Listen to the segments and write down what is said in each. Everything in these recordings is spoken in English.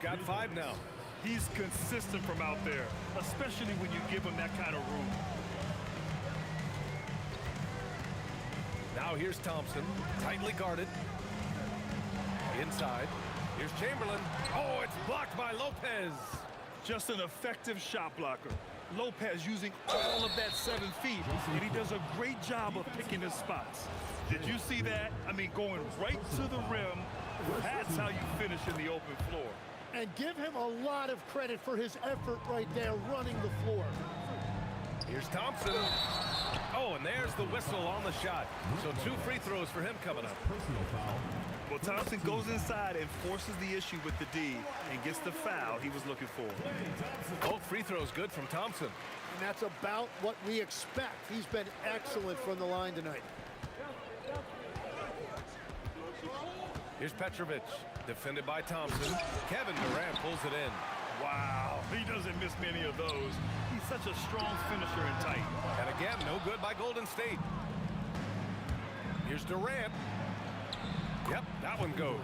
Got 5 now. He's consistent from out there, especially when you give him that kind of room. Now here's Thompson, tightly guarded. Inside. Here's Chamberlain. Oh, it's blocked by Lopez. Just an effective shot blocker. Lopez using all of that 7 feet, and he does a great job of picking his spots. Did you see that? I mean, going right to the rim. That's how you finish in the open floor. And give him a lot of credit for his effort right there running the floor. Here's Thompson. Oh, and there's the whistle on the shot. So 2 free throws for him coming up. Personal foul. Well, Thompson goes inside and forces the issue with the D and gets the foul he was looking for. Both free throws good from Thompson. And that's about what we expect. He's been excellent from the line tonight. Here's Petrovic, defended by Thompson. Kevin Durant pulls it in. Wow, he doesn't miss many of those. He's such a strong finisher and tight. And again, no good by Golden State. Here's Durant. Yep, that one goes.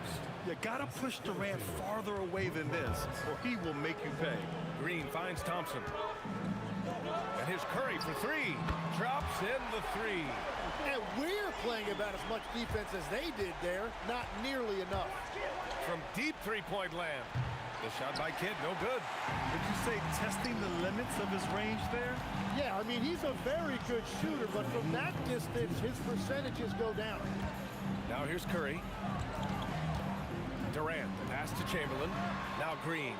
You gotta push Durant farther away than this, or he will make you pay. Green finds Thompson. And here's Curry for 3. Drops in the 3. And we're playing about as much defense as they did there. Not nearly enough. From deep three-point land. The shot by Kidd, no good. Would you say testing the limits of his range there? Yeah, I mean, he's a very good shooter, but from that distance, his percentages go down. Now here's Curry. Durant, pass to Chamberlain. Now Green.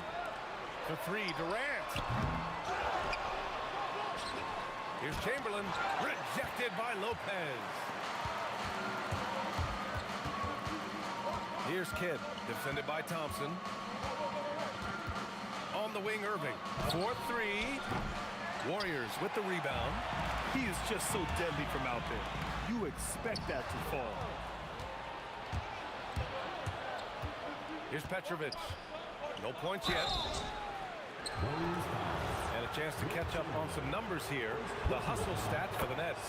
For 3, Durant. Here's Chamberlain, rejected by Lopez. Here's Kidd, defended by Thompson. On the wing, Irving. 4-3. Warriors with the rebound. He is just so deadly from out there. You expect that to fall. Here's Petrovic. No points yet. And a chance to catch up on some numbers here. The hustle stats for the Nets.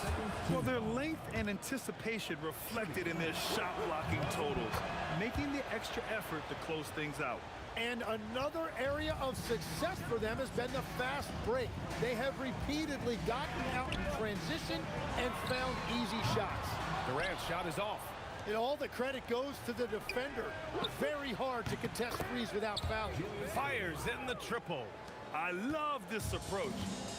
Well, their length and anticipation reflected in their shot blocking totals, making the extra effort to close things out. And another area of success for them has been the fast break. They have repeatedly gotten out in transition and found easy shots. Durant's shot is off. And all the credit goes to the defender. Very hard to contest threes without fouling. Fires in the triple. I love this approach.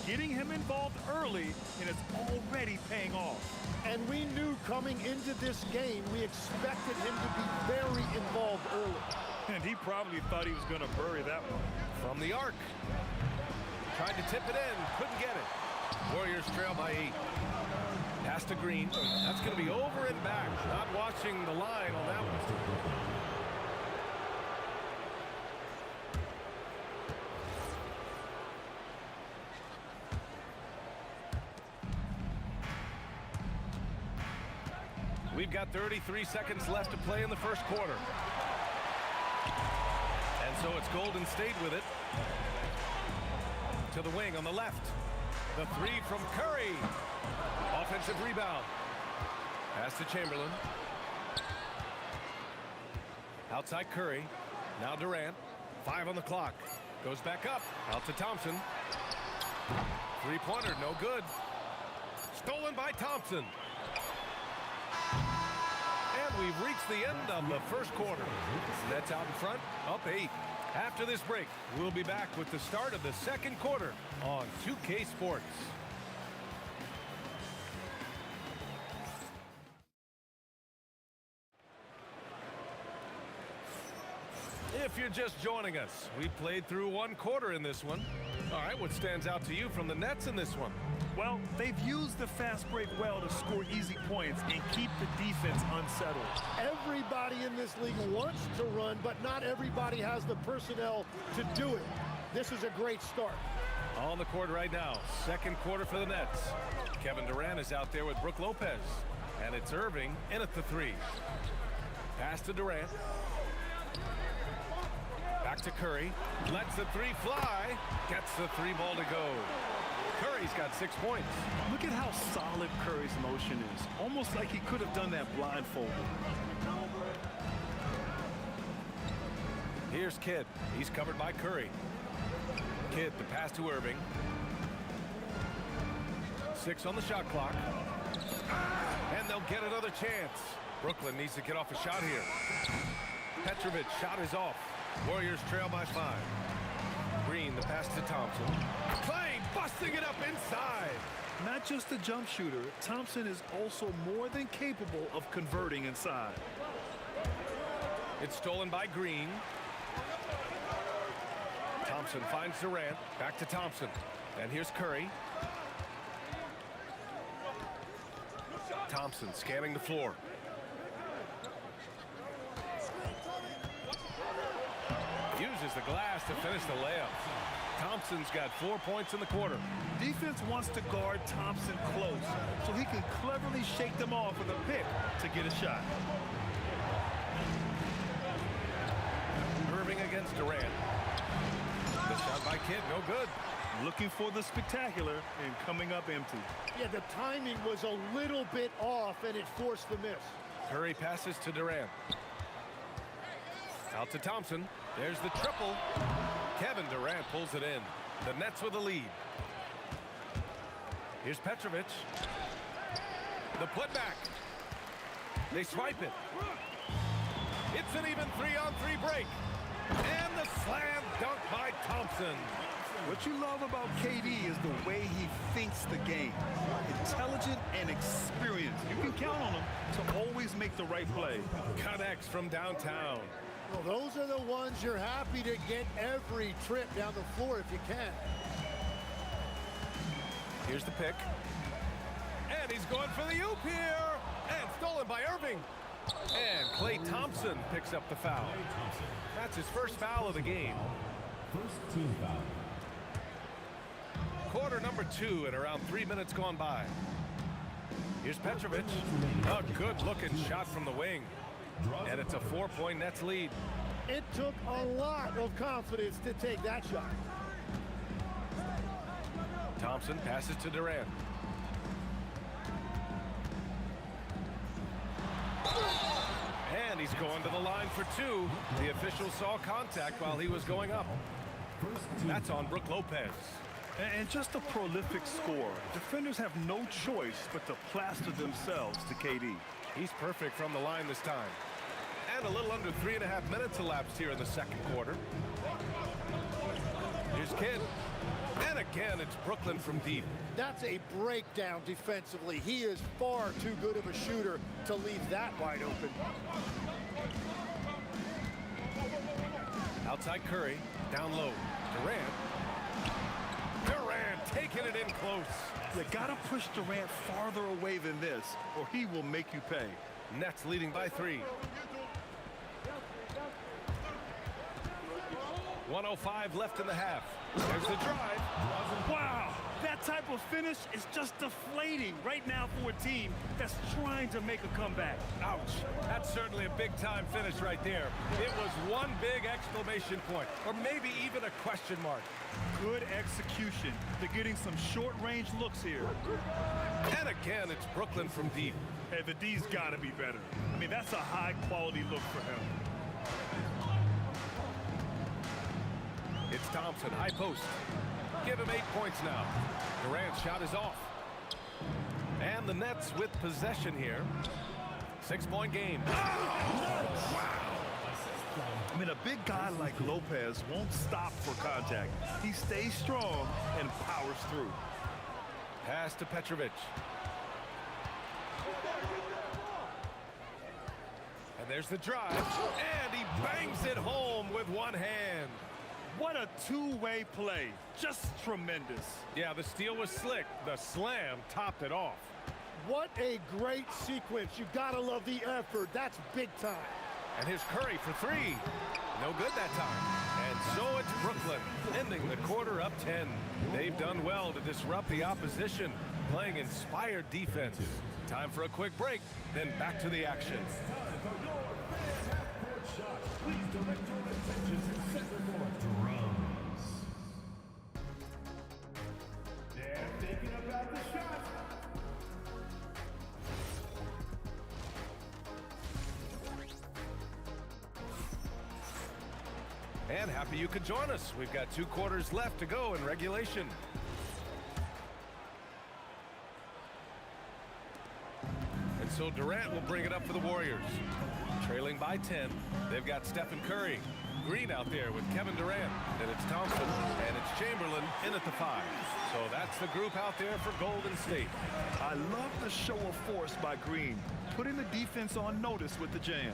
Getting him involved early, and it's already paying off. And we knew coming into this game, we expected him to be very involved early. And he probably thought he was going to bury that one. From the arc. Tried to tip it in, couldn't get it. Warriors trail by 8. Pass to Green. That's going to be over and back. Not watching the line on that one. We've got 33 seconds left to play in the first quarter. And so it's Golden State with it. To the wing on the left. The 3 from Curry. Offensive rebound. Pass to Chamberlain. Outside Curry. Now Durant. 5 on the clock. Goes back up. Out to Thompson. 3-pointer, no good. Stolen by Thompson. And we've reached the end of the first quarter. Nets out in front, up 8. After this break, we'll be back with the start of the second quarter on 2K Sports. If you're just joining us, we played through 1 quarter in this one. All right, what stands out to you from the Nets in this one? Well, they've used the fast break well to score easy points and keep the defense unsettled. Everybody in this league wants to run, but not everybody has the personnel to do it. This is a great start. On the court right now, second quarter for the Nets. Kevin Durant is out there with Brook Lopez. And it's Irving in at the 3. Pass to Durant. Back to Curry. Lets the 3 fly. Gets the 3 ball to go. Curry's got 6 points. Look at how solid Curry's motion is. Almost like he could have done that blindfolded. Here's Kidd. He's covered by Curry. Kidd, the pass to Irving. 6 on the shot clock. And they'll get another chance. Brooklyn needs to get off a shot here. Petrovic, shot is off. Warriors trail by 5. Green, the pass to Thompson. Clay busting it up inside. Not just a jump shooter, Thompson is also more than capable of converting inside. It's stolen by Green. Thompson finds Durant. Back to Thompson. And here's Curry. Thompson scanning the floor. Uses the glass to finish the layup. Thompson's got 4 points in the quarter. Defense wants to guard Thompson close so he can cleverly shake them off with a pick to get a shot. Irving against Durant. The shot by Kidd, no good. Looking for the spectacular and coming up empty. Yeah, the timing was a little bit off, and it forced the miss. Curry passes to Durant. Out to Thompson. There's the triple. Kevin Durant pulls it in. The Nets with the lead. Here's Petrovic. The putback. They swipe it. It's an even 3-on-3 break. And the slam dunk by Thompson. What you love about KD is the way he thinks the game. Intelligent and experienced. You can count on him to always make the right play. Connects from downtown. Well, those are the ones you're happy to get every trip down the floor if you can. Here's the pick. And he's going for the oop here. And stolen by Irving. And Klay Thompson picks up the foul. That's his first foul of the game. First team foul. Quarter number 2 and around 3 minutes gone by. Here's Petrovic. A good-looking shot from the wing. And it's a 4-point Nets lead. It took a lot of confidence to take that shot. Thompson passes to Durant. And he's going to the line for 2. The official saw contact while he was going up. That's on Brook Lopez. And just a prolific scorer. Defenders have no choice but to plaster themselves to KD. He's perfect from the line this time. And a little under 3.5 minutes elapsed here in the second quarter. Here's Kidd. And again, it's Brooklyn from deep. That's a breakdown defensively. He is far too good of a shooter to leave that wide open. Outside Curry, down low. Durant taking it in close. You gotta push Durant farther away than this, or he will make you pay. Nets leading by 3. 1:05 left in the half. There's the drive. Wow, that type of finish is just deflating right now for a team that's trying to make a comeback. Ouch. That's certainly a big-time finish right there. It was one big exclamation point, or maybe even a question mark. Good execution. They're getting some short-range looks here. And again, it's Brooklyn from deep. Hey, the D's got to be better. I mean, that's a high-quality look for him. It's Thompson, high post. Give him 8 points now. Durant's shot is off. And the Nets with possession here. 6-point game. Oh! Wow. I mean, a big guy like Lopez won't stop for contact. He stays strong and powers through. Pass to Petrovic. And there's the drive. And he bangs it home with one hand. What a two-way play. Just tremendous. Yeah, the steal was slick. The slam topped it off. What a great sequence. You gotta love the effort. That's big time. And here's Curry for 3. No good that time. And so it's Brooklyn, ending the quarter up 10. They've done well to disrupt the opposition, playing inspired defense. Time for a quick break, then back to the action. Please direct your attention to center court. Drums. They're thinking about the shot. And happy you could join us. We've got 2 quarters left to go in regulation. And so Durant will bring it up for the Warriors. Trailing by 10, they've got Stephen Curry. Green out there with Kevin Durant. And it's Thompson, and it's Chamberlain in at the 5. So that's the group out there for Golden State. I love the show of force by Green, putting the defense on notice with the jam.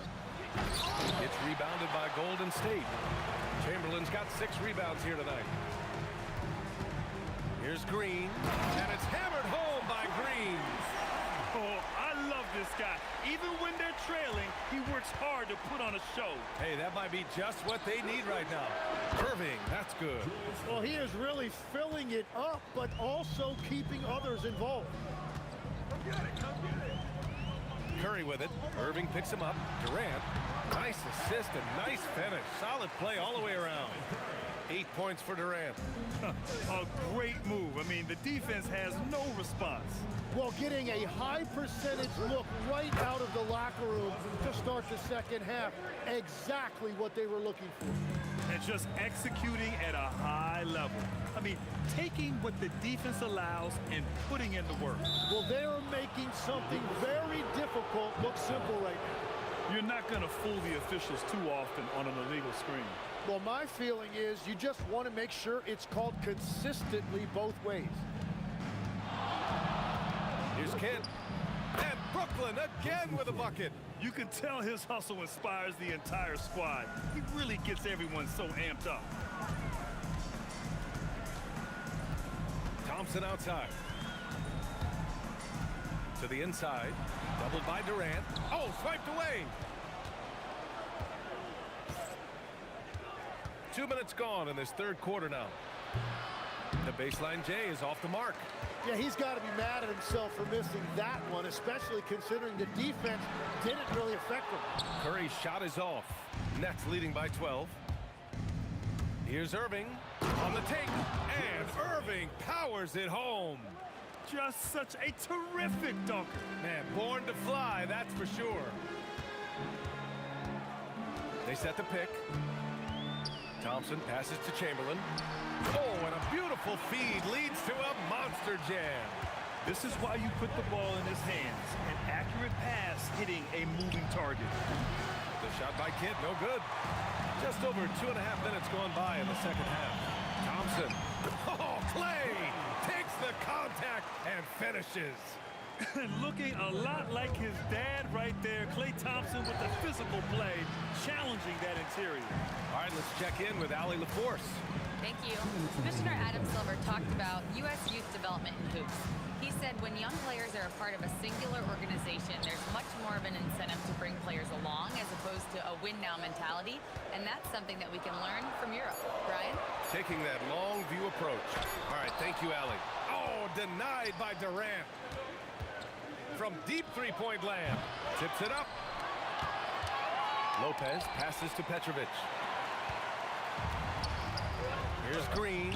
It's rebounded by Golden State. Chamberlain's got 6 rebounds here tonight. Here's Green, and it's hammered home by Green. Oh, I love this guy. Even when they're trailing, he works hard to put on a show. Hey, that might be just what they need right now. Irving, that's good. Well, he is really filling it up, but also keeping others involved. Curry with it. Irving picks him up. Durant, nice assist and nice finish. Solid play all the way around. 8 points for Durant. A great move. I mean, the defense has no response. Well, getting a high percentage look right out of the locker room to start the second half. Exactly what they were looking for. And just executing at a high level. I mean, taking what the defense allows and putting in the work. Well, they're making something very difficult look simple right now. You're not going to fool the officials too often on an illegal screen. Well, my feeling is you just want to make sure it's called consistently both ways. Here's Kidd. And Brooklyn again with a bucket. You can tell his hustle inspires the entire squad. He really gets everyone so amped up. Thompson outside. To the inside. Doubled by Durant. Oh, swiped away. 2 minutes gone in this 3rd quarter now. The baseline J is off the mark. Yeah, he's got to be mad at himself for missing that one, especially considering the defense didn't really affect him. Curry's shot is off. Nets leading by 12. Here's Irving on the take, and Irving powers it home. Just such a terrific dunker. Man, born to fly, that's for sure. They set the pick. Thompson passes to Chamberlain. Oh, and a beautiful feed leads to a monster jam. This is why you put the ball in his hands. An accurate pass hitting a moving target. The shot by Kidd, no good. Just over 2.5 minutes gone by in the second half. Thompson. Oh, Clay takes the contact and finishes. Looking a lot like his dad right there. Klay Thompson with the physical play, challenging that interior. All right, let's check in with Allie LaForce. Thank you. Commissioner Adam Silver talked about U.S. youth development in hoops. He said when young players are a part of a singular organization, there's much more of an incentive to bring players along as opposed to a win-now mentality, and that's something that we can learn from Europe. Brian? Taking that long view approach. All right, thank you, Allie. Oh, denied by Durant. From deep three-point land. Tips it up. Lopez passes to Petrovic. Here's Green.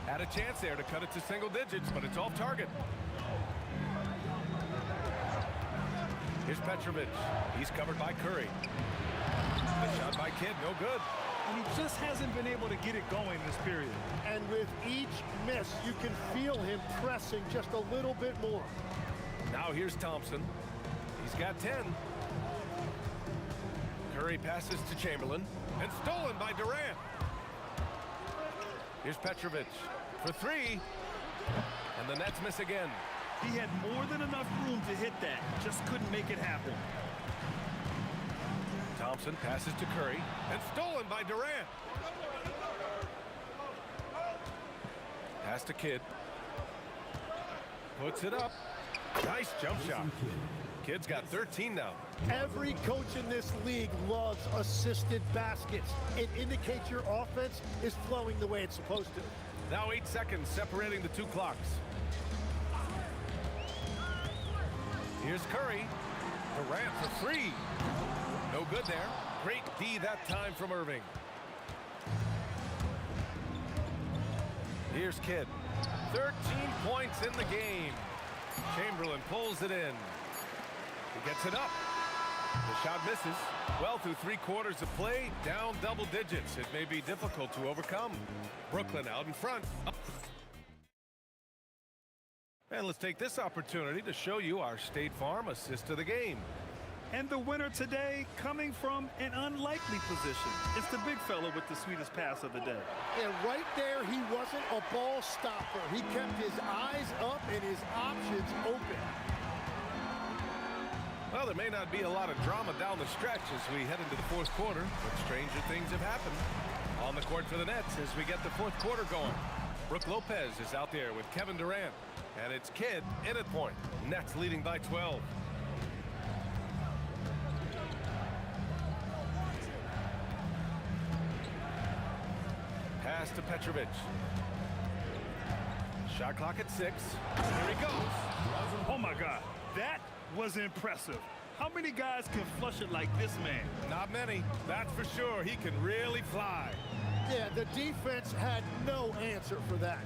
Had a chance there to cut it to single digits, but it's off target. Here's Petrovic. He's covered by Curry. The shot by Kidd, no good. And he just hasn't been able to get it going this period. And with each miss, you can feel him pressing just a little bit more. Now here's Thompson. He's got 10. Curry passes to Chamberlain. And stolen by Durant. Here's Petrovic for 3. And the Nets miss again. He had more than enough room to hit that. Just couldn't make it happen. Thompson passes to Curry. And stolen by Durant. Pass to Kidd. Puts it up. Nice jump shot. Kidd's got 13 now. Every coach in this league loves assisted baskets. It indicates your offense is flowing the way it's supposed to. Now 8 seconds separating the 2 clocks. Here's Curry. Durant for 3. No good there. Great D that time from Irving. Here's Kidd. 13 points in the game. Chamberlain pulls it in. He gets it up. The shot misses. Well, through 3 quarters of play, down double digits. It may be difficult to overcome. Brooklyn out in front. And let's take this opportunity to show you our State Farm assist of the game. And the winner today coming from an unlikely position. It's the big fella with the sweetest pass of the day. And right there, he wasn't a ball stopper. He kept his eyes up and his options open. Well, there may not be a lot of drama down the stretch as we head into the 4th quarter, but stranger things have happened. On the court for the Nets as we get the 4th quarter going. Brook Lopez is out there with Kevin Durant. And it's Kidd in at point. Nets leading by 12. Pass to Petrovic. Shot clock at 6. Here he goes. Oh, my God. That was impressive. How many guys can flush it like this man? Not many. That's for sure. He can really fly. Yeah, the defense had no answer for that.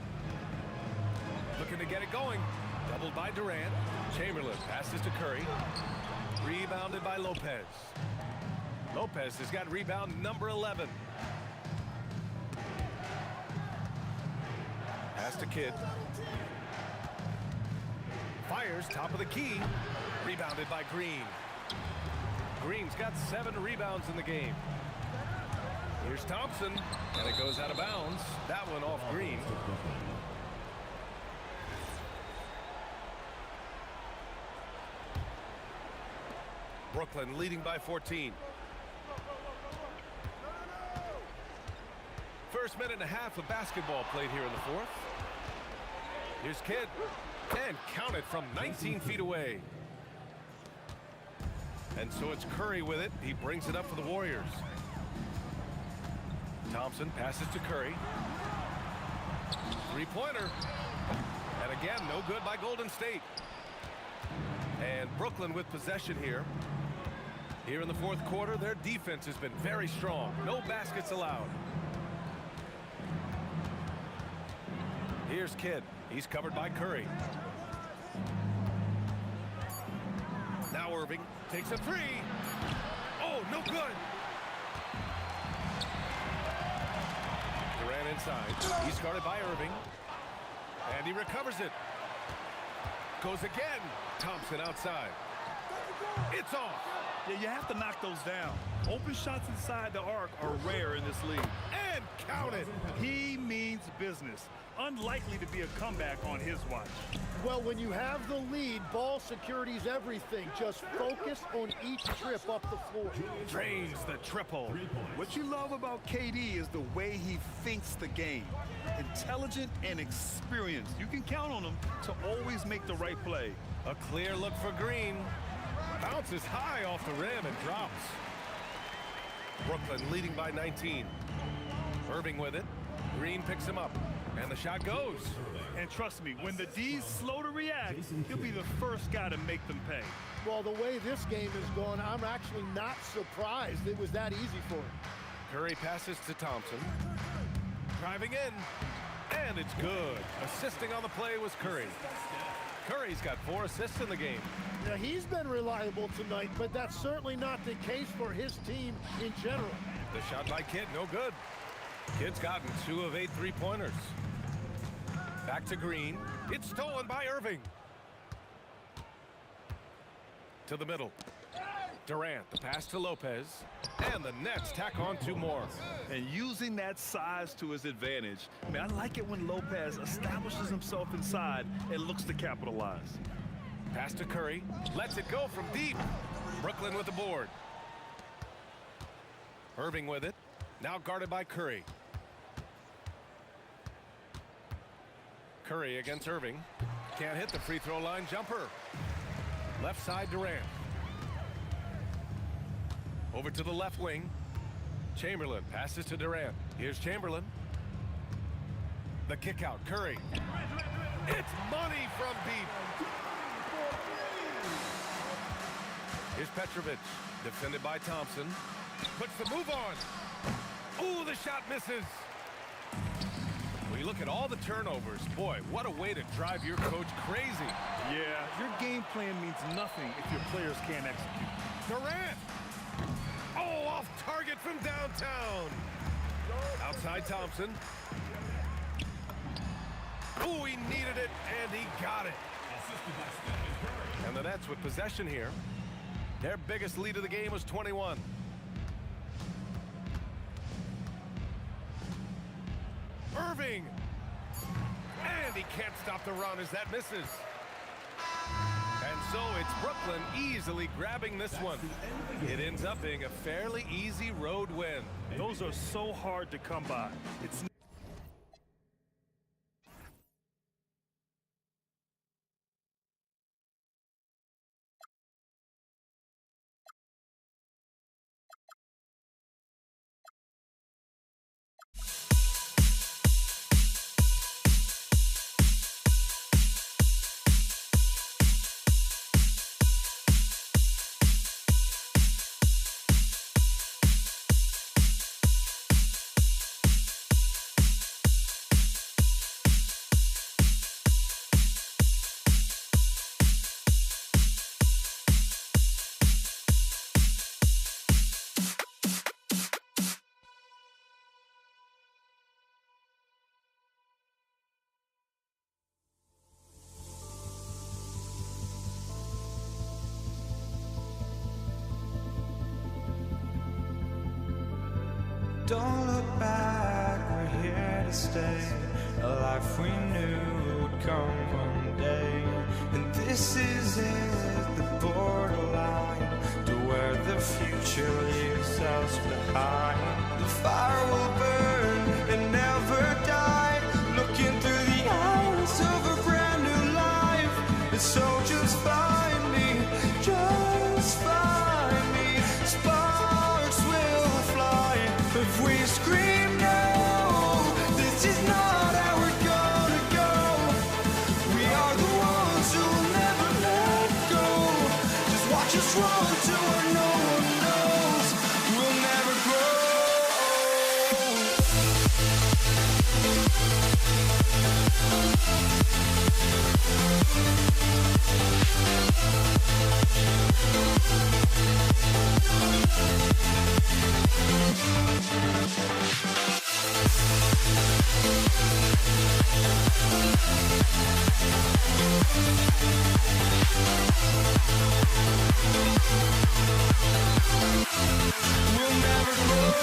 Looking to get it going. Doubled by Durant. Chamberlain passes to Curry. Rebounded by Lopez. Lopez has got rebound number 11. Pass to Kidd. Fires top of the key. Rebounded by Green. Green's got 7 rebounds in the game. Here's Thompson, and it goes out of bounds. That one off Green. Brooklyn leading by 14. First minute and a half of basketball played here in the 4th. Here's Kidd. And count it from 19 feet away. And so it's Curry with it. He brings it up for the Warriors. Thompson passes to Curry. 3-pointer. And again, no good by Golden State. And Brooklyn with possession here. Here in the 4th quarter, their defense has been very strong. No baskets allowed. Here's Kidd. He's covered by Curry. Now Irving takes a 3. Oh, no good. Durant inside. He's guarded by Irving. And he recovers it. Goes again. Thompson outside. It's off. Yeah, you have to knock those down. Open shots inside the arc are rare in this league. And count it. He means business. Unlikely to be a comeback on his watch. Well, when you have the lead, ball security's everything. Just focus on each trip up the floor. Drains the triple. What you love about KD is the way he thinks the game. Intelligent and experienced. You can count on him to always make the right play. A clear look for Green. Bounces high off the rim and drops. Brooklyn leading by 19. Irving with it. Green picks him up. And the shot goes. And trust me, when the D's slow to react, he'll be the first guy to make them pay. Well, the way this game is going, I'm actually not surprised it was that easy for him. Curry passes to Thompson. Driving in. And it's good. Assisting on the play was Curry. Curry's got 4 assists in the game. Now, he's been reliable tonight, but that's certainly not the case for his team in general. The shot by Kidd, no good. Kidd's gotten 2 of 8 3-pointers. Back to Green. It's stolen by Irving. To the middle. Durant, the pass to Lopez. And the Nets tack on 2 more. And using that size to his advantage. I mean, I like it when Lopez establishes himself inside and looks to capitalize. Pass to Curry. Lets it go from deep. Brooklyn with the board. Irving with it. Now guarded by Curry. Curry against Irving. Can't hit the free throw line jumper. Left side Durant. Over to the left wing. Chamberlain passes to Durant. Here's Chamberlain. The kick out. Curry. It's money from deep. Here's Petrovic. Defended by Thompson. Puts the move on. Ooh, the shot misses. When you look at all the turnovers, boy, what a way to drive your coach crazy. Yeah, your game plan means nothing if your players can't execute. Durant! Oh, off target from downtown. Outside Thompson. Oh, he needed it, and he got it. And the Nets with possession here. Their biggest lead of the game was 21. Irving! And he can't stop the run as that misses. And so it's Brooklyn easily grabbing this one. It ends up being a fairly easy road win. Those are so hard to come by. It's Don't look back, we're here to stay. A life we knew would come one day. And this is it, the borderline to where the future leaves us behind. The fire will burn and never die. Looking through the eyes of a brand new life. And so just find me, just find me. Sparks will fly if we scream no. This is not how we're gonna go. We are the ones who will never let go. Just watch us run to where no one knows. We'll never grow. We'll never grow.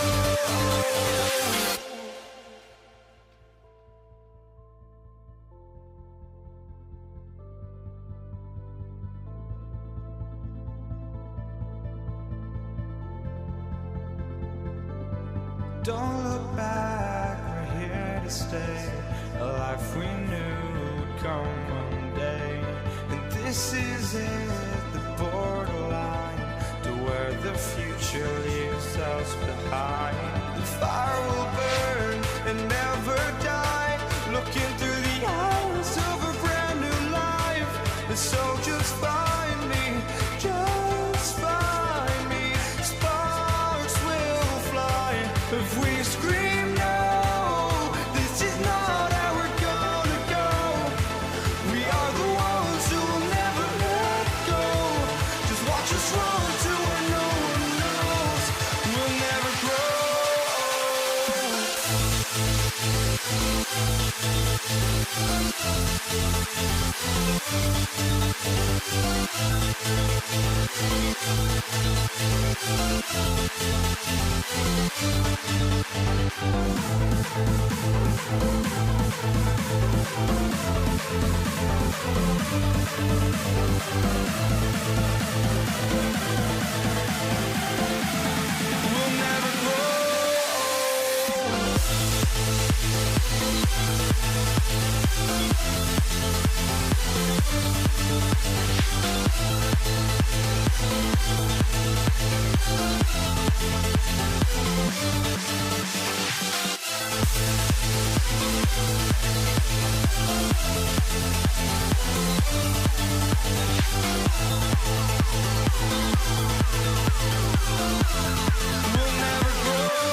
Don't look back, we're here to stay. A life we knew would come one day. And this is it, the borderline to where the future leaves us behind. The fire will burn and never die. Looking through the eyes of a brand new life. And so just find me, just find me. Sparks will fly if we scream no. This is not how we're gonna go. We are the ones who will never let go. Just watch us run to where no one knows. We'll never grow. We'll never grow. We'll never grow.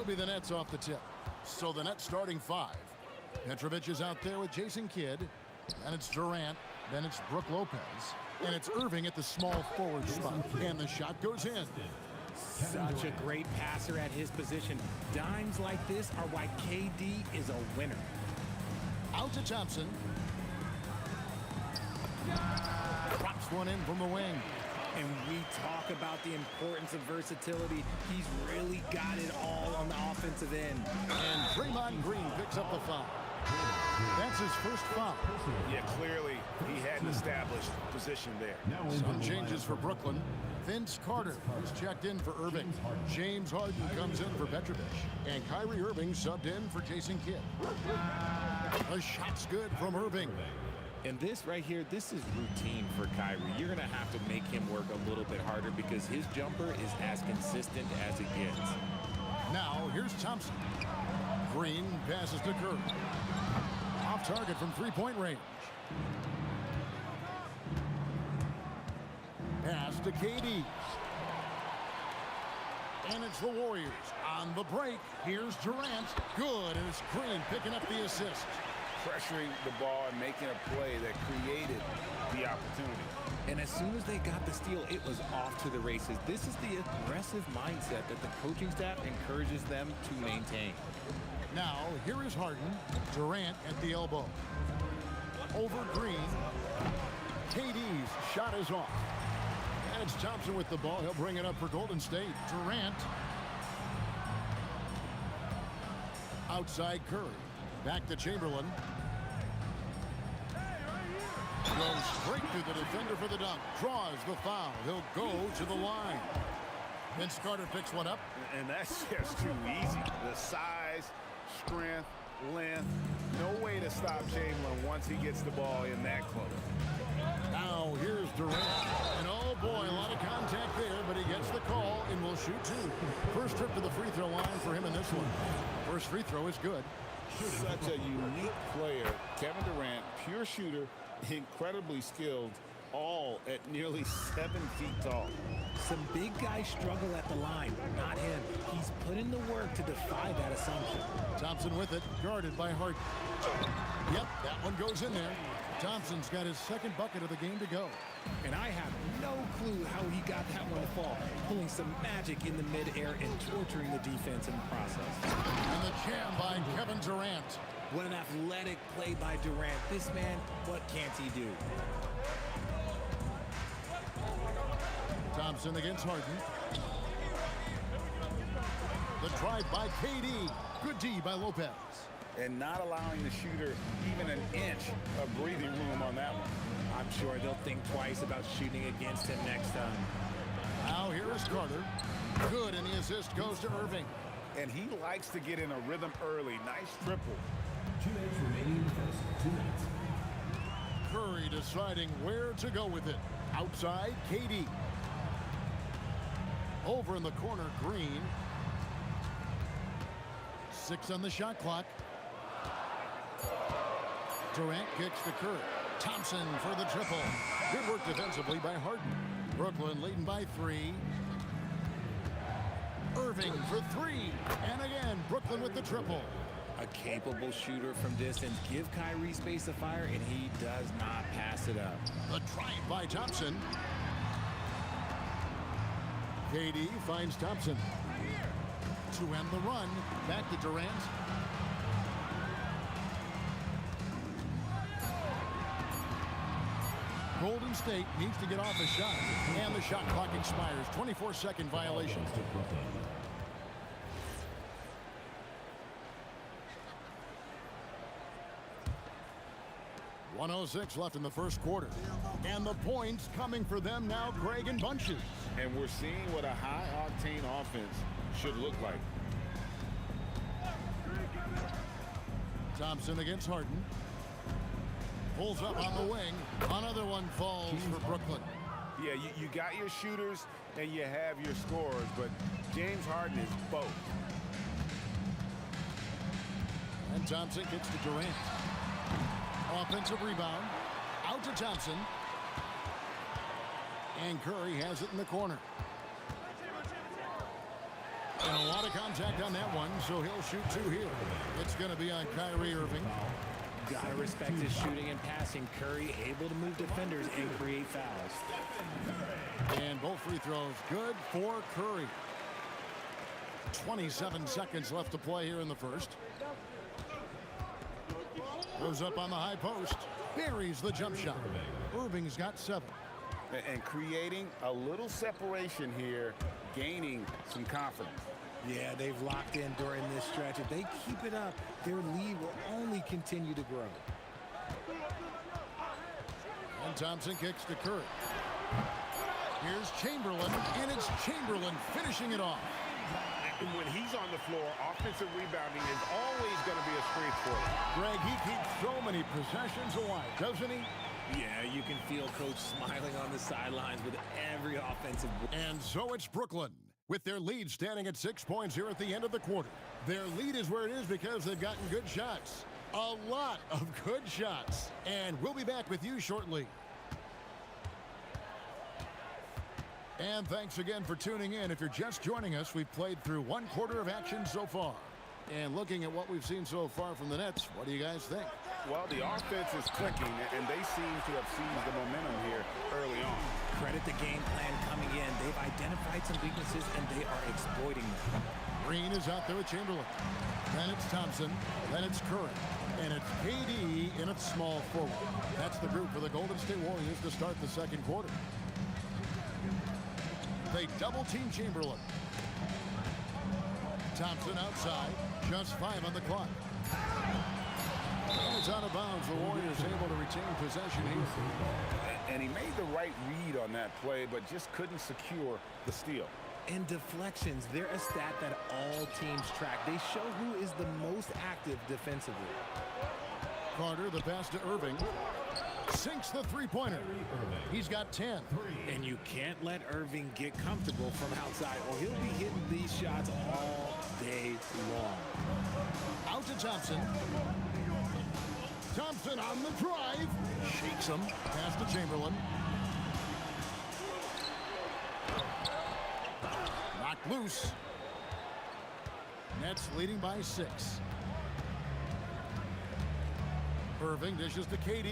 be the Nets off the tip. So the Nets starting 5. Petrovic is out there with Jason Kidd. And it's Durant. Then it's Brook Lopez. And it's Irving at the small forward spot. And the shot goes in. Such a great passer at his position. Dimes like this are why KD is a winner. Out to Thompson. Drops one in from the wing. And we talk about the importance of versatility. He's really got it all on the offensive end. And Draymond Green picks up the foul. That's his first foul. Yeah, clearly he had an established position there. Some changes for Brooklyn. Vince Carter was checked in for Irving. James Harden comes in for Petrovic. And Kyrie Irving subbed in for Jason Kidd. The shot's good from Irving. And this right here, this is routine for Kyrie. You're going to have to make him work a little bit harder because his jumper is as consistent as it gets. Now, here's Thompson. Green passes to Curry. Off target from three-point range. Pass to KD. And it's the Warriors. On the break, here's Durant. Good, and it's Green picking up the assist. Pressuring the ball and making a play that created the opportunity. And as soon as they got the steal, it was off to the races. This is the aggressive mindset that the coaching staff encourages them to maintain. Now, here is Harden. Durant at the elbow. Over Green. KD's shot is off. And it's Thompson with the ball. He'll bring it up for Golden State. Durant. Outside Curry. Back to Chamberlain. Goes straight through the defender for the dunk. Draws the foul. He'll go to the line. Vince Carter picks one up. And that's just too easy. The size, strength, length. No way to stop Chamberlain once he gets the ball in that close. Now here's Durant. And oh boy, a lot of contact there, but he gets the call and will shoot two. First trip to the free throw line for him in this one. First free throw is good. Such a unique player. Kevin Durant, pure shooter, incredibly skilled, all at nearly 7 feet tall. Some big guys struggle at the line, not him. He's put in the work to defy that assumption. Thompson with it, guarded by Harden. Yep, that one goes in there. Thompson's got his second bucket of the game to go. And I have no clue how he got that one to fall, pulling some magic in the midair and torturing the defense in the process. And the jam by Kevin Durant. What an athletic play by Durant. This man, what can't he do? Thompson against Harden. The drive by KD. Good D by Lopez. And not allowing the shooter even an inch of breathing room on that one. I'm sure they'll think twice about shooting against him next time. Now here is Carter. Good, and the assist goes to Irving. And he likes to get in a rhythm early. Nice triple. 2 minutes remaining in the first. 2 minutes. Curry deciding where to go with it. Outside, KD. Over in the corner, Green. 6 on the shot clock. Durant kicks to Curry. Thompson for the triple. Good work defensively by Harden. Brooklyn leading by 3. Irving for 3. And again, Brooklyn with the triple. A capable shooter from distance. Give Kyrie space to fire, and he does not pass it up. The drive by Thompson. KD finds Thompson. To end the run, back to Durant. Golden State needs to get off a shot, and the shot clock expires. 24-second violation. 1:06 left in the first quarter. And the points coming for them now, Greg, in bunches. And we're seeing what a high-octane offense should look like. Thompson against Harden. Pulls up on the wing. Another one falls for Brooklyn. Yeah, you got your shooters and you have your scorers, but James Harden is both. And Thompson gets to Durant. Offensive rebound. Out to Thompson. And Curry has it in the corner. And a lot of contact on that one, so he'll shoot 2 here. It's going to be on Kyrie Irving. Gotta respect his shooting and passing. Curry able to move defenders and create fouls. And both free throws good for Curry. 27 seconds left to play here in the first. Goes up on the high post. Buries the jump shot. Irving's got 7. And creating a little separation here, gaining some confidence. Yeah, they've locked in during this stretch. If they keep it up, their lead will only continue to grow. And Thompson kicks to Curry. Here's Chamberlain, and it's Chamberlain finishing it off. When he's on the floor, offensive rebounding is always going to be a strength for him. Greg, he keeps so many possessions alive, doesn't he? Yeah, you can feel Coach smiling on the sidelines with every offensive. And so it's Brooklyn, with their lead standing at 6 points here at the end of the quarter. Their lead is where it is because they've gotten good shots. A lot of good shots. And we'll be back with you shortly. And thanks again for tuning in. If you're just joining us, we've played through 1 quarter of action so far. And looking at what we've seen so far from the Nets, what do you guys think? Well, the offense is clicking, and they seem to have seized the momentum here early on. Credit the game plan coming in. They've identified some weaknesses, and they are exploiting them. Green is out there with Chamberlain. Then it's Thompson. Then it's Curry. And it's KD in its small forward. That's the group for the Golden State Warriors to start the second quarter. They double-team Chamberlain. Thompson outside. Just 5 on the clock. And it's out of bounds. The Warriors able to retain possession here. And he made the right read on that play, but just couldn't secure the steal. And deflections, they're a stat that all teams track. They show who is the most active defensively. Carter, the pass to Irving. Sinks the three-pointer. He's got 10. And you can't let Irving get comfortable from outside, or he'll be hitting these shots all day long. Out to Thompson. Thompson on the drive. Shakes him. Pass to Chamberlain. Knocked loose. Nets leading by 6. Irving dishes to KD.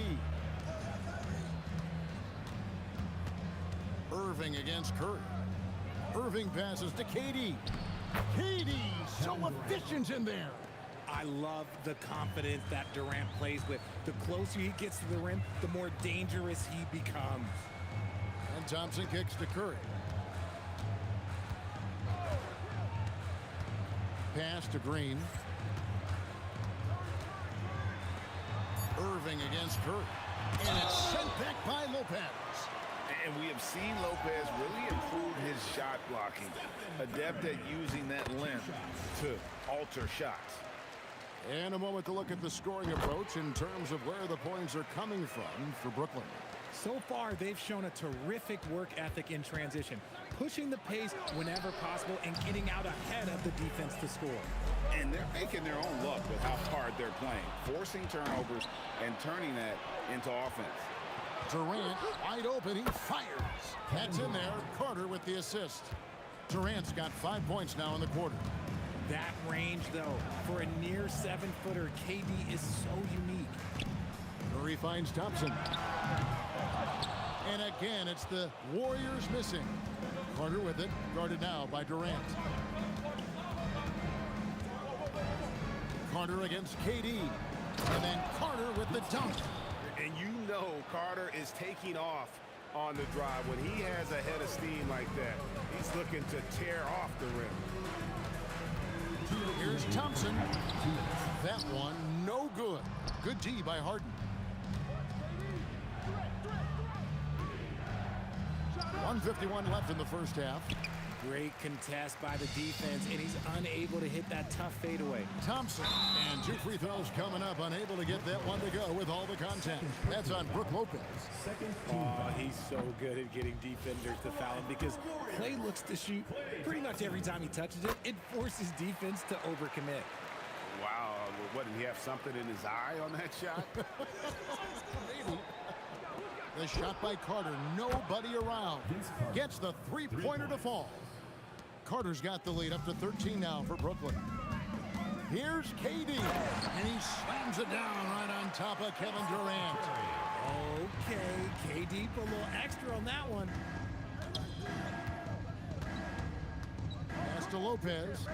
Irving against Curry. Irving passes to KD. KD so efficient in there. I love the confidence that Durant plays with. The closer he gets to the rim, the more dangerous he becomes. And Thompson kicks to Curry. Pass to Green. Irving against Curry. And it's sent back by Lopez. And we have seen Lopez really improve his shot blocking. Adept at using that length to alter shots. And a moment to look at the scoring approach in terms of where the points are coming from for Brooklyn. So far, they've shown a terrific work ethic in transition, pushing the pace whenever possible and getting out ahead of the defense to score. And they're making their own luck with how hard they're playing, forcing turnovers and turning that into offense. Durant wide open, he fires. That's in there. Carter with the assist. Durant's got 5 points now in the quarter. That range, though, for a near 7-footer, KD is so unique. Curry finds Thompson. And again, it's the Warriors missing. Carter with it, guarded now by Durant. Carter against KD. And then Carter with the dunk. And you know Carter is taking off on the drive. When he has a head of steam like that, he's looking to tear off the rim. Here's Thompson. That one, no good. Good D by Harden. 1:51 left in the first half. Great contest by the defense, and he's unable to hit that tough fadeaway. Thompson, and 2 free throws coming up, unable to get that one to go with all the contact. That's on Brook Lopez. Oh, he's so good at getting defenders to foul him because Klay looks to shoot pretty much every time he touches it. It forces defense to overcommit. Wow, what, did he have something in his eye on that shot? Maybe. The shot by Carter, nobody around. Gets the three-pointer to fall. Carter's got the lead up to 13 now for Brooklyn. Here's KD, and he slams it down right on top of Kevin Durant. Okay, KD put a little extra on that one. Pass to Lopez.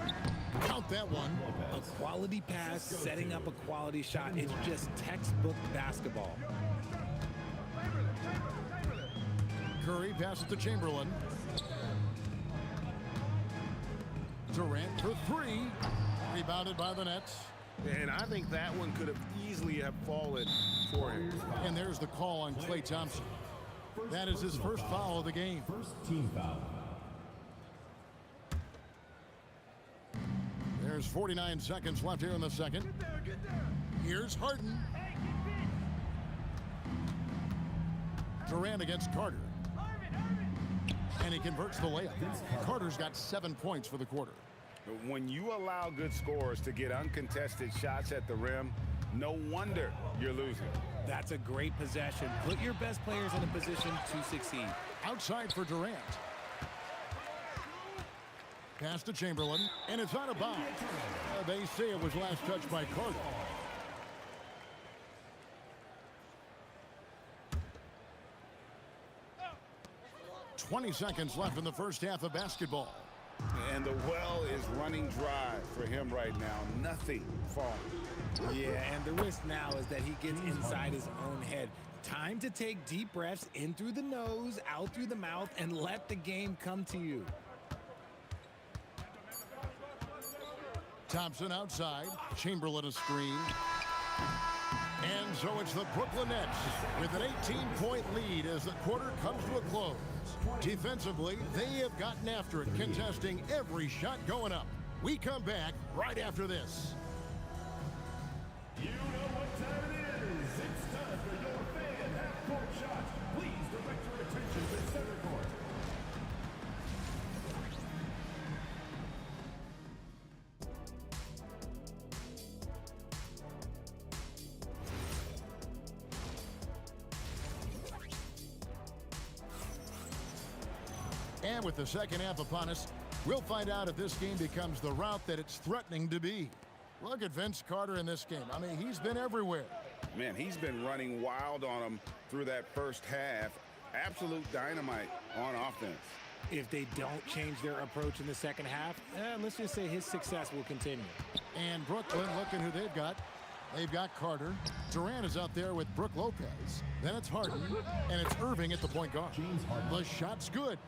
Count that one. A quality pass, setting up a quality shot. It's just textbook basketball. Curry passes to Chamberlain. Durant for three. Rebounded by the Nets. And I think that one could have easily have fallen for him. And there's the call on Klay Thompson. That is his first foul of the game. First team foul. There's 49 seconds left here in the second. Here's Harden. Durant against Carter. And he converts the layup. Carter's got 7 points for the quarter. When you allow good scorers to get uncontested shots at the rim, no wonder you're losing. That's a great possession. Put your best players in a position to succeed. Outside for Durant. Pass to Chamberlain, and it's out of bounds. They say it was last touched by Carter. "20 seconds left in the first half of basketball. And the well is running dry for him right now. Nothing falling. Yeah, and the risk now is that he gets inside his own head. Time to take deep breaths in through the nose, out through the mouth, and let the game come to you. Thompson outside. Chamberlain a screen. And so it's the Brooklyn Nets with an 18-point lead as the quarter comes to a close. Defensively, they have gotten after it, contesting every shot going up. We come back right after this. You know what time it is. It's time for your fan half-court shots. Please direct your attention to center court. And with the second half upon us, we'll find out if this game becomes the route that it's threatening to be. Look at Vince Carter in this game. I mean, he's been everywhere. Man, he's been running wild on them through that first half. Absolute dynamite on offense. If they don't change their approach in the second half, let's just say his success will continue. And Brooklyn, looking who they've got. They've got Carter. Durant is out there with Brook Lopez. Then it's Harden, and it's Irving at the point guard. The shot's good.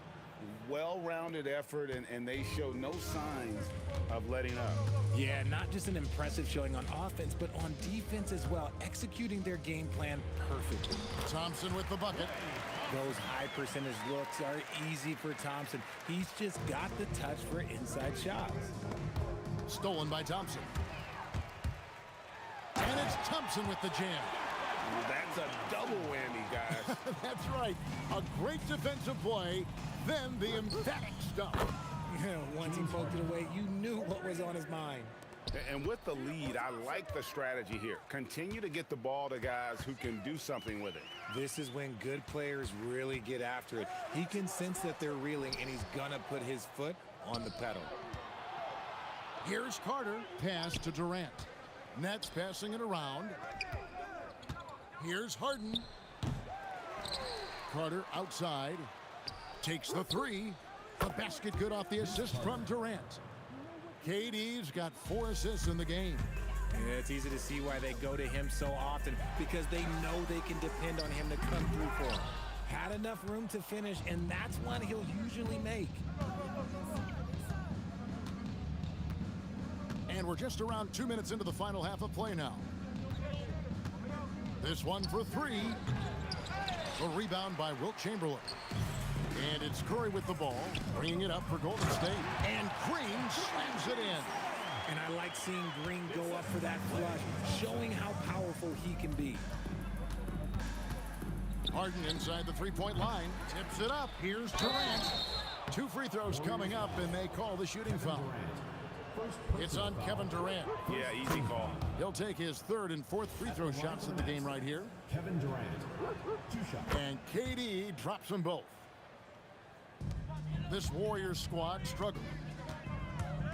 Well-rounded effort, and they show no signs of letting up. Yeah, not just an impressive showing on offense, but on defense as well, executing their game plan perfectly. Thompson with the bucket. Those high percentage looks are easy for Thompson. He's just got the touch for inside shots. Stolen by Thompson. And it's Thompson with the jam. That's a double whammy, guys. That's right. A great defensive play, then the emphatic stuff. Once he poked it away, you knew what was on his mind. And with the lead, I like the strategy here. Continue to get the ball to guys who can do something with it. This is when good players really get after it. He can sense that they're reeling, and he's gonna put his foot on the pedal. Here's Carter. Pass to Durant. Nets passing it around. Here's Harden. Carter outside. Takes the three. The basket good off the assist from Durant. KD's got 4 assists in the game. Yeah, it's easy to see why they go to him so often, because they know they can depend on him to come through for them. Had enough room to finish, and that's one he'll usually make. And we're just around 2 minutes into the final half of play now. This one for three. A rebound by Wilt Chamberlain. And it's Curry with the ball, bringing it up for Golden State. And Green slams it in. And I like seeing Green go up for that flush, showing how powerful he can be. Harden inside the three-point line. Tips it up. Here's Durant. 2 free throws coming up, and they call the shooting foul. It's on Kevin Durant. Yeah, easy call. He'll take his 3rd and 4th free throw shots of the game right here. Kevin Durant, 2 shots. And KD drops them both. This Warriors squad struggling.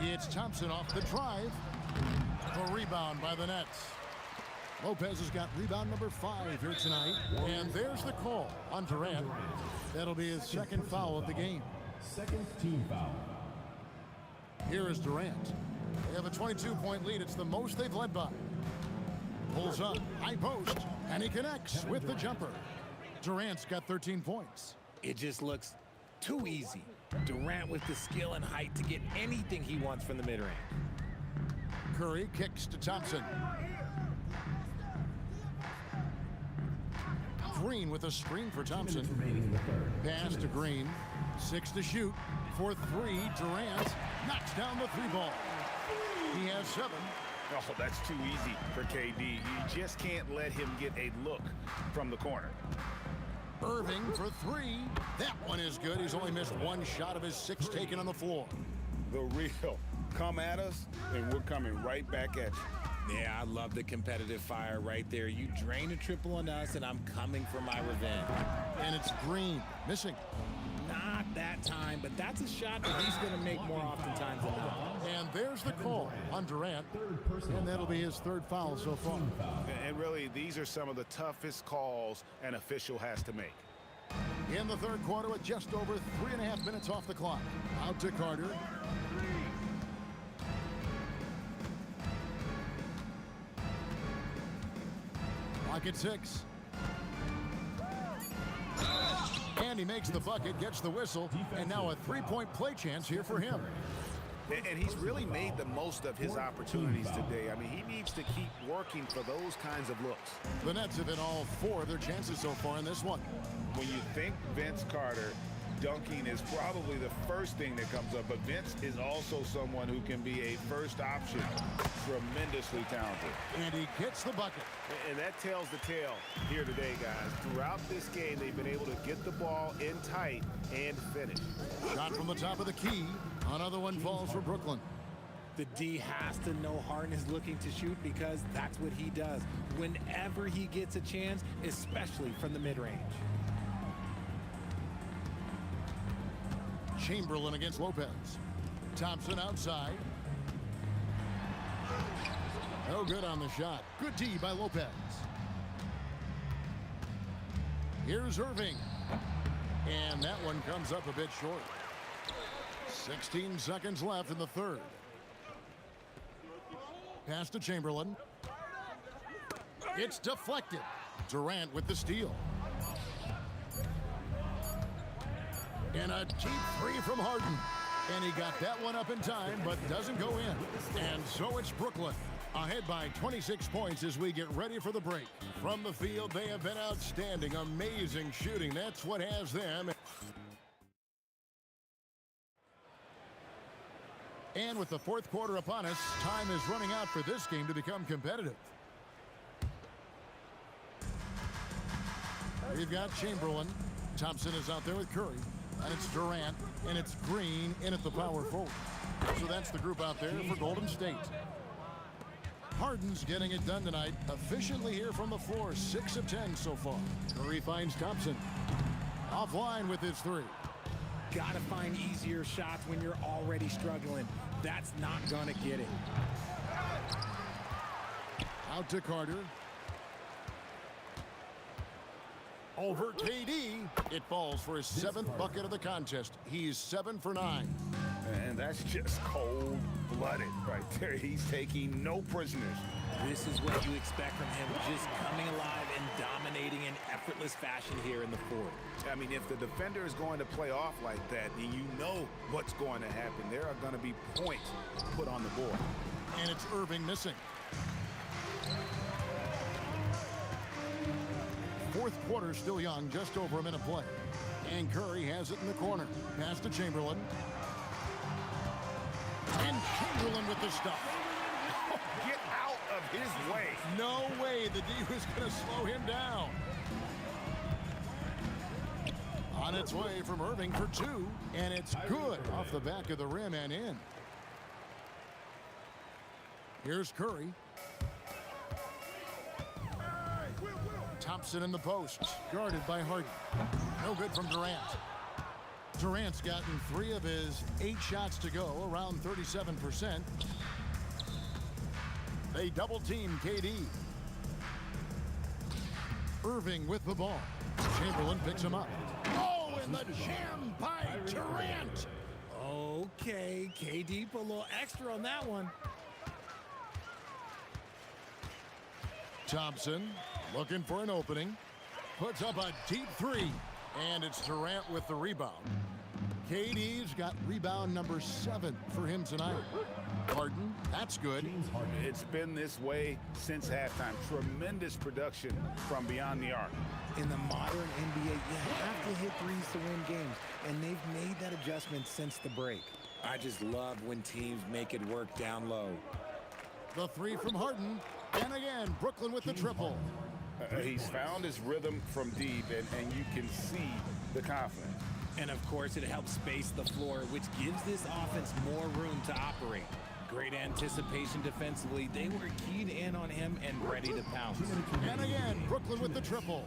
It's Thompson off the drive. The rebound by the Nets. Lopez has got rebound number 5 here tonight. And there's the call on Durant. That'll be his second foul of the game. Second team foul. Here is Durant. They have a 22-point lead. It's the most they've led by. Pulls up, high post, and he connects with the jumper. Durant's got 13 points. It just looks too easy. Durant with the skill and height to get anything he wants from the mid-range. Curry kicks to Thompson. Green with a screen for Thompson. Pass to Green. 6 to shoot. For 3, Durant knocks down the 3 ball. He has 7. Oh, that's too easy for KD. You just can't let him get a look from the corner. Irving for 3. That one is good. He's only missed 1 shot of his 6 taken on the floor. The real. Come at us, and we're coming right back at you. Yeah, I love the competitive fire right there. You drain a triple on us, and I'm coming for my revenge. And it's Green missing. Not that time, but that's a shot that he's going to make more oftentimes than not. And there's the call on Durant. And that'll be his 3rd foul so far. And really, these are some of the toughest calls an official has to make. In the 3rd quarter with just over 3.5 minutes off the clock. Out to Carter. Clock at 6. And he makes the bucket, gets the whistle, and now a 3-point play chance here for him. And he's really made the most of his opportunities today. I mean, he needs to keep working for those kinds of looks. The Nets have hit all 4 of their chances so far in this one. When you think Vince Carter, dunking is probably the first thing that comes up, but Vince is also someone who can be a first option. Tremendously talented. And he gets the bucket. And that tells the tale here today, guys. Throughout this game, they've been able to get the ball in tight and finish. Shot from the top of the key. Another one falls for Brooklyn. The D has to know Harden is looking to shoot because that's what he does whenever he gets a chance, especially from the mid-range. Chamberlain against Lopez. Thompson outside. No good on the shot. Good D by Lopez. Here's Irving. And that one comes up a bit short. 16 seconds left in the 3rd. Pass to Chamberlain. It's deflected. Durant with the steal. And a deep 3 from Harden. And he got that one up in time, but doesn't go in. And so it's Brooklyn, ahead by 26 points as we get ready for the break. From the field, they have been outstanding. Amazing shooting. That's what has them. And with the 4th quarter upon us, time is running out for this game to become competitive. We've got Chamberlain. Thompson is out there with Curry. And it's Durant, and it's Green in at the power forward. So that's the group out there for Golden State. Harden's getting it done tonight, efficiently here from the floor, 6 of 10 so far. Curry finds Thompson. Offline with his 3. Gotta find easier shots when you're already struggling. That's not gonna get it. Out to Carter. Over KD. It falls for his 7th bucket of the contest. He's 7 for 9. And that's just cold-blooded right there. He's taking no prisoners. This is what you expect from him, just coming alive and dominating in effortless fashion here in the 4th. I mean, if the defender is going to play off like that, then you know what's going to happen. There are going to be points put on the board. And it's Irving missing. 4th quarter still young, just over a minute play. And Curry has it in the corner. Pass to Chamberlain. And Chamberlain with the stuff. Get out of his way. No way the D was going to slow him down. On its way from Irving for 2. And it's good off the back of the rim and in. Here's Curry. Thompson in the post, guarded by Harden. No good from Durant. Durant's gotten 3 of his 8 shots to go, around 37%. They double-team KD. Irving with the ball. Chamberlain picks him up. Oh, and the jam by Durant. Okay, KD put a little extra on that one. Thompson looking for an opening. Puts up a deep 3. And it's Durant with the rebound. KD's got rebound number 7 for him tonight. Harden, that's good. It's been this way since halftime. Tremendous production from beyond the arc. In the modern NBA, you have to hit threes to win games, and they've made that adjustment since the break. I just love when teams make it work down low. The 3 from Harden. And again, Brooklyn with the triple. He's found his rhythm from deep, and you can see the confidence. And of course, it helps space the floor, which gives this offense more room to operate. Great anticipation defensively. They were keyed in on him and ready to pounce. And again, Brooklyn with the triple.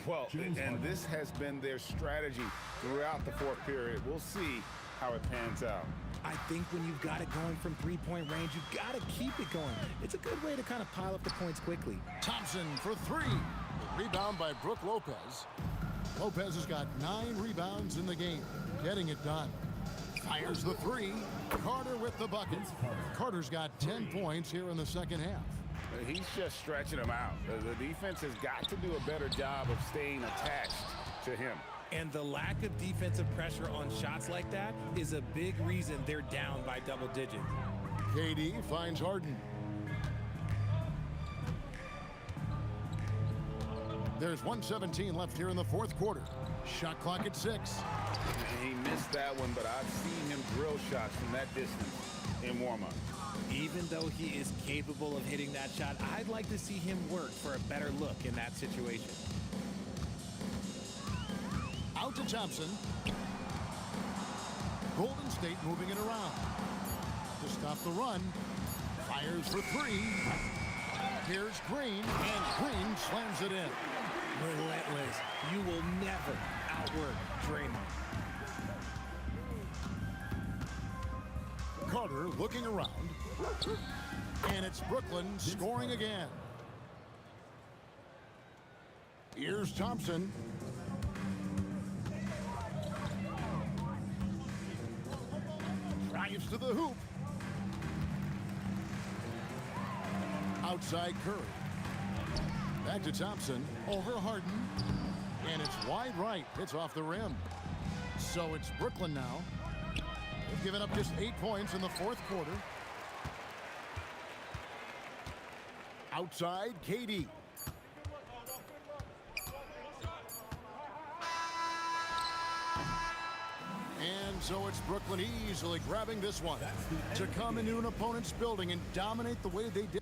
Well, and this has been their strategy throughout the fourth period. We'll see how it pans out. I think when you've got it going from three-point range, you've got to keep it going. It's a good way to kind of pile up the points quickly. Thompson for 3. Rebound by Brook Lopez. Lopez has got 9 rebounds in the game, getting it done. Fires the 3. Carter with the bucket. Carter's got 10 points here in the second half. He's just stretching them out. The defense has got to do a better job of staying attached to him. And the lack of defensive pressure on shots like that is a big reason they're down by double digits. KD finds Harden. There's 1:17 left here in the fourth quarter. Shot clock at 6. He missed that one, but I've seen him drill shots from that distance in warm-up. Even though he is capable of hitting that shot, I'd like to see him work for a better look in that situation. Out to Thompson. Golden State moving it around. To stop the run. Fires for 3. Here's Green, and Green slams it in. Relentless. You will never outwork Draymond. Carter looking around. And it's Brooklyn scoring again. Here's Thompson. Drives to the hoop. Outside Curry. Back to Thompson. Over Harden. And it's wide right. It's off the rim. So it's Brooklyn now. They've given up just 8 points in the fourth quarter. Outside KD. And so it's Brooklyn easily grabbing this one to come into an opponent's building and dominate the way they did.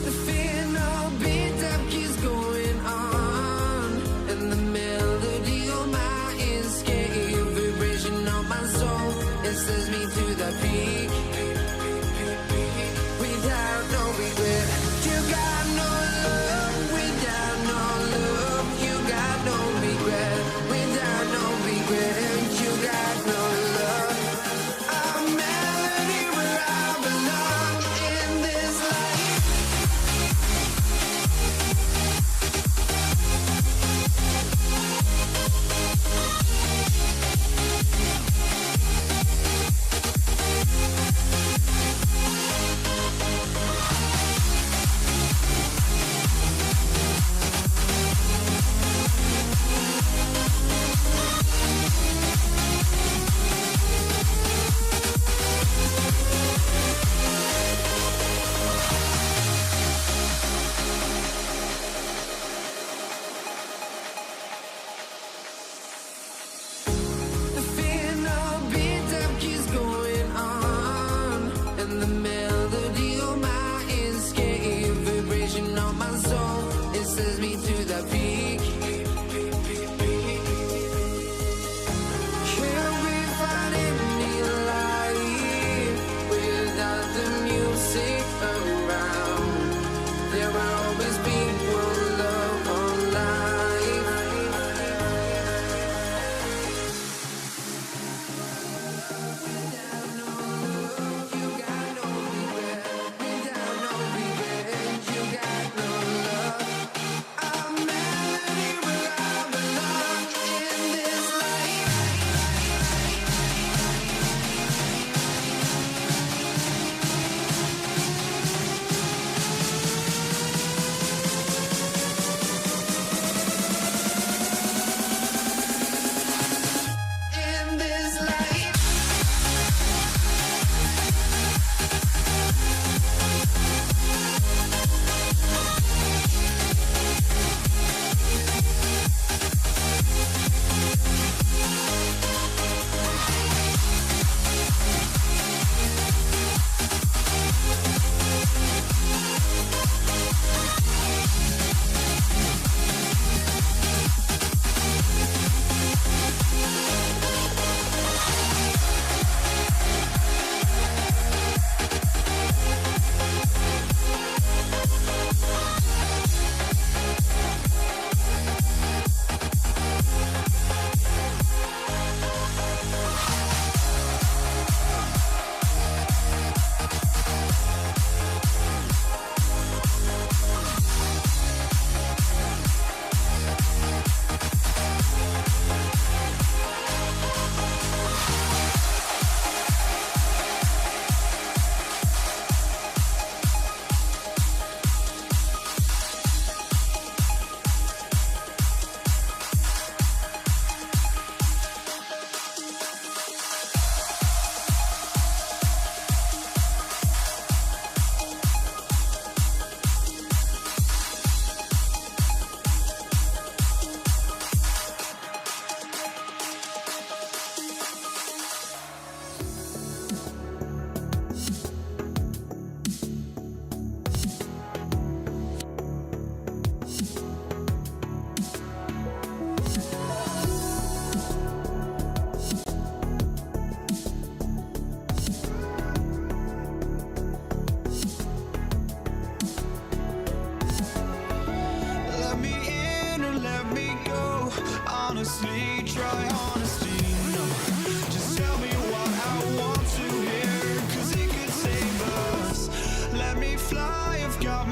The fear no beat up keeps going on, and the melody on my escape, vibration on my soul, it sends me to the peak. Without no regret, you got no love. Without no love, you got no regret. Without no regret, you got no love. A melody where I belong in this life.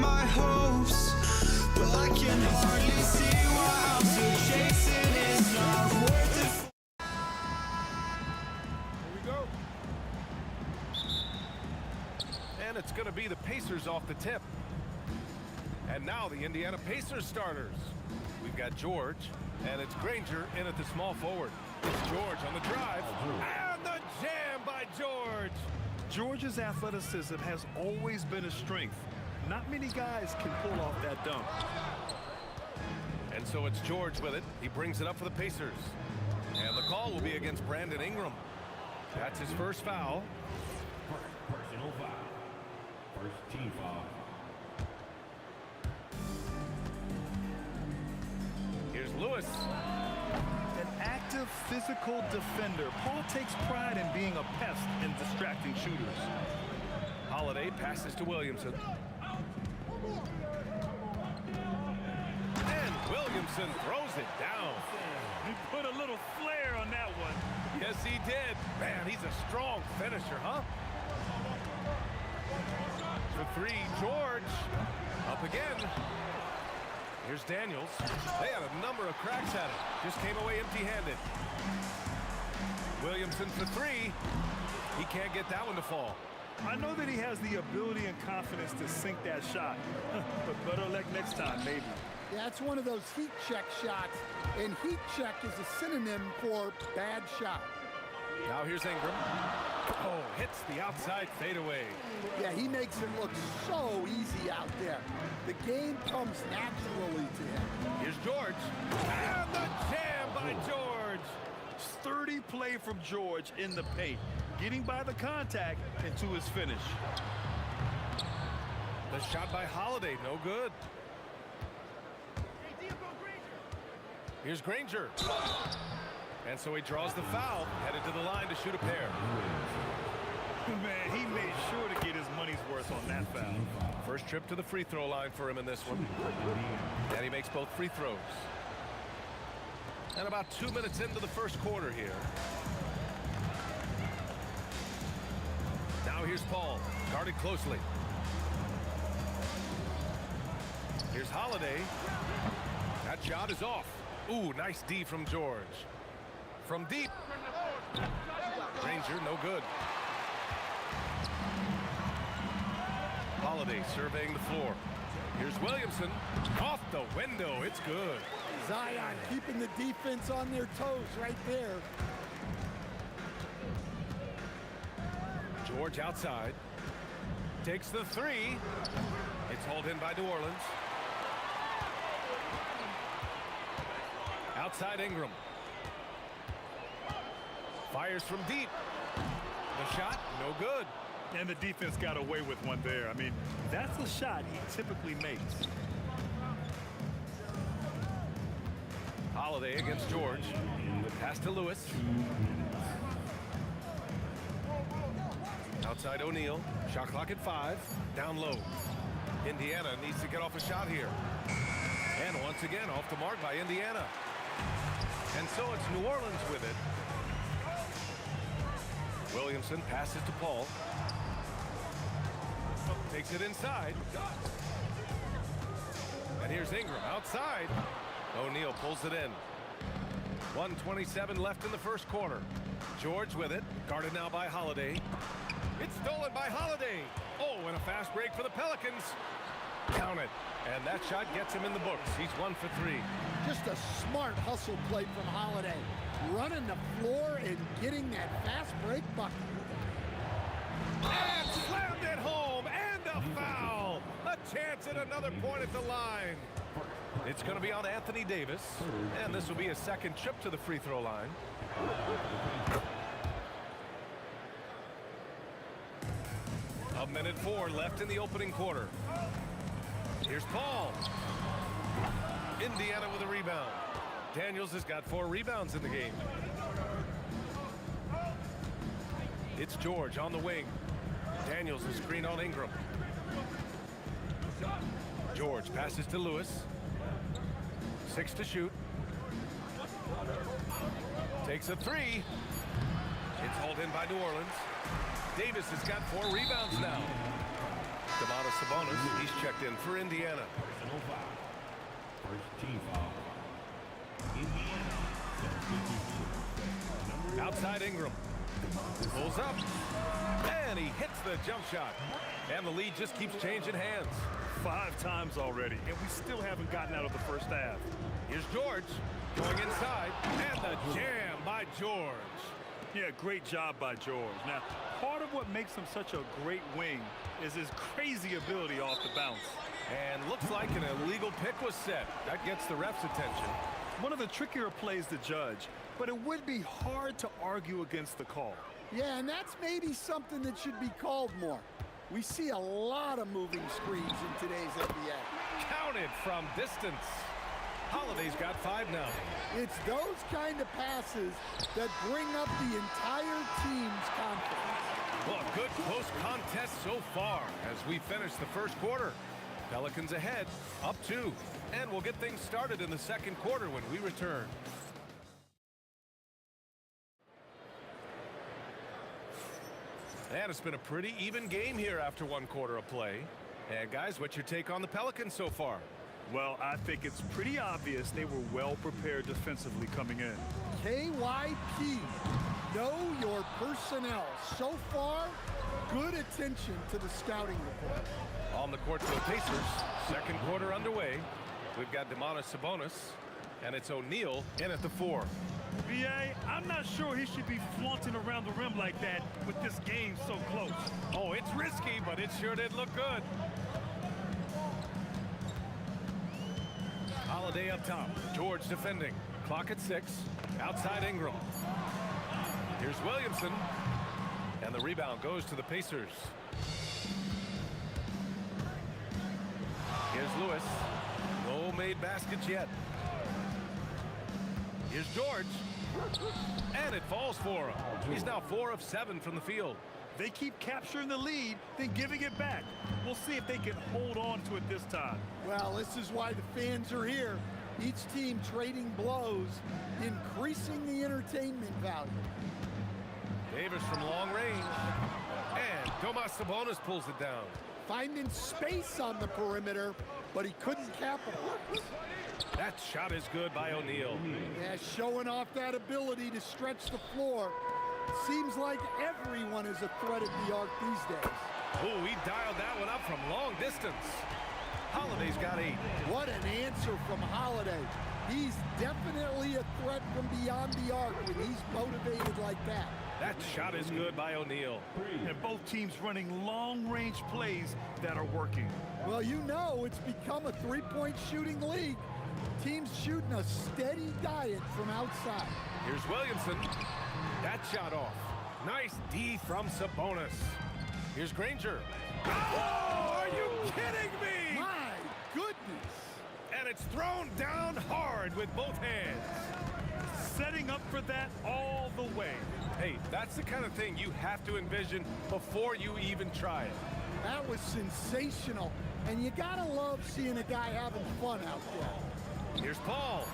my hopes, but I can hardly see why I'm still chasing. It's not worth it. Here we go. And it's going to be the Pacers off the tip. And now the Indiana Pacers starters. We've got George, and it's Granger in at the small forward. It's George on the drive, and the jam by George. George's athleticism has always been a strength. Not many guys can pull off that dunk. And so it's George with it. He brings it up for the Pacers. And the call will be against Brandon Ingram. That's his first foul. Personal foul. First team foul. Here's Lewis. An active physical defender. Paul takes pride in being a pest and distracting shooters. Holiday passes to Williamson. And Williamson throws it down. He put a little flair on that one. Yes, he did. Man, he's a strong finisher, huh? For three, George. Up again. Here's Daniels. They had a number of cracks at it. Just came away empty-handed. Williamson for three. He can't get that one to fall. I know that he has the ability and confidence to sink that shot. But better luck next time, maybe. Yeah, it's one of those heat check shots, and heat check is a synonym for bad shot. Now here's Ingram. Oh, hits the outside fadeaway. Yeah, he makes it look so easy out there. The game comes naturally to him. Here's George. And the jam by George. Sturdy play from George in the paint, getting by the contact and to his finish. The shot by Holiday, no good. Here's Granger. And so he draws the foul, headed to the line to shoot a pair. Man, he made sure to get his money's worth on that foul. First trip to the free throw line for him in this one. And he makes both free throws. And about 2 minutes into the first quarter here. Now here's Paul, guarded closely. Here's Holiday. That shot is off. Ooh, nice D from George. From deep. Granger, no good. Holiday surveying the floor. Here's Williamson. Off the window. It's good. Zion keeping the defense on their toes right there. George outside. Takes the three. It's hauled in by New Orleans. Outside Ingram. Fires from deep. The shot, no good. And the defense got away with one there. I mean, that's a shot he typically makes. Holiday against George. Pass to Lewis. Outside O'Neal. Shot clock at 5. Down low. Indiana needs to get off a shot here. And once again, off the mark by Indiana. And so it's New Orleans with it. Williamson passes to Paul. Takes it inside. And here's Ingram outside. O'Neal pulls it in. 1:27 left in the first quarter. George with it. Guarded now by Holiday. It's stolen by Holiday. Oh, and a fast break for the Pelicans. Count it. And that shot gets him in the books. He's 1 for 3. Just a smart hustle play from Holiday. Running the floor and getting that fast break bucket. And slammed it home. And a foul. A chance at another point at the line. It's going to be on Anthony Davis. And this will be his second trip to the free throw line. A minute 4 left in the opening quarter. Here's Paul. Indiana with a rebound. Daniels has got 4 rebounds in the game. It's George on the wing. Daniels is screen on Ingram. George passes to Lewis. 6 to shoot. Takes a 3. It's hauled in by New Orleans. Davis has got 4 rebounds now. Demonis Sabonis, he's checked in for Indiana. Personal foul. First team foul. Indiana. Substitution. Outside Ingram. Pulls up. And he hits the jump shot. And the lead just keeps changing hands. 5 times already, and we still haven't gotten out of the first half. Here's George going inside. And the jam by George. Yeah, great job by George. Now, part of what makes him such a great wing is his crazy ability off the bounce. And looks like an illegal pick was set. That gets the ref's attention. One of the trickier plays to judge, but it would be hard to argue against the call. Yeah, and that's maybe something that should be called more. We see a lot of moving screens in today's NBA. Counted from distance. Holiday's got 5 now. It's those kind of passes that bring up the entire team's confidence. Well, good close contest so far as we finish the first quarter. Pelicans ahead, up 2. And we'll get things started in the second quarter when we return. And it's been a pretty even game here after 1 quarter of play. And guys, what's your take on the Pelicans so far? Well, I think it's pretty obvious they were well prepared defensively coming in. KYP, know your personnel. So far, good attention to the scouting report. On the court for the Pacers, second quarter underway. We've got Demonis Sabonis, and it's O'Neal in at the 4. B.A., I'm not sure he should be flaunting around the rim like that with this game so close. Oh, it's risky, but it sure did look good. Holiday up top. George defending. Clock at 6. Outside Ingram. Here's Williamson. And the rebound goes to the Pacers. Here's Lewis. No made baskets yet. Here's George. And it falls for him. He's now 4 of 7 from the field. They keep capturing the lead, then giving it back. We'll see if they can hold on to it this time. Well, this is why the fans are here. Each team trading blows, increasing the entertainment value. Davis from long range. And Domas Sabonis pulls it down. Finding space on the perimeter, but he couldn't capitalize. That shot is good by O'Neal. Yeah, showing off that ability to stretch the floor. Seems like everyone is a threat at the arc these days. Oh, he dialed that one up from long distance. Holiday's got 8. What an answer from Holiday. He's definitely a threat from beyond the arc when he's motivated like that. That shot is good by O'Neal. And both teams running long-range plays that are working. Well, you know it's become a three-point shooting league. Teams shooting a steady diet from outside. Here's Williamson. That shot off. Nice D from Sabonis. Here's Granger. Oh, are you kidding me? My goodness. And it's thrown down hard with both hands. Setting up for that all the way. Hey, that's the kind of thing you have to envision before you even try it. That was sensational. And you gotta love seeing a guy having fun out there. Here's Paul.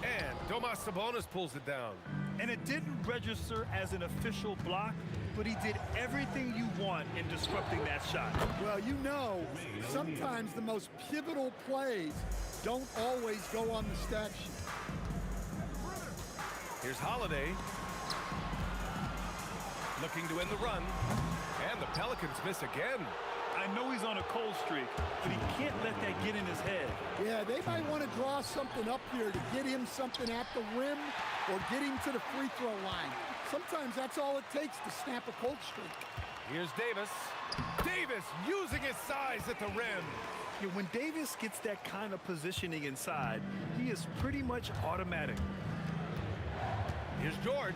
And Domas Sabonis pulls it down. And it didn't register as an official block, but he did everything you want in disrupting that shot. Well, you know, sometimes the most pivotal plays don't always go on the stat sheet. Here's Holiday. Looking to end the run. And the Pelicans miss again. I know he's on a cold streak, but he can't let that get in his head. Yeah, they might want to draw something up here to get him something at the rim or get him to the free throw line. Sometimes that's all it takes to snap a cold streak. Here's Davis. Davis using his size at the rim. Yeah, when Davis gets that kind of positioning inside, he is pretty much automatic. Here's George.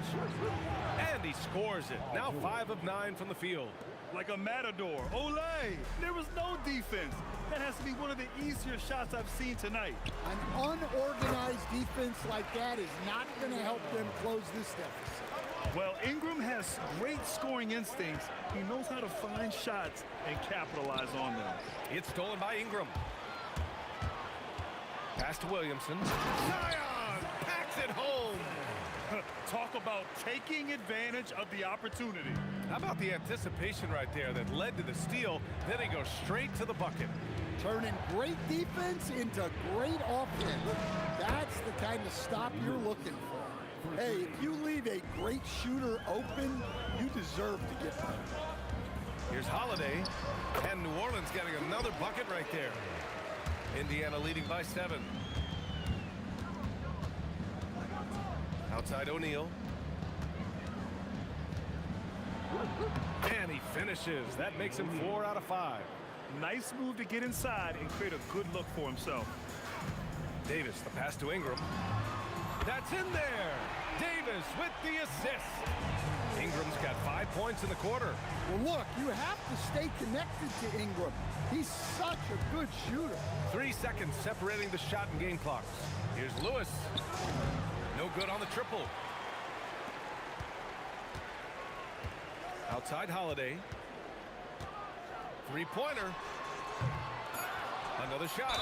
And he scores it. Now 5 of 9 from the field. Like a matador. Olay! There was no defense. That has to be one of the easier shots I've seen tonight. An unorganized defense like that is not going to help them close this deficit. Well, Ingram has great scoring instincts. He knows how to find shots and capitalize on them. It's stolen by Ingram. Pass to Williamson. Zion packs it home. Talk about taking advantage of the opportunity. How about the anticipation right there that led to the steal? Then he goes straight to the bucket. Turning great defense into great offense. That's the kind of stop you're looking for. Hey, if you leave a great shooter open, you deserve to get one. Here's Holiday, and New Orleans getting another bucket right there. Indiana leading by 7. Outside O'Neal. And he finishes. That makes him 4 out of 5. Nice move to get inside and create a good look for himself. Davis, the pass to Ingram. That's in there. Davis with the assist. Ingram's got 5 points in the quarter. Well, look, you have to stay connected to Ingram. He's such a good shooter. 3 seconds separating the shot and game clocks. Here's Lewis. No good on the triple. Outside Holiday. Three-pointer. Another shot.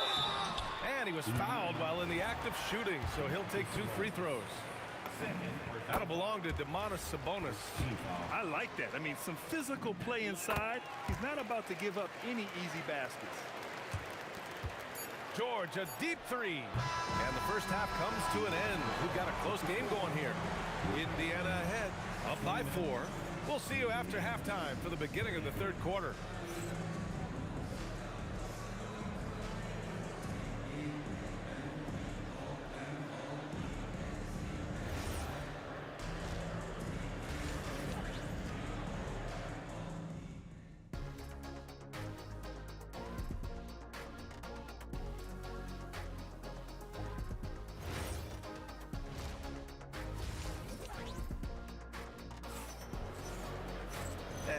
And he was fouled while in the act of shooting, so he'll take 2 free throws. That'll belong to Domantas Sabonis. I like that. I mean, some physical play inside. He's not about to give up any easy baskets. George, a deep 3. And the first half comes to an end. We've got a close game going here. Indiana ahead, up by 4. We'll see you after halftime for the beginning of the third quarter.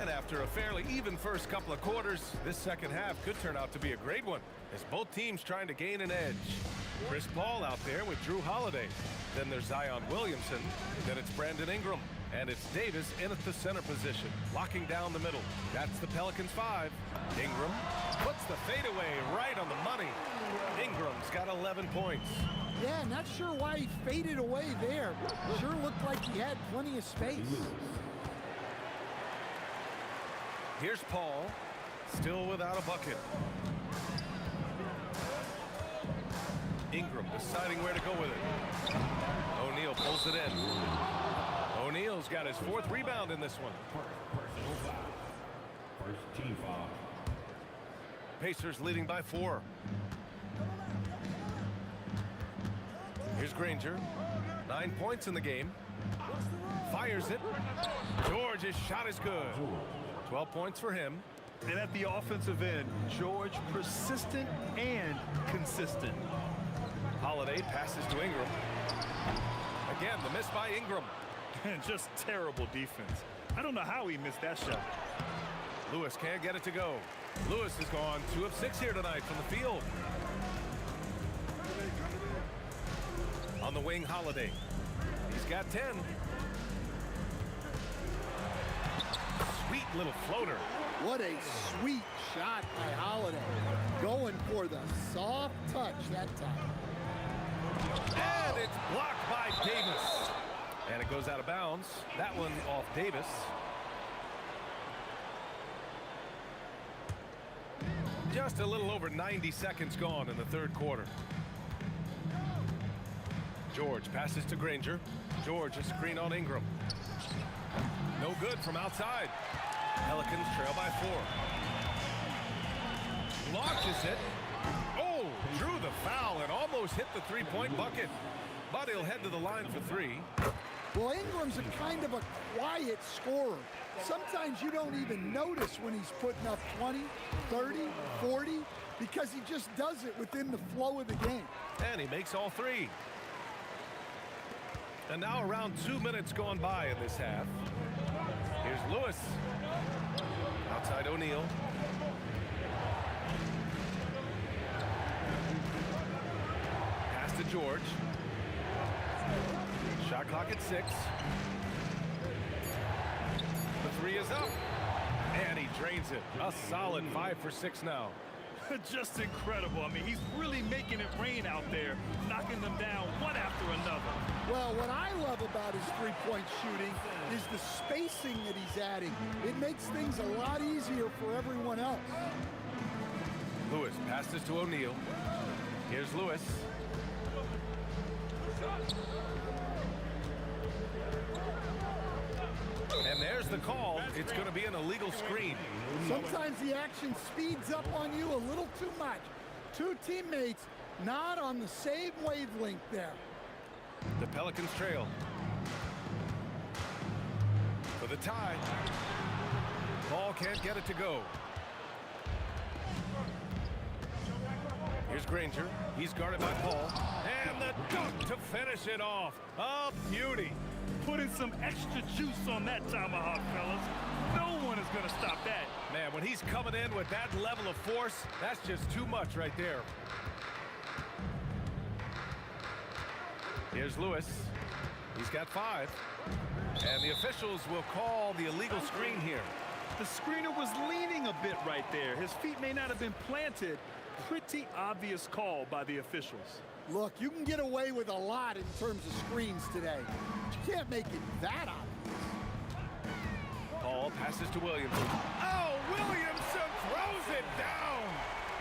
And after a fairly even first couple of quarters, this second half could turn out to be a great one, as both teams trying to gain an edge. Chris Paul out there with Drew Holiday. Then there's Zion Williamson. Then it's Brandon Ingram. And it's Davis in at the center position, locking down the middle. That's the Pelicans 5. Ingram puts the fadeaway right on the money. Ingram's got 11 points. Yeah, not sure why he faded away there. Sure looked like he had plenty of space. Here's Paul, still without a bucket. Ingram deciding where to go with it. O'Neal pulls it in. O'Neal's got his 4th rebound in this one. Personal foul. First team foul. Pacers leading by 4. Here's Granger. 9 points in the game. Fires it. George's shot is good. 12 points for him. And at the offensive end, George persistent and consistent. Holiday passes to Ingram. Again, the miss by Ingram. And just terrible defense. I don't know how he missed that shot. Lewis can't get it to go. Lewis has gone 2 of 6 here tonight from the field. On the wing, Holiday. He's got 10. Sweet little floater. What a sweet shot by Holiday. Going for the soft touch that time. And it's blocked by Davis. And it goes out of bounds. That one off Davis. Just a little over 90 seconds gone in the third quarter. George passes to Granger. George a screen on Ingram. No good from outside. Pelicans trail by 4. Launches it. Oh, drew the foul and almost hit the 3-point bucket. But he'll head to the line for 3. Well, Ingram's a kind of a quiet scorer. Sometimes you don't even notice when he's putting up 20, 30, 40, because he just does it within the flow of the game. And he makes all 3. And now around 2 minutes gone by in this half. Here's Lewis. Outside O'Neal. Pass to George. Shot clock at 6. The 3 is up. And he drains it. A solid 5 for 6 now. Just incredible. I mean, he's really making it rain out there, knocking them down one after another. Well, what I love about his three-point shooting is the spacing that he's adding. It makes things a lot easier for everyone else. Lewis passes to O'Neal. Here's Lewis. And there's the call. It's going to be an illegal screen. Sometimes the action speeds up on you a little too much. Two teammates not on the same wavelength there. The Pelicans trail. For the tie. Ball can't get it to go. Here's Granger. He's guarded by Paul. And the dunk to finish it off. A beauty. Putting some extra juice on that tomahawk, fellas. No one is going to stop that. Man, when he's coming in with that level of force, that's just too much right there. Here's Lewis. He's got 5. And the officials will call the illegal screen here. The screener was leaning a bit right there. His feet may not have been planted. Pretty obvious call by the officials. Look, you can get away with a lot in terms of screens today. But you can't make it that obvious. Paul passes to Williamson. Oh, Williamson throws it down.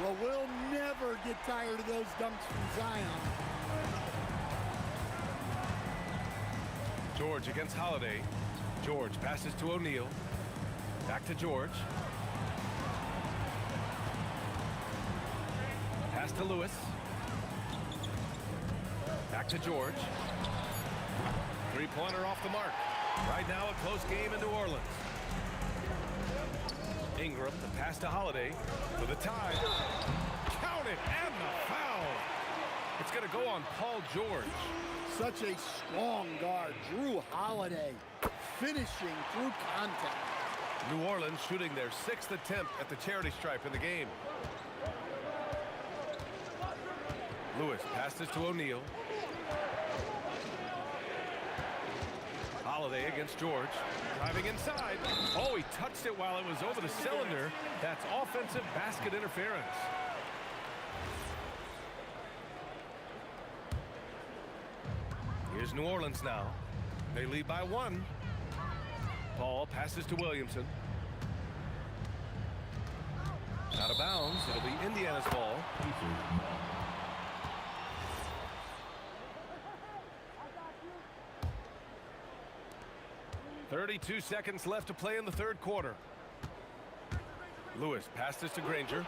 Well, we'll never get tired of those dunks from Zion. George against Holiday. George passes to O'Neal. Back to George. Pass to Lewis. Back to George. Three-pointer off the mark. Right now a close game in New Orleans. Ingram, the pass to Holiday for the tie. Count it, and the foul. It's going to go on Paul George. Such a strong guard, Drew Holiday, finishing through contact. New Orleans shooting their 6th attempt at the charity stripe in the game. Lewis passes to O'Neal. Holiday against George. Driving inside. Oh, he touched it while it was over the cylinder. That's offensive basket interference. Here's New Orleans now. They lead by 1. Paul passes to Williamson. Out of bounds. It'll be Indiana's ball. 32 seconds left to play in the third quarter. Lewis passes to Granger.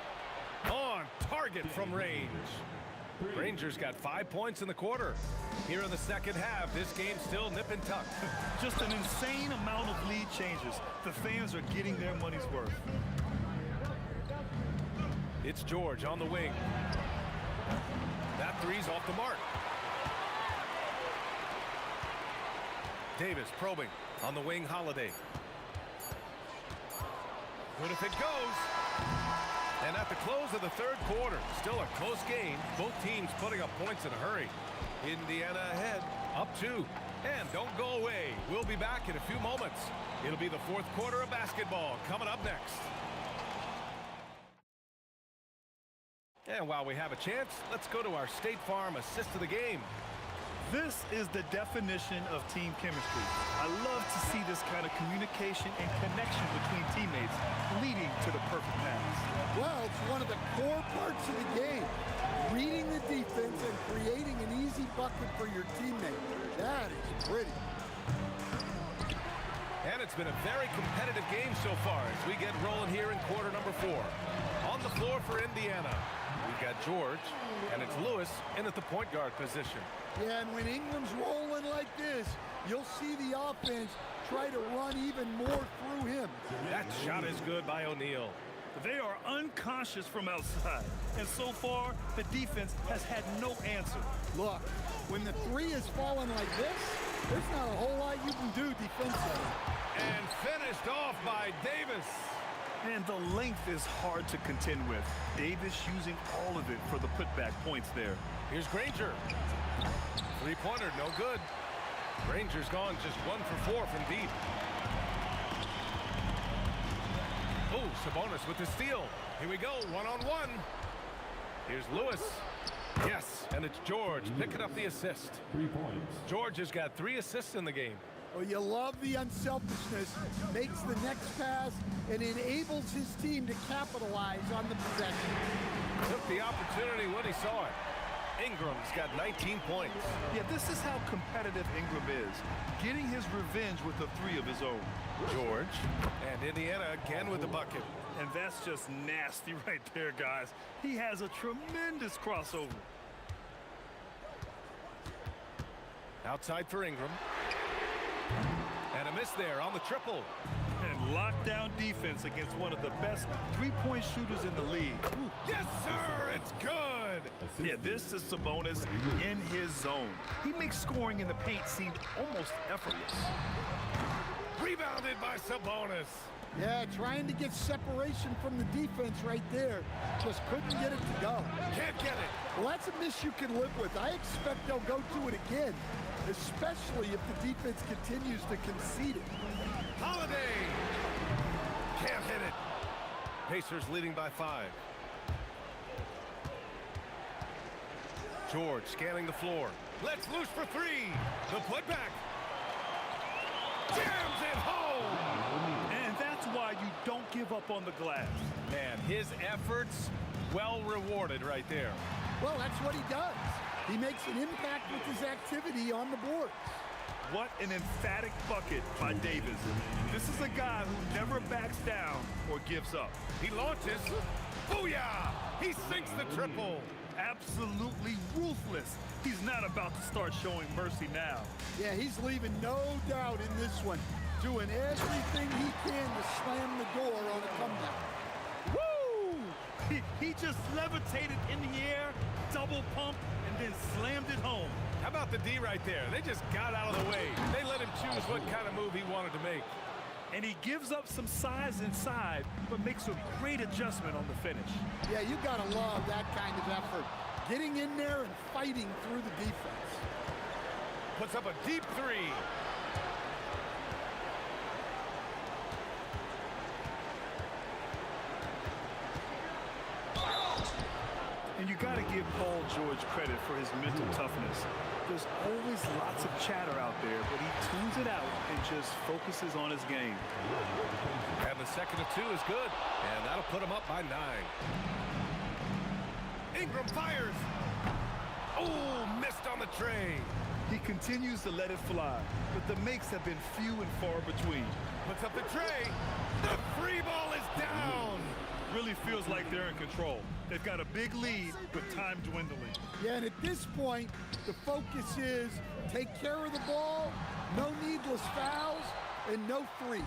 On target from range. Granger's got 5 points in the quarter. Here in the second half, this game's still nip and tuck. Just an insane amount of lead changes. The fans are getting their money's worth. It's George on the wing. That three's off the mark. Davis probing on the wing. Holiday. Good if it goes. And at the close of the third quarter, still a close game. Both teams putting up points in a hurry. Indiana ahead, up 2. And don't go away. We'll be back in a few moments. It'll be the fourth quarter of basketball coming up next. And while we have a chance, let's go to our State Farm assist of the game. This is the definition of team chemistry. I love to see this kind of communication and connection between teammates leading to the perfect pass. Well, it's one of the core parts of the game. Reading the defense and creating an easy bucket for your teammate. That is pretty. And it's been a very competitive game so far as we get rolling here in quarter number 4. On the floor for Indiana, we've got George, and it's Lewis in at the point guard position. Yeah, and when Ingram's rolling like this, you'll see the offense try to run even more through him. That shot is good by O'Neal. They are unconscious from outside, and so far, the defense has had no answer. Look, when the three is falling like this, there's not a whole lot you can do defensively. And finished off by Davis. And the length is hard to contend with. Davis using all of it for the putback points there. Here's Granger. Three-pointer, no good. Granger's gone just 1 for 4 from deep. Oh, Sabonis with the steal. Here we go, one-on-one. Here's Lewis. Yes, and it's George picking up the assist. 3 points. George has got 3 assists in the game. Well, you love the unselfishness, makes the next pass, and enables his team to capitalize on the possession. Took the opportunity when he saw it. Ingram's got 19 points. Yeah, this is how competitive Ingram is. Getting his revenge with a 3 of his own. George, and Indiana again with the bucket. And that's just nasty right there, guys. He has a tremendous crossover. Outside for Ingram. And a miss there on the triple. And lockdown defense against one of the best three-point shooters in the league. Ooh. Yes, sir, it's good. Yeah, this is Sabonis in his zone. He makes scoring in the paint seem almost effortless. Rebounded by Sabonis. Yeah, trying to get separation from the defense right there. Just couldn't get it to go. Can't get it. Well, that's a miss you can live with. I expect they'll go to it again, especially if the defense continues to concede it. Holiday. Can't hit it. Pacers leading by 5. George scanning the floor. Let's loose for 3. The putback. Jams it home. And that's why you don't give up on the glass. Man, his efforts well rewarded right there. Well, that's what he does. He makes an impact with his activity on the boards. What an emphatic bucket by Davis. This is a guy who never backs down or gives up. He launches. Booyah! He sinks the triple. Absolutely ruthless. He's not about to start showing mercy now. Yeah, he's leaving no doubt in this one. Doing everything he can to slam the door on a comeback. Woo! He just levitated in the air, double pump, and then slammed it home. How about the D right there? They just got out of the way. They let him choose what kind of move he wanted to make. And he gives up some size inside, but makes a great adjustment on the finish. Yeah, you gotta love that kind of effort. Getting in there and fighting through the defense. Puts up a deep 3. And you got to give Paul George credit for his mental toughness. There's always lots of chatter out there, but he tunes it out and just focuses on his game. And the second of 2 is good. And that'll put him up by 9. Ingram fires. Oh, missed on the tray. He continues to let it fly, but the makes have been few and far between. Puts up the tray. The free ball is down. Really feels like they're in control. They've got a big lead with time dwindling. Yeah, and at this point, the focus is take care of the ball, no needless fouls, and no threes.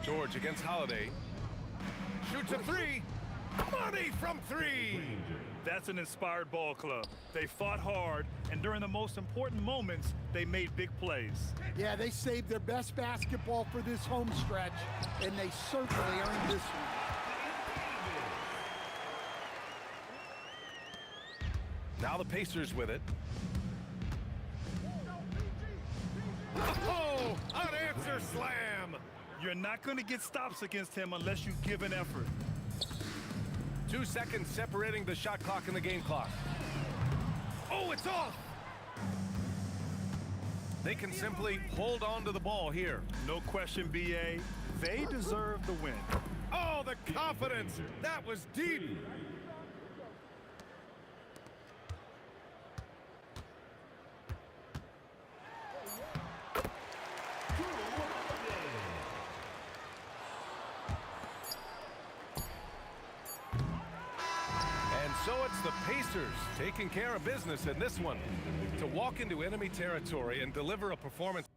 George against Holiday. Shoots a 3. Money from 3. That's an inspired ball club. They fought hard, and during the most important moments, they made big plays. Yeah, they saved their best basketball for this home stretch, and they certainly earned this one. Now the Pacers with it. Oh, unanswered slam. You're not going to get stops against him unless you give an effort. 2 seconds separating the shot clock and the game clock. Oh, it's off. They can simply hold on to the ball here. No question, B.A. They deserve the win. Oh, the confidence. That was deep. So it's the Pacers taking care of business in this one to walk into enemy territory and deliver a performance.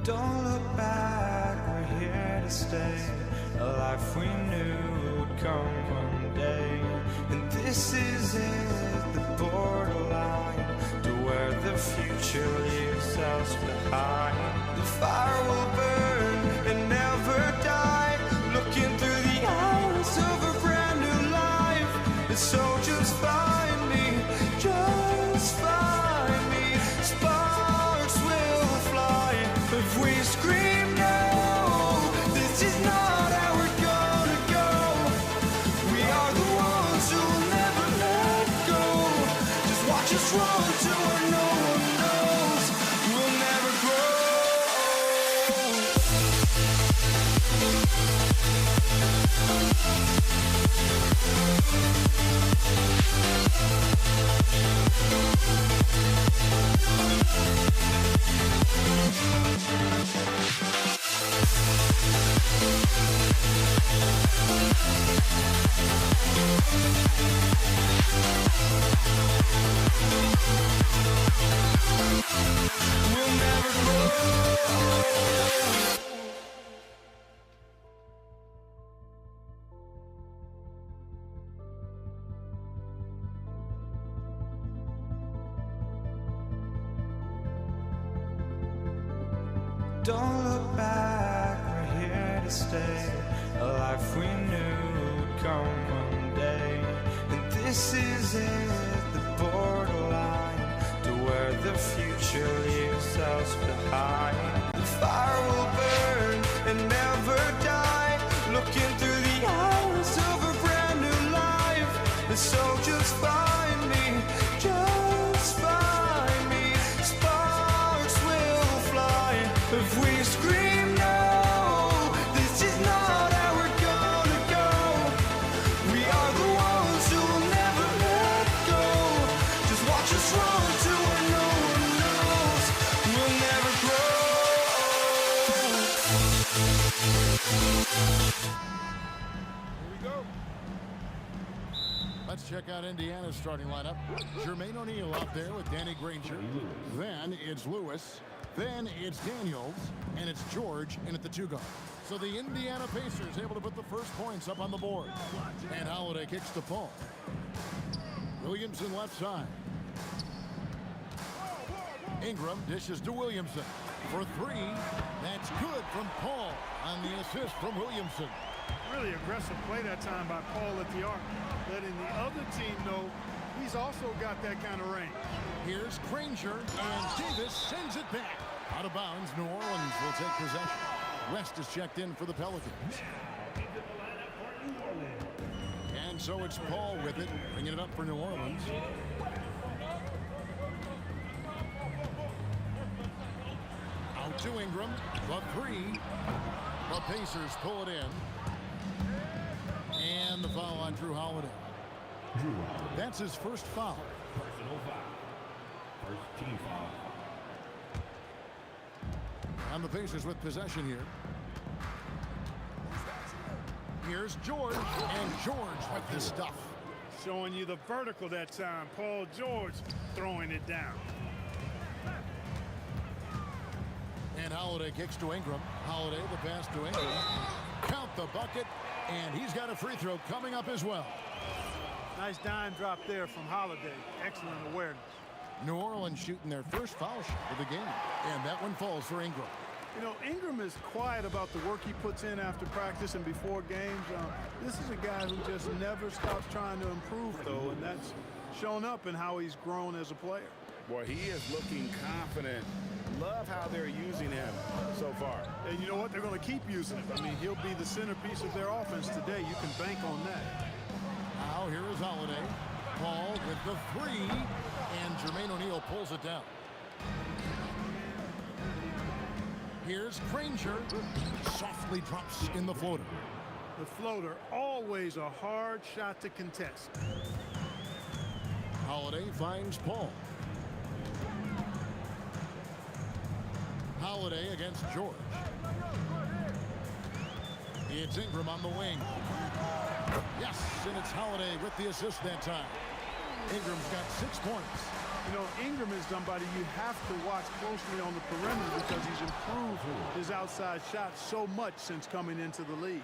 Don't look back, we're here to stay. A life we knew would come one day. And this is it, the borderline to where the future leaves us behind. The fire will burn and never die. Looking through the eyes of a brand new life. And so just find me, just find me. Sparks will fly if we scream no. This is not how we're gonna go. We are the ones who'll never let go. Just watch us run to where no one knows. We'll never grow. We'll never grow. Don't look back, we're here to stay. A life we knew would come one day. And this is it, the borderline to where the future leaves us behind. The fire will burn and never die. Looking through the eyes of a brand new life. And so just find me, just find me. Sparks will fly if we scream no. This is not how we're gonna go. We are the ones who will never let go. Just watch us run to where no one knows. We'll never Here we go. Let's check out Indiana's starting lineup. Jermaine O'Neal out there with Danny Granger. Then it's Lewis. Then it's Daniels. And it's George in at the 2 guard. So the Indiana Pacers able to put the first points up on the board. And Holiday kicks to Paul. Williamson left side. Ingram dishes to Williamson for 3. That's good from Paul on the assist from Williamson. Really aggressive play that time by Paul at the arc, letting the other team know he's also got that kind of range. Here's Granger, and Davis sends it back. Out of bounds, New Orleans will take possession. West is checked in for the Pelicans. And so it's Paul with it, bringing it up for New Orleans. Out to Ingram, the 3. The Pacers pull it in. And the foul on Drew Holiday. That's his first foul. Personal foul. First team foul. And the Pacers with possession here. Here's George, and George with the stuff. Showing you the vertical that time. Paul George throwing it down. And Holiday kicks to Ingram. Holiday, the pass to Ingram. Count the bucket, and he's got a free throw coming up as well. Nice dime drop there from Holiday. Excellent awareness. New Orleans shooting their first foul shot of the game, and that one falls for Ingram. You know, Ingram is quiet about the work he puts in after practice and before games. This is a guy who just never stops trying to improve, though, and that's shown up in how he's grown as a player. Boy, he is looking confident. Love how they're using him so far. And you know what? They're going to keep using him. I mean, he'll be the centerpiece of their offense today. You can bank on that. Now here is Holiday. Paul with the 3, and Jermaine O'Neal pulls it down. Here's Granger. Softly drops in the floater. The floater, always a hard shot to contest. Holiday finds Paul. Holiday against George. It's Ingram on the wing. Yes, and it's Holiday with the assist that time. Ingram's got 6 points. You know, Ingram is somebody you have to watch closely on the perimeter because he's improved his outside shot so much since coming into the league.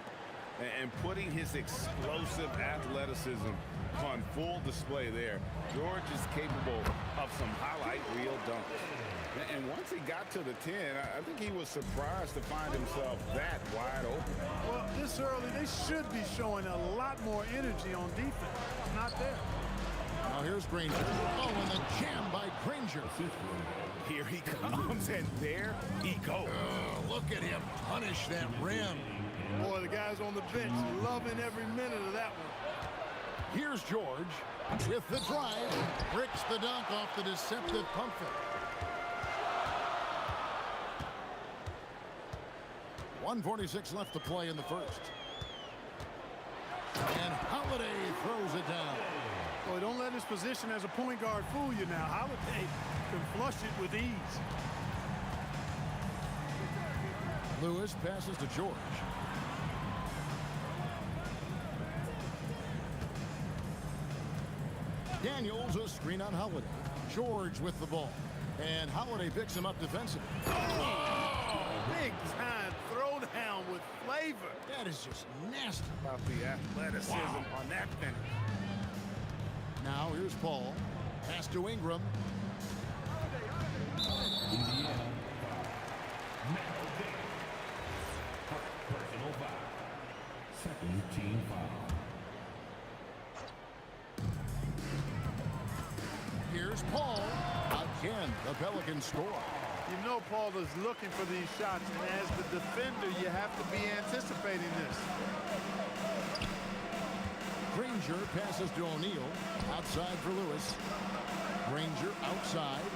And putting his explosive athleticism on full display there. George is capable of some highlight reel dunks. And once he got to the 10, I think he was surprised to find himself that wide open. Well, this early, they should be showing a lot more energy on defense. Not there. Now here's Granger. Oh, and the jam by Granger. Here he comes, and there he goes. Oh, look at him punish that rim. Boy, the guys on the bench loving every minute of that one. Here's George with the drive. Bricks the dunk off the deceptive pump fake. 1:46 left to play in the first. And Holiday throws it down. Boy, don't let his position as a point guard fool you now. Holiday can flush it with ease. Lewis passes to George. Daniels a screen on Holiday. George with the ball. And Holiday picks him up defensively. Big time throwdown with flavor. That is just nasty. About the athleticism on that finish. Now here's Paul. Pass to Ingram. Personal foul. Second team foul. Here's Paul. Again, the Pelicans score. You know Paul is looking for these shots, and as the defender, you have to be anticipating this. Granger passes to O'Neal. Outside for Lewis. Granger outside.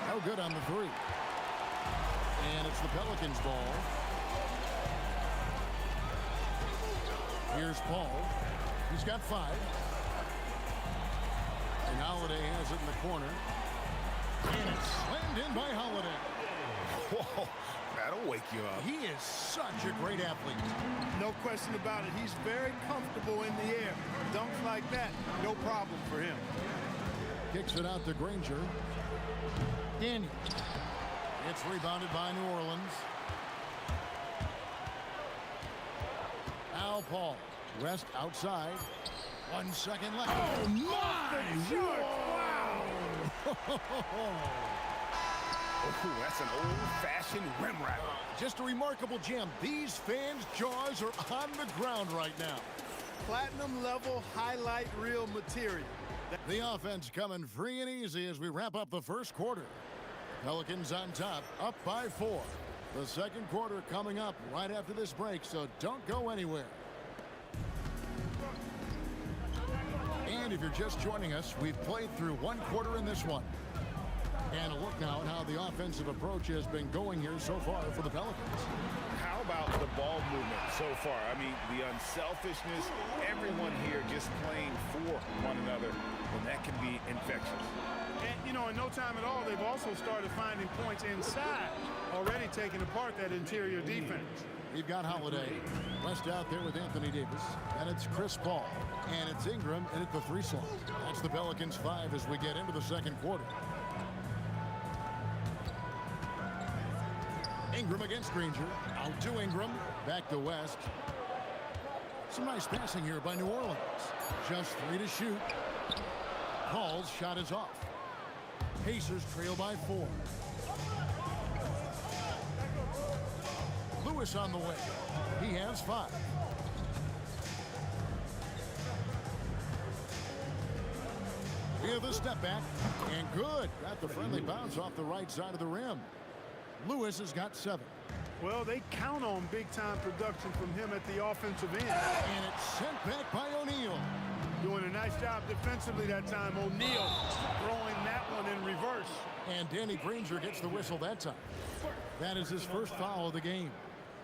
No good on the three. And it's the Pelicans' ball. Here's Paul. He's got 5. And Holiday has it in the corner. And it's slammed in by Holiday. Whoa, that'll wake you up. He is such a great athlete. No question about it. He's very comfortable in the air. Dunks like that, no problem for him. Kicks it out to Granger. Daniels. It's rebounded by New Orleans. Al Paul. West outside. 1 second left. Oh, my! Wow! Oh, that's an old-fashioned rim wrap. Just a remarkable jam. These fans' jaws are on the ground right now. Platinum level highlight reel material. The offense coming free and easy as we wrap up the first quarter. Pelicans on top, up by 4. The second quarter coming up right after this break, so don't go anywhere. And if you're just joining us, we've played through 1 quarter in this one. And a look now at how the offensive approach has been going here so far for the Pelicans. How about the ball movement so far? I mean, the unselfishness, everyone here just playing for one another, and that can be infectious. And, you know, in no time at all, they've also started finding points inside, already taking apart that interior defense. We've got Holiday. West out there with Anthony Davis. And it's Chris Paul. And it's Ingram in at the 3 slot. That's the Pelicans 5 as we get into the second quarter. Ingram against Granger. Out to Ingram. Back to West. Some nice passing here by New Orleans. Just 3 to shoot. Paul's shot is off. Pacers trail by 4. Lewis on the way. He has 5. We have the step back. And good. Got the friendly bounce off the right side of the rim. Lewis has got 7. Well, they count on big-time production from him at the offensive end. And it's sent back by O'Neal. Doing a nice job defensively that time. O'Neal throwing that one in reverse. And Danny Granger gets the whistle that time. That is his first foul of the game.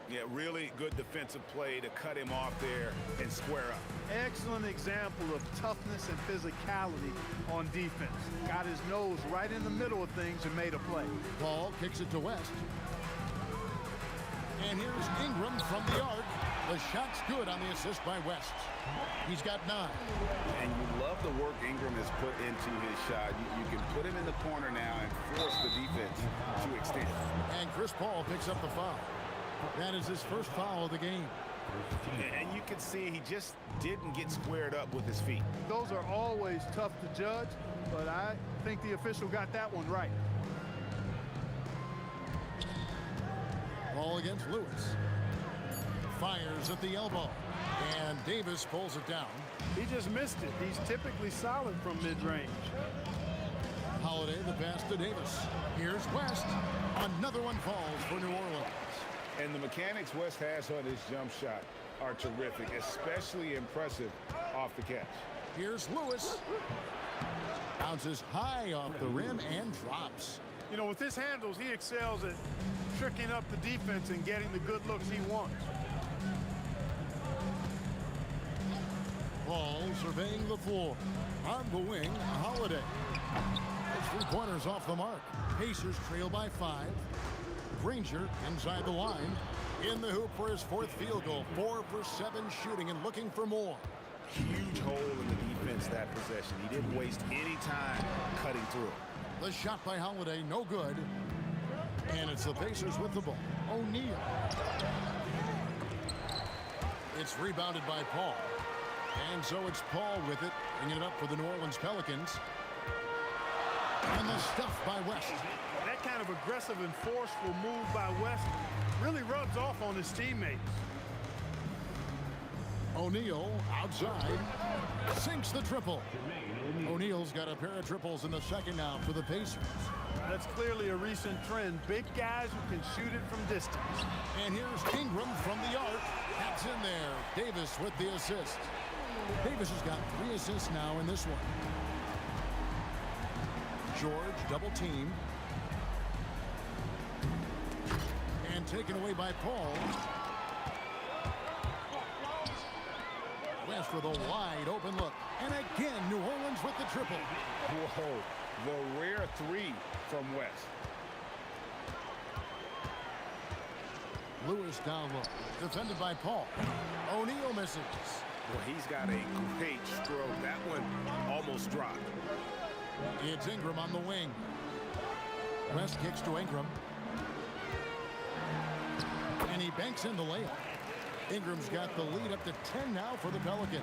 Yeah, really good defensive play to cut him off there and square up. Excellent example of toughness and physicality on defense. Got his nose right in the middle of things and made a play. Ball kicks it to West. And here's Ingram from the arc. The shot's good on the assist by West. He's got 9. And you love the work Ingram has put into his shot. You can put him in the corner now and force the defense to extend. And Chris Paul picks up the foul. That is his first foul of the game. And you can see he just didn't get squared up with his feet. Those are always tough to judge, but I think the official got that one right. Ball against Lewis. Fires at the elbow. And Davis pulls it down. He just missed it. He's typically solid from mid-range. Holiday the pass to Davis. Here's West. Another one falls for New Orleans. And the mechanics West has on his jump shot are terrific, especially impressive off the catch. Here's Lewis. Bounces high off the rim and drops. You know, with his handles, he excels at tricking up the defense and getting the good looks he wants. Paul surveying the floor. On the wing, Holiday. His 3-pointers off the mark. Pacers trail by 5. Granger inside the line. In the hoop for his 4th field goal. 4 for 7 shooting and looking for more. Huge hole in the defense that possession. He didn't waste any time cutting through. The shot by Holiday, no good. And it's the Pacers with the ball. O'Neal. It's rebounded by Paul. And so it's Paul with it, bringing it up for the New Orleans Pelicans. And the stuff by West. That kind of aggressive and forceful move by West really rubs off on his teammates. O'Neal outside. Sinks the triple. O'Neal's got a pair of triples in the second now for the Pacers. That's clearly a recent trend. Big guys who can shoot it from distance. And here's Ingram from the arc. That's in there. Davis with the assist. Davis has got 3 assists now in this one. George double team. And taken away by Paul. West with a wide open look. And again, New Orleans with the triple. Whoa, the rare 3 from West. Lewis down low. Defended by Paul. O'Neal misses. Well, he's got a great stroke. That one almost dropped. It's Ingram on the wing. West kicks to Ingram. And he banks in the layup. Ingram's got the lead up to 10 now for the Pelicans.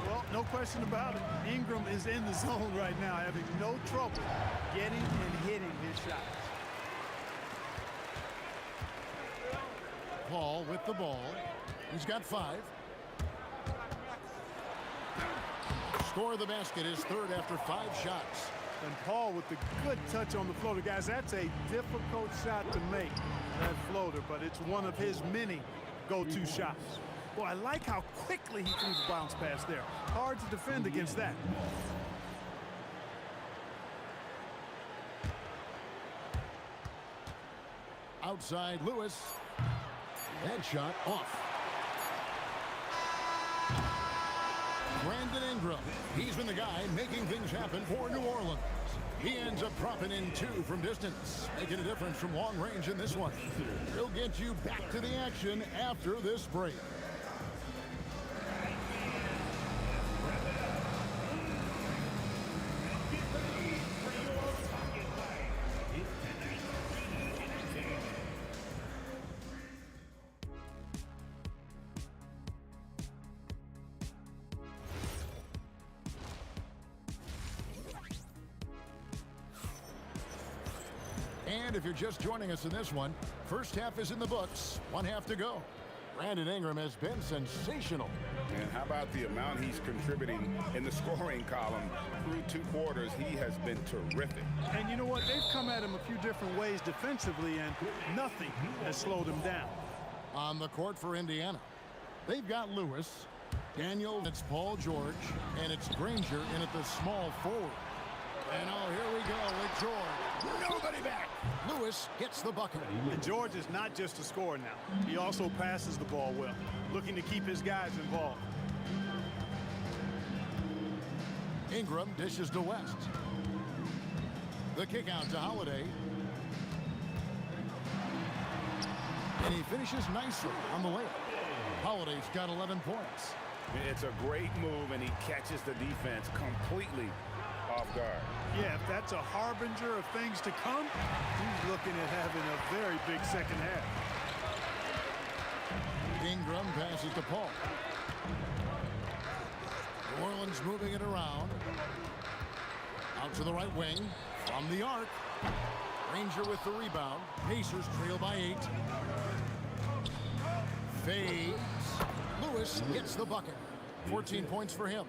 Well, no question about it. Ingram is in the zone right now, having no trouble getting and hitting his shots. Paul with the ball. He's got 5. Score the basket is 3rd after 5 shots. And Paul with the good touch on the floater. Guys, that's a difficult shot to make, that floater, but it's one of his many go-to shots. Boy, I like how quickly he threw the bounce pass there. Hard to defend against that. Outside Lewis. That shot off. Brandon Ingram. He's been the guy making things happen for New Orleans. He ends up dropping in 2 from distance, making a difference from long range in this one. He'll get you back to the action after this break. And if you're just joining us in this one, first half is in the books. 1 half to go. Brandon Ingram has been sensational. And how about the amount he's contributing in the scoring column through 2 quarters? He has been terrific. And you know what? They've come at him a few different ways defensively, and nothing has slowed him down. On the court for Indiana, they've got Lewis, Daniel, it's Paul George, and it's Granger in at the small forward. And oh, here we go with George. Nobody back. Lewis gets the bucket. And George is not just a scorer now. He also passes the ball well, looking to keep his guys involved. Ingram dishes to West. The kick out to Holiday. And he finishes nicely on the layup. Holiday's got 11 points. It's a great move, and he catches the defense completely off guard. Yeah, if that's a harbinger of things to come, he's looking at having a very big second half. Ingram passes to Paul. New Orleans moving it around. Out to the right wing. From the arc. Ranger with the rebound. Pacers trail by 8. Fades. Lewis gets the bucket. 14 points for him.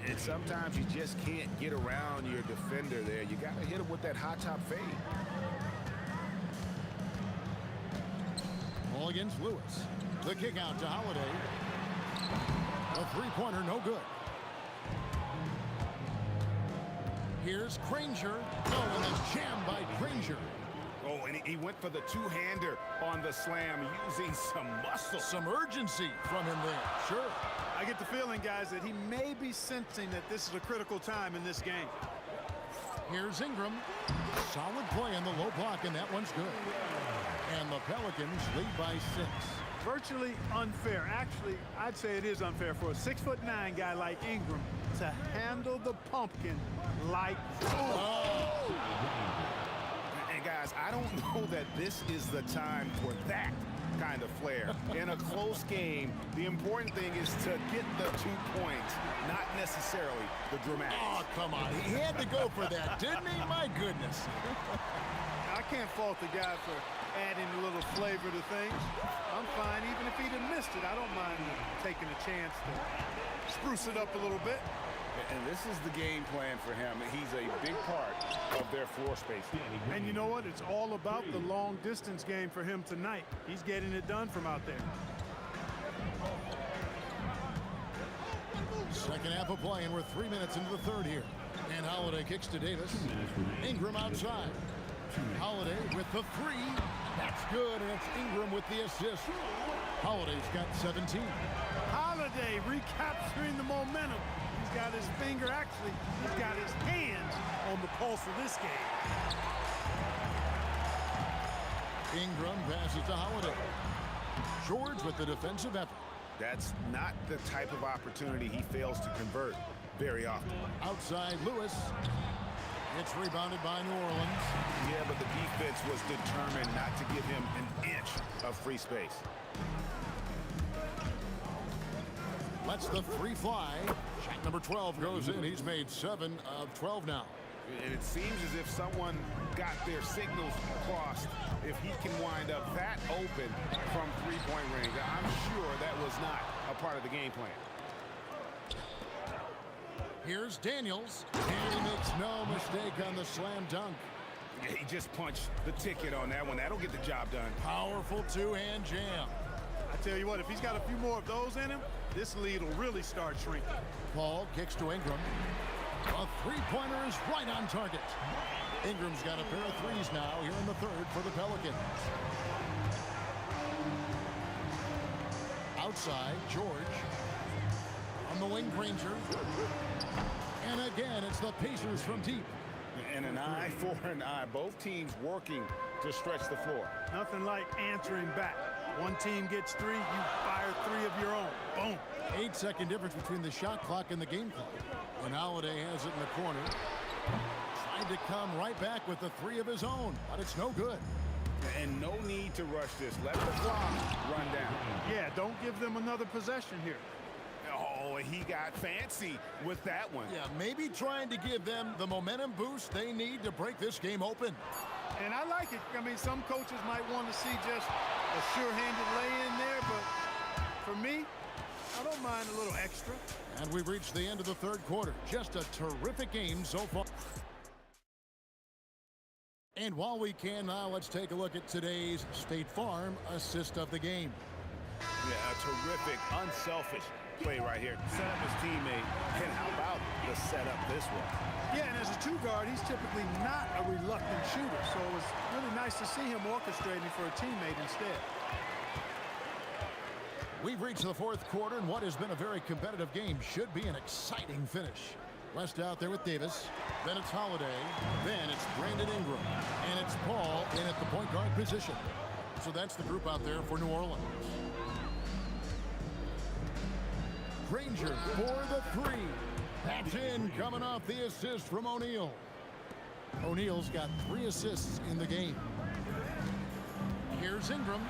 And sometimes you just can't get around your defender there. You got to hit him with that hot top fade. Ball against Lewis. The kick out to Holiday. A three-pointer, no good. Here's Granger. Oh, and it's jammed by Granger. Oh, and he went for the two-hander on the slam, using some muscle. Some urgency from him there. Sure. I get the feeling, guys, that he may be sensing that this is a critical time in this game. Here's Ingram. Solid play in the low block, and that one's good. And the Pelicans lead by 6. Virtually unfair. Actually, I'd say it is unfair for a 6'9" guy like Ingram to handle the pumpkin like And guys, I don't know that this is the time for that kind of flair. In a close game, the important thing is to get the 2 points, not necessarily the dramatics. Oh, come on. He had to go for that, didn't he? My goodness. I can't fault the guy for adding a little flavor to things. I'm fine. Even if he'd have missed it, I don't mind taking a chance to spruce it up a little bit. And this is the game plan for him. He's a big part of their floor space. And you know what? It's all about the long distance game for him tonight. He's getting it done from out there. Second half of play, and we're 3 minutes into the third here. And Holiday kicks to Davis. Ingram outside. Holiday with the 3. That's good, and it's Ingram with the assist. Holiday's got 17. Holiday recapturing the momentum. He's got his finger, actually, he's got his hands on the pulse of this game. Ingram passes to Holiday. George with the defensive effort. That's not the type of opportunity he fails to convert very often. Outside, Lewis. It's rebounded by New Orleans. Yeah, but the defense was determined not to give him an inch of free space. Lets the 3 fly. Shot number 12 goes in. He's made 7 of 12 now. And it seems as if someone got their signals crossed. If he can wind up that open from three-point range, I'm sure that was not a part of the game plan. Here's Daniels. And he makes no mistake on the slam dunk. He just punched the ticket on that one. That'll get the job done. Powerful two-hand jam. I tell you what, if he's got a few more of those in him, this lead will really start shrinking. Paul kicks to Ingram. A three-pointer is right on target. Ingram's got a pair of threes now here in the third for the Pelicans. Outside, George. On the wing, Granger. And again, it's the Pacers from deep. And an eye for an eye. Both teams working to stretch the floor. Nothing like answering back. One team gets 3, you fire 3 of your own. Boom. 8-second difference between the shot clock and the game clock. And Holiday has it in the corner. Trying to come right back with the 3 of his own, but it's no good. And no need to rush this. Let the clock run down. Yeah, don't give them another possession here. Oh, he got fancy with that one. Yeah, maybe trying to give them the momentum boost they need to break this game open. And I like it. I mean, some coaches might want to see just a sure-handed lay-in there, but for me, I don't mind a little extra. And we've reached the end of the third quarter. Just a terrific game so far. And while we can now, let's take a look at today's State Farm assist of the game. Yeah, a terrific, unselfish play right here. Set up his teammate. And how about the setup this way? Yeah, and as a 2-guard, he's typically not a reluctant shooter, so it was really nice to see him orchestrating for a teammate instead. We've reached the fourth quarter, and what has been a very competitive game should be an exciting finish. West out there with Davis. Then it's Holiday. Then it's Brandon Ingram. And it's Paul in at the point guard position. So that's the group out there for New Orleans. Granger for the three. That's in, coming off the assist from O'Neal. O'Neal's got 3 assists in the game. Here's Ingram.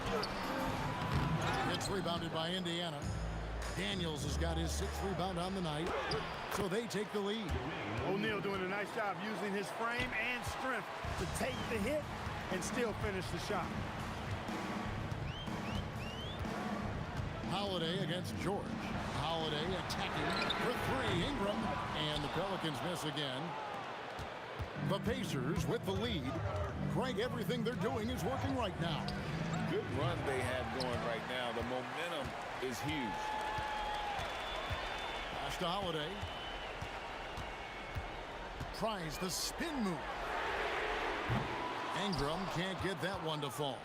It's rebounded by Indiana. Daniels has got his 6th rebound on the night, so they take the lead. O'Neal doing a nice job using his frame and strength to take the hit and still finish the shot. Holiday against George. Holiday attacking for 3. Ingram, and the Pelicans miss again. The Pacers with the lead. Greg, everything they're doing is working right now. Good run they have going right now. The momentum is huge. Pass to Holiday. Tries the spin move. Ingram can't get that one to fall.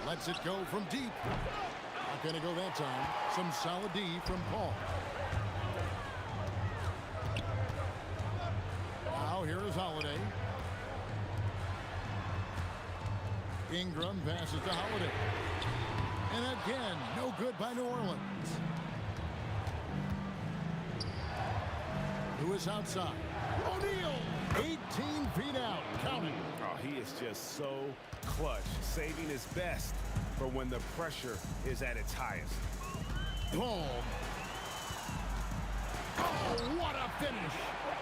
Lets it go from deep. Not going to go that time. Some solid D from Paul. Now here is Holiday. Ingram passes to Holiday. And again, no good by New Orleans. Lewis outside. O'Neal, 18 feet out, counting. Oh, he is just so clutch, saving his best for when the pressure is at its highest. Paul. Oh, what a finish.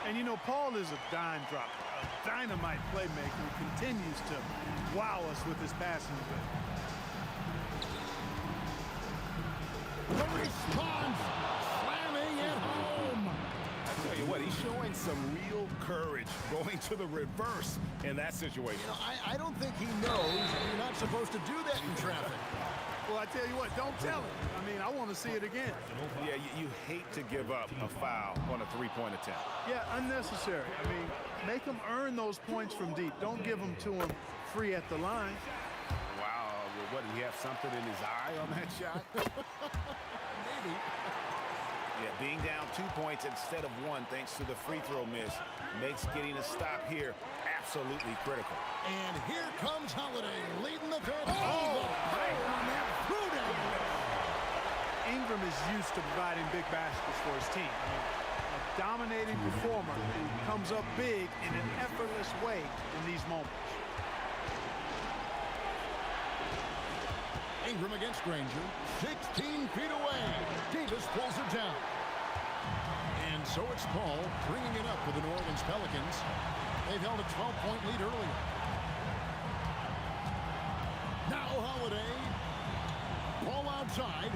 And you know, Paul is a dime dropper, a dynamite playmaker who continues to wow us with his passing ability. The response, slamming it home. I tell you what, he's showing some real courage going to the reverse in that situation. You know, I don't think he knows you're not supposed to do that in traffic. Well, I tell you what, don't tell him. I mean, I want to see it again. Yeah, you hate to give up a foul on a three-point attempt. Yeah, unnecessary. I mean, make him earn those points from deep. Don't give them to him free at the line. Wow, what, did he have something in his eye on that shot? Maybe. Yeah, being down 2 points instead of 1 thanks to the free throw miss makes getting a stop here absolutely critical. And here comes Holiday leading the fifth. Oh, on that threw down. Ingram is used to providing big baskets for his team. I mean, a dominating performer who comes up big in an effortless way in these moments. Ingram against Granger, 16 feet away. Davis pulls it down. And so it's Paul bringing it up for the New Orleans Pelicans. They've held a 12-point lead earlier. Now Holiday. Paul outside.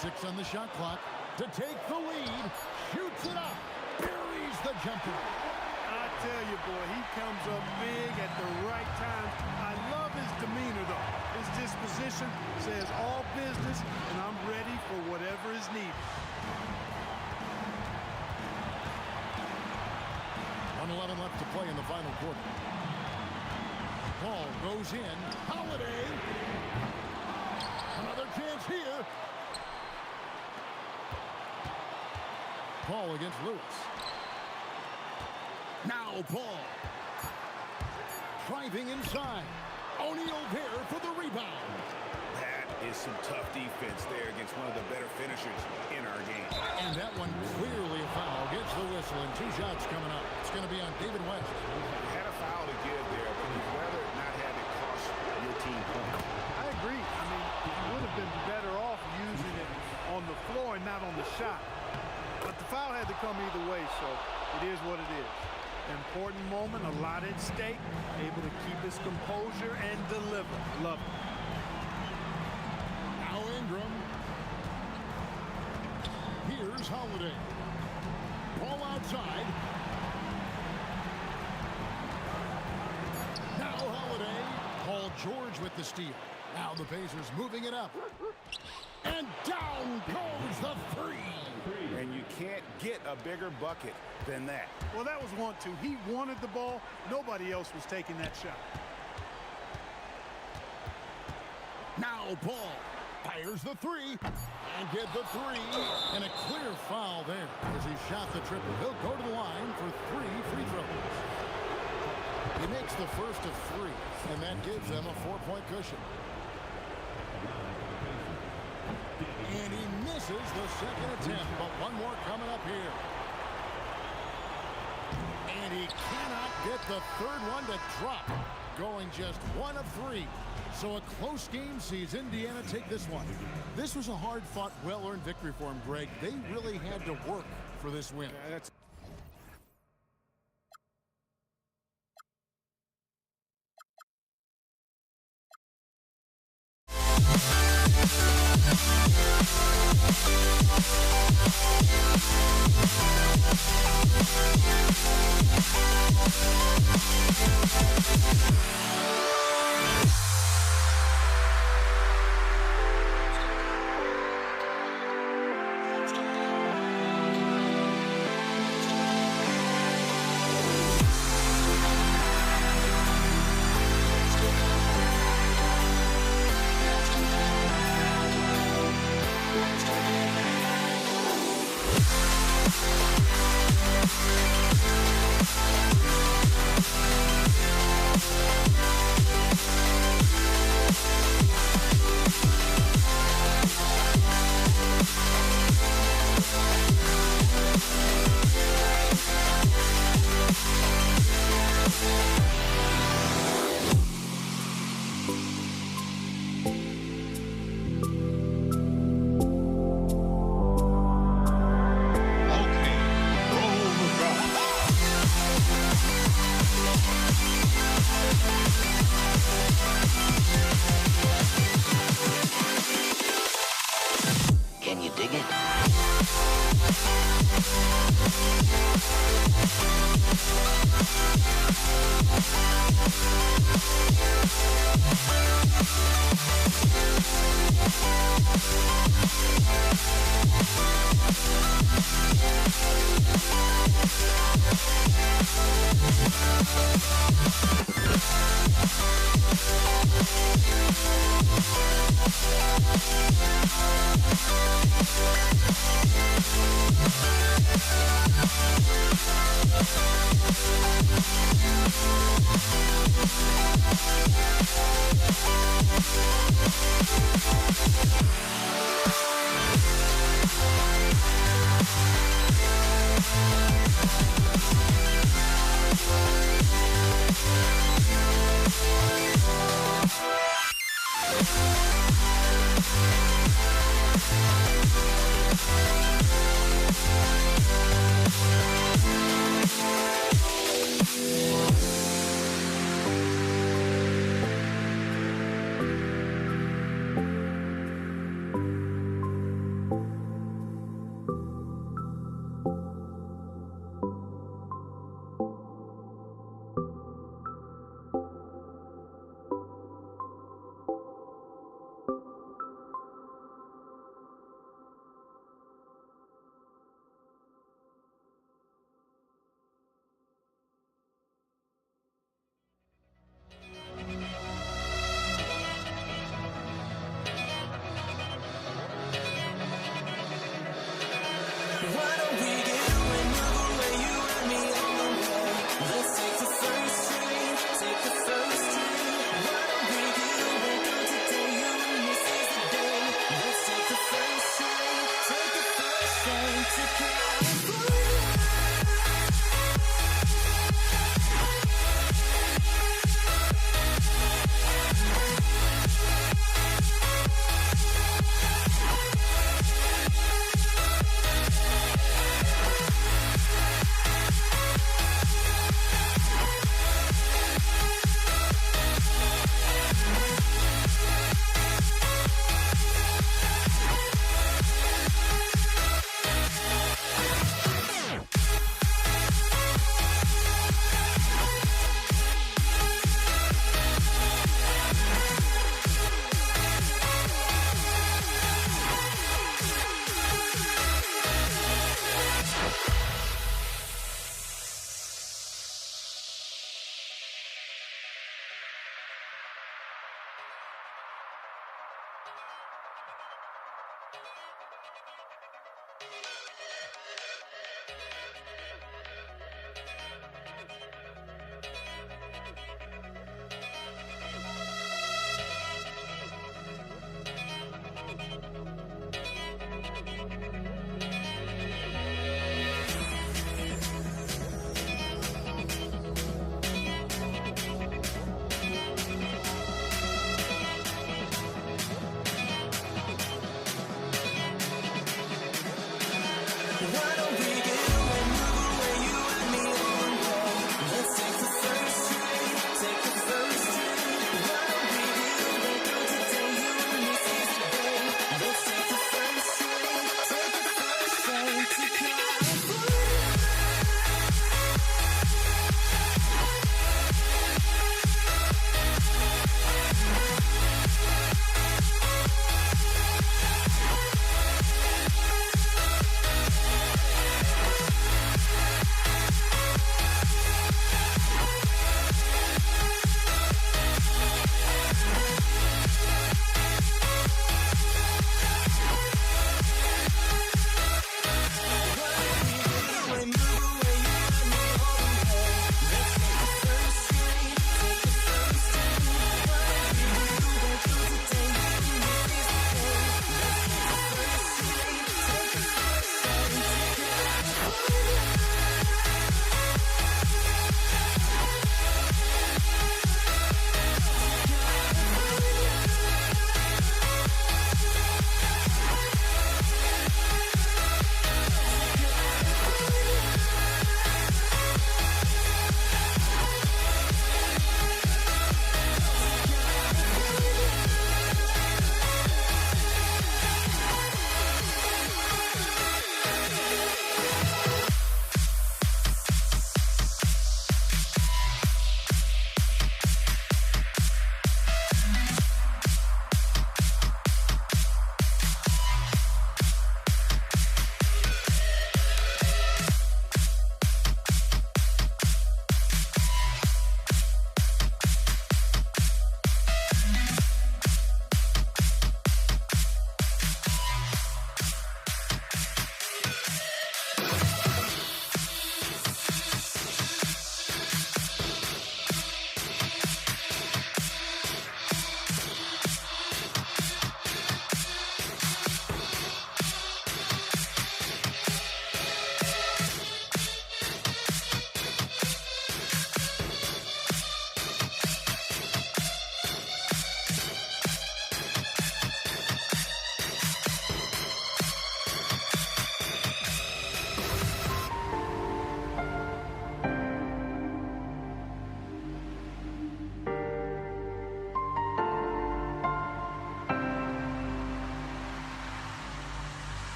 6 on the shot clock to take the lead. Shoots it up. Buries the jumper. I tell you, boy, he comes up big at the right time. I love his demeanor, though. His disposition says all business, and I'm ready for whatever is needed. 1:11 left to play in the final quarter. Paul goes in. Holiday. Another chance here. Paul against Lewis. Now Paul. Driving inside. O'Neal there for the rebound. That is some tough defense there against one of the better finishers in our game. And that one clearly a foul. Gets the whistle and 2 shots coming up. It's going to be on David West. Had a foul to give there, but you'd rather not have it cost your team points. I agree. I mean, you would have been better off using it on the floor and not on the shot. But the foul had to come either way, so it is what it is. Important moment, a lot at stake, able to keep his composure and deliver. Love it. Now Ingram. Here's Holiday. Ball outside. Now Holiday. Paul George with the steal. Now the Pacers moving it up. And down goes the 3. And you can't get a bigger bucket than that. Well, that was 1-2. He wanted the ball. Nobody else was taking that shot. Now Paul fires the 3 and get the 3. And a clear foul there as he shot the triple. He'll go to the line for 3 free throws. He makes the first of 3, and that gives them a 4-point cushion. And he misses the second attempt, but one more coming up here. And he cannot get the third one to drop, going just 1 of 3. So a close game sees Indiana take this one. This was a hard-fought, well-earned victory for him, Greg. They really had to work for this win. Can you dig it?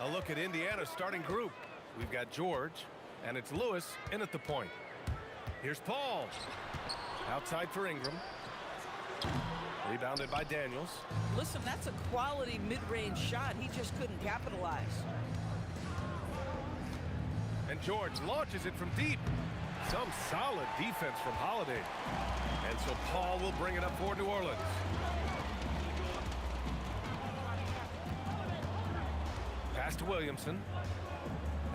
A look at Indiana's starting group. We've got George, and it's Lewis in at the point. Here's Paul. Outside for Ingram. Rebounded by Daniels. Listen, that's a quality mid-range shot. He just couldn't capitalize. And George launches it from deep. Some solid defense from Holiday. And so Paul will bring it up for New Orleans. Pass to Williamson.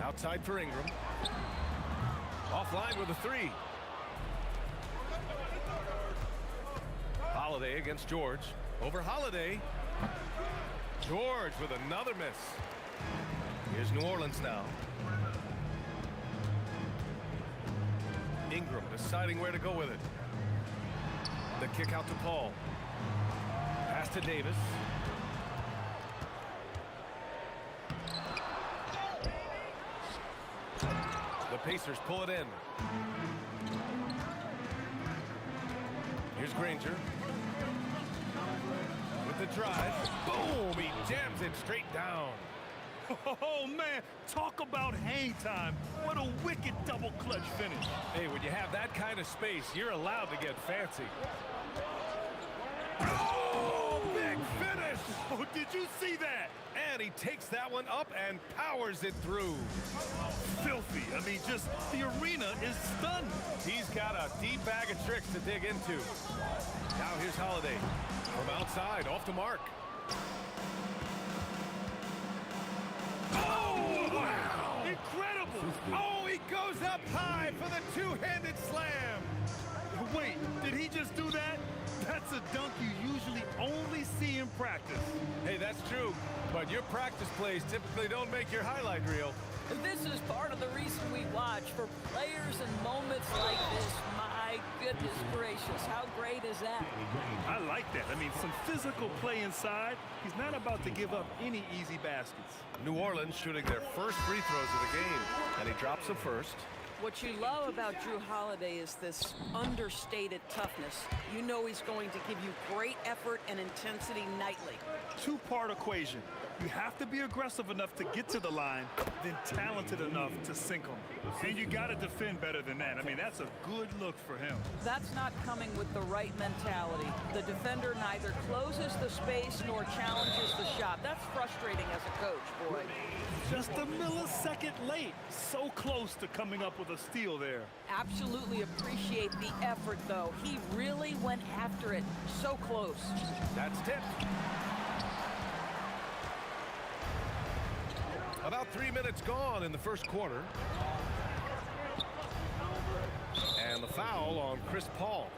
Outside for Ingram. Offline with a three. Holiday against George. Over Holiday. George with another miss. Here's New Orleans now. Ingram deciding where to go with it. The kick out to Paul. Pass to Davis. The Pacers pull it in. Here's Granger. With the drive. Boom! He jams it straight down. Oh, man, talk about hang time. What a wicked double clutch finish. Hey, when you have that kind of space, you're allowed to get fancy. Oh, big finish! Oh, did you see that? And he takes that one up and powers it through. Filthy. I mean, just the arena is stunned. He's got a deep bag of tricks to dig into. Now here's Holiday. From outside, off the mark. Oh, wow! Incredible! Oh, he goes up high for the two-handed slam. Wait, did he just do that? That's a dunk you usually only see in practice. Hey, that's true, but your practice plays typically don't make your highlight reel. This is part of the reason we watch, for players and moments like this. My goodness gracious, how great is that? I like that. I mean, some physical play inside. He's not about to give up any easy baskets. New Orleans shooting their first free throws of the game, and he drops the first. What you love about Drew Holiday is this understated toughness. You know he's going to give you great effort and intensity nightly. Two-part equation. You have to be aggressive enough to get to the line, then talented enough to sink them. And you got to defend better than that. I mean, that's a good look for him. That's not coming with the right mentality. The defender neither closes the space nor challenges the shot. That's frustrating as a coach, boy. Just a millisecond late. So close to coming up with a steal there. Absolutely appreciate the effort, though. He really went after it. So close. That's tipped. About 3 minutes gone in the first quarter. And the foul on Chris Paul.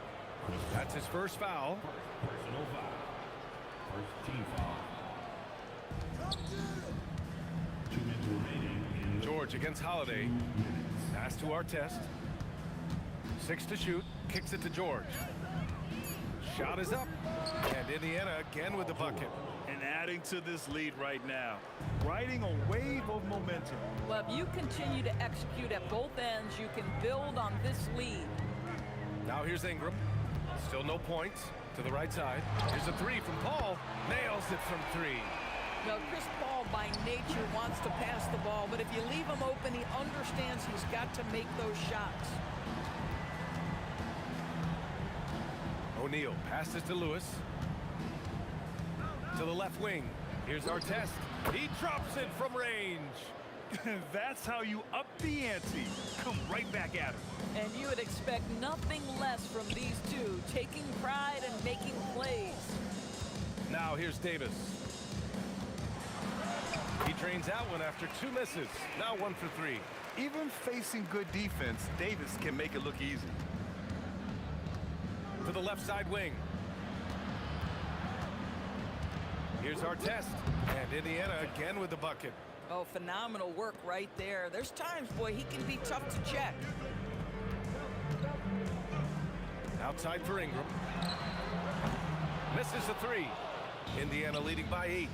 That's his first foul. Personal foul. First team foul. 2 minutes remaining in George against Holiday. Pass to Artest. 6 to shoot. Kicks it to George. Shot is up. And Indiana again with the bucket. And adding to this lead right now. Riding a wave of momentum. Well, if you continue to execute at both ends, you can build on this lead. Now here's Ingram. Still no points. To the right side. Here's a three from Paul. Nails it from three. Now, Chris Paul, by nature, wants to pass the ball, but if you leave him open, he understands he's got to make those shots. O'Neal passes to Lewis. To the left wing. Here's Artest. He drops it from range. That's how you up the ante. Come right back at him. And you would expect nothing less from these two, taking pride and making plays. Now here's Davis. He drains that one after 2 misses. Now 1 for 3. Even facing good defense, Davis can make it look easy. To the left side wing. Here's Artest. And Indiana again with the bucket. Oh, phenomenal work right there. There's times, boy, he can be tough to check. Outside for Ingram. Misses the 3. Indiana leading by 8.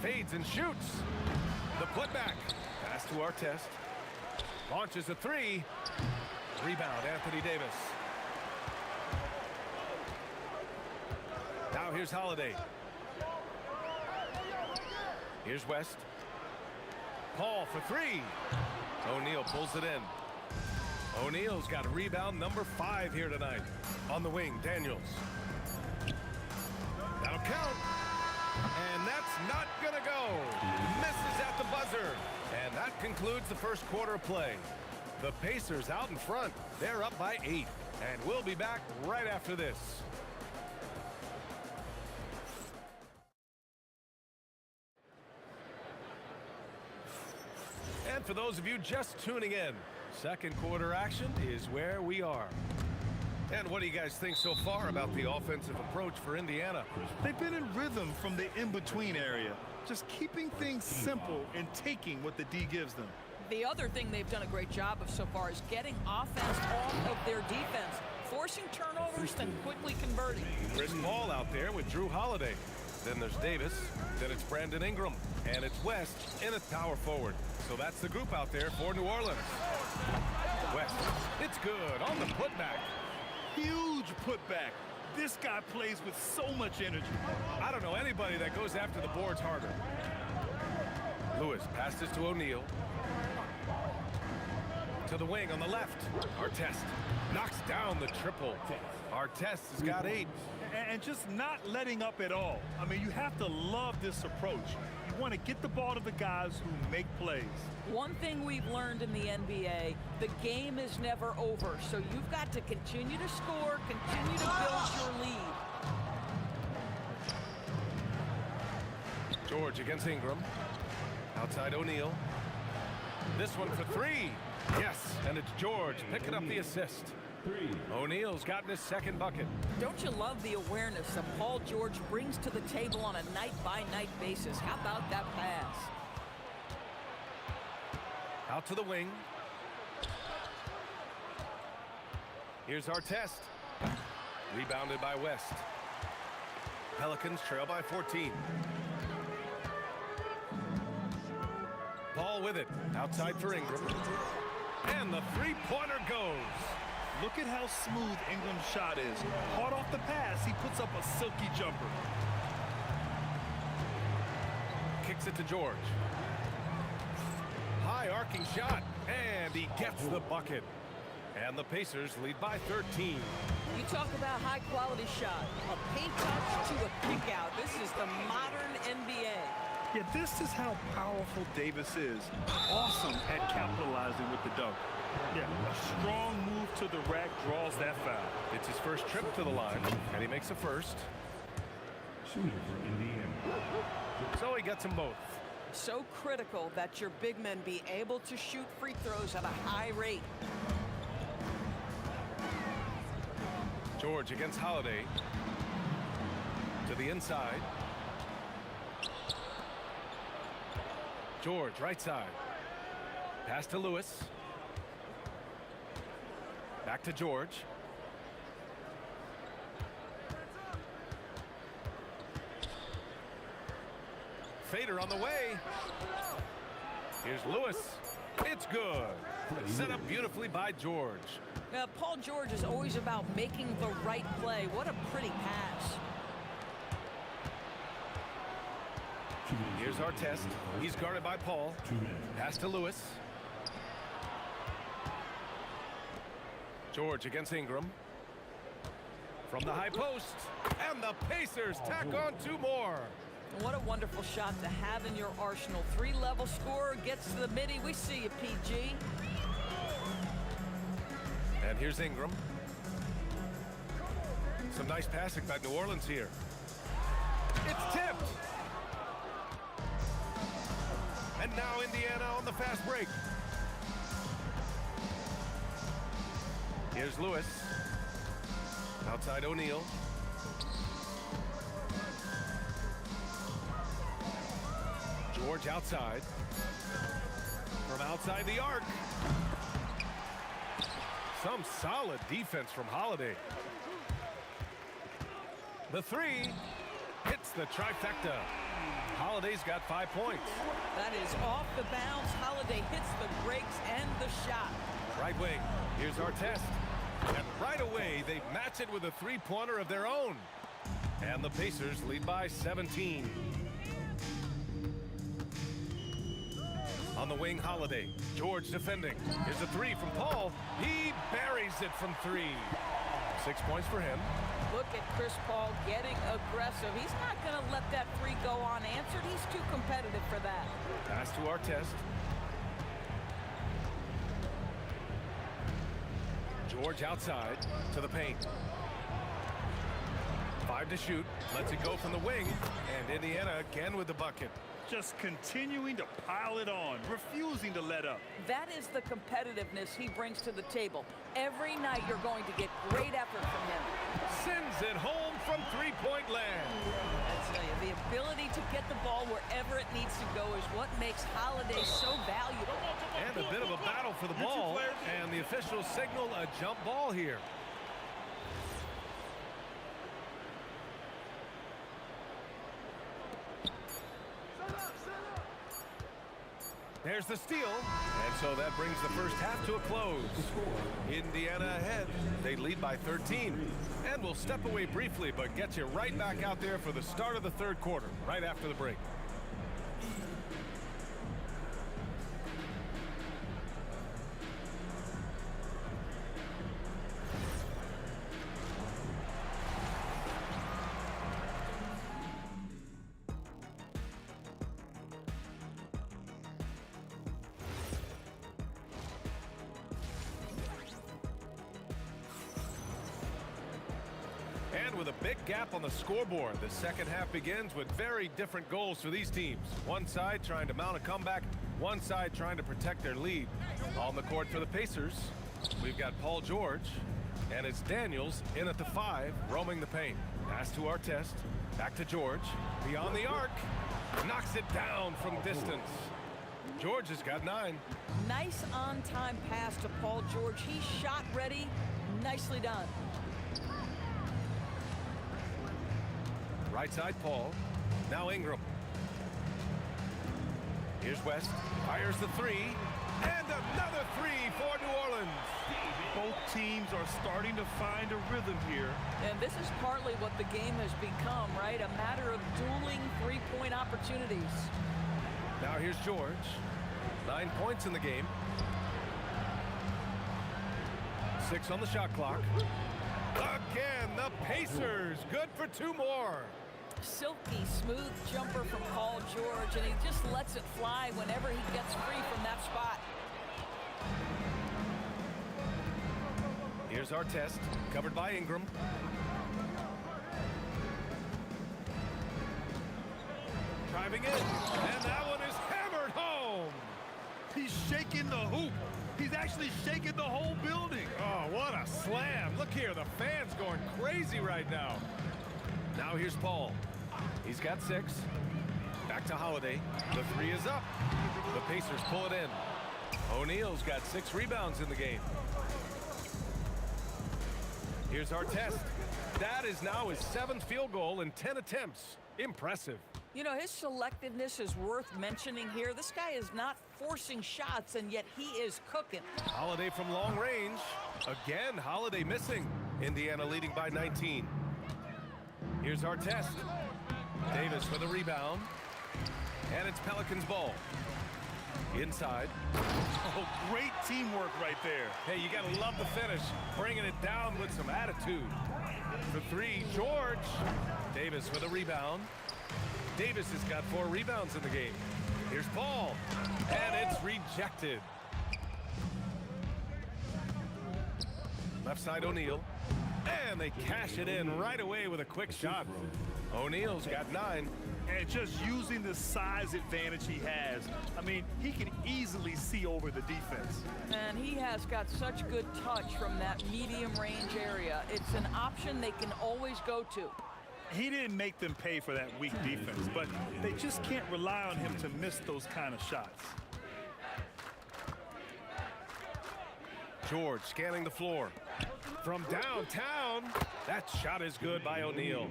Fades and shoots. The putback. Pass to Artest. Launches a 3. Rebound, Anthony Davis. Now here's Holiday. Here's West. Paul for three. O'Neal pulls it in. O'Neal's got rebound number 5 here tonight. On the wing, Daniels. That'll count. And that's not going to go. Misses at the buzzer. And that concludes the first quarter of play. The Pacers out in front. They're up by 8. And we'll be back right after this. And for those of you just tuning in, second quarter action is where we are. And what do you guys think so far about the offensive approach for Indiana? They've been in rhythm from the in-between area, just keeping things simple and taking what the D gives them. The other thing they've done a great job of so far is getting offense off of their defense, forcing turnovers, then quickly converting. Chris Paul out there with Drew Holiday. Then there's Davis. Then it's Brandon Ingram. And it's West in at power forward. So that's the group out there for New Orleans. West, it's good on the putback. Huge putback. This guy plays with so much energy. I don't know anybody that goes after the boards harder. Lewis passes to O'Neal. To the wing on the left. Artest knocks down the triple. Artest has got 8. And just not letting up at all. I mean, you have to love this approach. You want to get the ball to the guys who make plays. One thing we've learned in the NBA, the game is never over. So you've got to continue to score, continue to build your lead. George against Ingram. Outside O'Neal. This one for 3. Yes, and it's George picking up the assist. O'Neal's gotten his second bucket. Don't you love the awareness that Paul George brings to the table on a night-by-night basis? How about that pass? Out to the wing. Here's Artest. Rebounded by West. Pelicans trail by 14. Paul with it. Outside for Ingram. And the three-pointer goes. Look at how smooth Ingram's shot is. Hard off the pass, he puts up a silky jumper. Kicks it to George. High arcing shot, and he gets the bucket. And the Pacers lead by 13. You talk about high-quality shot. A paint touch to a kick out. This is the modern NBA. Yeah, this is how powerful Davis is. Awesome at capitalizing with the dunk. Yeah, a strong move to the rack draws that foul. It's his first trip to the line, and he makes a first. Shooter for Indiana. So he gets them both. So critical that your big men be able to shoot free throws at a high rate. George against Holiday. To the inside. George, right side. Pass to Lewis. Back to George. Fader on the way. Here's Lewis. It's good. Set up beautifully by George. Now, Paul George is always about making the right play. What a pretty pass. Here's Artest. He's guarded by Paul. Pass to Lewis. George against Ingram. From the high post. And the Pacers tack on 2 more. What a wonderful shot to have in your arsenal. 3-level scorer gets to the midi. We see you, PG. And here's Ingram. Some nice passing by New Orleans here. It's tipped. And now Indiana on the fast break. Here's Lewis. Outside O'Neal. George outside. From outside the arc. Some solid defense from Holiday. The 3 hits the trifecta. Holiday's got 5 points. That is off the bounce. Holiday hits the brakes and the shot. Right wing. Here's Artest. And right away, they match it with a 3-pointer of their own. And the Pacers lead by 17. On the wing, Holiday. George defending. Here's a three from Paul. He buries it from 3. 6 points for him. Look at Chris Paul getting aggressive. He's not going to let that three go unanswered. He's too competitive for that. Pass to Artest. George outside to the paint. 5 to shoot. Lets it go from the wing. And Indiana again with the bucket. Just continuing to pile it on, refusing to let up. That is the competitiveness he brings to the table. Every night you're going to get great effort from him. Sends it home from three-point land. I tell you, the ability to get the ball wherever it needs to go is what makes Holiday so valuable. And a bit of a battle for the ball. And the officials signal a jump ball here. There's the steal. And so that brings the first half to a close. Indiana ahead. They lead by 13. And we'll step away briefly, but get you right back out there for the start of the third quarter, right after the break. And with a big gap on the scoreboard, the second half begins with very different goals for these teams. One side trying to mount a comeback, one side trying to protect their lead. On the court for the Pacers, we've got Paul George, and it's Daniels in at the 5, roaming the paint. Pass to Artest, back to George, beyond the arc, knocks it down from distance. George has got 9. Nice on-time pass to Paul George. He's shot ready. Nicely done. Right side, Paul. Now Ingram. Here's West. Fires the 3. And another 3 for New Orleans. Both teams are starting to find a rhythm here. And this is partly what the game has become, right? A matter of dueling three-point opportunities. Now here's George. 9 points in the game. 6 on the shot clock. Again, the Pacers. Good for 2 more. Silky smooth jumper from Paul George, and he just lets it fly whenever he gets free from that spot. Here's Artest, covered by Ingram. Driving in, and that one is hammered home. He's shaking the hoop. He's actually shaking the whole building. Oh, what a slam. Look here, the fans going crazy right now. Now here's Paul. He's got 6. Back to Holiday. The 3 is up. The Pacers pull it in. O'Neal's got 6 rebounds in the game. Here's Artest. That is now his 7th field goal in 10 attempts. Impressive. You know, his selectiveness is worth mentioning here. This guy is not forcing shots, and yet he is cooking. Holiday from long range. Again, Holiday missing. Indiana leading by 19. Here's Artest. Davis for the rebound. And it's Pelicans ball. Inside. Oh, great teamwork right there. Hey, you got to love the finish. Bringing it down with some attitude. For 3, George. Davis for the rebound. Davis has got 4 rebounds in the game. Here's Paul. And it's rejected. Left side, O'Neal. And they cash it in right away with a quick shot. O'Neal's got 9. And just using the size advantage he has. I mean, he can easily see over the defense. And he has got such good touch from that medium range area. It's an option they can always go to. He didn't make them pay for that weak defense, but they just can't rely on him to miss those kind of shots. George scanning the floor. From downtown, that shot is good by O'Neal.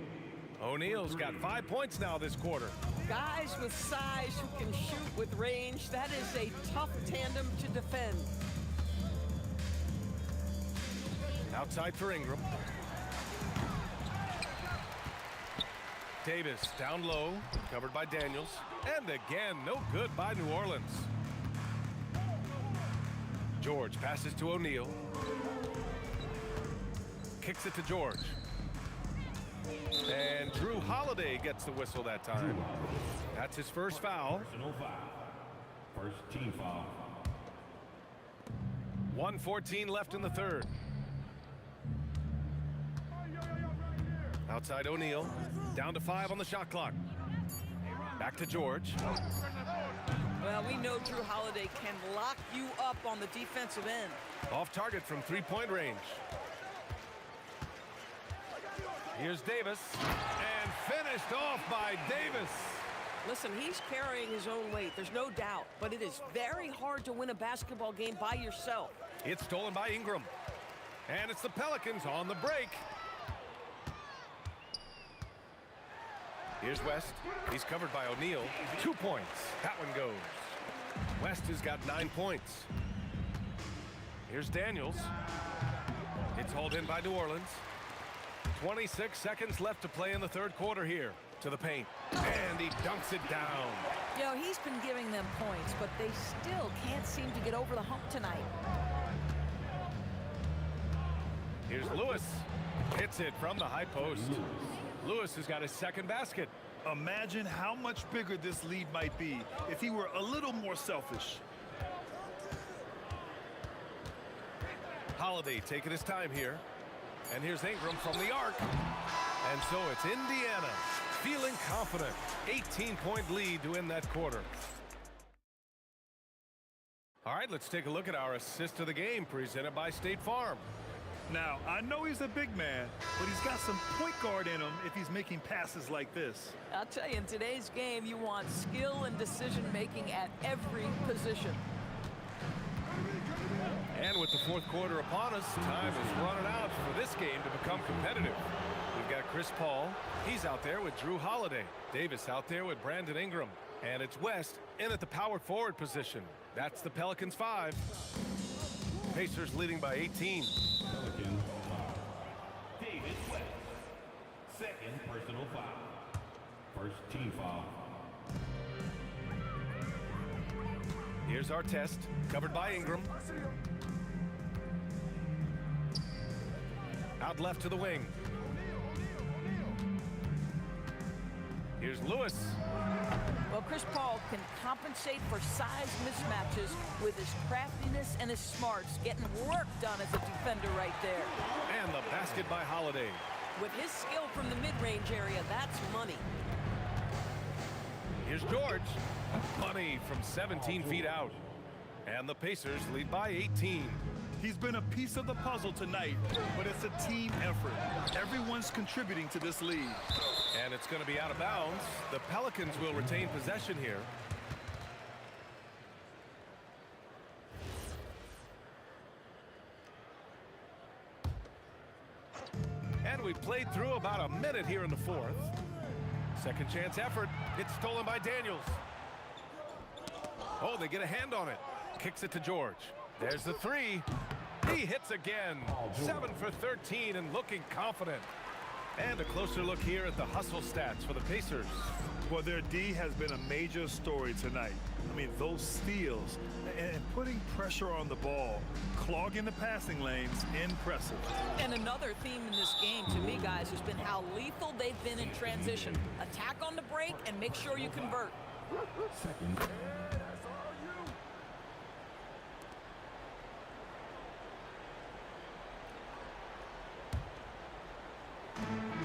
O'Neal's got 5 points now this quarter. Guys with size who can shoot with range, that is a tough tandem to defend. Outside for Ingram. Davis down low, covered by Daniels. And again, no good by New Orleans. George passes to O'Neal. Kicks it to George. And Drew Holiday gets the whistle that time. That's his first foul. Personal foul. First team foul. 1:14 left in the third. Outside O'Neal. Down to 5 on the shot clock. Back to George. Well, we know Drew Holiday can lock you up on the defensive end. Off target from three-point range. Here's Davis. And finished off by Davis. Listen, he's carrying his own weight, there's no doubt, but it is very hard to win a basketball game by yourself. It's stolen by Ingram. And it's the Pelicans on the break. Here's West. He's covered by O'Neal. 2 points. That one goes. West has got 9 points. Here's Daniels. It's hauled in by New Orleans. 26 seconds left to play in the third quarter here. To the paint. And he dunks it down. You know, he's been giving them points, but they still can't seem to get over the hump tonight. Here's Lewis. Hits it from the high post. Lewis has got his second basket. Imagine how much bigger this lead might be if he were a little more selfish. Holiday taking his time here. And here's Ingram from the arc. And so it's Indiana feeling confident. 18-point lead to end that quarter. All right, let's take a look at our assist of the game presented by State Farm. Now, I know he's a big man, but he's got some point guard in him if he's making passes like this. I'll tell you, in today's game, you want skill and decision-making at every position. And with the fourth quarter upon us, time is running out for this game to become competitive. We've got Chris Paul. He's out there with Drew Holiday. Davis out there with Brandon Ingram. And it's West in at the power forward position. That's the Pelicans 5. Pacers leading by 18. Pelicans foul. David West. Second personal foul. First team foul. Here's our test, covered by Ingram. Out left to the wing. Here's Lewis. Well, Chris Paul can compensate for size mismatches with his craftiness and his smarts, getting work done as a defender right there. And the basket by Holiday. With his skill from the mid-range area, that's money. Here's George. Money from 17 feet out. And the Pacers lead by 18. He's been a piece of the puzzle tonight, but it's a team effort. Everyone's contributing to this lead. And it's going to be out of bounds. The Pelicans will retain possession here. And we played through about a minute here in the fourth. Second chance effort. It's stolen by Daniels. Oh, they get a hand on it. Kicks it to George. There's the three. He hits again. 7 for 13 and looking confident. And a closer look here at the hustle stats for the Pacers. Well, their D has been a major story tonight. I mean, those steals and putting pressure on the ball, clogging the passing lanes, impressive. And another theme in this game, to me, guys, has been how lethal they've been in transition. Attack on the break and make sure you convert. Second.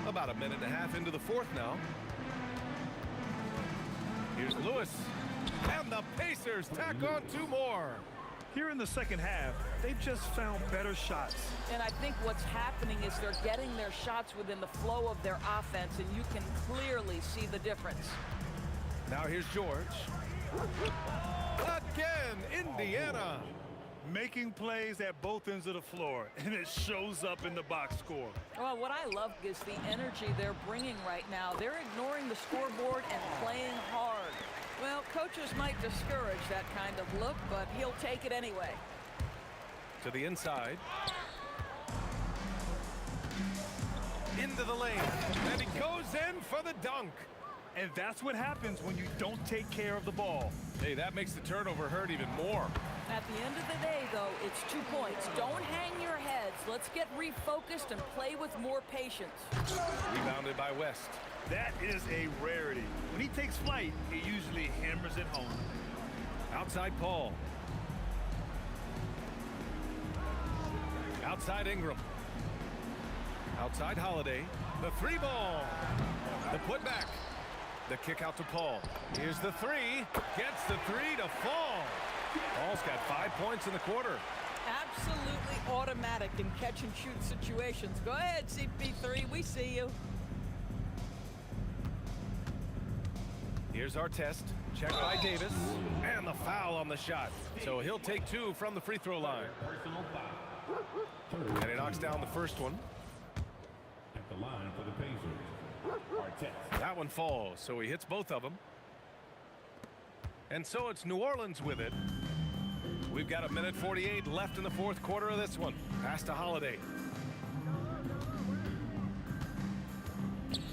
About a minute and a half into the fourth now. Here's Lewis. And the Pacers tack on 2 more. Here in the second half, they've just found better shots. And I think what's happening is they're getting their shots within the flow of their offense, and you can clearly see the difference. Now here's George. Again, Indiana. Making plays at both ends of the floor, and it shows up in the box score. Well, what I love is the energy they're bringing right now. They're ignoring the scoreboard and playing hard. Well, coaches might discourage that kind of look, but he'll take it anyway. To the inside. Into the lane. And he goes in for the dunk. And that's what happens when you don't take care of the ball. Hey, that makes the turnover hurt even more. At the end of the day, though, it's 2 points. Don't hang your heads. Let's get refocused and play with more patience. Rebounded by West. That is a rarity. When he takes flight, he usually hammers it home. Outside Paul. Outside Ingram. Outside Holiday. The 3 ball. The putback. The kick out to Paul. Here's the 3. Gets the 3 to fall. Paul's got 5 points in the quarter. Absolutely automatic in catch-and-shoot situations. Go ahead, CP3. We see you. Here's our test. Checked by Davis. And the foul on the shot. So he'll take 2 from the free throw line. And he knocks down the first one. At the line for the Pacers. That one falls, so he hits both of them. And so it's New Orleans with it. We've got 1:48 left in the fourth quarter of this one. Pass to Holiday.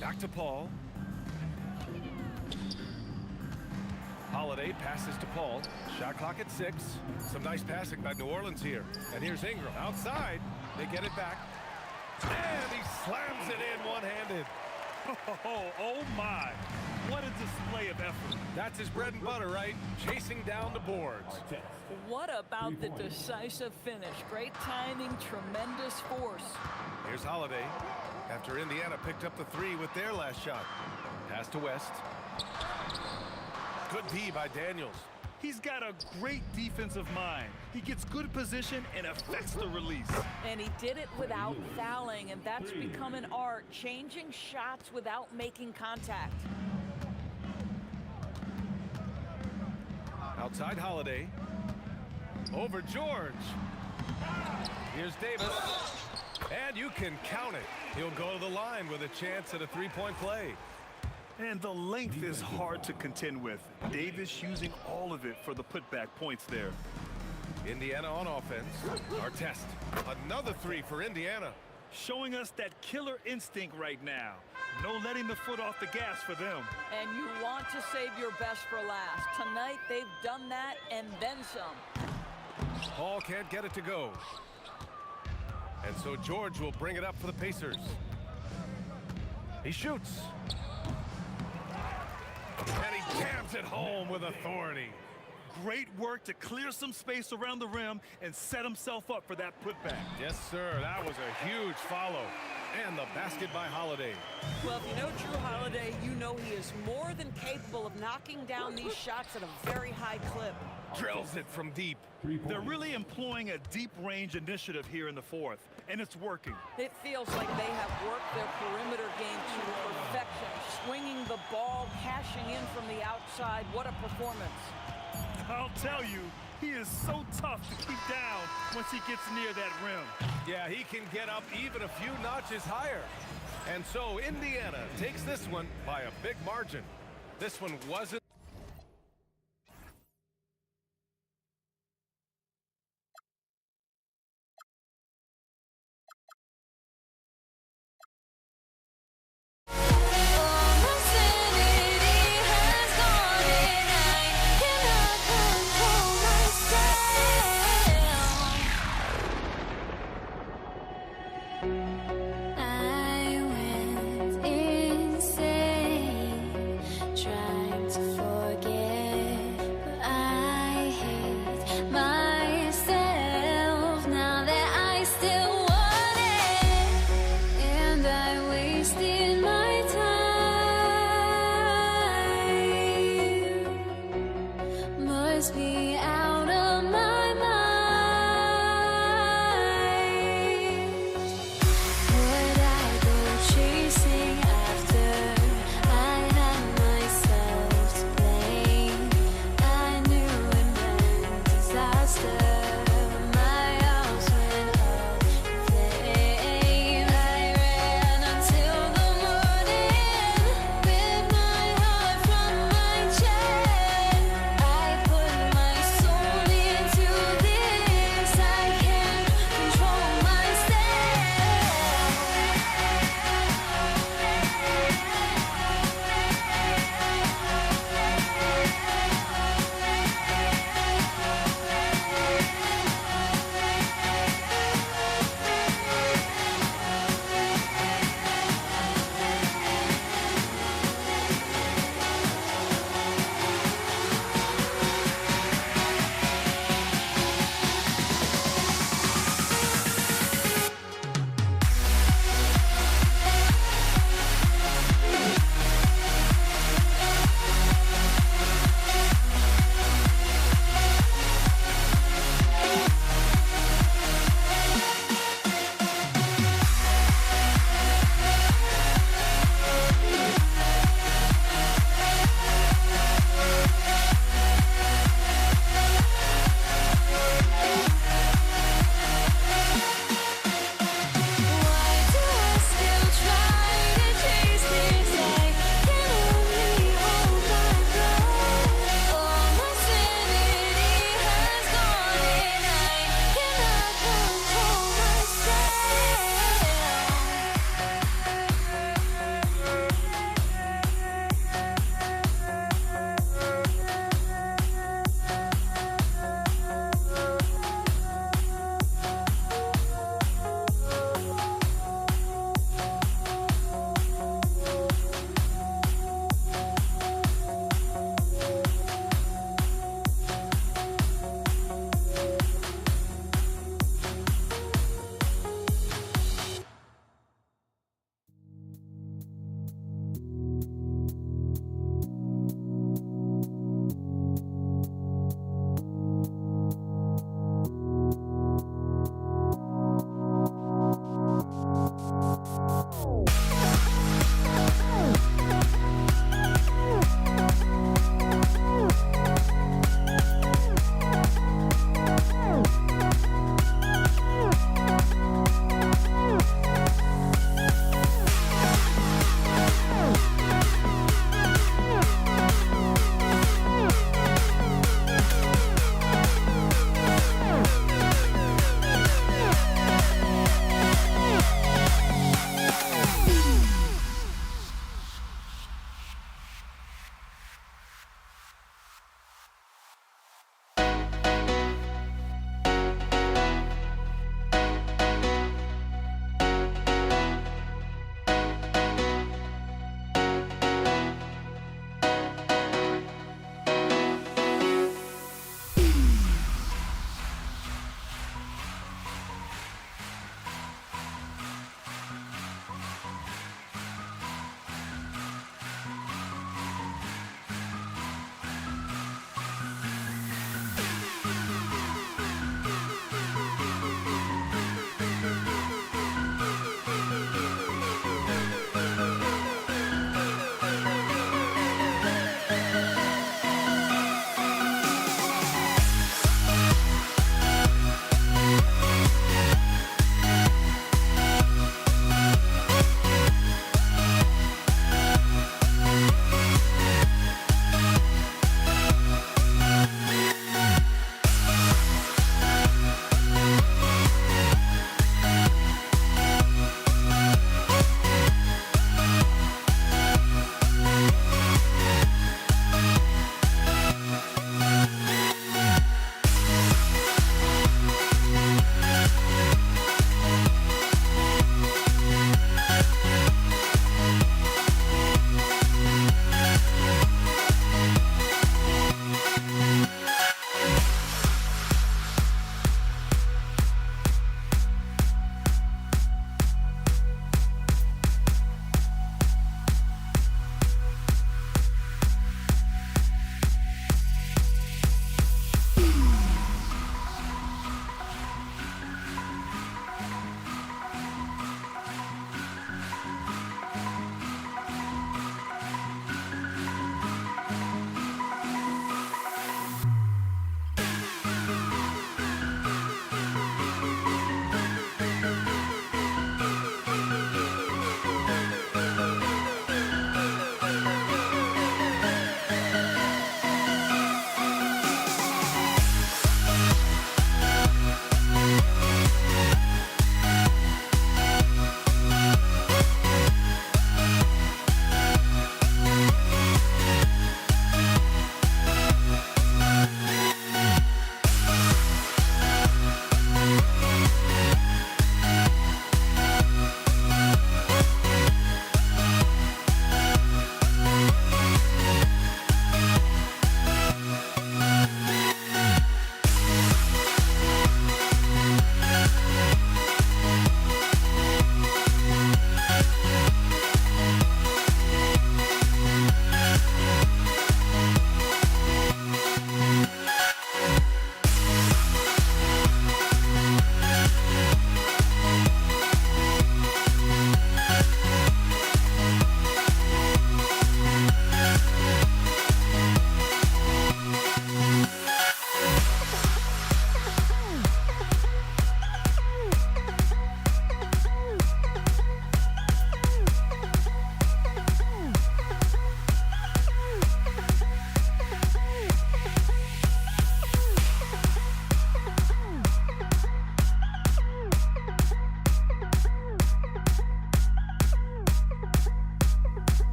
Back to Paul. Holiday passes to Paul. Shot clock at 6. Some nice passing by New Orleans here. And here's Ingram outside. They get it back. And he slams it in one-handed. Oh my. What a display of effort. That's his bread and butter, right? Chasing down the boards. What about the decisive finish? Great timing, tremendous force. Here's Holiday. After Indiana picked up the 3 with their last shot. Pass to West. Good D by Daniels. He's got a great defensive mind. He gets good position and affects the release. And he did it without fouling, and that's become an art, changing shots without making contact. Outside Holiday. Over George. Here's Davis. And you can count it. He'll go to the line with a chance at a 3-point play. And the length is hard to contend with. Davis using all of it for the putback points there. Indiana on offense. Our test. Another 3 for Indiana. Showing us that killer instinct right now. No letting the foot off the gas for them. And you want to save your best for last. Tonight, they've done that and then some. Paul can't get it to go. And so George will bring it up for the Pacers. He shoots. And he jams it home with authority. Great work to clear some space around the rim and set himself up for that putback. Yes, sir. That was a huge follow. And the basket by Holiday. Well, if you know Drew Holiday, you know he is more than capable of knocking down these shots at a very high clip. Drills it from deep. They're really employing a deep range initiative here in the fourth, and it's working. It feels like they have worked their perimeter game to perfection, swinging the ball, cashing in from the outside. What a performance. I'll tell you, he is so tough to keep down once he gets near that rim. Yeah, he can get up even a few notches higher. And so Indiana takes this one by a big margin. This one wasn't. My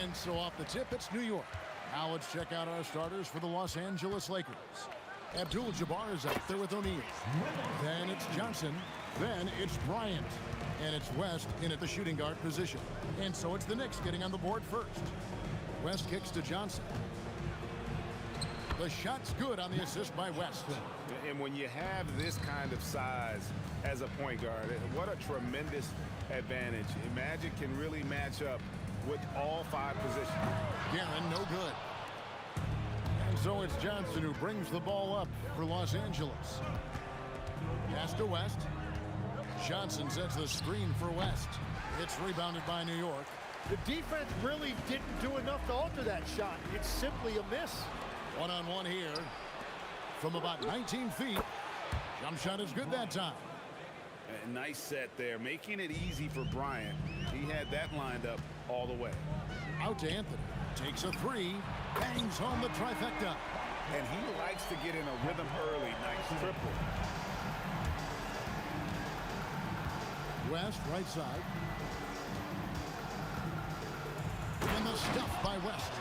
And so off the tip, it's New York. Now let's check out our starters for the Los Angeles Lakers. Abdul-Jabbar is out there with O'Neal. Then it's Johnson. Then it's Bryant. And it's West in at the shooting guard position. And so it's the Knicks getting on the board first. West kicks to Johnson. The shot's good on the assist by West. And when you have this kind of size as a point guard, what a tremendous advantage. Magic can really match up with all 5 positions. Guerin, no good. And so it's Johnson who brings the ball up for Los Angeles. Pass to West. Johnson sets the screen for West. It's rebounded by New York. The defense really didn't do enough to alter that shot. It's simply a miss. One-on-one here from about 19 feet. Jump shot is good that time. A nice set there, making it easy for Bryant. He had that lined up all the way. Out to Anthony. Takes a 3. Bangs home the trifecta. And he likes to get in a rhythm early. Nice triple. West, right side. And the stuff by West.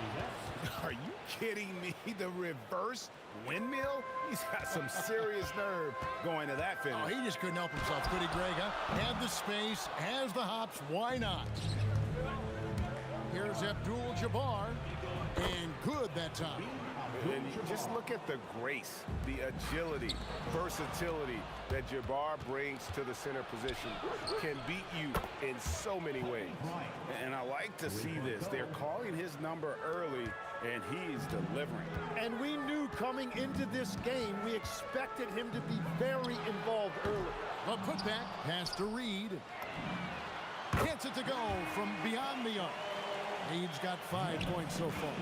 Are you kidding me? The reverse windmill? He's got some serious nerve going to that finish. Oh, he just couldn't help himself, could he, Greg? Huh? Had the space, has the hops, why not? Here's Abdul-Jabbar, and good that time. And just look at the grace, the agility, versatility that Jabbar brings to the center position. Can beat you in so many ways. And I like to see this. They're calling his number early, and he's delivering. And we knew coming into this game, we expected him to be very involved early. A putback, pass to Reed. Gets it to go from beyond the arc. Reed's got 5 points so far.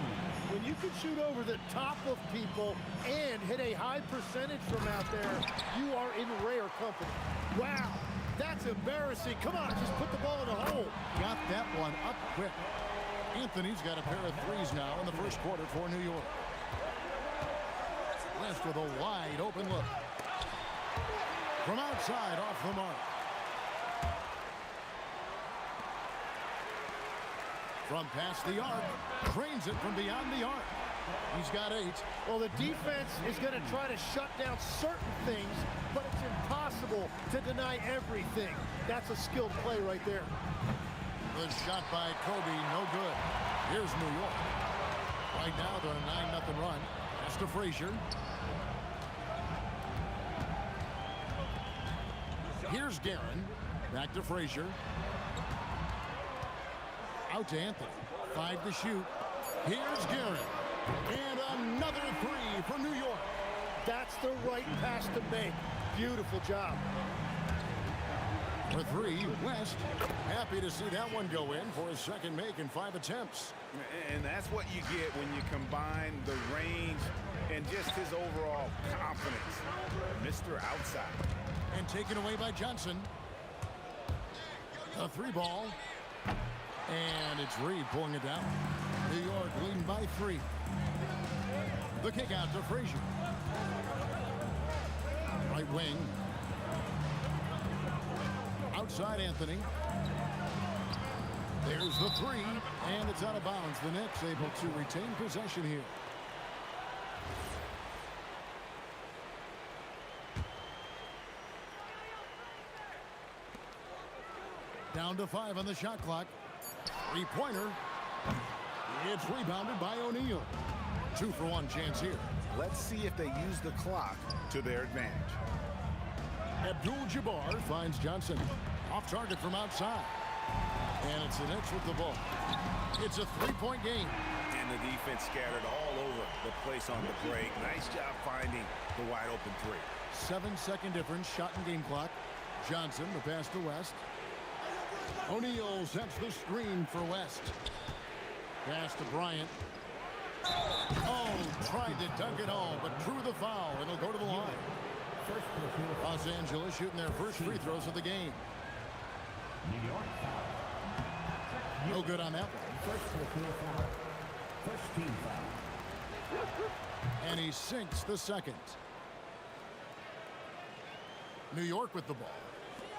When you can shoot over the top of people and hit a high percentage from out there, you are in rare company. Wow, that's embarrassing. Come on, just put the ball in the hole. Got that one up quick. Anthony's got a pair of 3s now in the first quarter for New York. West with a wide open look. From outside, off the mark. From past the arc, trains it from beyond the arc. He's got 8. Well, the defense is going to try to shut down certain things, but it's impossible to deny everything. That's a skilled play right there. Good shot by Kobe, no good. Here's New York. Right now, they're on a 9-0 run. Pass to Frazier. Here's Guerin. Back to Frazier. Out to Anthony. 5 to shoot. Here's Guerin. And another 3 for New York. That's the right pass to make. Beautiful job. For 3, West. Happy to see that one go in for his second make in 5 attempts. And that's what you get when you combine the range and just his overall confidence. Mr. Outside. And taken away by Johnson. A 3 ball. And it's Reed pulling it down. New York leading by 3. The kick out to Frazier. Right wing. Outside Anthony. There's the 3. And it's out of bounds. The Knicks able to retain possession here. Down to 5 on the shot clock. 3-pointer. It's rebounded by O'Neal. 2-for-1 chance here. Let's see if they use the clock to their advantage. Abdul-Jabbar finds Johnson. Off target from outside. And it's the Knicks with the ball. It's a 3-point game. And the defense scattered all over the place on the break. Nice job finding the wide open 3. 7-second difference, shot and game clock. Johnson, the pass to West. O'Neal sets the screen for West. Pass to Bryant. Oh, tried to dunk it home, but drew the foul. It'll go to the line. Los Angeles shooting their first free throws of the game. New York foul. No good on that one. First team foul. And he sinks the second. New York with the ball.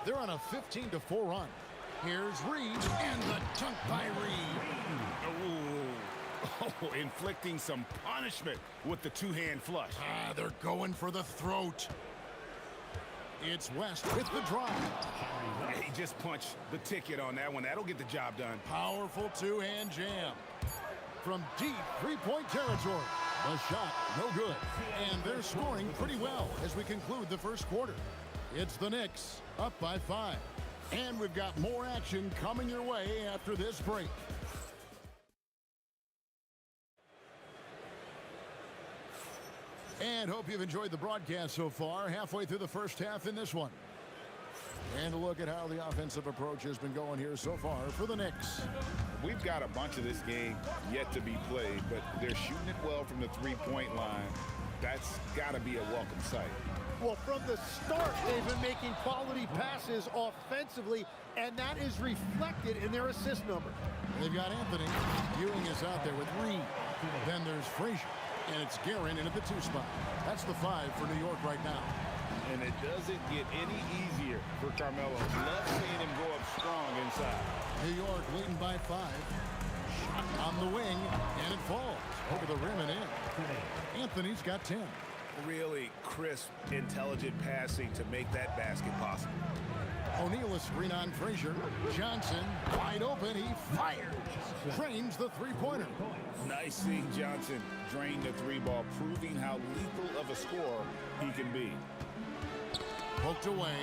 They're on a 15-4 run. Here's Reed, and the dunk by Reed. Ooh, inflicting some punishment with the two-hand flush. They're going for the throat. It's West with the drive. Yeah, he just punched the ticket on that one. That'll get the job done. Powerful two-hand jam. From deep three-point territory. The shot, no good. And they're scoring pretty well as we conclude the first quarter. It's the Knicks, up by 5. And we've got more action coming your way after this break. And hope you've enjoyed the broadcast so far. Halfway through the first half in this one. And a look at how the offensive approach has been going here so far for the Knicks. We've got a bunch of this game yet to be played, but they're shooting it well from the three-point line. That's got to be a welcome sight. Well, from the start, they've been making quality passes offensively, and that is reflected in their assist number. They've got Anthony. Ewing is out there with Reed. Then there's Frazier. And it's Guerin in at the 2 spot. That's the 5 for New York right now. And it doesn't get any easier for Carmelo. Love seeing him go up strong inside. New York leading by 5. Shot on the wing, and it falls over the rim and in. Anthony's got 10. Really crisp, intelligent passing to make that basket possible. O'Neal a screen on Frazier. Johnson wide open. He fires. Drains the three-pointer. Nice seeing Johnson drain the 3-ball, proving how lethal of a scorer he can be. Poked away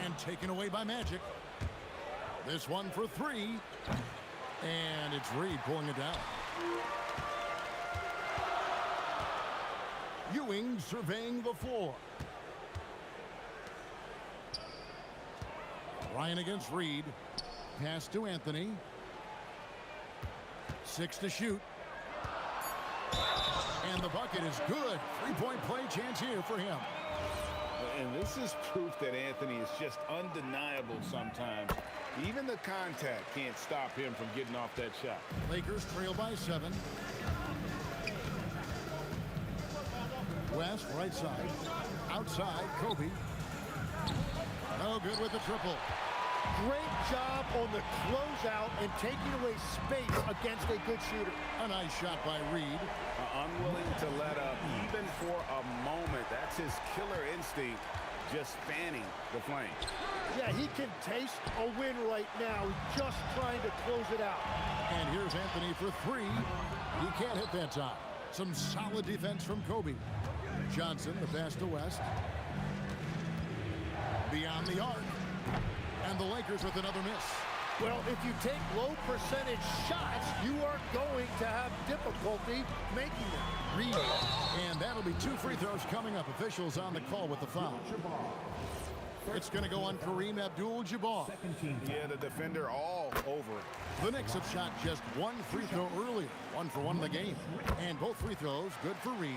and taken away by Magic. This one for 3. And it's Reed pulling it down. Ewing surveying the floor. Ryan against Reed. Pass to Anthony. 6 to shoot. And the bucket is good. 3-point play chance here for him. And this is proof that Anthony is just undeniable sometimes. Even the contact can't stop him from getting off that shot. Lakers trail by 7. West, right side. Outside, Kobe. No good with the triple. Great job on the closeout and taking away space against a good shooter. A nice shot by Reed. Unwilling to let up even for a moment. That's his killer instinct, just fanning the flame. Yeah, he can taste a win right now, just trying to close it out. And here's Anthony for 3. He can't hit that time. Some solid defense from Kobe. Johnson, the pass to West. Beyond the arc. And the Lakers with another miss. Well, if you take low percentage shots, you are going to have difficulty making them. Reed. And that'll be 2 free throws coming up. Officials on the call with the foul. It's going to go on Kareem Abdul-Jabbar. Yeah, the defender all over it. The Knicks have shot just 1 free throw earlier. 1 for 1 in the game. And both free throws good for Reed.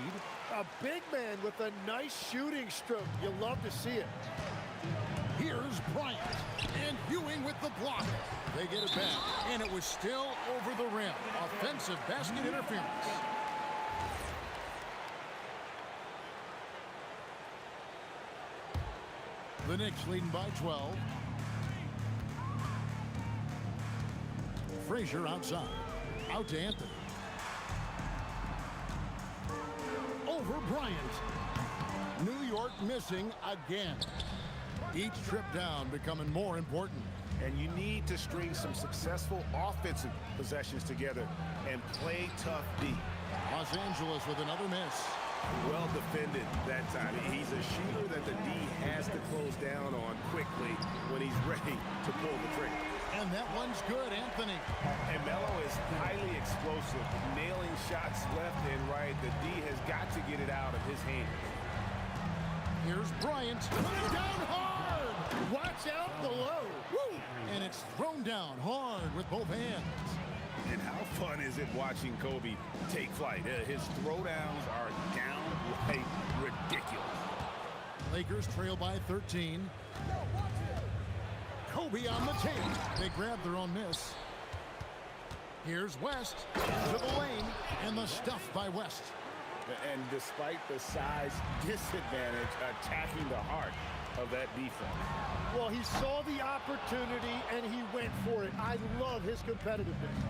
A big man with a nice shooting stroke. You love to see it. Here's Bryant. And Ewing with the block. They get it back. And it was still over the rim. Offensive basket interference. The Knicks leading by 12. Frazier outside. Out to Anthony. Over Bryant. New York missing again. Each trip down becoming more important. And you need to string some successful offensive possessions together and play tough D. Los Angeles with another miss. Well defended that time. He's a shooter that the D has to close down on quickly when he's ready to pull the trigger. And that one's good, Anthony. And Melo is highly explosive, nailing shots left and right. The D has got to get it out of his hands. Here's Bryant. Down hard. Watch out below. Woo! And it's thrown down hard with both hands. And how fun is it watching Kobe take flight? His throwdowns are downright ridiculous. Lakers trail by 13. Kobe on the tape. They grab their own miss. Here's West into the lane, and the stuff by West. And despite the size disadvantage, attacking the heart of that defense. Well, he saw the opportunity, and he went for it. I love his competitiveness.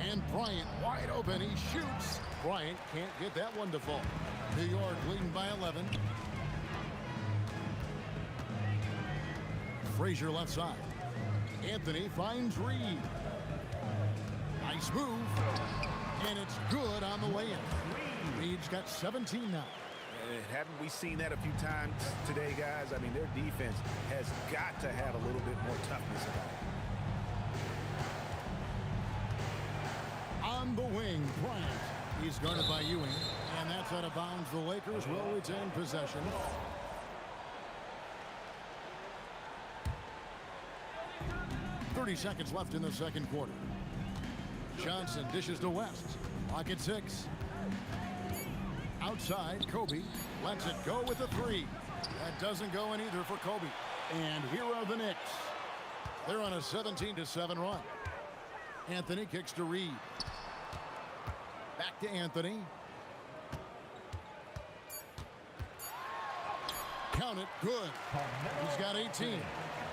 And Bryant wide open. He shoots. Bryant can't get that one to fall. New York leading by 11. Frazier left side. Anthony finds Reed. Nice move. And it's good on the way in. Reed's got 17 now. Haven't we seen that a few times today, guys? I mean, their defense has got to have a little bit more toughness about it. On the wing, Bryant. He's guarded by Ewing, and that's out of bounds. The Lakers will retain possession. Seconds left in the second quarter. Johnson dishes to West. Clock at 6. Outside, Kobe lets it go with a 3. That doesn't go in either for Kobe. And here are the Knicks. They're on a 17-7 run. Anthony kicks to Reed. Back to Anthony. Count it. Good. He's got 18.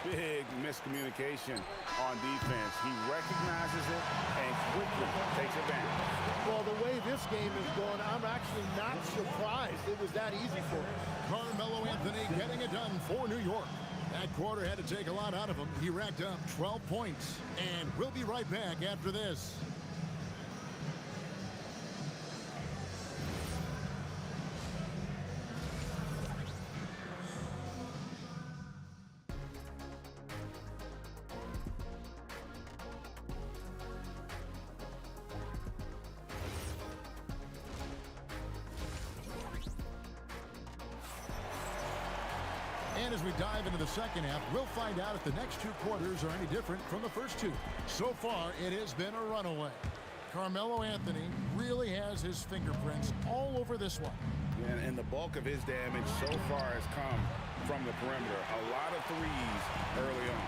Big miscommunication on defense. He recognizes it and quickly takes advantage. Well, the way this game is going, I'm actually not surprised it was that easy for him. Carmelo Anthony getting it done for New York. That quarter had to take a lot out of him. He racked up 12 points. And we'll be right back after this. And as we dive into the second half, we'll find out if the next two quarters are any different from the first two. So far, it has been a runaway. Carmelo Anthony really has his fingerprints all over this one. And the bulk of his damage so far has come from the perimeter. A lot of threes early on.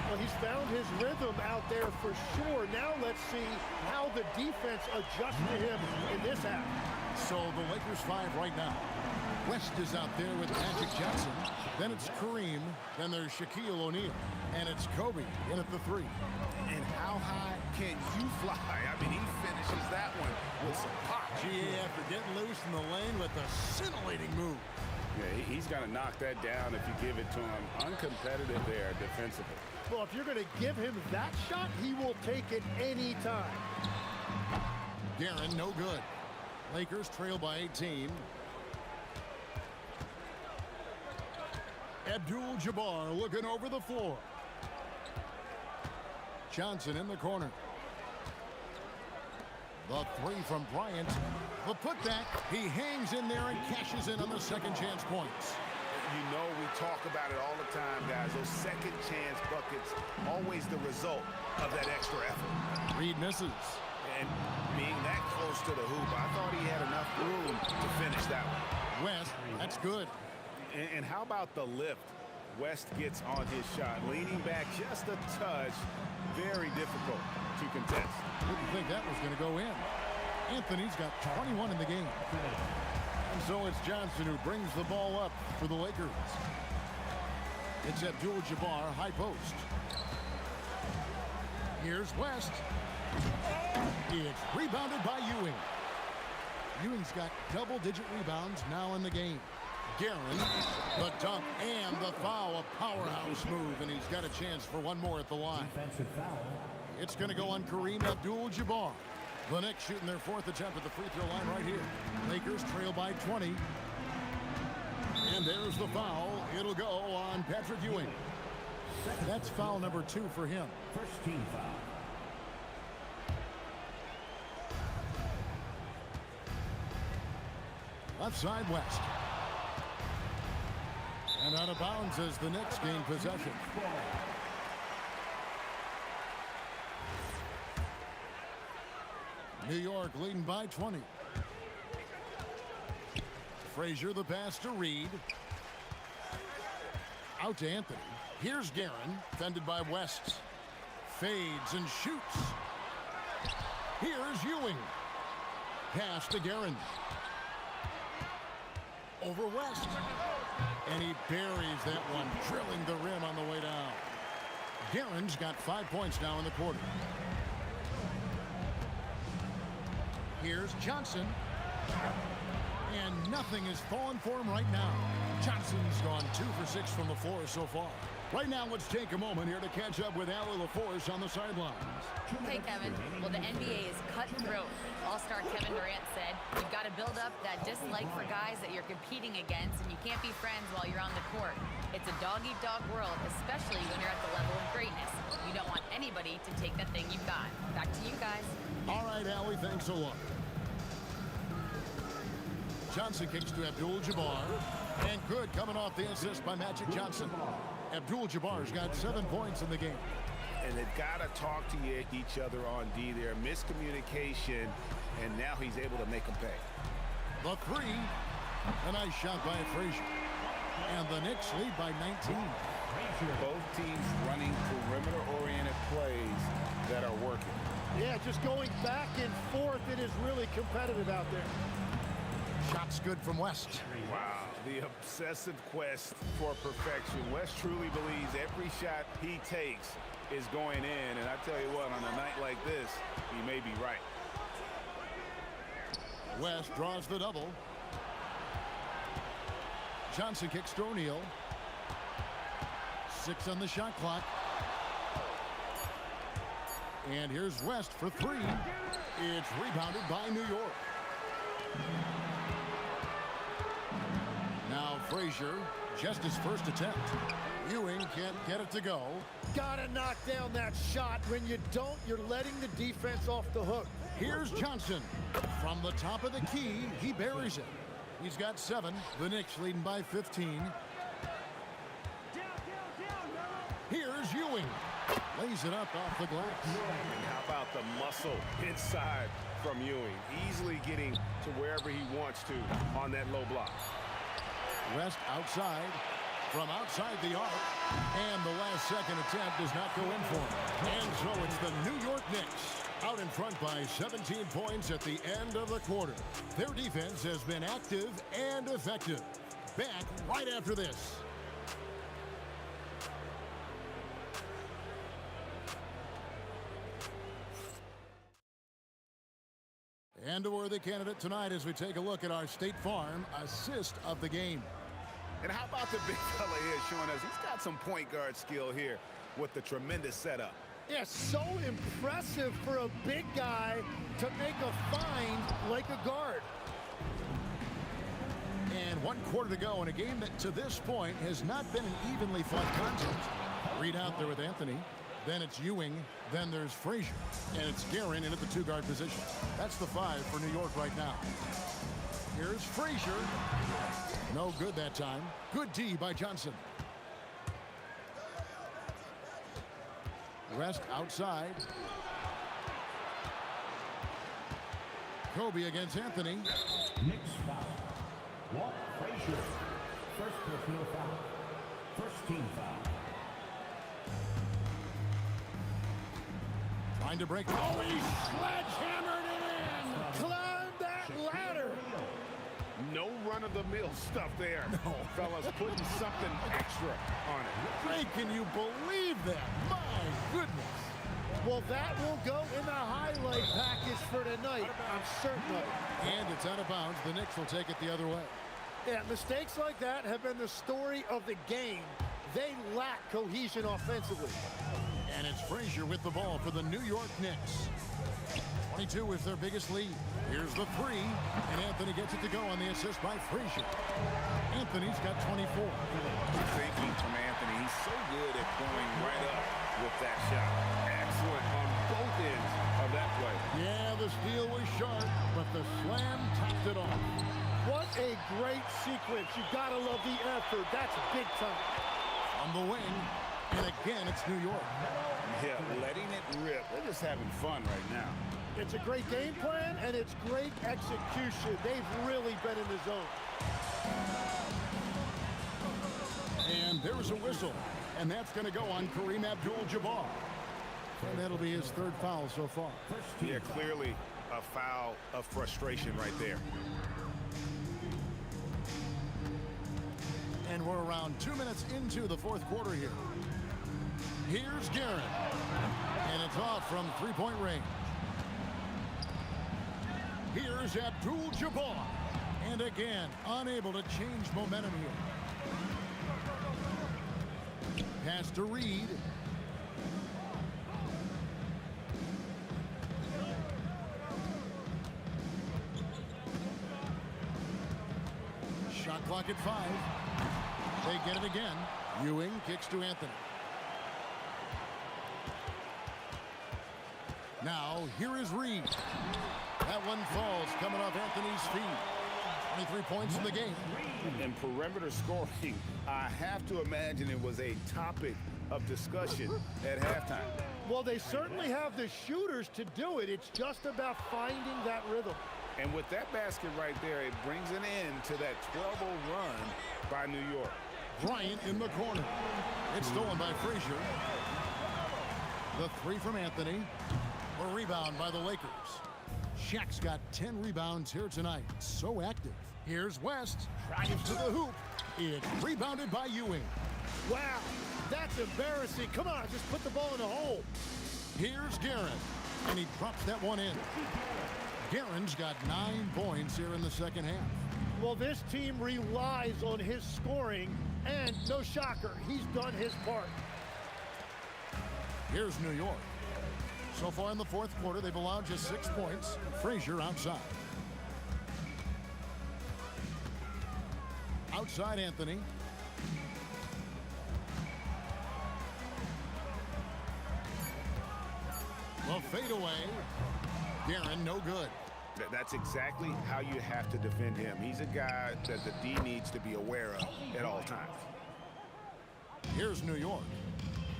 Well, he's found his rhythm out there for sure. Now let's see how the defense adjusts to him in this half. So the Lakers 5 right now. West is out there with Magic Johnson. Then it's Kareem. Then there's Shaquille O'Neal. And it's Kobe in at the 3. And how high can you fly? I mean, he finishes that one with some pop. GA after getting loose in the lane with a scintillating move. Yeah, he's got to knock that down if you give it to him. Uncompetitive there defensively. Well, if you're going to give him that shot, he will take it any time. Guerin, no good. Lakers trail by 18. Abdul-Jabbar looking over the floor. Johnson in the corner. The 3 from Bryant. The putback. He hangs in there and cashes in on the second chance points. You know we talk about it all the time, guys. Those second chance buckets, always the result of that extra effort. Reed misses. And being that close to the hoop, I thought he had enough room to finish that one. West, that's good. And how about the lift West gets on his shot? Leaning back just a touch. Very difficult to contest. Didn't think that was going to go in. Anthony's got 21 in the game. And so it's Johnson who brings the ball up for the Lakers. It's Abdul-Jabbar, high post. Here's West. It's rebounded by Ewing. Ewing's got double-digit rebounds now in the game. Guerin, the dunk and the foul, a powerhouse move, and he's got a chance for one more at the line. It's going to go on Kareem Abdul-Jabbar. The Knicks shooting their 4th attempt at the free throw line right here. Lakers trail by 20. And there's the foul. It'll go on Patrick Ewing. That's foul number 2 for him. First team foul. Left side West. And out of bounds as the Knicks gain possession. New York leading by 20. Frazier the pass to Reed. Out to Anthony. Here's Guerin, defended by West. Fades and shoots. Here's Ewing. Pass to Guerin. Over West. And he buries that one, drilling the rim on the way down. Guerin's got 5 points now in the quarter. Here's Johnson. And nothing is falling for him right now. Johnson's gone 2 for 6 from the floor so far. Right now, let's take a moment here to catch up with Allie LaForce on the sidelines. Hey, Kevin. Well, the NBA is cutthroat. All-star Kevin Durant said, you've got to build up that dislike for guys that you're competing against, and you can't be friends while you're on the court. It's a dog-eat-dog world, especially when you're at the level of greatness. You don't want anybody to take that thing you've got. Back to you guys. All right, Allie, thanks a lot. Johnson kicks to Abdul-Jabbar. And good coming off the assist by Magic Johnson. Abdul-Jabbar's got 7 points in the game. And they've got to talk to each other on D there. Miscommunication, and now he's able to make them pay. The three. A nice shot by Frazier. And the Knicks lead by 19. Both teams running perimeter-oriented plays that are working. Yeah, just going back and forth. It is really competitive out there. Shots good from West. Wow, the obsessive quest for perfection. West truly believes every shot he takes is going in. And I tell you what, on a night like this, he may be right. West draws the double. Johnson kicks to O'Neal. 6 on the shot clock. And here's West for 3. It's rebounded by New York. Now Frazier, just his first attempt. Ewing can't get it to go. Gotta knock down that shot. When you don't, you're letting the defense off the hook. Here's Johnson. From the top of the key, he buries it. He's got 7. The Knicks leading by 15. Here's Ewing. Lays it up off the glass. And how about the muscle inside from Ewing? Easily getting to wherever he wants to on that low block. West outside, from outside the arc, and the last second attempt does not go in for him. And so it's the New York Knicks out in front by 17 points at the end of the quarter. Their defense has been active and effective. Back right after this. And a worthy candidate tonight as we take a look at our State Farm assist of the game. And how about the big fella here showing us he's got some point guard skill here with the tremendous setup. Yeah, so impressive for a big guy to make a find like a guard. And 1 quarter to go in a game that to this point has not been an evenly fought contest. Reed out there with Anthony. Then it's Ewing. Then there's Frazier. And it's Guerin in at the 2-guard position. That's the 5 for New York right now. Here's Frazier. No good that time. Good D by Johnson. West outside. Kobe against Anthony. Knicks foul. Walt Frazier. First personal foul. First team foul. Trying to break. Oh, he sledgehammered it in. Climb that ladder. No run-of-the-mill stuff there. No. Fellas putting something extra on it. Ray, can you believe that? My goodness. Well, that will go in the highlight package for tonight. I'm certain of it. And it's out of bounds. The Knicks will take it the other way. Yeah, mistakes like that have been the story of the game. They lack cohesion offensively. And it's Frazier with the ball for the New York Knicks. 22 is their biggest lead. Here's the 3, and Anthony gets it to go on the assist by Frazier. Anthony's got 24. Thinking from Anthony, he's so good at going right up with that shot. Excellent on both ends of that play. Yeah, the steal was sharp, but the slam topped it off. What a great sequence. You gotta love the effort. That's big time. On the wing, and again, it's New York. Yeah, letting it rip. They're just having fun right now. It's a great game plan, and it's great execution. They've really been in the zone. And there's a whistle, and that's going to go on Kareem Abdul-Jabbar. And that'll be his 3rd foul so far. Yeah, clearly a foul of frustration right there. And we're around 2 minutes into the 4th quarter here. Here's Guerin. And it's off from 3-point range. Here's Here's Abdul-Jabbar. And again, unable to change momentum here. Pass to Reed. Shot clock at 5. They get it again. Ewing kicks to Anthony. Now, here is Reed. That one falls coming off Anthony's feet. 23 points in the game. And perimeter scoring, I have to imagine it was a topic of discussion at halftime. Well, they certainly have the shooters to do it. It's just about finding that rhythm. And with that basket right there, it brings an end to that 12-0 run by New York. Bryant in the corner. It's stolen by Frazier. The three from Anthony. A rebound by the Lakers. Shaq's got 10 rebounds here tonight. So active. Here's West. Drives to the hoop. It's rebounded by Ewing. Wow, that's embarrassing. Come on, just put the ball in the hole. Here's Guerin. And he drops that one in. Guerin's got 9 points here in the second half. Well, this team relies on his scoring, and no shocker, he's done his part. Here's New York. So far in the fourth quarter, they've allowed just 6 points. Frazier outside. Outside Anthony. The fadeaway. Guerin, no good. That's exactly how you have to defend him. He's a guy that the D needs to be aware of at all times. Here's New York.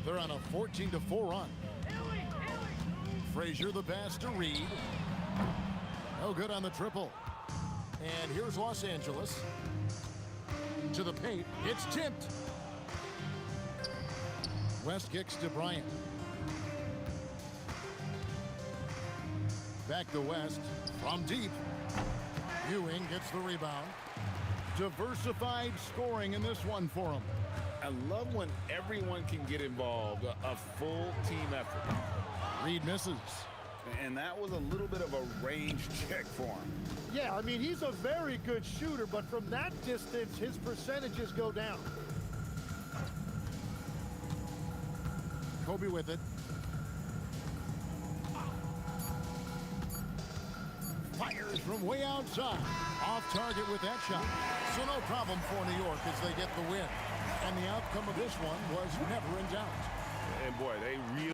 They're on a 14-4 run. Frazier the pass to Reed. No good on the triple. And here's Los Angeles. To the paint. It's tipped. West kicks to Bryant. Back to West. From deep. Ewing gets the rebound. Diversified scoring in this one for him. I love when everyone can get involved, a full team effort. Reed misses. And that was a little bit of a range check for him. Yeah, I mean, he's a very good shooter, but from that distance, his percentages go down. Kobe with it. Fires from way outside. Off target with that shot. So no problem for New York as they get the win. And the outcome of this one was never in doubt. And boy, they really...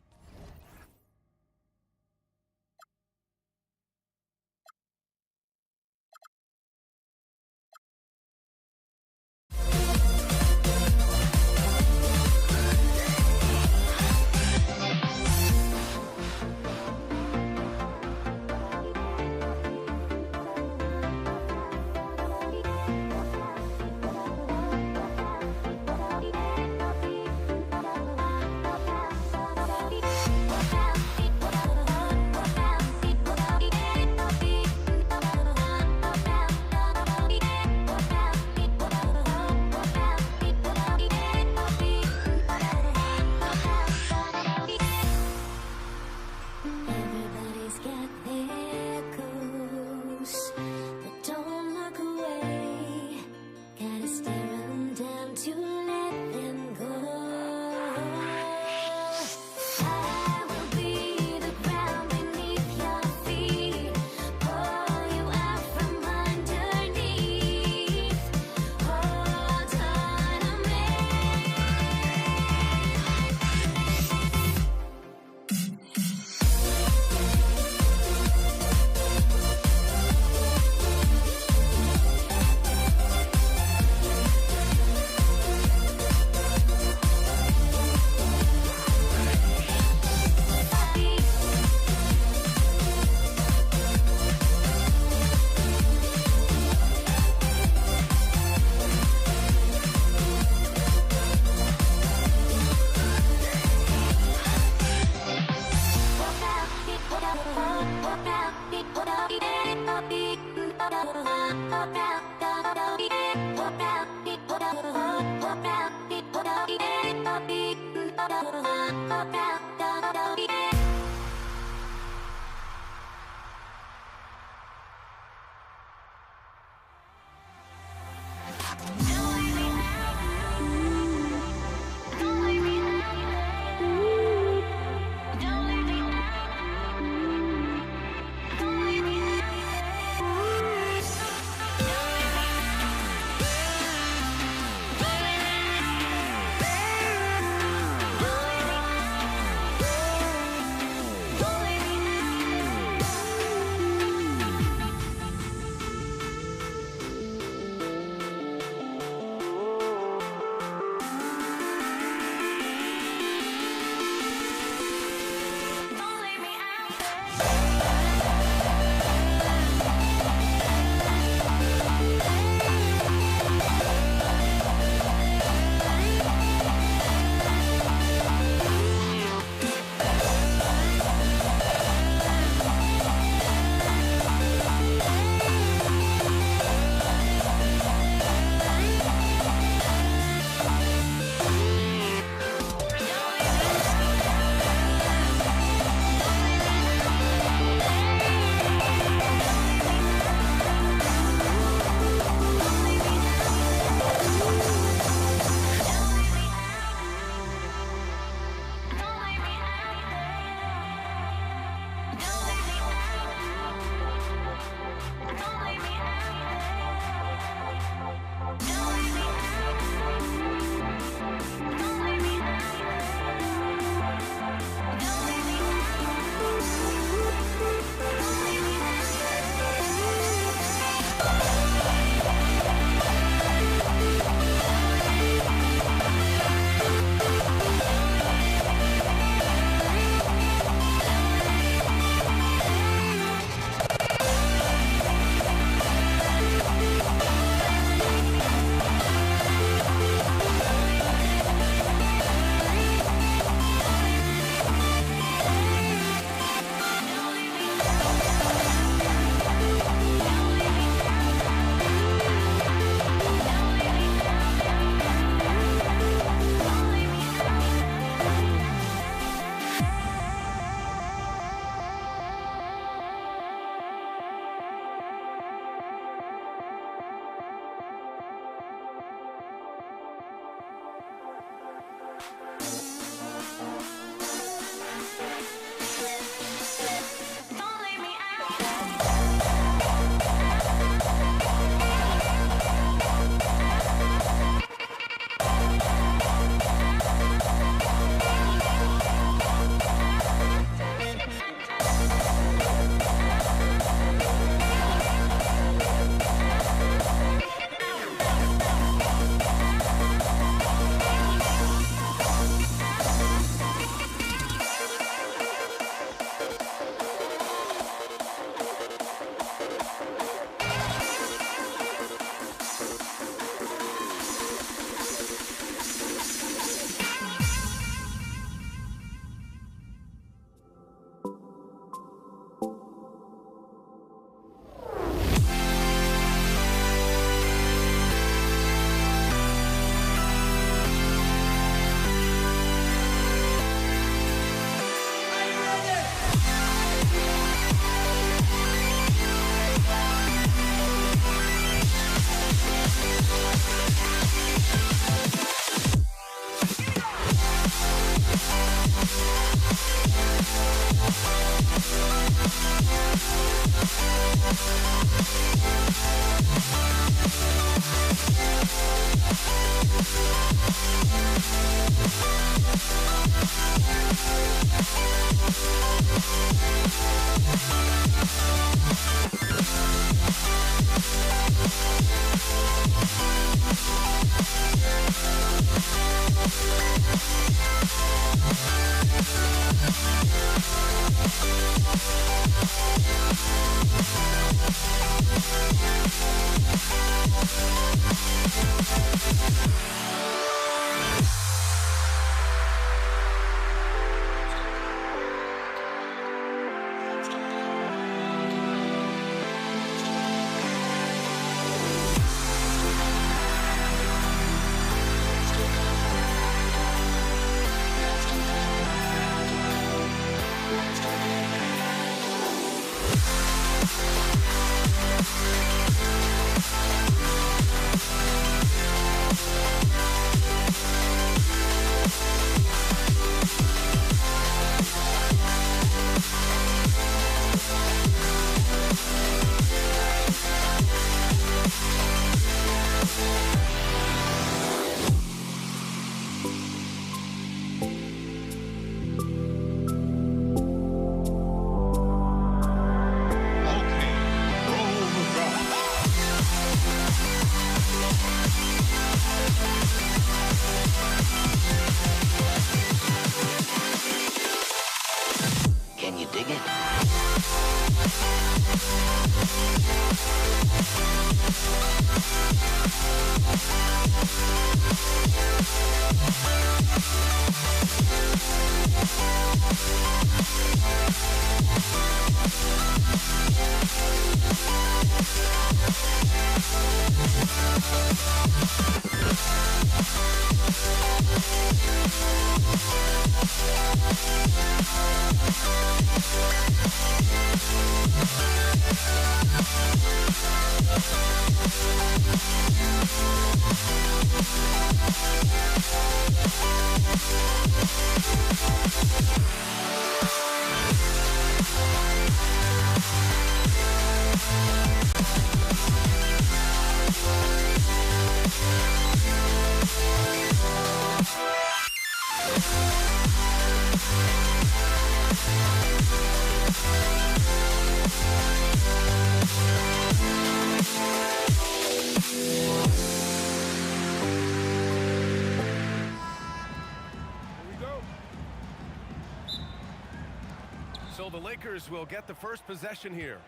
So the Lakers will get the first possession here.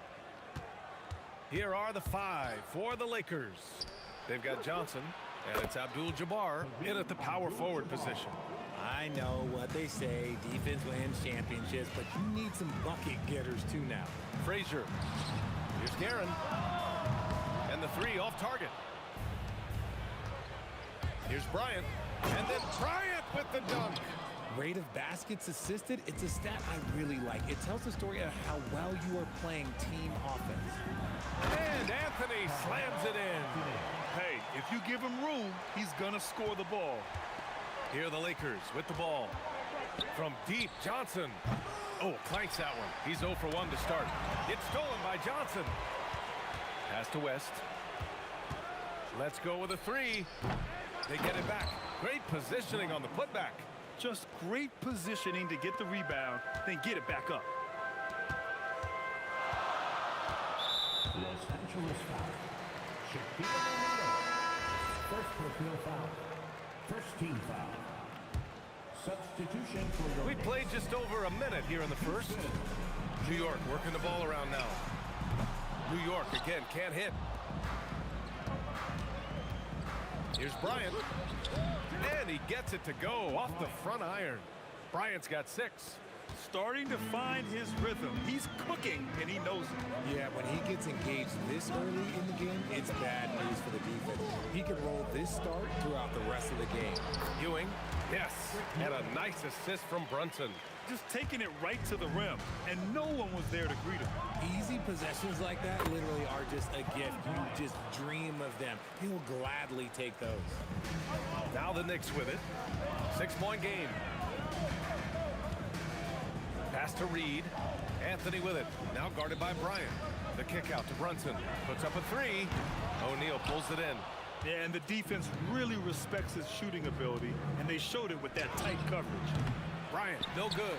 Here are the 5 for the Lakers. They've got Johnson, and it's Abdul-Jabbar in at the power forward position. I know what they say, defense wins championships, but you need some bucket getters too now. Frazier. Here's Guerin. And the 3 off target. Here's Bryant. And then Bryant with the dunk. Rate of baskets assisted, it's a stat I really like. It tells the story of how well you are playing team offense. And Anthony slams it in. Hey, if you give him room, he's gonna score the ball. Here are the Lakers with the ball. From deep, Johnson. Oh, clanks that one. He's 0 for 1 to start. It's stolen by Johnson. Pass to West. Let's go with a 3. They get it back. Great positioning on the putback. Just great positioning to get the rebound, then get it back up. Los Angeles foul. Shaquille O'Neal. First personal foul. First team foul. Substitution for the... We played just over a minute here in the first. New York working the ball around now. New York again can't hit. Here's Bryant. And he gets it to go off the front iron. Bryant's got 6. Starting to find his rhythm. He's cooking, and he knows it. Yeah, when he gets engaged this early in the game, it's bad news for the defense. He can roll this start throughout the rest of the game. Ewing, yes, and a nice assist from Brunson. Just taking it right to the rim, and no one was there to greet him. Easy possessions like that literally are just a gift. You just dream of them. He'll gladly take those. Now the Knicks with it. 6-point game. Pass to Reed, Anthony with it. Now guarded by Bryant. The kick out to Brunson. Puts up a three. O'Neal pulls it in. Yeah, and the defense really respects his shooting ability, and they showed it with that tight coverage. Bryant, no good.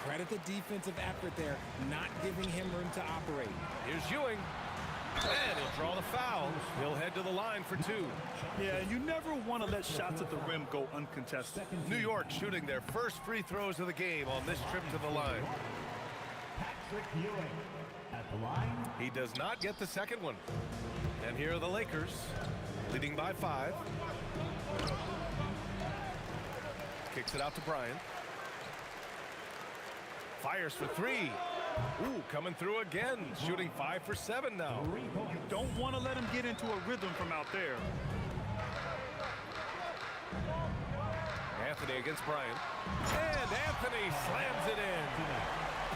Credit the defensive effort there, not giving him room to operate. Here's Ewing. And he'll draw the foul. He'll head to the line for two. Yeah, you never want to let shots at the rim go uncontested. New York shooting their first free throws of the game on this trip to the line. Patrick Ewing at the line. He does not get the second one. And here are the Lakers, leading by 5. Kicks it out to Bryant. Fires for 3. Ooh, coming through again, shooting 5 for 7 now. You don't want to let him get into a rhythm from out there. Anthony against Bryant. And Anthony slams it in.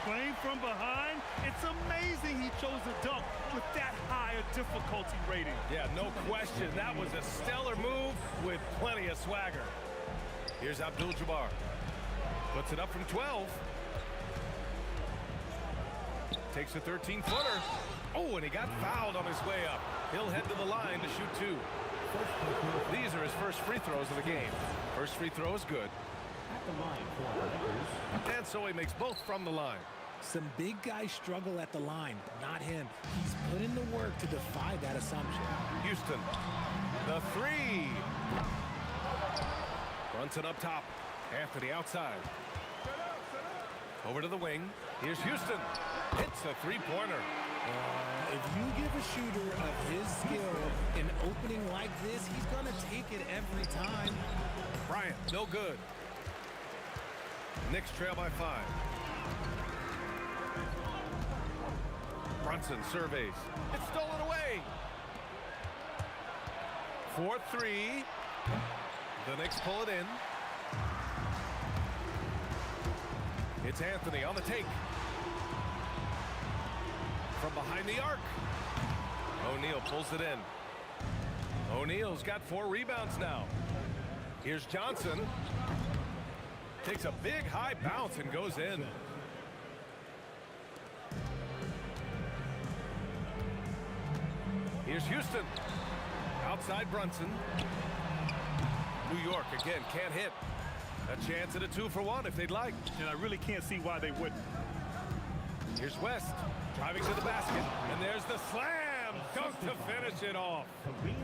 Playing from behind, it's amazing he chose to dunk with that high a difficulty rating. Yeah, no question. That was a stellar move with plenty of swagger. Here's Abdul-Jabbar. Puts it up from 12. Takes a 13-footer. Oh, and he got fouled on his way up. He'll head to the line to shoot 2. These are his first free throws of the game. First free throw is good. At the line for the Lakers. And so he makes both from the line. Some big guys struggle at the line, not him. He's put in the work to defy that assumption. Houston, the 3. Brunson up top. Anthony outside. Over to the wing. Here's Houston. Hits a 3-pointer. If you give a shooter of his skill an opening like this, he's going to take it every time. Bryant, no good. Knicks trail by 5. Brunson surveys. It's stolen away. 4-3. The Knicks pull it in. It's Anthony on the take. From behind the arc. O'Neal pulls it in. O'Neal's got 4 rebounds now. Here's Johnson. Takes a big high bounce and goes in. Here's Houston. Outside Brunson. New York again can't hit. A chance at a 2-for-1 if they'd like. And I really can't see why they wouldn't. Here's West driving to the basket. And there's the slam dunk to finish it off.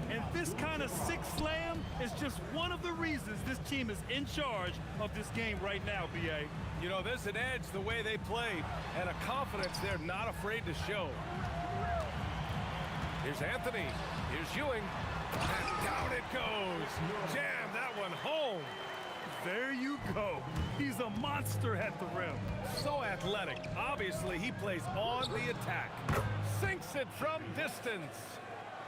And this kind of sick slam is just one of the reasons this team is in charge of this game right now, B.A. You know, there's an edge the way they played and a confidence they're not afraid to show. Here's Anthony. Here's Ewing. And down it goes. Jam that one home. There you go. He's a monster at the rim. So athletic. Obviously, he plays on the attack. Sinks it from distance.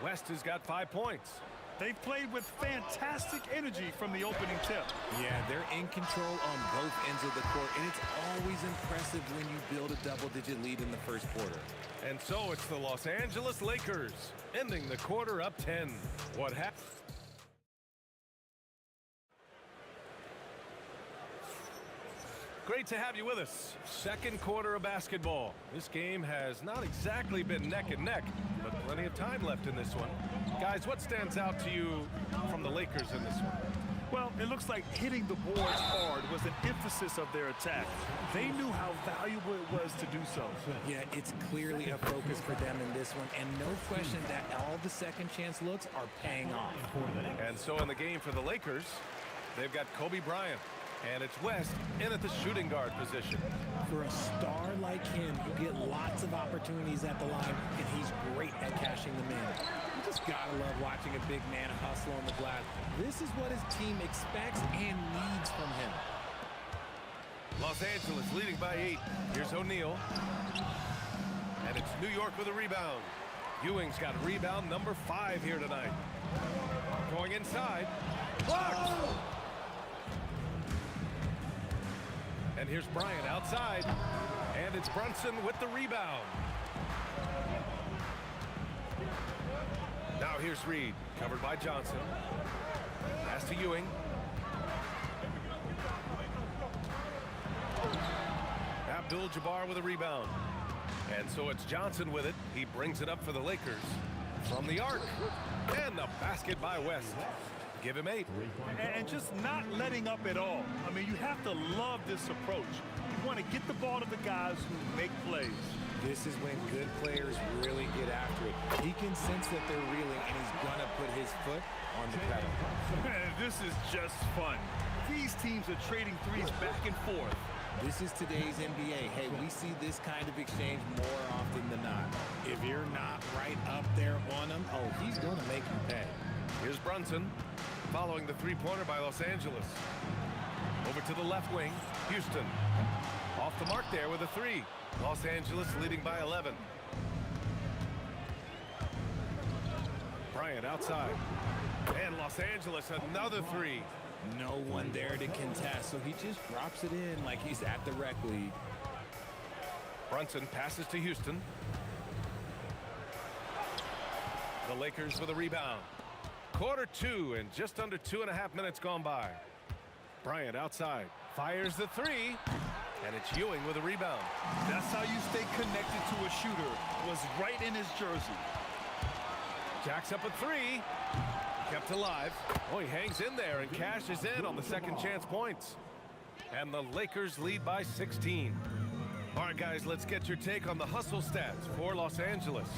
West has got 5 points. They've played with fantastic energy from the opening tip. Yeah, they're in control on both ends of the court, and it's always impressive when you build a double-digit lead in the first quarter. And so it's the Los Angeles Lakers, ending the quarter up 10. What happened? Great to have you with us. Second quarter of basketball. This game has not exactly been neck and neck, but plenty of time left in this one. Guys, what stands out to you from the Lakers in this one? Well, it looks like hitting the boards hard was an emphasis of their attack. They knew how valuable it was to do so. Yeah, it's clearly a focus for them in this one, and no question that all the second chance looks are paying off. And so in the game for the Lakers, they've got Kobe Bryant. And it's West in at the shooting guard position. For a star like him, you get lots of opportunities at the line, and he's great at cashing them in. You just gotta love watching a big man hustle on the glass. This is what his team expects and needs from him. Los Angeles leading by 8. Here's O'Neal. And it's New York with a rebound. Ewing's got rebound number 5 here tonight. Going inside. Blocked! And here's Bryant outside. And it's Brunson with the rebound. Now here's Reed, covered by Johnson. Pass to Ewing. Abdul-Jabbar with a rebound. And so it's Johnson with it. He brings it up for the Lakers. From the arc. And the basket by West. Give him 8. And just not letting up at all. I mean, you have to love this approach. You want to get the ball to the guys who make plays. This is when good players really get after it. He can sense that they're reeling, and he's going to put his foot on the pedal. Man, this is just fun. These teams are trading threes back and forth. This is today's NBA. Hey, we see this kind of exchange more often than not. If you're not right up there on him, oh, he's going to make you pay. Here's Brunson following the three-pointer by Los Angeles. Over to the left wing, Houston. Off the mark there with a 3. Los Angeles leading by 11. Bryant outside. And Los Angeles another 3. No one there to contest, so he just drops it in like he's at the rec league. Brunson passes to Houston. The Lakers with a rebound. Quarter 2 and just under 2.5 minutes gone by. Bryant outside. Fires the 3. And it's Ewing with a rebound. That's how you stay connected to a shooter. Was right in his jersey. Jacks up a 3. Kept alive. Oh, he hangs in there and cashes in on the second chance points. And the Lakers lead by 16. All right, guys, let's get your take on the hustle stats for Los Angeles.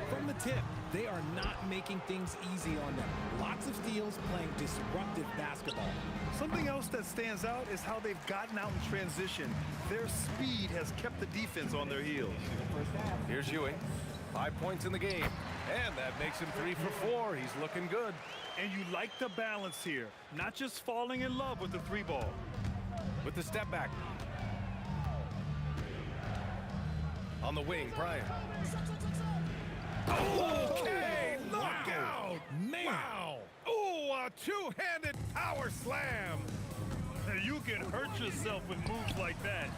From the tip, they are not making things easy on them. Lots of steals, playing disruptive basketball. Something else that stands out is how they've gotten out in transition. Their speed has kept the defense on their heels. Here's Ewing. 5 points in the game. And that makes him 3 for 4. He's looking good. And you like the balance here. Not just falling in love with the 3-ball. With the step back. On the wing, Bryant. Okay, look out! Man. Wow! Oh, a two-handed power slam! You can hurt yourself with moves like that.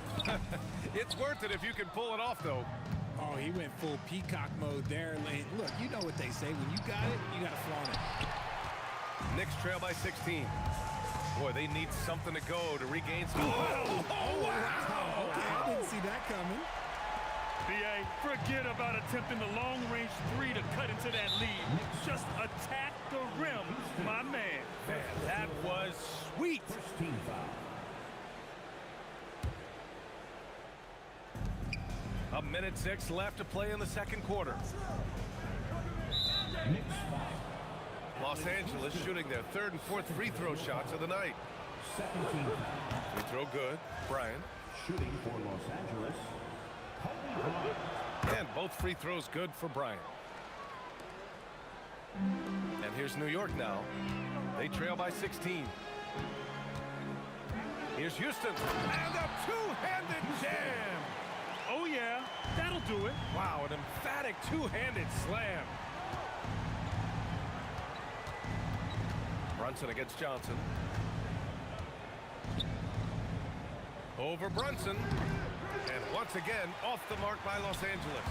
It's worth it if you can pull it off, though. Oh, he went full peacock mode there. Look, you know what they say. When you got it, you got to flaunt it. Knicks trail by 16. Boy, they need something to go to regain some. Oh, wow! Okay, I didn't see that coming. B.A., forget about attempting the long-range 3 to cut into that lead. Just attack the rim, my man. Man, that was sweet. A minute 6 left to play in the second quarter. Los Angeles shooting their third and fourth free throw shots of the night. Free throw good. Bryant. Shooting for Los Angeles. And both free throws good for Bryant. And here's New York now. They trail by 16. Here's Houston. And a two-handed jam. Oh, yeah, that'll do it. Wow, an emphatic two-handed slam. Brunson against Johnson. Over Brunson. And once again, off the mark by Los Angeles.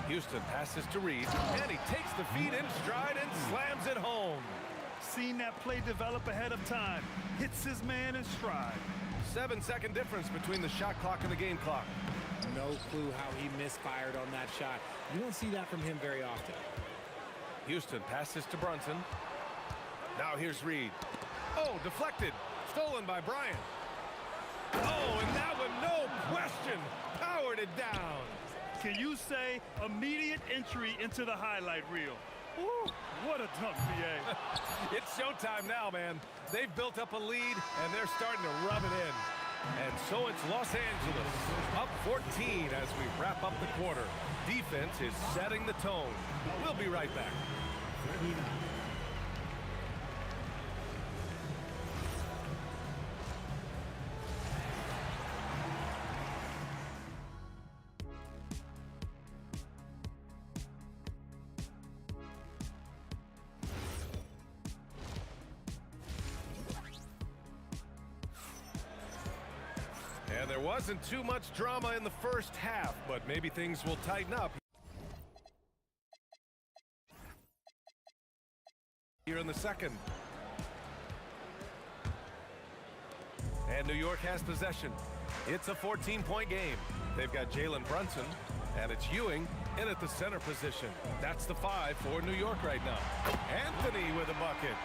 Houston passes to Reed, and he takes the feed in stride and slams it home. Seen that play develop ahead of time. Hits his man in stride. 7-second difference between the shot clock and the game clock. No clue how he misfired on that shot. You don't see that from him very often. Houston passes to Brunson. Now here's Reed. Oh, deflected. Stolen by Bryant. Oh, and that one, no question, powered it down. Can you say immediate entry into the highlight reel? Woo, what a dunk, B.A. It's showtime now, man. They've built up a lead, and they're starting to rub it in. And so it's Los Angeles, up 14 as we wrap up the quarter. Defense is setting the tone. We'll be right back. And there wasn't too much drama in the first half, but maybe things will tighten up here in the second. And New York has possession. It's a 14-point game. They've got Jalen Brunson, and it's Ewing in at the center position. That's the 5 for New York right now. Anthony with a bucket.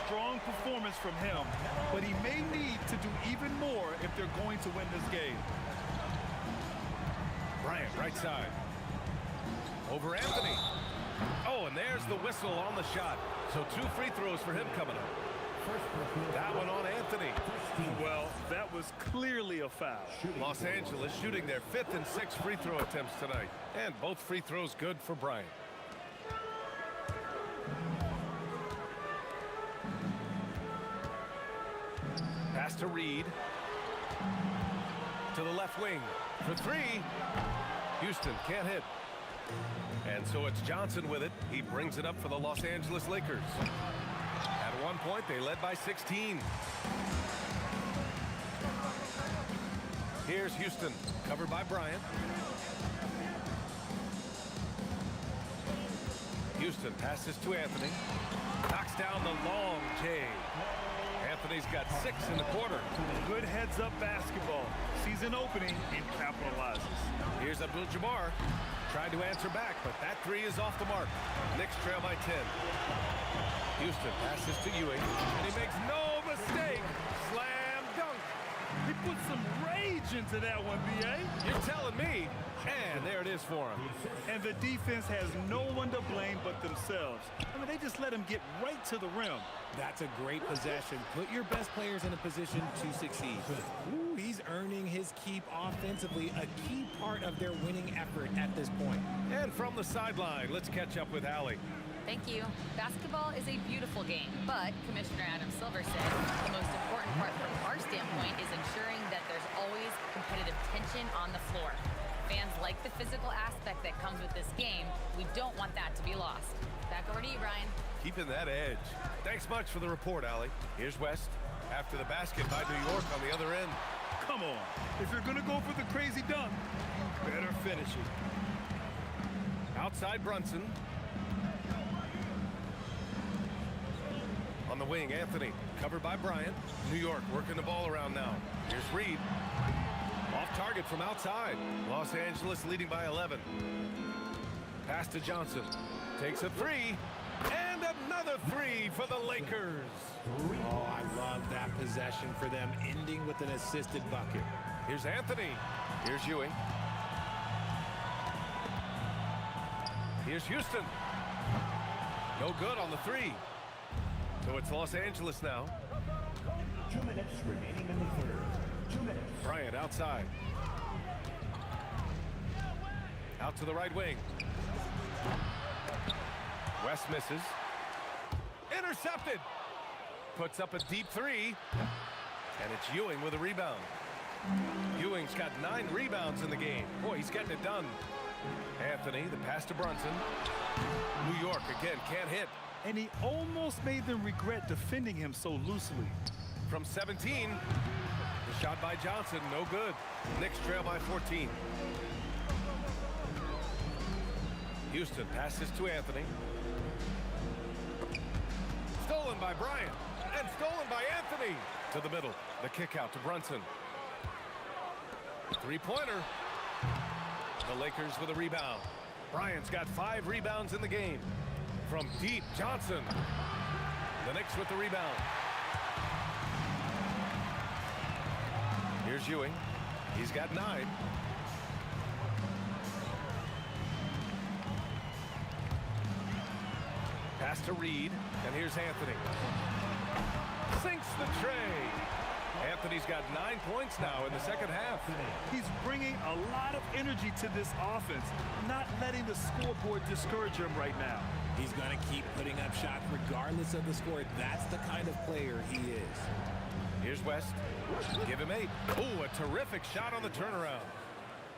Strong performance from him, but he may need to do even more if they're going to win this game. Bryant, right side. Over Anthony. Oh, and there's the whistle on the shot. So 2 free throws for him coming up. That one on Anthony. Well, that was clearly a foul. Los Angeles shooting their 5th and 6th free throw attempts tonight. And both free throws good for Bryant. Pass to Reed. To the left wing. For 3. Houston can't hit. And so it's Johnson with it. He brings it up for the Los Angeles Lakers. At one point, they led by 16. Here's Houston, covered by Bryant. Houston passes to Anthony. Knocks down the long J. Anthony's got 6 in the quarter. Good heads-up basketball. Sees an opening and capitalizes. Here's Abdul-Jabbar. Tried to answer back, but that 3 is off the mark. Knicks trail by 10. Houston passes to Ewing, and he makes no mistake. Slam dunk. He put some rage into that one, B.A. You're telling me. And there it is for him. And the defense has no one to blame but themselves. I mean, they just let him get right to the rim. That's a great possession. Put your best players in a position to succeed. Ooh, he's earning his keep offensively, a key part of their winning effort at this point. And from the sideline, let's catch up with Allie. Thank you. Basketball is a beautiful game, but Commissioner Adam Silver said the most important part from our standpoint is ensuring that there's always competitive tension on the floor. Fans like the physical aspect that comes with this game. We don't want that to be lost. Back over to you, Brian. Keeping that edge. Thanks much for the report, Allie. Here's West after the basket by New York on the other end. Come on. If you're going to go for the crazy dunk, you better finish it. Outside Brunson. On the wing, Anthony, covered by Bryant. New York working the ball around now. Here's Reed. Off target from outside. Los Angeles leading by 11. Pass to Johnson. Takes a 3. And another 3 for the Lakers. Oh, I love that possession for them, ending with an assisted bucket. Here's Anthony. Here's Ewing. Here's Houston. No good on the 3. So it's Los Angeles now. 2 minutes remaining in the third. 2 minutes. Bryant outside. Out to the right wing. West misses. Intercepted. Puts up a deep 3. And it's Ewing with a rebound. Ewing's got 9 rebounds in the game. Boy, he's getting it done. Anthony, the pass to Brunson. New York again can't hit. And he almost made them regret defending him so loosely. From 17, the shot by Johnson, no good. Knicks trail by 14. Houston passes to Anthony. Stolen by Bryant, and stolen by Anthony. To the middle, the kick out to Brunson. 3-pointer. The Lakers with a rebound. Bryant's got 5 rebounds in the game. From deep, Johnson. The Knicks with the rebound. Here's Ewing. He's got 9. Pass to Reed, and here's Anthony. Sinks the tray. Anthony's got 9 points now in the second half. He's bringing a lot of energy to this offense, not letting the scoreboard discourage him right now. He's going to keep putting up shots regardless of the score. That's the kind of player he is. Here's West. Give him 8. Oh, a terrific shot on the turnaround.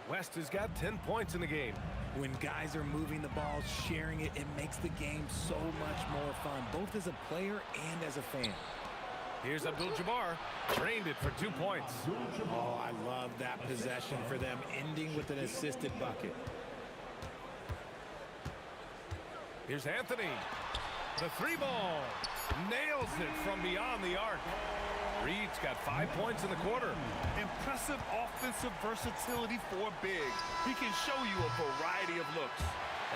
West has got 10 points in the game. When guys are moving the ball, sharing it, it makes the game so much more fun, both as a player and as a fan. Here's Abdul-Jabbar. Drained it for 2 points. Oh, I love that possession for them, ending with an assisted bucket. Here's Anthony. The 3 ball. Nails it from beyond the arc. Reed's got 5 points in the quarter. Impressive offensive versatility for big. He can show you a variety of looks.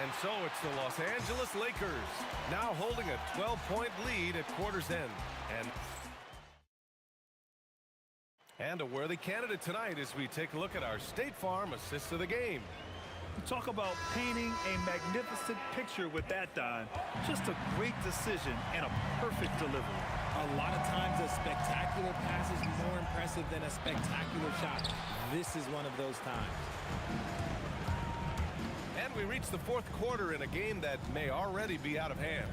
And so it's the Los Angeles Lakers now holding a 12-point lead at quarter's end. And a worthy candidate tonight as we take a look at our State Farm assist of the game. Talk about painting a magnificent picture with that, Don. Just a great decision and a perfect delivery. A lot of times a spectacular pass is more impressive than a spectacular shot. This is one of those times. And we reach the fourth quarter in a game that may already be out of hand.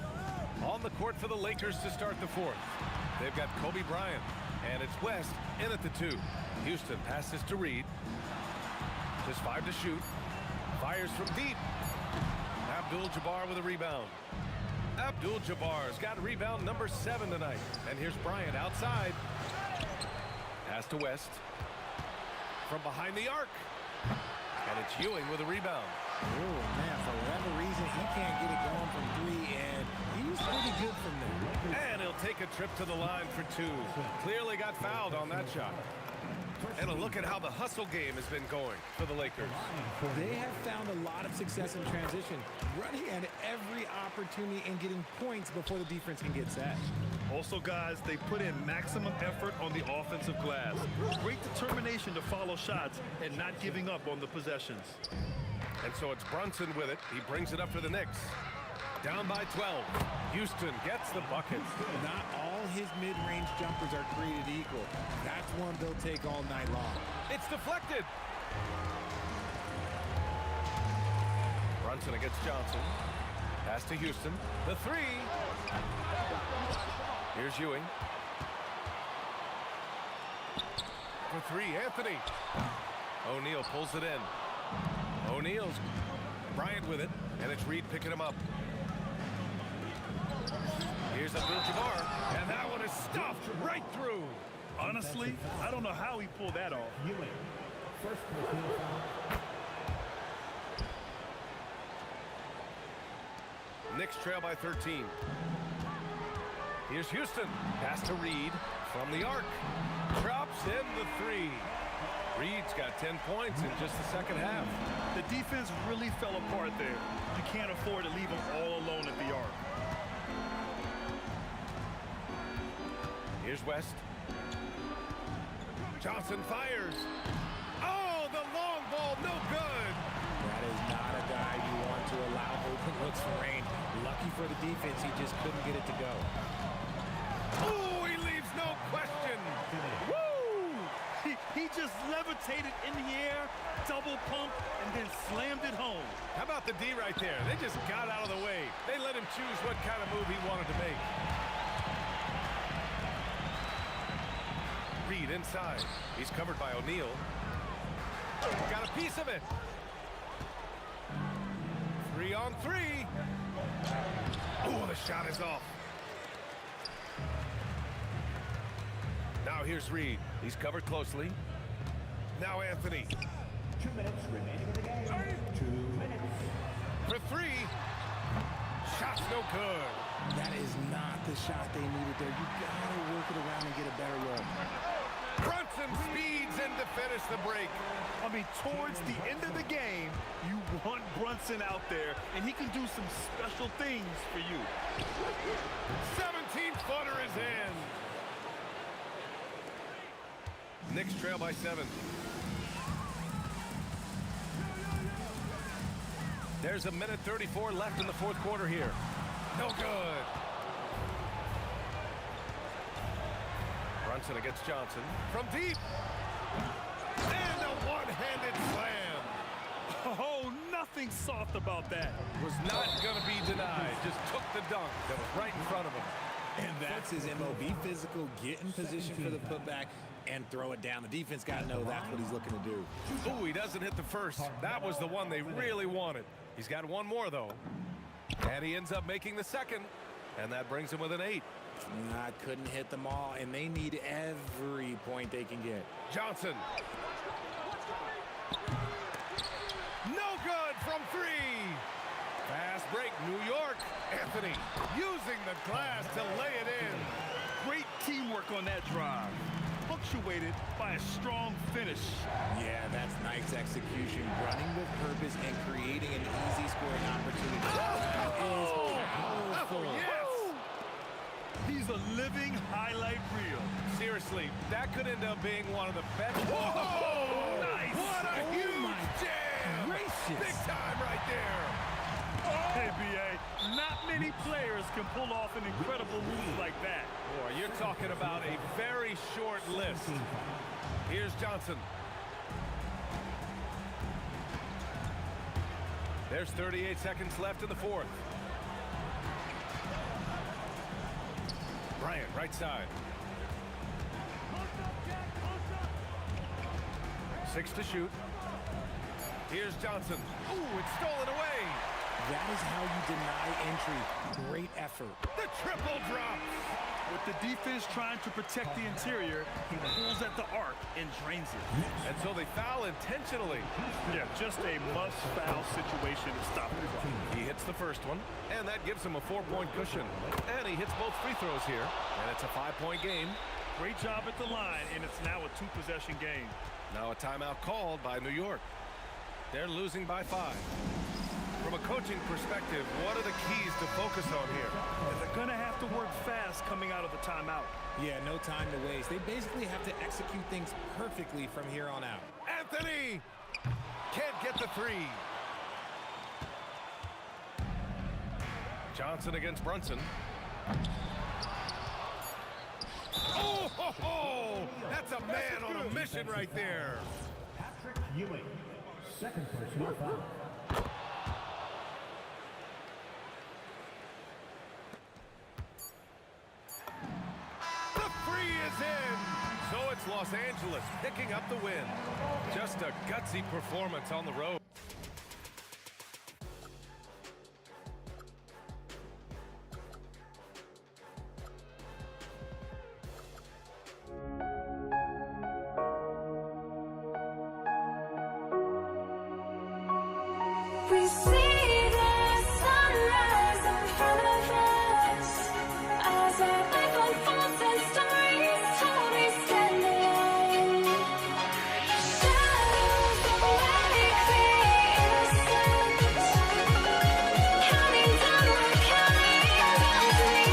On the court for the Lakers to start the fourth. They've got Kobe Bryant, and it's West in at the 2. Houston passes to Reed. Just 5 to shoot. Fires from deep. Abdul-Jabbar with a rebound. Abdul-Jabbar's got rebound number 7 tonight. And here's Bryant outside. Pass to West. From behind the arc. And it's Ewing with a rebound. Oh, man, for whatever reason, he can't get it going from 3, and he's pretty good from there. And he'll take a trip to the line for 2. Clearly got fouled on that shot. And a look at how the hustle game has been going for the Lakers. They have found a lot of success in transition, running at every opportunity and getting points before the defense can get set. Also, guys, they put in maximum effort on the offensive glass. Great determination to follow shots and not giving up on the possessions. And so it's Brunson with it. He brings it up for the Knicks. Down by 12. Houston gets the bucket. Not all his mid-range jumpers are created equal. That's one they'll take all night long. It's deflected. Brunson against Johnson. Pass to Houston. The 3. Here's Ewing. For 3, Anthony. O'Neal pulls it in. O'Neal's Bryant with it, and it's Reed picking him up. Here's Abdul-Jabbar, and that one is stuffed right through. Honestly, I don't know how he pulled that off. Knicks trail by 13. Here's Houston. Pass to Reed from the arc. Drops in the 3. Reed's got 10 points in just the second half. The defense really fell apart there. You can't afford to leave them all alone at the arc. Here's West. Johnson fires. Oh, the long ball, no good. That is not a guy you want to allow open looks for rain. Lucky for the defense, he just couldn't get it to go. Oh, he leaves no question. Woo! He just levitated in the air, double pump, and then slammed it home. How about the D right there? They just got out of the way. They let him choose what kind of move he wanted to make. Reed inside. He's covered by O'Neal. Got a piece of it. 3 on 3. Oh, the shot is off. Now here's Reed. He's covered closely. Now Anthony. 2 minutes remaining in the game. 2 minutes. For 3. Shot's no good. That is not the shot they needed there. You gotta work it around and get a better look. Brunson speeds in to finish the break. I mean, towards the end of the game, you want Brunson out there, and he can do some special things for you. 17-footer is in. Knicks trail by 7. There's a minute 34 left in the fourth quarter here. No good. Brunson against Johnson. From deep. And a one-handed slam. Oh, nothing soft about that. Was not going to be denied. Just took the dunk that was right in front of him. And that's his MO. Be physical, get in position for the putback, and throw it down. The defense got to know that's what he's looking to do. Ooh, he doesn't hit the first. That was the one they really wanted. He's got one more, though. And he ends up making the second. And that brings him with an 8. I couldn't hit them all, and they need every point they can get. Johnson. No good from 3. Fast break. New York. Anthony using the glass to lay it in. Great teamwork on that drive. Punctuated by a strong finish. Yeah, that's nice execution. Running with purpose and creating an easy scoring opportunity. That is powerful. Yes! He's a living highlight reel. Seriously, that could end up being one of the best. Whoa! Nice! What a huge jam! Gracious. Big time right there. Hey, B.A., not many players can pull off an incredible move like that. Boy, you're talking about a very short list. Here's Johnson. There's 38 seconds left in the fourth. Bryant, right side. 6 to shoot. Here's Johnson. Ooh, it's stolen away. That is how you deny entry. Great effort. The triple drop. With the defense trying to protect the interior, he pulls at the arc and drains it. And so they foul intentionally. Yeah, just a must-foul situation to stop the clock. He hits the first one, and that gives him a 4-point cushion. And he hits both free throws here, and it's a 5-point game. Great job at the line, and it's now a 2-possession game. Now a timeout called by New York. They're losing by 5. From a coaching perspective, what are the keys to focus on here? And they're going to have to work fast coming out of the timeout. Yeah, no time to waste. They basically have to execute things perfectly from here on out. Anthony can't get the 3. Johnson against Brunson. Oh, ho, ho! That's a man on a mission right there. Patrick Ewing, second personal foul. The 3 is in. So it's Los Angeles picking up the win. Just a gutsy performance on the road. We see the sunrise in front of us as our life unfolds and stories told. We stand alone. Shadows awake the innocent, counting down, we're counting down to the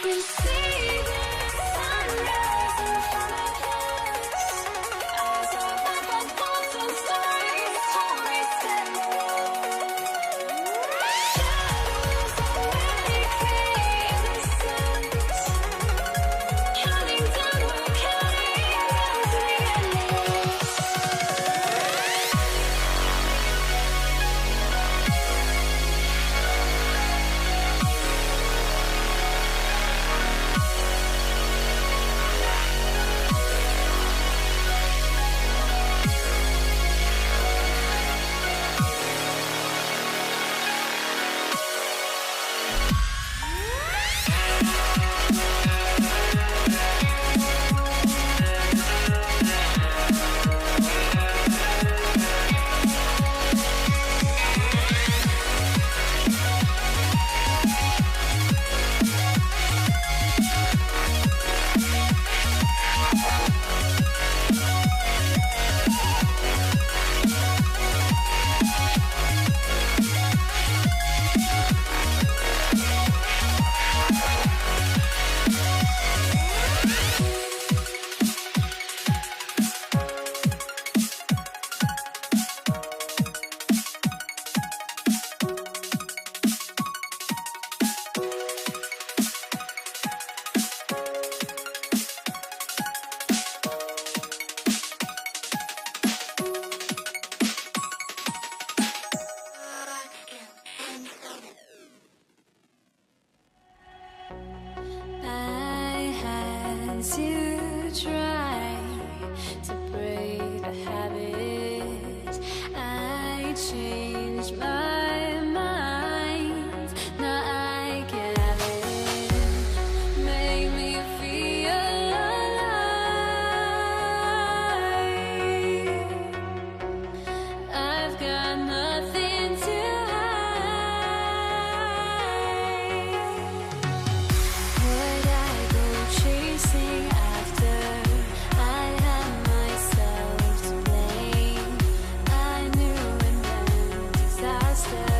We see the sunrise in front of us as our life unfolds and stories told. We stand alone. Shadows awake the innocent, counting down. to try to break the habit. I changed my mind. Now I can have it. Make me feel alive. I've got nothing to would I go chasing after? I had myself to blame. I knew it meant disaster.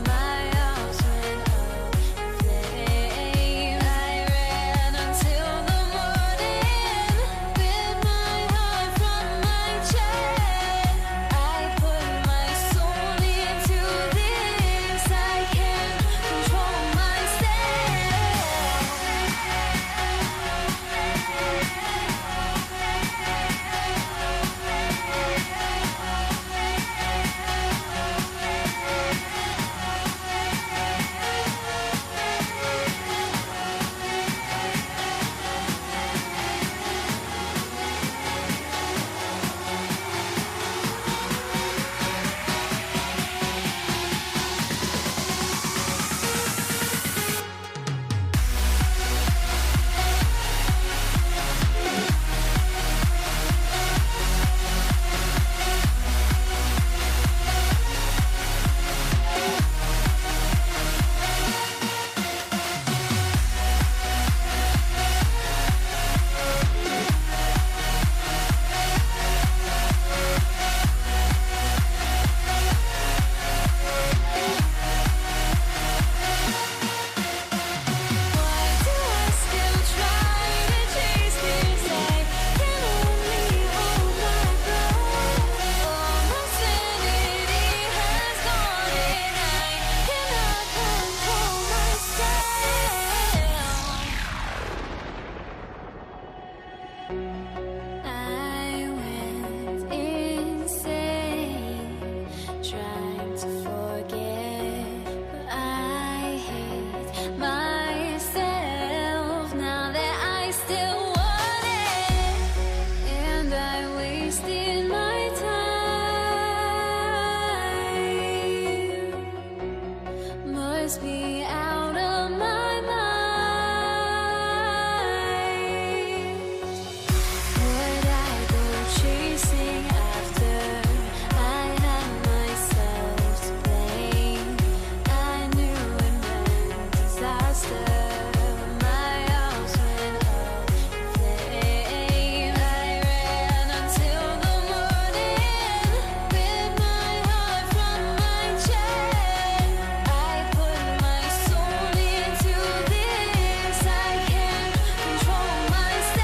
My arms went up in flames. I ran until the morning with my heart from my chest. I put my soul into this. I can't control myself. Why do I still try to chase this? I can only hold my breath. All my sanity has gone and I cannot control myself. I went insane trying to forget, but I hate myself now that I still want it, and I wasted my time. Must be out of my mind. Would I go chasing after? I had myself to blame. I knew it meant disaster. My arms went up in flames. I ran until the morning with my heart from my chest. I put my soul into this. I can't control myself.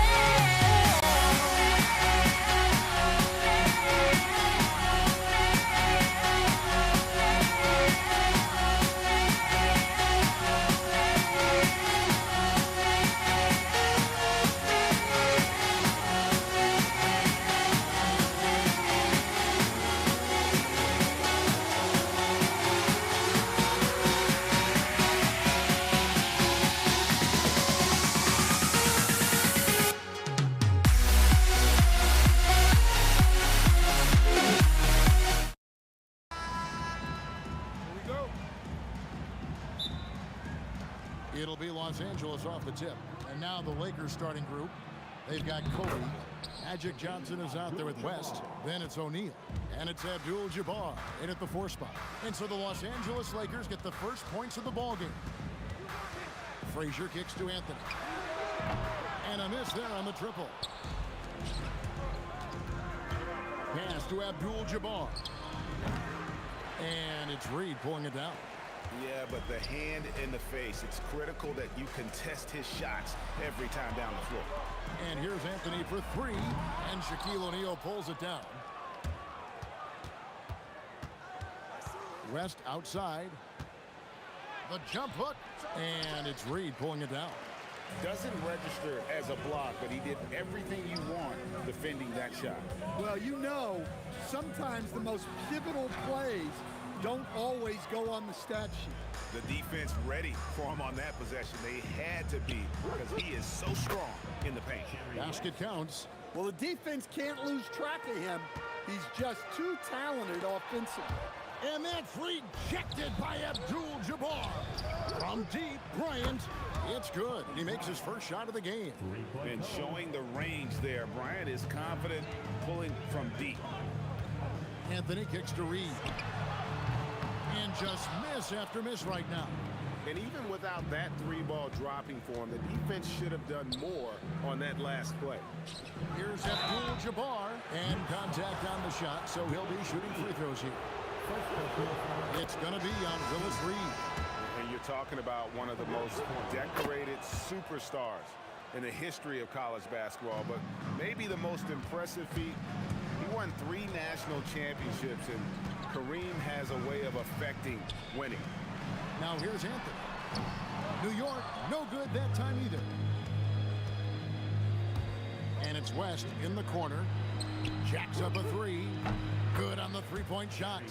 It'll be Los Angeles off the tip. And now the Lakers starting group. They've got Kobe. Magic Johnson is out there with West. Then it's O'Neal. And it's Abdul-Jabbar in at the 4 spot. And so the Los Angeles Lakers get the first points of the ballgame. Frazier kicks to Anthony. And a miss there on the triple. Pass to Abdul-Jabbar. And it's Reed pulling it down. Yeah, but the hand in the face, it's critical that you contest his shots every time down the floor. And here's Anthony for 3, and Shaquille O'Neal pulls it down. West outside. The jump hook, and it's Reed pulling it down. Doesn't register as a block, but he did everything you want defending that shot. Well, you know, sometimes the most pivotal plays don't always go on the stat sheet. The defense ready for him on that possession. They had to be because he is so strong. in the paint. Basket counts. Well, the defense can't lose track of him. He's just too talented offensively. And that's rejected by Abdul-Jabbar. From deep, Bryant. It's good. He makes his first shot of the game. And showing the range there. Bryant is confident pulling from deep. Anthony kicks to Reed. And just miss after miss right now. And even without that three ball dropping for him, the defense should have done more on that last play. Here's Abdul-Jabbar. And contact on the shot, so he'll be shooting free throws here. It's going to be on Willis Reed. And you're talking about one of the most decorated superstars in the history of college basketball, but maybe the most impressive feat. He won 3 national championships, and Kareem has a way of affecting winning. Now here's Anthony. New York, no good that time either. And it's West in the corner. Jacks up a 3. Good on the three-point shot.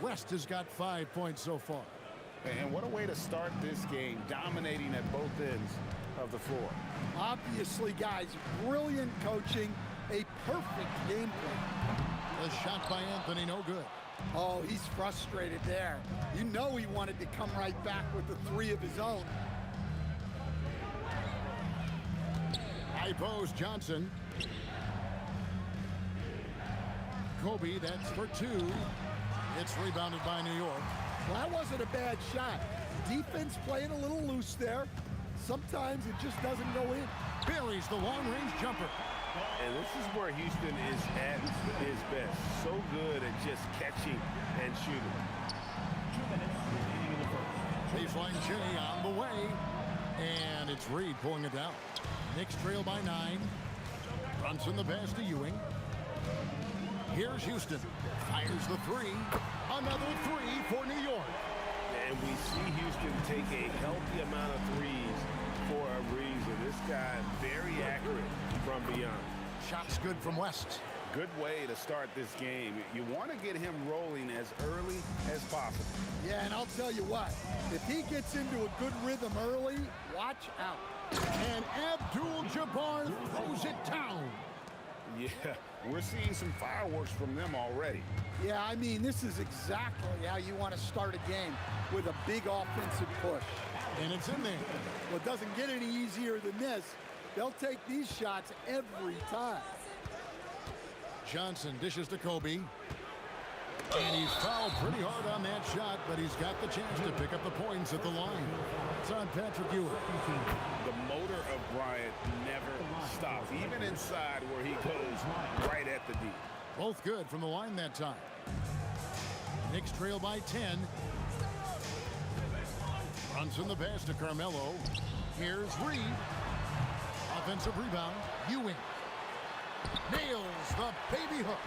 West has got 5 points so far. And what a way to start this game, dominating at both ends of the floor. Obviously, guys, brilliant coaching, a perfect game plan. The shot by Anthony, no good. Oh, he's frustrated there. You know he wanted to come right back with the 3 of his own. High post, Johnson. Kobe, that's for 2. It's rebounded by New York. Well, that wasn't a bad shot. Defense playing a little loose there. Sometimes it just doesn't go in. Buries the long-range jumper. And this is where Houston is at his best. So good at just catching and shooting. Baseline J on the way. And it's Reed pulling it down. Knicks trail by 9. Brunson the pass to Ewing. Here's Houston. Fires the 3. Another 3 for New York. And we see Houston take a healthy amount of threes for a reason. This guy very accurate from beyond. Shots good from West. Good way to start this game. You want to get him rolling as early as possible. Yeah, and I'll tell you what, if he gets into a good rhythm early, watch out. And Abdul-Jabbar throws it down. Yeah, we're seeing some fireworks from them already. Yeah, I mean, this is exactly how you want to start a game, with a big offensive push. And it's in there. Well, it doesn't get any easier than this. They'll take these shots every time. Johnson dishes to Kobe. And he's fouled pretty hard on that shot, but he's got the chance to pick up the points at the line. It's on Patrick Ewing. The motor of Bryant never stops, even inside where he goes right at the D. Both good from the line that time. Knicks trail by 10. Brunson the pass to Carmelo. Here's Reed. Offensive rebound. Ewing nails the baby hook.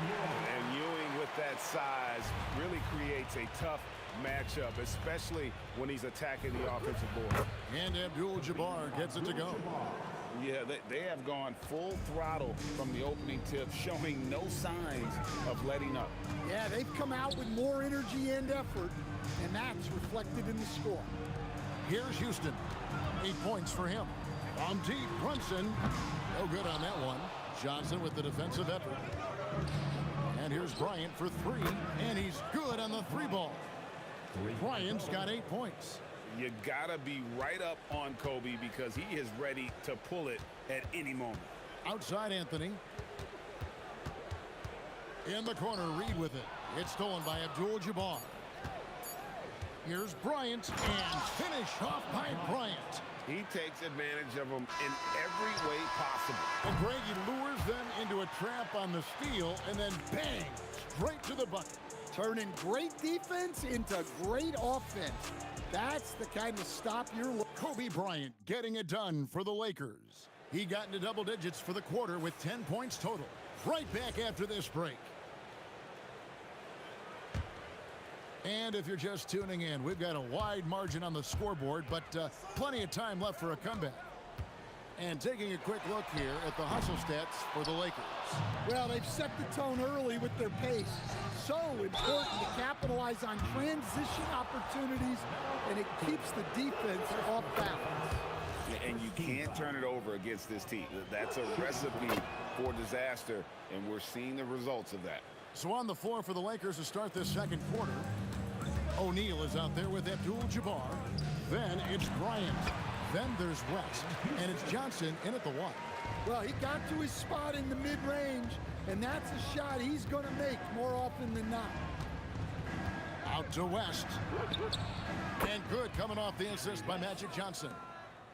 And Ewing with that size really creates a tough matchup, especially when he's attacking the offensive board. And Abdul-Jabbar gets it to go. Yeah, they have gone full throttle from the opening tip, showing no signs of letting up. Yeah, they've come out with more energy and effort, and that's reflected in the score. Here's Houston. 8 points for him. From deep, Brunson. No good on that one. Johnson with the defensive effort. And here's Bryant for 3, and he's good on the 3 ball. Bryant's got 8 points. You gotta be right up on Kobe because he is ready to pull it at any moment. Outside Anthony. In the corner, Reed with it. It's stolen by Abdul-Jabbar. Here's Bryant, and finish off by Bryant. He takes advantage of them in every way possible. And Greg, he lures them into a trap on the steal, and then bang, straight to the bucket. Turning great defense into great offense. That's the kind of stop you're looking for. Kobe Bryant getting it done for the Lakers. He got into double digits for the quarter with 10 points total. Right back after this break. And if you're just tuning in, we've got a wide margin on the scoreboard, but plenty of time left for a comeback. And taking a quick look here at the hustle stats for the Lakers. Well, they've set the tone early with their pace. So important to capitalize on transition opportunities, and it keeps the defense off balance. And you can't turn it over against this team. That's a recipe for disaster, and we're seeing the results of that. So on the floor for the Lakers to start this second quarter, O'Neal is out there with Abdul-Jabbar. Then it's Bryant. Then there's West. And it's Johnson in at the one. Well, he got to his spot in the mid-range, and that's a shot he's going to make more often than not. Out to West. And good coming off the assist by Magic Johnson.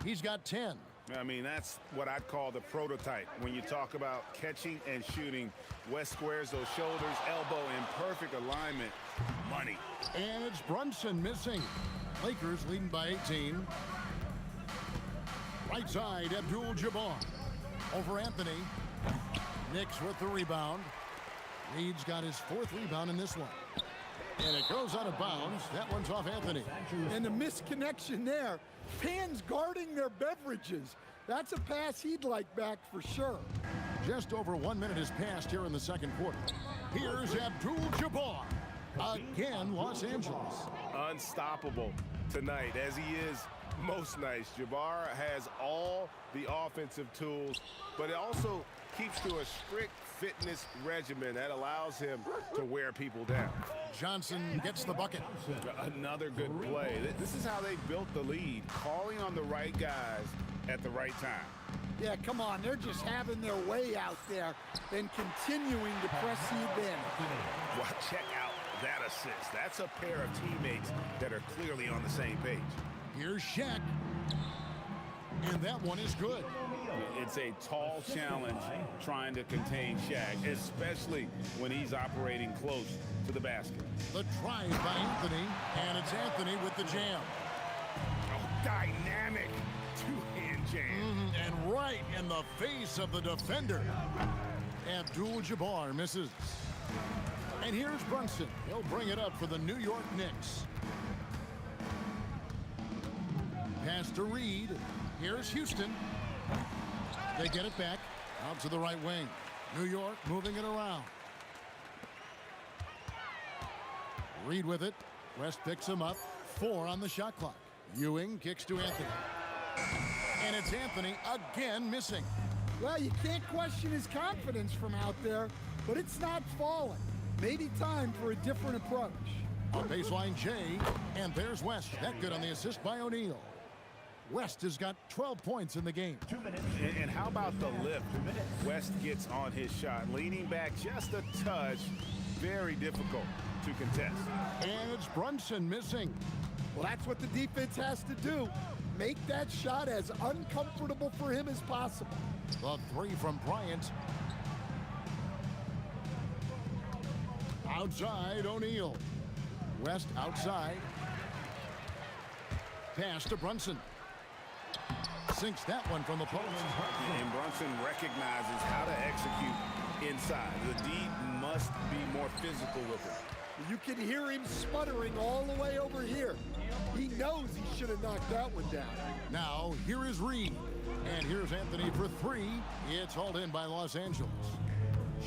He's got 10. I mean, that's what I'd call the prototype. When you talk about catching and shooting, West squares those shoulders, elbow in perfect alignment. Money. And it's Brunson missing. Lakers leading by 18. Right side, Abdul-Jabbar. Over Anthony. Knicks with the rebound. Reed's got his 4th rebound in this one. And it goes out of bounds. That one's off Anthony. And the misconnection there. Fans guarding their beverages. That's a pass he'd like back for sure. Just over 1 minute has passed here in the second quarter. Here's Abdul-Jabbar. Again, Los Angeles. Unstoppable tonight, as he is most nights. Jabbar has all the offensive tools, but it also keeps to a strict fitness regimen that allows him to wear people down. Johnson gets the bucket. Another good play. This is how they built the lead, calling on the right guys at the right time. Yeah, come on. They're just having their way out there and continuing to press you in. Well, check out that assist. That's a pair of teammates that are clearly on the same page. Here's Shaq. And that one is good. It's a tall challenge trying to contain Shaq, especially when he's operating close to the basket. The drive by Anthony, and it's Anthony with the jam. Oh, dynamic two-hand jam. And right in the face of the defender. Abdul-Jabbar misses. And here's Brunson. He'll bring it up for the New York Knicks. Pass to Reed. Here's Houston. They get it back out to the right wing. New York moving it around. Reed with it. West picks him up. 4 on the shot clock. Ewing kicks to Anthony. And it's Anthony again missing. Well, you can't question his confidence from out there, but it's not falling. Maybe time for a different approach. On baseline, Jay. And there's West. That good on the assist by O'Neal. West has got 12 points in the game. And how about the lift? West gets on his shot, leaning back just a touch. Very difficult to contest. And it's Brunson missing. Well, that's what the defense has to do. Make that shot as uncomfortable for him as possible. The 3 from Bryant. Outside, O'Neal. West outside. Pass to Brunson. Sinks that one from the post. And Brunson recognizes how to execute inside. The D must be more physical with it. You can hear him sputtering all the way over here. He knows he should have knocked that one down. Now, here is Reed. And here's Anthony for 3. It's hauled in by Los Angeles.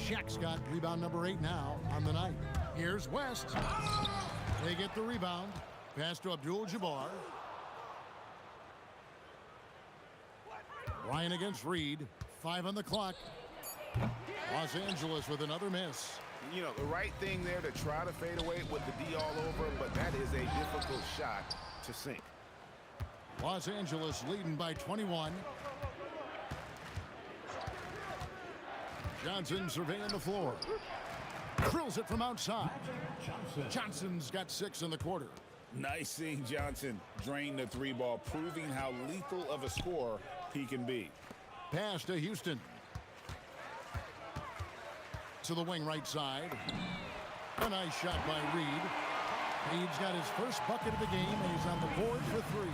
Shaq's got rebound number 8 now on the night. Here's West. They get the rebound. Pass to Abdul-Jabbar. Ryan against Reed. 5 on the clock. Los Angeles with another miss. You know, the right thing there to try to fade away with the D all over, but that is a difficult shot to sink. Los Angeles leading by 21. Johnson surveying the floor. Drills it from outside. Johnson's got 6 in the quarter. Nice seeing Johnson drain the 3-ball, proving how lethal of a scorer he can be. Pass to Houston. To the wing right side. A nice shot by Reed. Reed's got his first bucket of the game, and he's on the board for 3.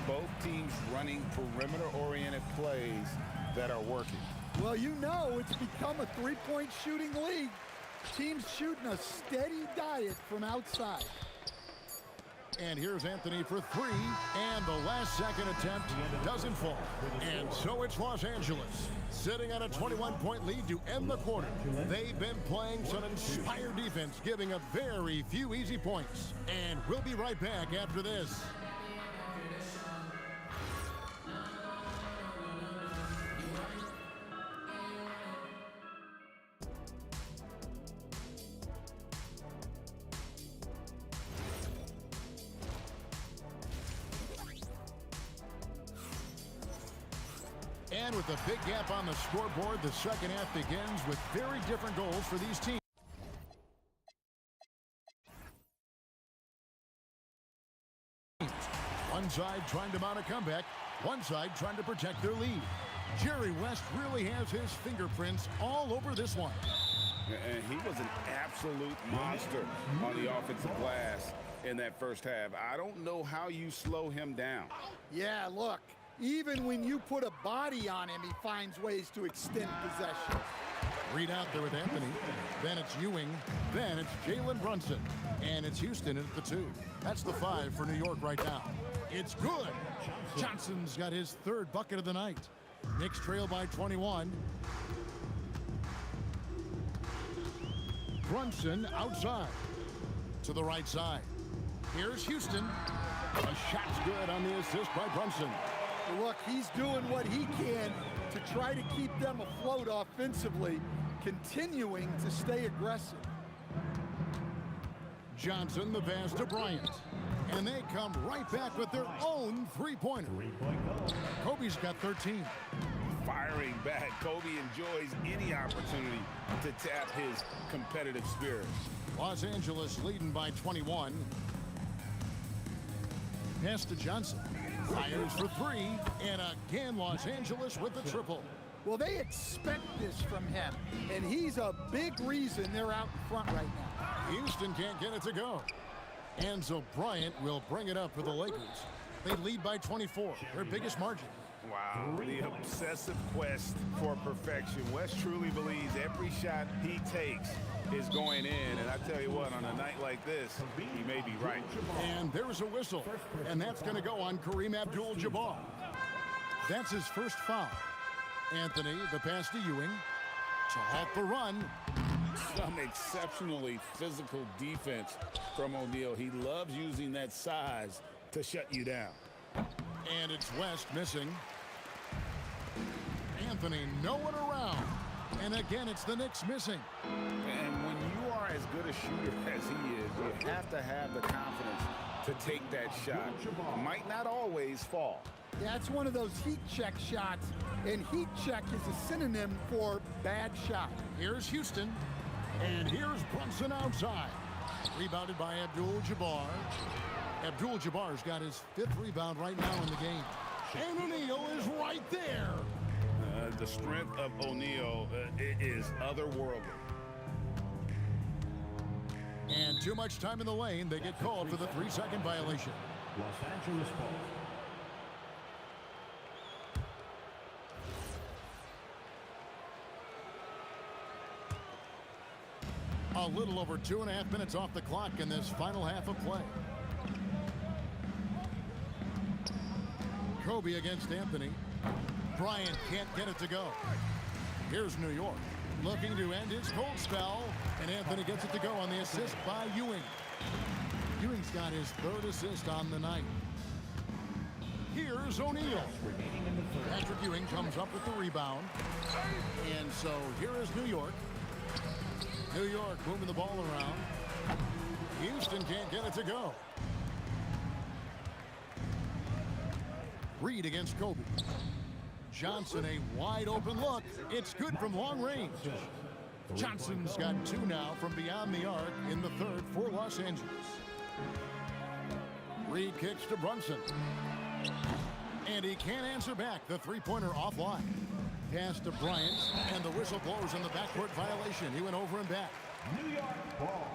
Both teams running perimeter-oriented plays that are working. Well, you know it's become a 3-point shooting league. Teams shooting a steady diet from outside. And here's Anthony for 3, and the last second attempt doesn't fall. And so it's Los Angeles sitting on a 21-point lead to end the quarter. They've been playing some inspired defense, giving up very few easy points. And we'll be right back after this. And with a big gap on the scoreboard, the second half begins with very different goals for these teams. One side trying to mount a comeback, one side trying to protect their lead. Jerry West really has his fingerprints all over this one. And he was an absolute monster on the offensive glass in that first half. I don't know how you slow him down. Yeah, look, even when you put a body on him, he finds ways to extend possession. Reed out there with Anthony. Then it's Ewing. Then it's Jalen Brunson. And it's Houston at the 2. That's the 5 for New York right now. It's good. Johnson's got his third bucket of the night. Knicks trail by 21. Brunson outside to the right side. Here's Houston. A shot's good on the assist by Brunson. Look, he's doing what he can to try to keep them afloat offensively, continuing to stay aggressive. Johnson, the pass to Bryant. And they come right back with their own three-pointer. Kobe's got 13. Firing back, Kobe enjoys any opportunity to tap his competitive spirit. Los Angeles leading by 21. Pass to Johnson. Fires for 3. And again, Los Angeles with the triple. Well, they expect this from him, and he's a big reason they're out in front right now. Houston can't get it to go. Enzo Bryant will bring it up for the Lakers. They lead by 24, their biggest margin. Wow, the obsessive quest for perfection. West truly believes every shot he takes is going in. And I tell you what, on a night like this, he may be right. And there's a whistle, and that's going to go on Kareem Abdul-Jabbar. That's his first foul. Anthony, the pass to Ewing to halt the run. Some exceptionally physical defense from O'Neal. He loves using that size to shut you down. And it's West missing. Anthony nowhere around. And again, it's the Knicks missing. And when you are as good a shooter as he is, you have to have the confidence to take that shot. It might not always fall. That's one of those heat check shots, and heat check is a synonym for bad shot. Here's Houston, and here's Brunson outside. Rebounded by Abdul-Jabbar. Abdul-Jabbar's got his 5th rebound right now in the game. And O'Neal is right there. The strength of O'Neal is otherworldly. And too much time in the lane. They get called for the 3-second violation. Los Angeles ball. A little over 2.5 minutes off the clock in this final half of play. Kobe against Anthony. Bryant can't get it to go. Here's New York looking to end his cold spell, and Anthony gets it to go on the assist by Ewing. Ewing's got his 3rd assist on the night. Here's O'Neal. Patrick Ewing comes up with the rebound. And so here is New York. New York moving the ball around. Houston can't get it to go. Reed against Kobe. Johnson, a wide open look. It's good from long range. Johnson's got 2 now from beyond the arc in the 3rd for Los Angeles. Reed kicks to Brunson. And he can't answer back. The 3-pointer offline. Pass to Bryant, and the whistle blows on the backcourt violation. He went over and back. New York ball.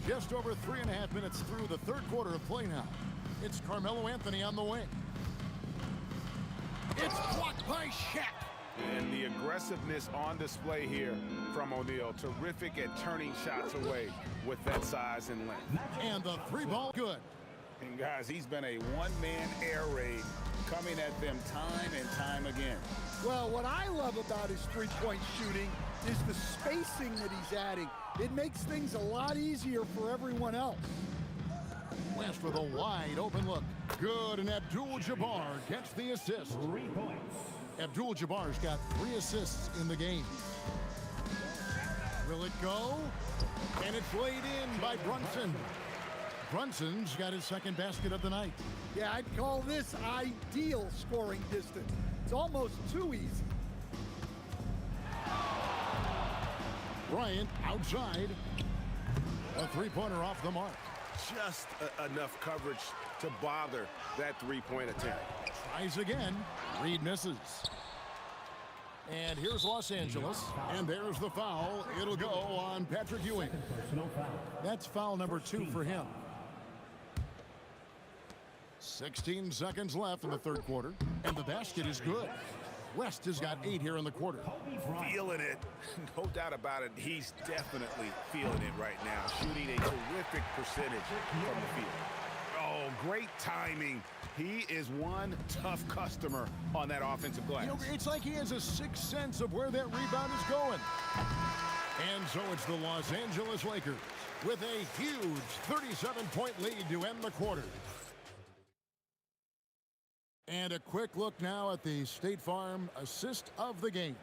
Just over 3.5 minutes through the 3rd quarter of play now. It's Carmelo Anthony on the wing. It's blocked by Shaq. And the aggressiveness on display here from O'Neal. Terrific at turning shots away with that size and length. And the 3-ball good. And guys, he's been a one-man air raid coming at them time and time again. Well, what I love about his three-point shooting is the spacing that he's adding. It makes things a lot easier for everyone else. West with a wide open look. Good, and Abdul-Jabbar gets the assist. 3 points. Abdul-Jabbar's got 3 assists in the game. Will it go? And it's laid in by Brunson. Brunson's got his second basket of the night. Yeah, I'd call this ideal scoring distance. It's almost too easy. Bryant outside. A three-pointer off the mark. Just enough coverage to bother that three-point attempt. Tries again. Reed misses. And here's Los Angeles. And there's the foul. It'll go on Patrick Ewing. That's foul number 2 for him. 16 seconds left in the third quarter. And the basket is good. West has got 8 here in the quarter. Feeling it. No doubt about it. He's definitely feeling it right now. Shooting a terrific percentage from the field. Oh, great timing. He is one tough customer on that offensive glass. You know, it's like he has a sixth sense of where that rebound is going. And so it's the Los Angeles Lakers with a huge 37-point lead to end the quarter. And a quick look now at the State Farm assist of the game.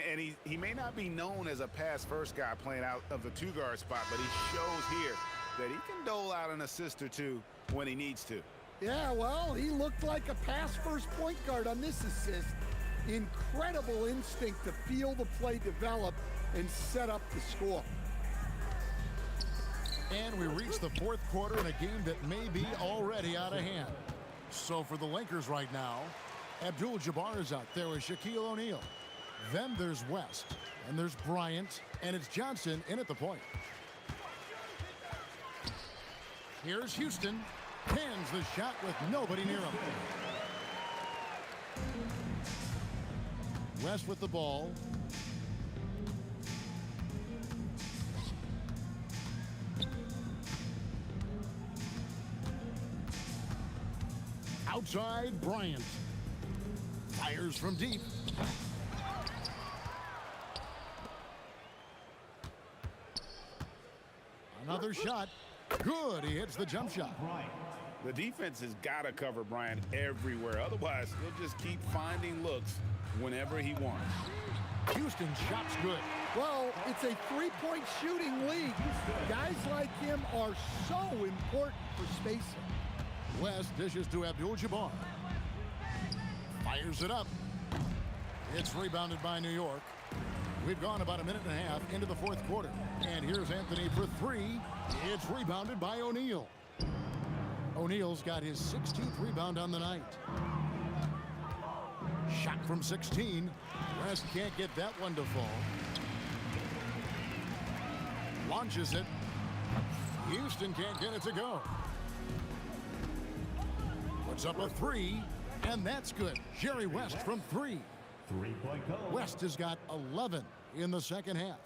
And he may not be known as a pass-first guy playing out of the two-guard spot, but he shows here that he can dole out an assist or two when he needs to. Yeah, well, he looked like a pass-first point guard on this assist. Incredible instinct to feel the play develop and set up the score. And we reach the fourth quarter in a game that may be already out of hand. So for the Lakers right now, Abdul-Jabbar is out there with Shaquille O'Neal. Then there's West, and there's Bryant, and it's Johnson in at the point. Here's Houston. Pins the shot with nobody near him. West with the ball. Outside, Bryant. Fires from deep. Another shot. Good. He hits the jump shot. The defense has got to cover Bryant everywhere. Otherwise, he'll just keep finding looks whenever he wants. Houston shot's good. Well, it's a three-point shooting league. Guys like him are so important for spacing. West dishes to Abdul-Jabbar. Fires it up. It's rebounded by New York. We've gone about a minute and a half into the fourth quarter. And here's Anthony for three. It's rebounded by O'Neal. O'Neal's got his 16th rebound on the night. Shot from 16. West can't get that one to fall. Launches it. Houston can't get it to go. Puts up a three, and that's good. Jerry West from three. West has got 11 in the second half.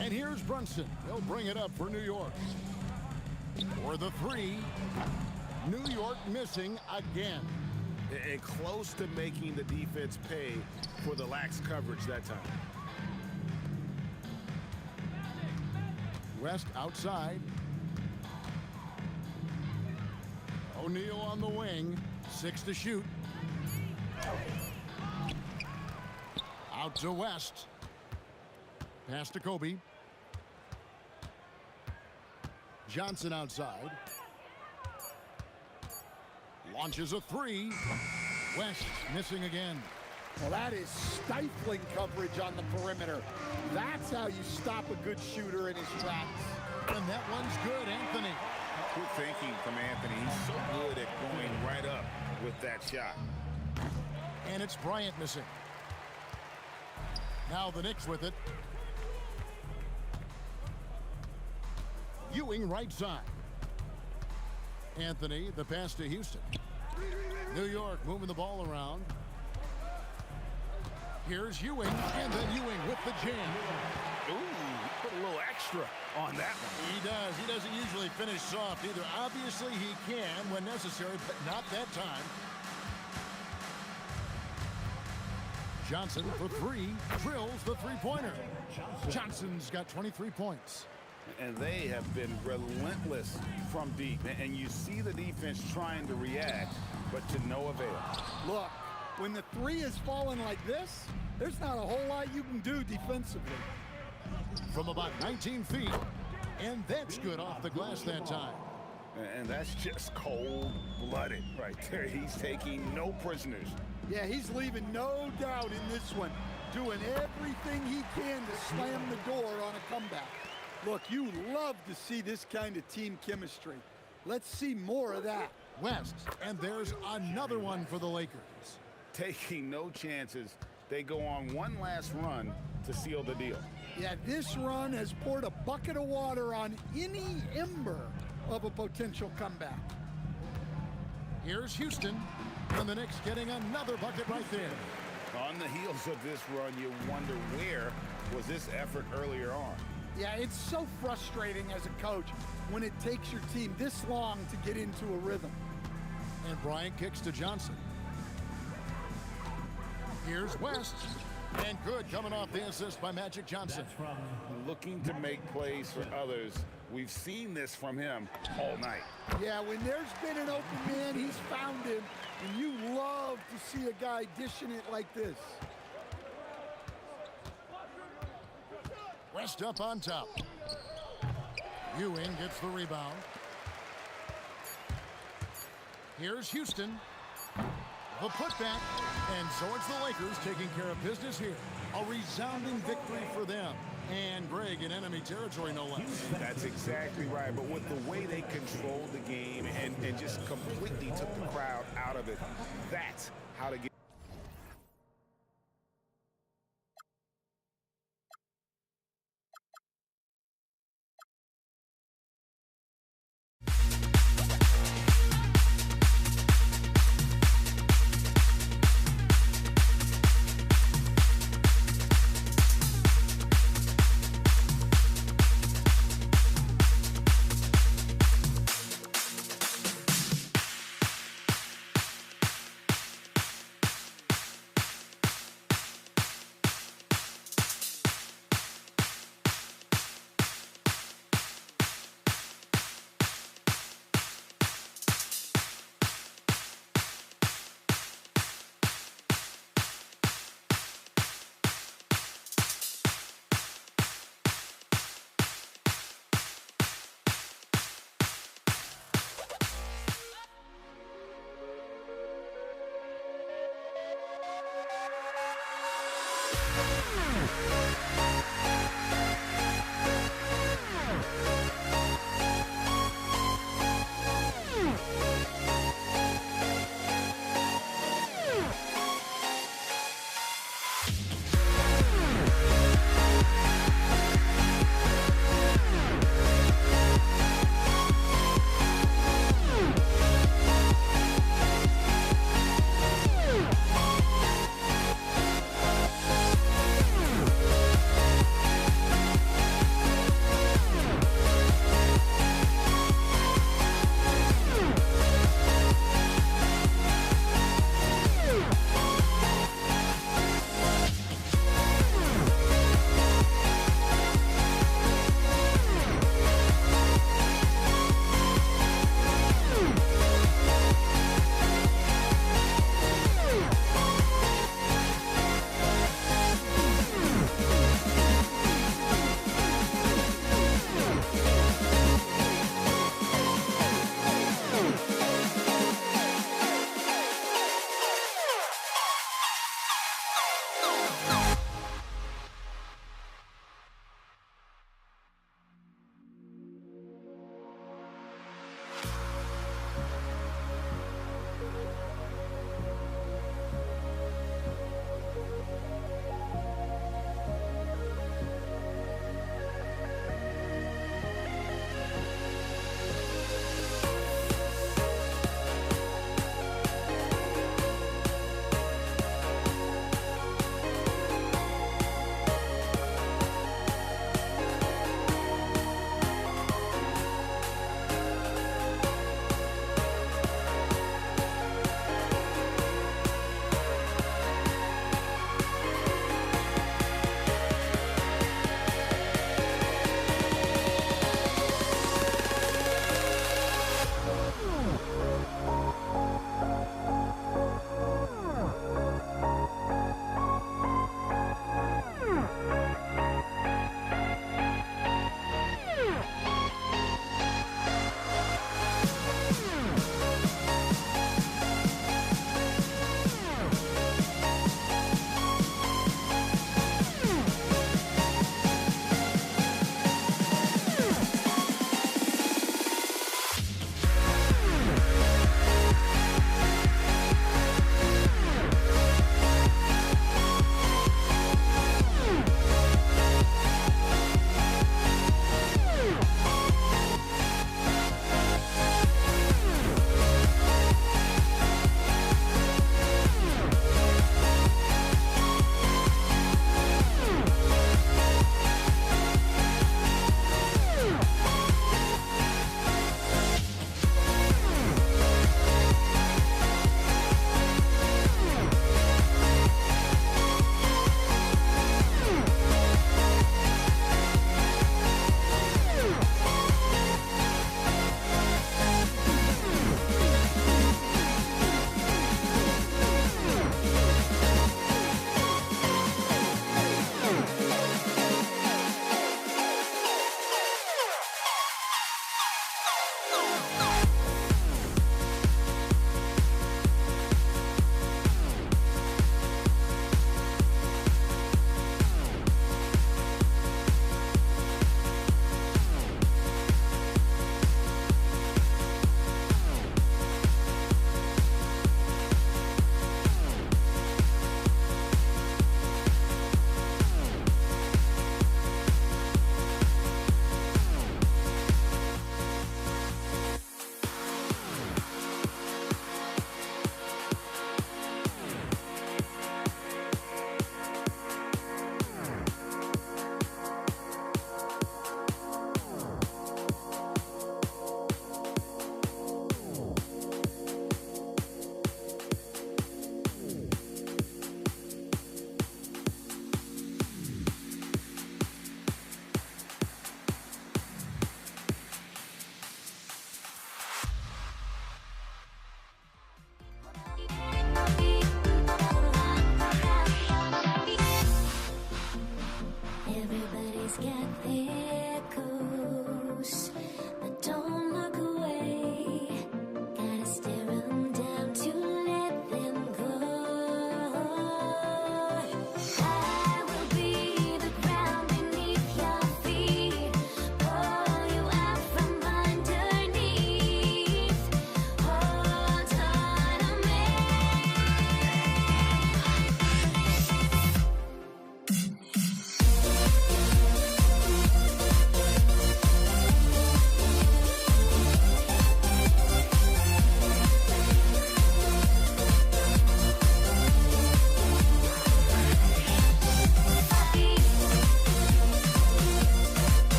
And here's Brunson. He'll bring it up for New York. For the three, New York missing again. And close to making the defense pay for the lax coverage that time. West outside. O'Neal on the wing. 6 to shoot. Out to West. Pass to Kobe. Johnson outside. Launches a three. West missing again. Well, that is stifling coverage on the perimeter. That's how you stop a good shooter in his tracks. And that one's good, Anthony. Good thinking from Anthony. He's so good at going right up with that shot. And it's Bryant missing. Now the Knicks with it. Ewing right side. Anthony, the pass to Houston. New York moving the ball around. Here's Ewing, and then Ewing with the jam. Ooh, put a little extra on that one. He does. He doesn't usually finish soft either. Obviously, he can when necessary, but not that time. Johnson for three, drills the three-pointer. Johnson's got 23 points. And they have been relentless from deep. And you see the defense trying to react, but to no avail. Look, when the three is falling like this, there's not a whole lot you can do defensively. From about 19 feet, And that's good off the glass that time. And that's just cold-blooded right there. He's taking no prisoners. Yeah, he's leaving no doubt in this one, doing everything he can to slam the door on a comeback. Look, you love to see this kind of team chemistry. Let's see more of that. West, and there's another one for the Lakers. Taking no chances. They go on one last run to seal the deal. Yeah, this run has poured a bucket of water on any ember of a potential comeback. Here's Houston, and the Knicks getting another bucket right there. On the heels of this run, you wonder where was this effort earlier on. Yeah, it's so frustrating as a coach when it takes your team this long to get into a rhythm. And Bryant kicks to Johnson. Here's West, and good coming off the assist by Magic Johnson. Looking to make plays for others. We've seen this from him all night. Yeah, when there's been an open man, he's found him, and you love to see a guy dishing it like this. West up on top. Ewing gets the rebound. Here's Houston. The putback, and so it's the Lakers taking care of business here. A resounding victory for them. And Greg in enemy territory, no less. That's exactly right. But with the way they controlled the game and just completely took the crowd out of it, that's how to get.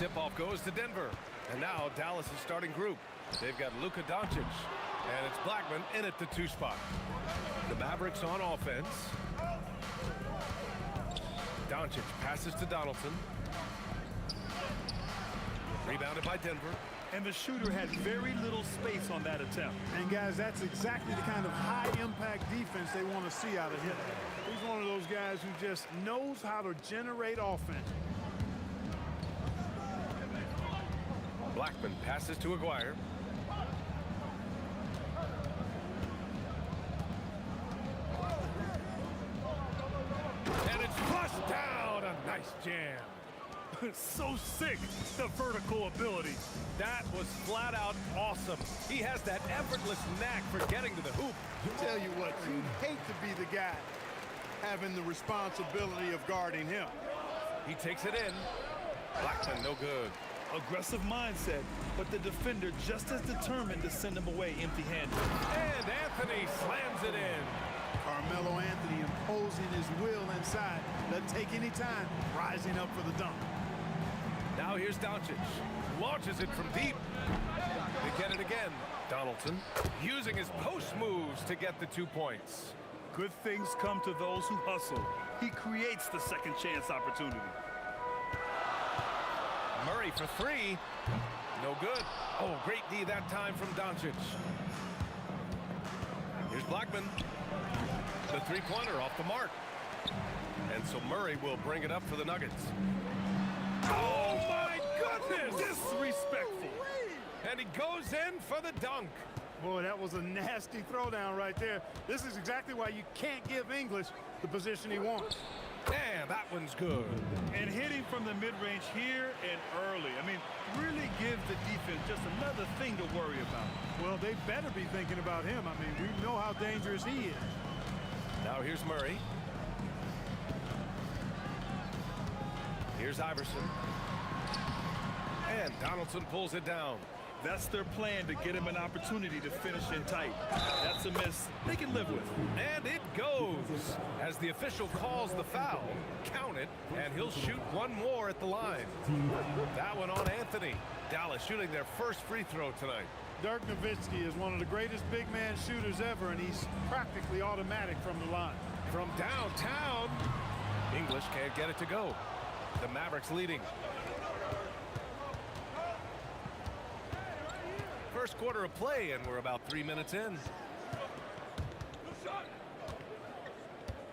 Tip-off goes to Denver. And now Dallas' starting group. They've got Luka Doncic. And it's Blackman in at the 2 spot. The Mavericks on offense. Doncic passes to Donaldson. Rebounded by Denver. And the shooter had very little space on that attempt. And guys, that's exactly the kind of high-impact defense they want to see out of him. He's one of those guys who just knows how to generate offense. Blackman passes to Aguirre. And it's flushed down. A nice jam. So sick, the vertical ability. That was flat out awesome. He has that effortless knack for getting to the hoop. Tell you what, you'd hate to be the guy having the responsibility of guarding him. He takes it in. Blackman, no good. Aggressive mindset, but the defender just as determined to send him away empty-handed. And Anthony slams it in. Carmelo Anthony imposing his will inside. Doesn't take any time, rising up for the dunk. Now here's Doncic. Launches it from deep. They get it again. Donaldson using his post moves to get the 2 points. Good things come to those who hustle. He creates the second chance opportunity. Murray for 3. No good. Oh, great D that time from Doncic. Here's Blackman. The 3-pointer off the mark. And so Murray will bring it up for the Nuggets. Oh, my goodness! Disrespectful. And he goes in for the dunk. Boy, that was a nasty throwdown right there. This is exactly why you can't give English the position he wants. Man, that one's good. And hitting from the mid-range here and early. I mean, really give the defense just another thing to worry about. Well, they better be thinking about him. I mean, we know how dangerous he is. Now here's Murray. Here's Iverson. And Donaldson pulls it down. That's their plan, to get him an opportunity to finish in tight. That's a miss they can live with. And it goes. As the official calls the foul, count it, and he'll shoot one more at the line. That one on Anthony. Dallas shooting their first free throw tonight. Dirk Nowitzki is one of the greatest big man shooters ever, and he's practically automatic from the line. From downtown, English can't get it to go. The Mavericks leading. First quarter of play, and we're about 3 minutes in.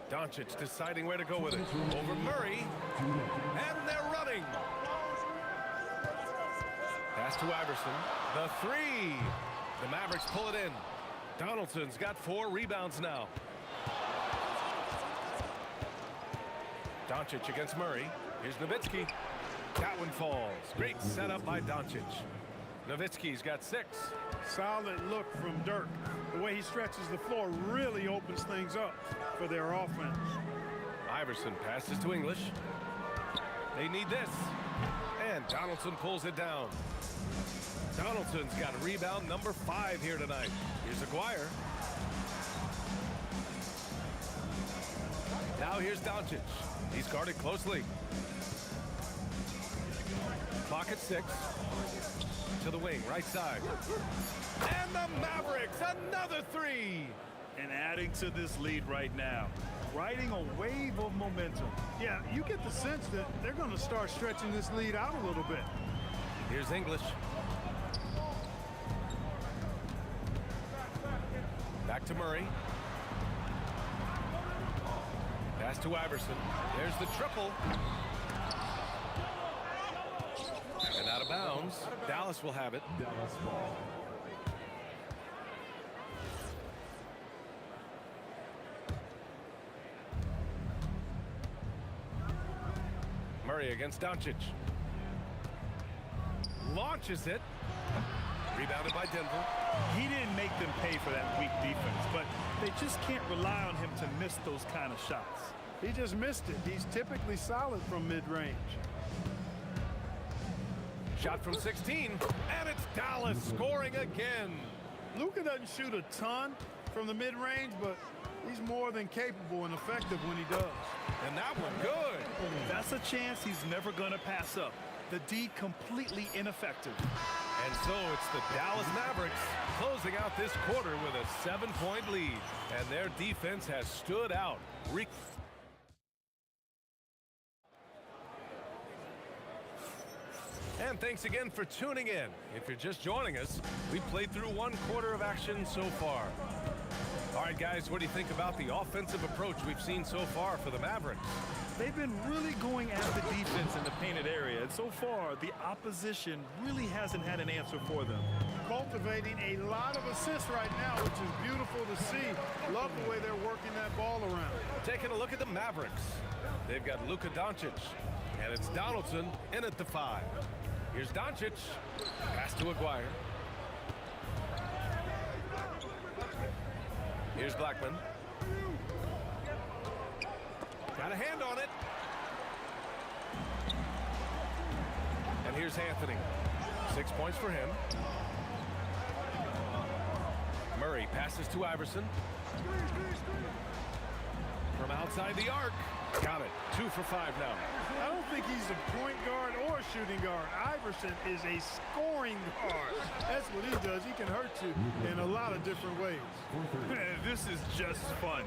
Doncic deciding where to go with it. Over Murray. And they're running. Pass to Iverson. The 3. The Mavericks pull it in. Donaldson's got 4 rebounds now. Doncic against Murray. Here's Nowitzki. That one falls. Great setup by Doncic. Nowitzki's got 6. Solid look from Dirk. The way he stretches the floor really opens things up for their offense. Iverson passes to English. They need this. And Donaldson pulls it down. Donaldson's got rebound number 5 here tonight. Here's Aguirre. Now here's Doncic. He's guarded closely. Clock at 6. To the wing, right side. And the Mavericks, another 3. And adding to this lead right now. Riding a wave of momentum. Yeah, you get the sense that they're going to start stretching this lead out a little bit. Here's English. Back to Murray. Pass to Iverson. There's the triple. And out of bounds. bounds. Dallas will have it. Dallas ball. Murray against Doncic. Launches it. Rebounded by Denver. He didn't make them pay for that weak defense, but they just can't rely on him to miss those kind of shots. He just missed it. He's typically solid from mid-range. Shot from 16, and it's Dallas scoring again. Luka doesn't shoot a ton from the mid-range, but he's more than capable and effective when he does. And that one good. That's a chance he's never going to pass up. The D completely ineffective. And so it's the Dallas Mavericks closing out this quarter with a 7-point lead. And their defense has stood out. And thanks again for tuning in. If you're just joining us, we played through one quarter of action so far. All right, guys, what do you think about the offensive approach we've seen so far for the Mavericks? They've been really going at the defense in the painted area, and so far the opposition really hasn't had an answer for them. Cultivating a lot of assists right now, which is beautiful to see. Love the way they're working that ball around. Taking a look at the Mavericks. They've got Luka Doncic, and it's Donaldson in at the 5. Here's Doncic. Pass to Aguirre. Here's Blackman. Got a hand on it. And here's Anthony. 6 points for him. Murray passes to Iverson. From outside the arc. Got it. 2 for 5 now. I don't think he's a point guard or a shooting guard. Iverson is a scoring guard. That's what he does. He can hurt you in a lot of different ways. This is just fun.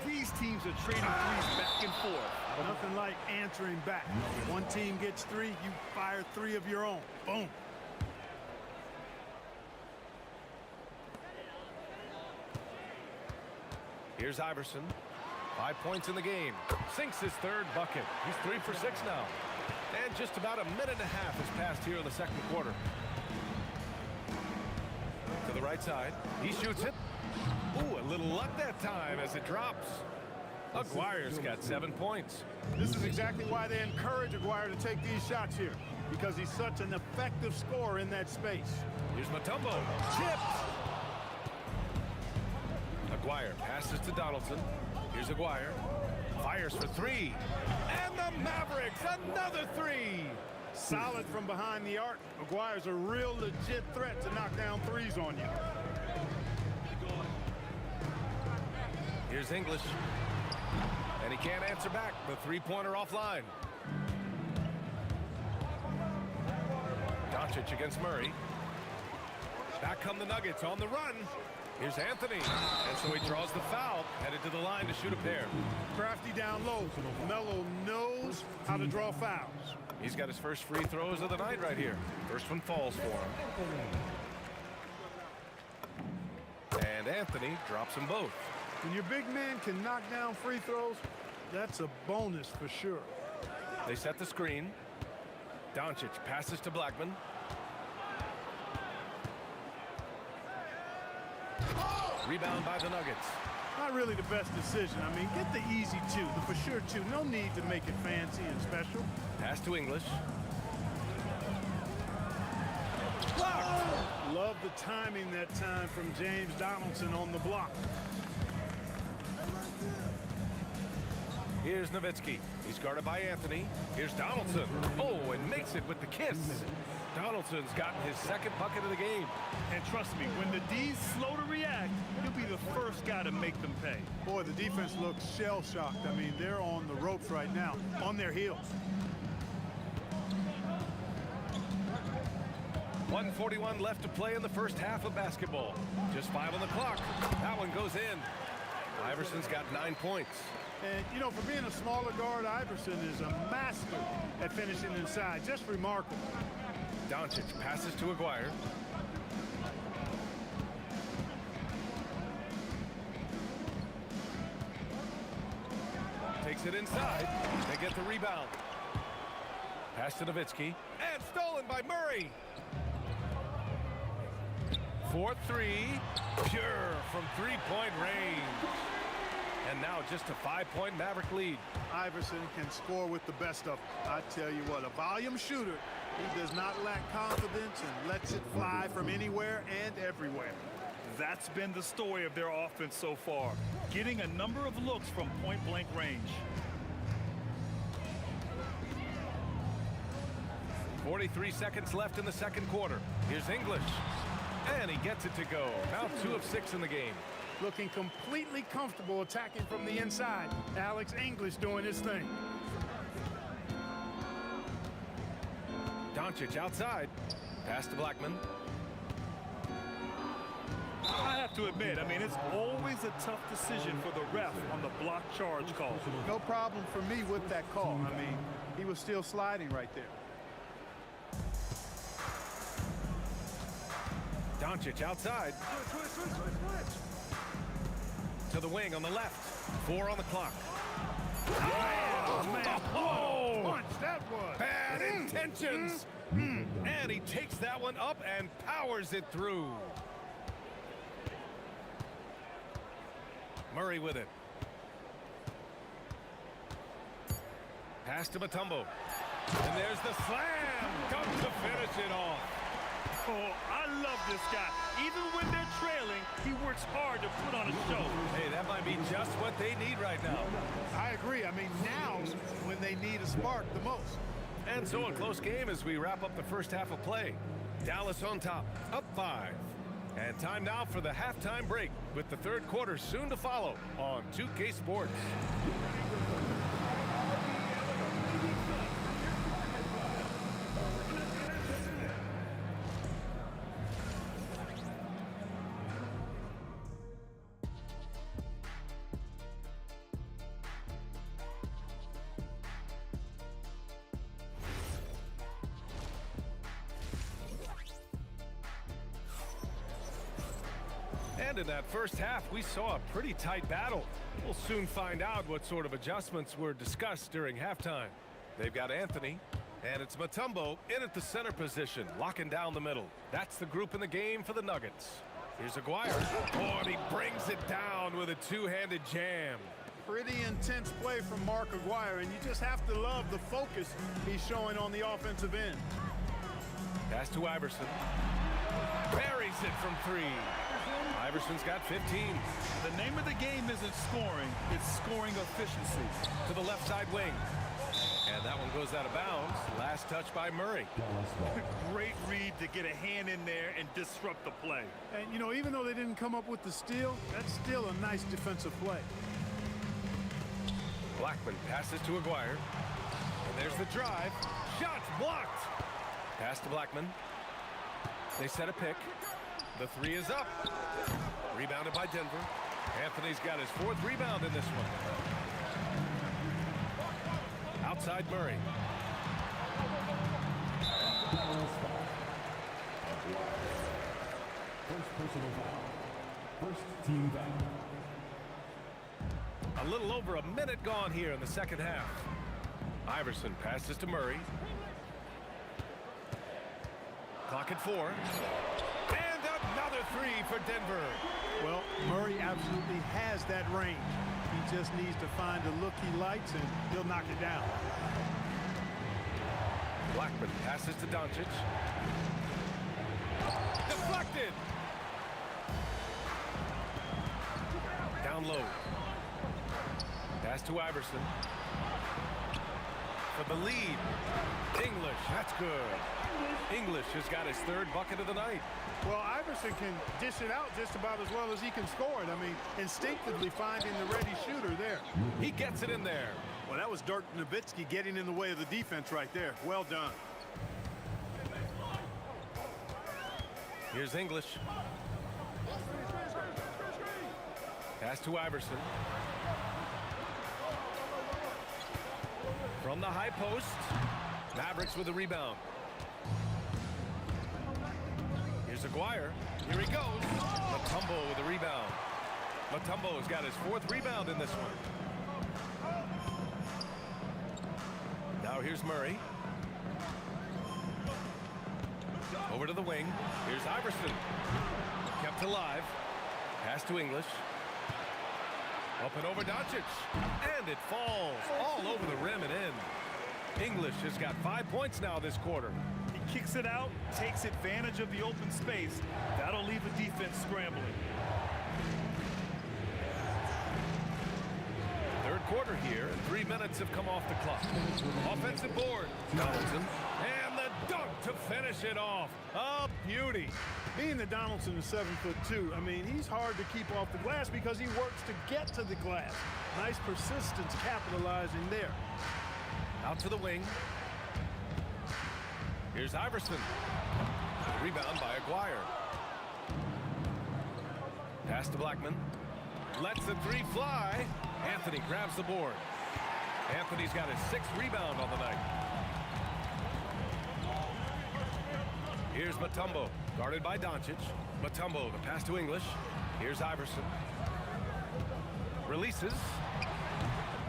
These teams are trading threes back and forth. Nothing like answering back. One team gets 3, you fire 3 of your own. Boom. Here's Iverson. 5 points in the game. Sinks his 3rd bucket. He's 3 for 6 now. And just about a minute and a half has passed here in the 2nd quarter. To the right side. He shoots it. Ooh, a little luck that time as it drops. Aguirre's got 7 points. This is exactly why they encourage Aguirre to take these shots here, because he's such an effective scorer in that space. Here's Mutombo. Chipped. Aguirre passes to Donaldson. Here's Aguirre. Fires for 3. And the Mavericks, another 3. Solid from behind the arc. Aguirre's a real legit threat to knock down 3s on you. Here's English. And he can't answer back. The 3-pointer offline. Doncic against Murray. Back come the Nuggets on the run. Here's Anthony. And so he draws the foul, headed to the line to shoot a pair. Crafty down low. Melo knows how to draw fouls. He's got his first free throws of the night right here. First one falls for him. And Anthony drops them both. When your big man can knock down free throws, that's a bonus for sure. They set the screen. Doncic passes to Blackman. Rebound by the Nuggets. Not really the best decision. I mean, get the easy 2, the for sure 2. No need to make it fancy and special. Pass to English. Blocked. Love the timing that time from James Donaldson on the block. Here's Nowitzki. He's guarded by Anthony. Here's Donaldson. Oh, and makes it with the kiss. Donaldson's gotten his 2nd bucket of the game. And trust me, when the D's slow to react, he'll be the first guy to make them pay. Boy, the defense looks shell-shocked. I mean, they're on the ropes right now, on their heels. 1:41 left to play in the first half of basketball. Just 5 on the clock. That one goes in. Iverson's got 9 points. And, you know, for being a smaller guard, Iverson is a master at finishing inside. Just remarkable. Doncic passes to Aguirre. Takes it inside. They get the rebound. Pass to Nowitzki. And stolen by Murray. 4-3. Pure from three-point range. And now just a 5-point Maverick lead. Iverson can score with the best of them. I tell you what, a volume shooter. He does not lack confidence and lets it fly from anywhere and everywhere. That's been the story of their offense so far, getting a number of looks from point-blank range. 43 seconds left in the second quarter. Here's English. And he gets it to go. Now 2 of 6 in the game. Looking completely comfortable attacking from the inside. Alex English doing his thing. Doncic outside. Pass to Blackman. I have to admit, I mean, it's always a tough decision for the ref on the block charge call. No problem for me with that call. I mean, he was still sliding right there. Doncic outside. To the wing on the left. 4 on the clock. Oh, man. Oh! Punch that was. Bad intentions. And he takes that one up and powers it through. Murray with it. Pass to Mutombo. And there's the slam. Dunk to finish it off. Oh, I love this guy. Even when they're trailing, he works hard to put on a show. Hey, that might be just what they need right now. I agree. I mean, now's when they need a spark the most. And so a close game as we wrap up the first half of play. Dallas on top, up 5. And time now for the halftime break with the third quarter soon to follow on 2K Sports. And in that first half, we saw a pretty tight battle. We'll soon find out what sort of adjustments were discussed during halftime. They've got Anthony, and it's Mutombo in at the center position, locking down the middle. That's the group in the game for the Nuggets. Here's Aguirre. Oh, and he brings it down with a two-handed jam. Pretty intense play from Mark Aguirre, and you just have to love the focus he's showing on the offensive end. Pass to Iverson. Buries it from 3. Iverson's got 15. The name of the game isn't scoring, it's scoring efficiency. To the left side wing. And that one goes out of bounds. Last touch by Murray. Great read to get a hand in there and disrupt the play. And, you know, even though they didn't come up with the steal, that's still a nice defensive play. Blackman passes to Aguirre. And there's the drive. Shot blocked. Pass to Blackman. They set a pick. The 3 is up. Rebounded by Denver. Anthony's got his 4th rebound in this one. Outside Murray. First personal foul. First team foul. A little over a minute gone here in the second half. Iverson passes to Murray. Clock at 4. And another 3 for Denver. Well, Murray absolutely has that range. He just needs to find a look he likes, and he'll knock it down. Blackman passes to Doncic. Deflected. Down low. Pass to Iverson. For the lead. English, that's good. English has got his 3rd bucket of the night. Well, Iverson can dish it out just about as well as he can score it. I mean, instinctively finding the ready shooter there. He gets it in there. Well, that was Dirk Nowitzki getting in the way of the defense right there. Well done. Here's English. Pass to Iverson. From the high post. Mavericks with the rebound. Here's Aguirre. Here he goes. Mutombo with the rebound. Mutombo's got his 4th rebound in this one. Now here's Murray. Over to the wing. Here's Iverson. Kept alive. Pass to English. Up and over Doncic. And it falls all over the rim and in. English has got 5 points now this quarter. He kicks it out, takes advantage of the open space. That'll leave the defense scrambling. Third quarter here, and 3 minutes have come off the clock. Offensive board. Donaldson. And the dunk to finish it off. A beauty. Being that Donaldson is 7'2", I mean, he's hard to keep off the glass because he works to get to the glass. Nice persistence capitalizing there. Out to the wing. Here's Iverson. Rebound by Aguirre. Pass to Blackman. Lets the three fly. Anthony grabs the board. Anthony's got his 6th rebound on the night. Here's Mutombo, guarded by Doncic. Mutombo, the pass to English. Here's Iverson. Releases.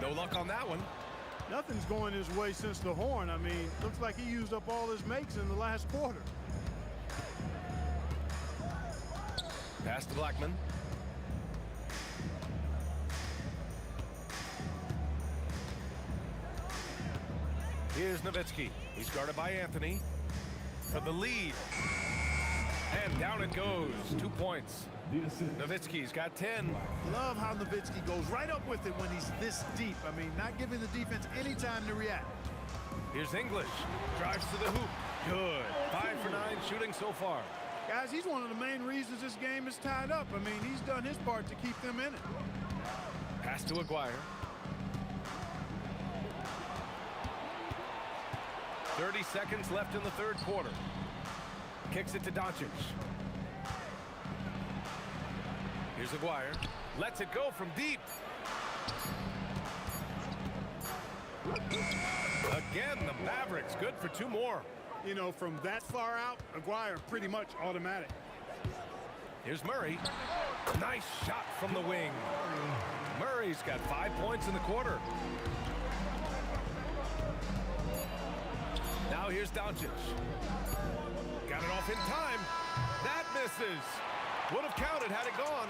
No luck on that one. Nothing's going his way since the horn. I mean, looks like he used up all his makes in the last quarter. Pass to Blackman. Here's Nowitzki. He's guarded by Anthony for the lead. And down it goes. 2 points. Nowitzki's got 10. Love how Nowitzki goes right up with it when he's this deep. I mean, not giving the defense any time to react. Here's English. Drives to the hoop. Good. 5 for 9 shooting so far. Guys, he's one of the main reasons this game is tied up. I mean, he's done his part to keep them in it. Pass to Aguirre. 30 seconds left in the third quarter. Kicks it to Doncic. Here's Aguirre. Lets it go from deep. Again, the Mavericks good for 2 more. You know, from that far out, Aguirre pretty much automatic. Here's Murray. Nice shot from the wing. Murray's got 5 points in the quarter. Now here's Doncic. Got it off in time. That misses. Would have counted had it gone.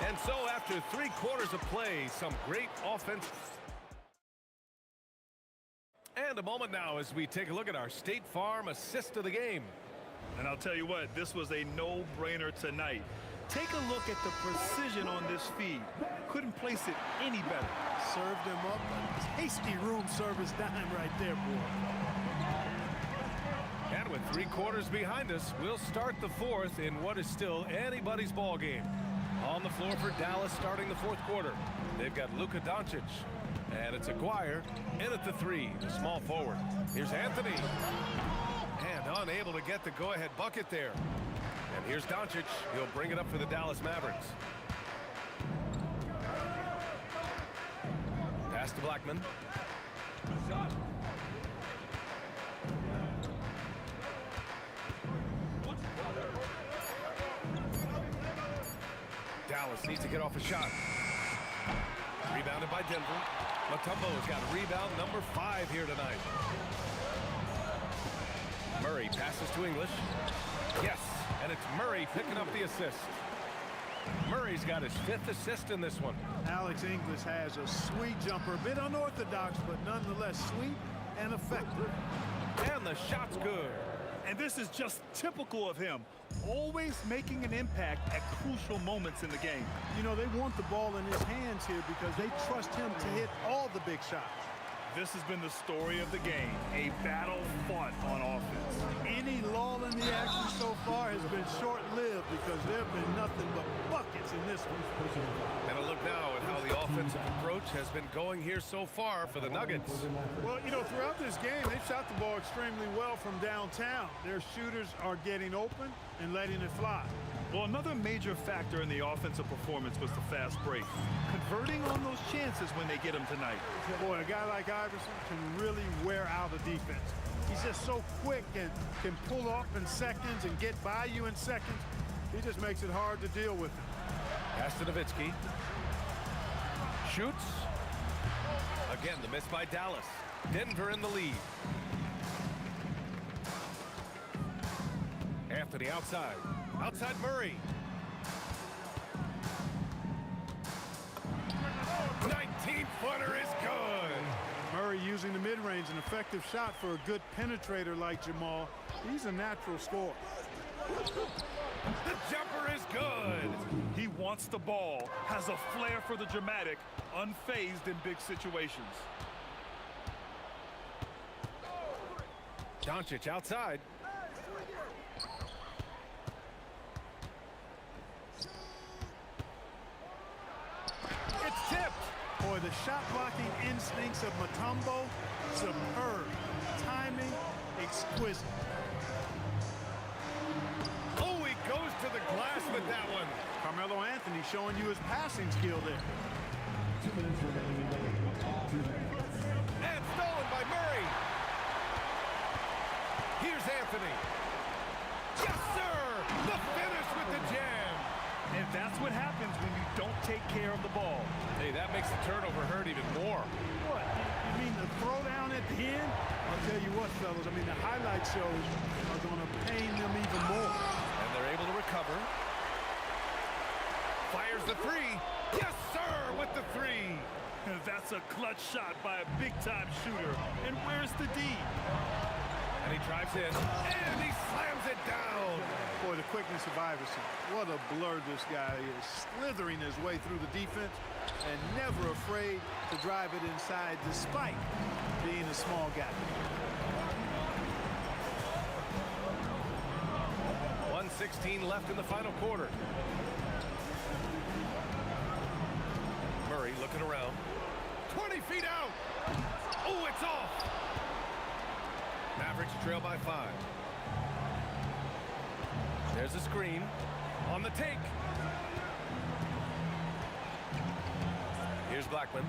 And so after 3 quarters of play, some great offense. And a moment now as we take a look at our State Farm assist of the game. And I'll tell you what, this was a no-brainer tonight. Take a look at the precision on this feed. Couldn't place it any better. Served him up a tasty room service dime right there, boy. And with 3 quarters behind us, we'll start the fourth in what is still anybody's ball game. On the floor for Dallas starting the fourth quarter. They've got Luka Doncic. And it's Aguirre in at the 3, the small forward. Here's Anthony. And unable to get the go-ahead bucket there. And here's Doncic. He'll bring it up for the Dallas Mavericks. Pass to Blackman. Dallas needs to get off a shot. Rebounded by Denver. Mutombo's got rebound number 5 here tonight. Murray passes to English. Yes, and it's Murray picking up the assist. Murray's got his 5th assist in this one. Alex English has a sweet jumper, a bit unorthodox, but nonetheless sweet and effective. And the shot's good. And this is just typical of him. Always making an impact at crucial moments in the game. You know, they want the ball in his hands here because they trust him to hit all the big shots. This has been the story of the game, a battle fought on offense. Any lull in the action so far has been short-lived because there have been nothing but buckets in this one. And a look now at how the offensive approach has been going here so far for the Nuggets. Well, you know, throughout this game, they've shot the ball extremely well from downtown. Their shooters are getting open and letting it fly. Well, another major factor in the offensive performance was the fast break. Converting on those chances when they get them tonight. Boy, a guy like Iverson can really wear out a defense. He's just so quick and can pull off in seconds and get by you in seconds. He just makes it hard to deal with him. Pass to Nowitzki. Shoots. Again, the miss by Dallas. Denver in the lead. Anthony outside. Outside Murray. 19-footer is good. Murray using the mid-range, an effective shot for a good penetrator like Jamal. He's a natural scorer. The jumper is good. He wants the ball, has a flair for the dramatic, unfazed in big situations. Doncic outside. It's tipped. Boy, the shot blocking instincts of Mutombo, superb. Timing, exquisite. Oh, he goes to the glass with that one. Carmelo Anthony showing you his passing skill there. 2 minutes remaining in the game. And stolen by Murray. Here's Anthony. Yes, sir! The finish with the jam. And that's what happens when you don't take care of the ball. Hey, that makes the turnover hurt even more. What? You mean the throwdown at the end? I'll tell you what, fellas. I mean, the highlight shows are going to pain them even more. And they're able to recover. Fires the three. Yes, sir, with the three. And that's a clutch shot by a big-time shooter. And where's the D? And he drives in. And he slams it down. Boy, the quickness of Iverson. What a blur this guy is. Slithering his way through the defense and never afraid to drive it inside despite being a small guy. 1:16 left in the final quarter. Murray looking around. 20 feet out. Oh, it's off. Mavericks trail by 5. There's a screen on the take. Here's Blackman.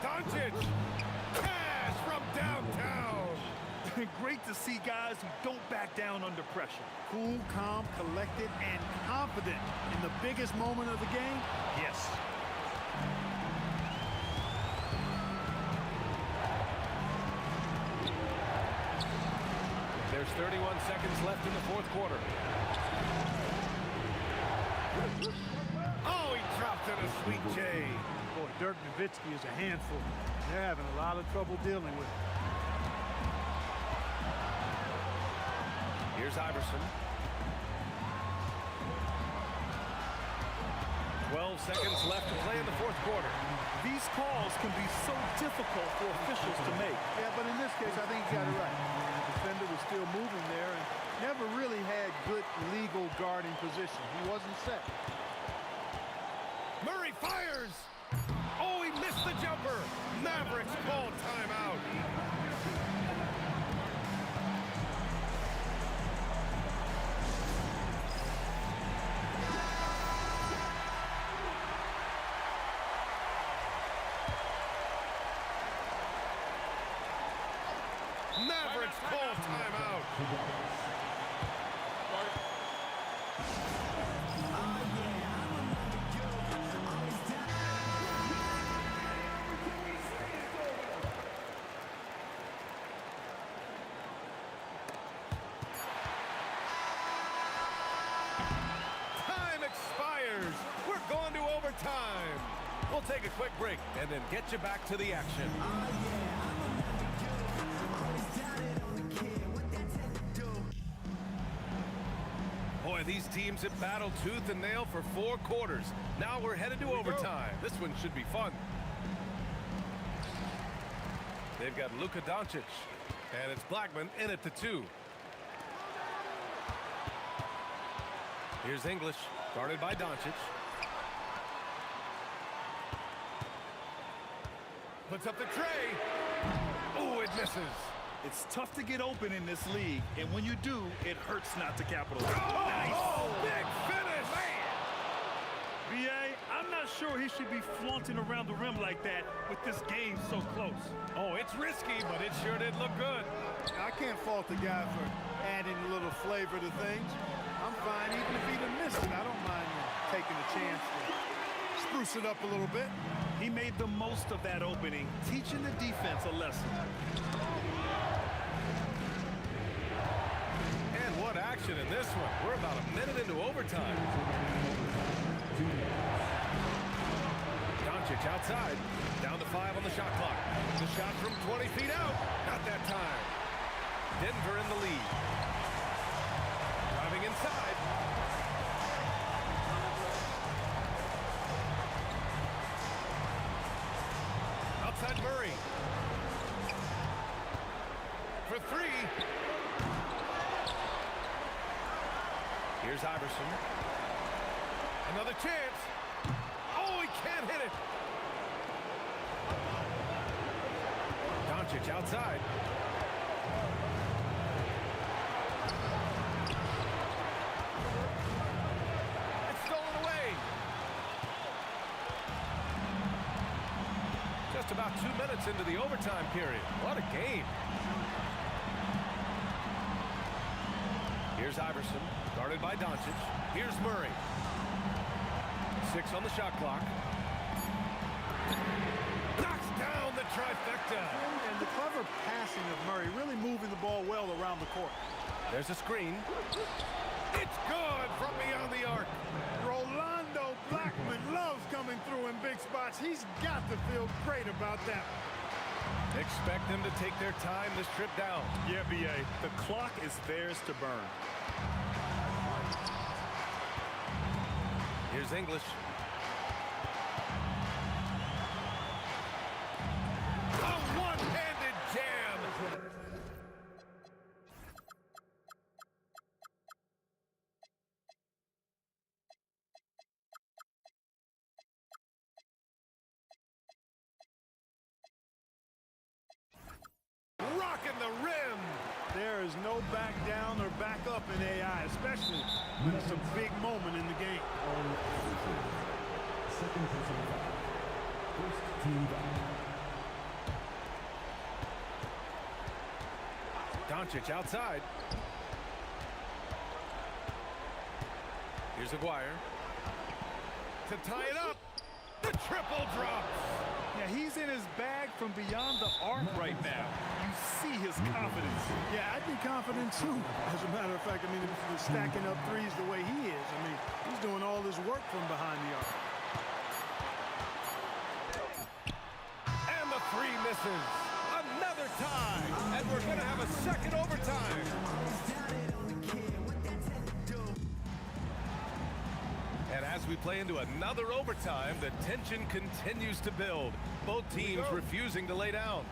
Doncic. Cash from downtown. Great to see guys who don't back down under pressure. Cool, calm, collected, and confident in the biggest moment of the game. Yes. There's 31 seconds left in the fourth quarter. Oh, he dropped in a sweet J. Boy, Dirk Nowitzki is a handful. They're having a lot of trouble dealing with it. Here's Iverson. 12 seconds left to play in the fourth quarter. These calls can be so difficult for officials to make. Yeah, but in this case, I think he got it right. The defender was still moving there and never really had good legal guarding position. He wasn't set. Murray fires. Oh, he missed the jumper. Mavericks call timeout. Mavericks call timeout. Time expires. We're going to overtime. We'll take a quick break and then get you back to the action. Boy, these teams have battled tooth and nail for 4 quarters. Now we're headed to overtime. This one should be fun. They've got Luka Doncic, and it's Blackman in at the 2. Here's English, guarded by Doncic. Puts up the tray. Oh, it misses. It's tough to get open in this league, and when you do, it hurts not to capitalize. Oh, nice. Big finish. Man. BA, I'm not sure he should be flaunting around the rim like that with this game so close. Oh, it's risky, but it sure did look good. I can't fault the guy for adding a little flavor to things. I'm fine, even if he'd have missed it. I don't mind taking a chance to spruce it up a little bit. He made the most of that opening, teaching the defense a lesson. And what action. action in this one. We're about a minute into overtime. Doncic outside. Down to 5 on the shot clock. The shot from 20 feet out. Not that time. Denver in the lead. Driving inside. Outside Murray. For 3. Here's Iverson. Another chance. Oh, he can't hit it. Doncic outside. It's stolen away. Just about 2 minutes into the overtime period. What a game. Here's Iverson, guarded by Doncic. Here's Murray. 6 on the shot clock. Knocks down the trifecta. And the clever passing of Murray, really moving the ball well around the court. There's a screen. It's good from beyond the arc. Rolando Blackman loves coming through in big spots. He's got to feel great about that. Expect them to take their time this trip down. Yeah, B.A., the clock is theirs to burn. Here's English. A one-handed jam. Rocking the rim. There is no back down or back up in AI, especially when it's a big moment in the game. Second personal foul. First team foul. Doncic outside. Here's Aguirre. To tie it up. The triple drops. Yeah, he's in his bag from beyond the arc right now. You see his confidence. Yeah, I'd be confident too. As a matter of fact, I mean, if he's stacking up threes the way he is, I mean, he's doing all his work from behind the arc. And the 3 misses. Another tie. And we're going to have a second overtime. And as we play into another overtime, the tension continues to build. Both teams refusing to lay down.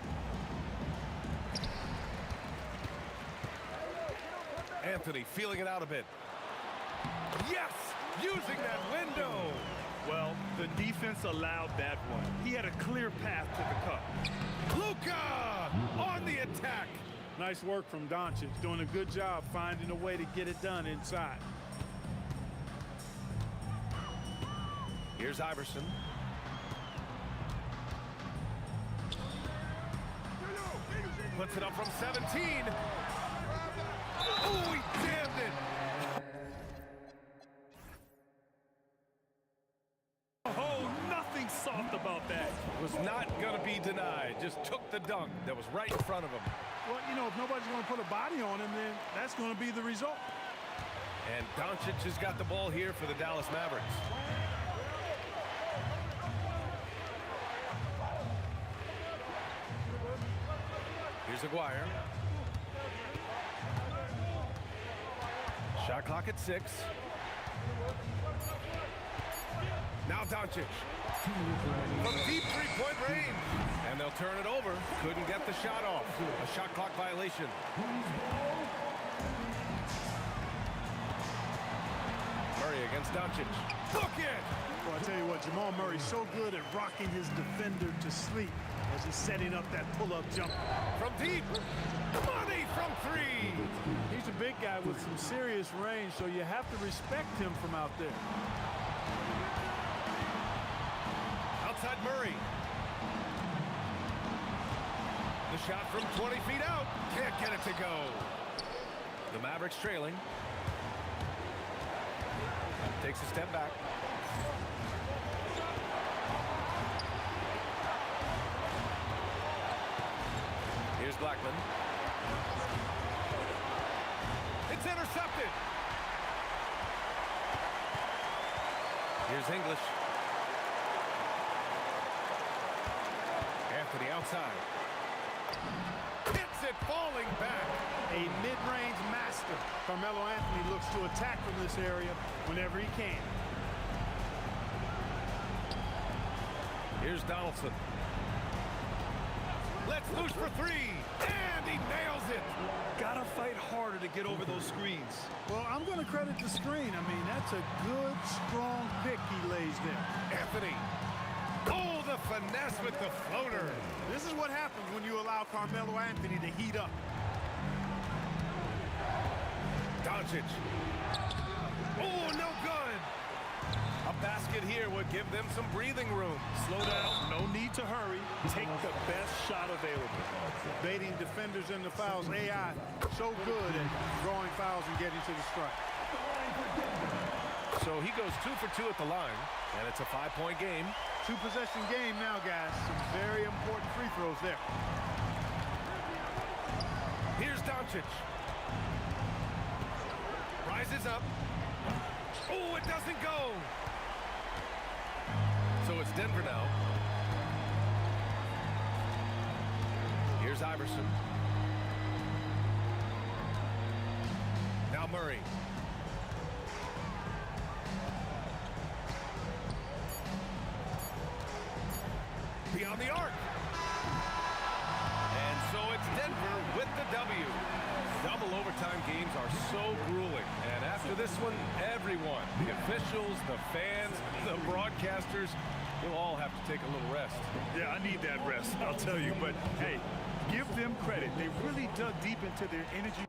Anthony feeling it out a bit. Yes! Using that window! Well, the defense allowed that one. He had a clear path to the cup. Luka on the attack. Nice work from Doncic, doing a good job finding a way to get it done inside. Here's Iverson. Puts it up from 17. Oh, he jammed it. Oh, nothing soft about that. Was not going to be denied. Just took the dunk that was right in front of him. Well, you know, if nobody's going to put a body on him, then that's going to be the result. And Doncic has got the ball here for the Dallas Mavericks. Here's Aguirre. Shot clock at 6. Now Doncic. From deep three-point range. And they'll turn it over. Couldn't get the shot off. A shot clock violation. Murray against Doncic. Book it! Well, I tell you what, Jamal Murray's so good at rocking his defender to sleep as he's setting up that pull-up jumper. From deep. Money from 3. He's a big guy with some serious range, so you have to respect him from out there. Outside Murray. The shot from 20 feet out. Can't get it to go. The Mavericks trailing. Takes a step back. Here's Blackman. It's It's intercepted. Here's English. Anthony outside. Hits it, falling back. A mid-range master. Carmelo Anthony looks to attack from this area whenever he can. Here's Donaldson. Let's loose for three. And he nails it. Gotta fight harder to get over those screens. Well, I'm going to credit the screen. I mean, that's a good, strong pick he lays there. Anthony. Oh, the finesse with the floater. This is what happens when you allow Carmelo Anthony to heat up. Doncic. Oh, no good. A basket here would give them some breathing room. Slow down. No need to hurry. Take the best shot available. Baiting defenders into fouls. AI so good at drawing fouls and getting to the strike. So he goes 2 for 2 at the line, and it's a 5-point game. 2-possession game now, guys. Some very important free throws there. Here's Doncic. Rises up. Oh, it doesn't go. So it's Denver now. Here's Iverson. Now Murray. Beyond the arc. And so it's Denver with the W. Double overtime games are so grueling. And after this one, everyone, the officials, the fans, the broadcasters, we'll all have to take a little rest. Yeah, I need that rest, I'll tell you. But, hey, give them credit. They really dug deep into their energy.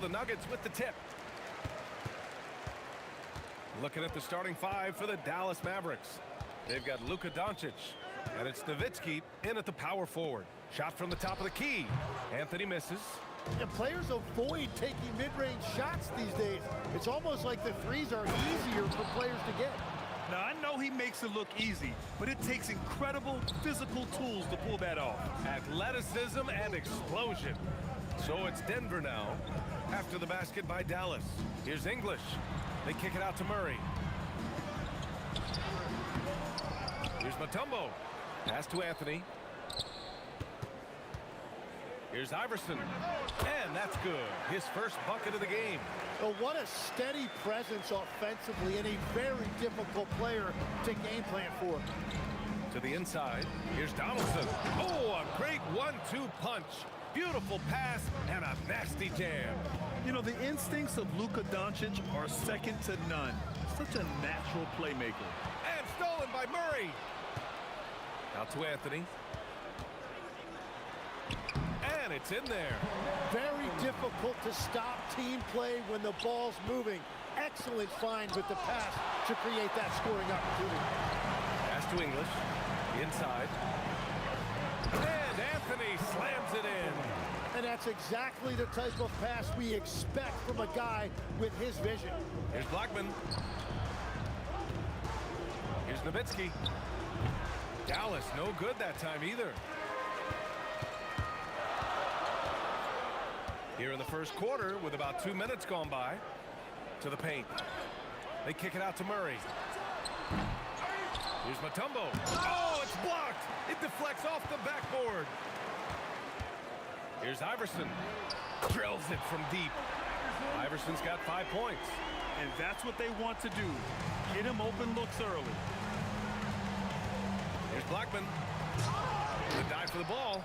The Nuggets with the tip. Looking at the starting five for the Dallas Mavericks. They've got Luka Doncic, and it's Nowitzki in at the power forward. Shot from the top of the key. Anthony misses. The players avoid taking mid-range shots these days. It's almost like the threes are easier for players to get. Now, I know he makes it look easy, but it takes incredible physical tools to pull that off. Athleticism and explosion. So it's Denver now after the basket by Dallas. Here's English. They kick it out to Murray. Here's Mutombo. Pass to Anthony. Here's Iverson. And that's good. His first bucket of the game. Well, what a steady presence offensively and a very difficult player to game plan for. To the inside. Here's Donaldson. Oh, a great 1-2 punch. Beautiful pass and a nasty jam. You know, the instincts of Luka Doncic are second to none. Such a natural playmaker. And stolen by Murray. Out to Anthony. And it's in there. Very difficult to stop team play when the ball's moving. Excellent find with the pass to create that scoring opportunity. Pass to English. Inside. And Anthony slams it in. And that's exactly the type of pass we expect from a guy with his vision. Here's Blackman. Here's Nowitzki. Dallas, no good that time either. Here in the first quarter, with about 2 minutes gone by, to the paint. They kick it out to Murray. Here's Mutombo. Oh, it's blocked. It deflects off the backboard. Here's Iverson. Drills it from deep. Iverson's got 5 points. And that's what they want to do. Get him open looks early. Here's Blackman. The dive for the ball.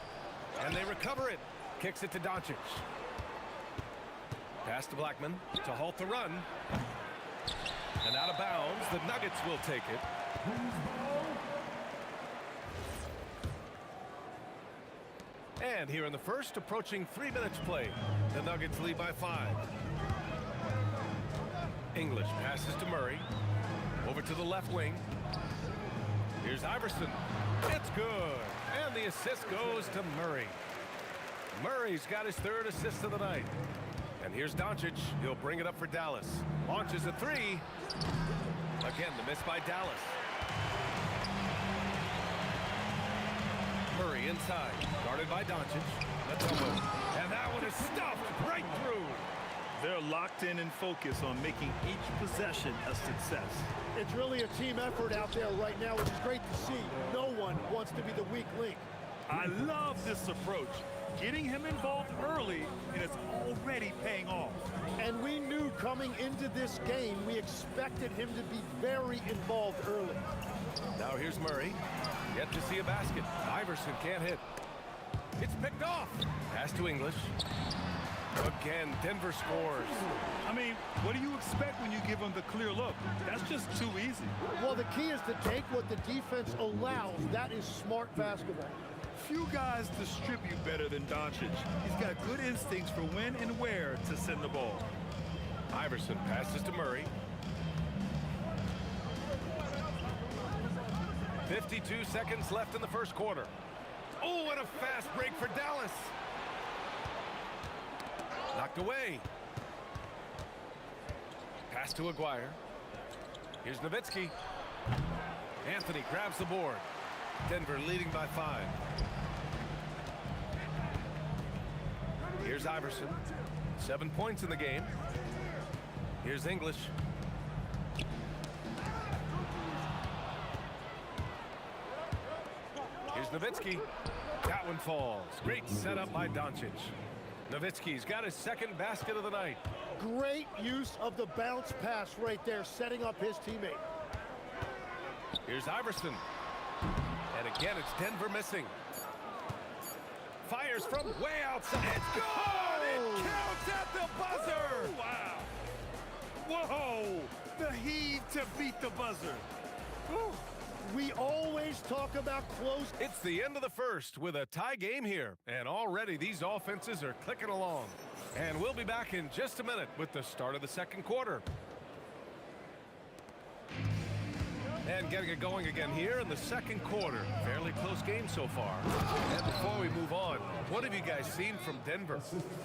And they recover it. Kicks it to Doncic. Pass to Blackman to halt the run. And out of bounds, the Nuggets will take it. And here in the first, approaching 3 minutes play, the Nuggets lead by 5. English passes to Murray. Over to the left wing. Here's Iverson. It's good. And the assist goes to Murray. Murray's got his 3rd assist of the night. And here's Doncic. He'll bring it up for Dallas. Launches a 3. Again, the miss by Dallas. Murray inside. Guarded by Doncic. And that one is stuffed right through. They're locked in and focused on making each possession a success. It's really a team effort out there right now, which is great to see. No one wants to be the weak link. I love this approach. Getting him involved early, and it's already paying off. And we knew coming into this game, we expected him to be very involved early. Now here's Murray. Yet to see a basket. Iverson can't hit. It's picked off. Pass to English. Again, Denver scores. I mean, what do you expect when you give them the clear look? That's just too easy. Well, the key is to take what the defense allows. That is smart basketball. Few guys distribute better than Doncic. He's got good instincts for when and where to send the ball. Iverson passes to Murray. 52 seconds left in the first quarter. Oh, and a fast break for Dallas. Knocked away. Pass to Aguirre. Here's Nowitzki. Anthony grabs the board. Denver leading by 5. Here's Iverson. 7 points in the game. Here's English. Here's Nowitzki. That one falls. Great setup by Doncic. Nowitzki's got his 2nd basket of the night. Great use of the bounce pass right there, setting up his teammate. Here's Iverson. And again, it's Denver missing. Fires from way outside. It's good! It counts at the buzzer! Wow. Whoa! The heave to beat the buzzer. Whew. We always talk about close. It's the end of the first with a tie game here. And already these offenses are clicking along. And we'll be back in just a minute with the start of the second quarter. And getting it going again here in the second quarter. Fairly close game so far. And before we move on, what have you guys seen from Denver?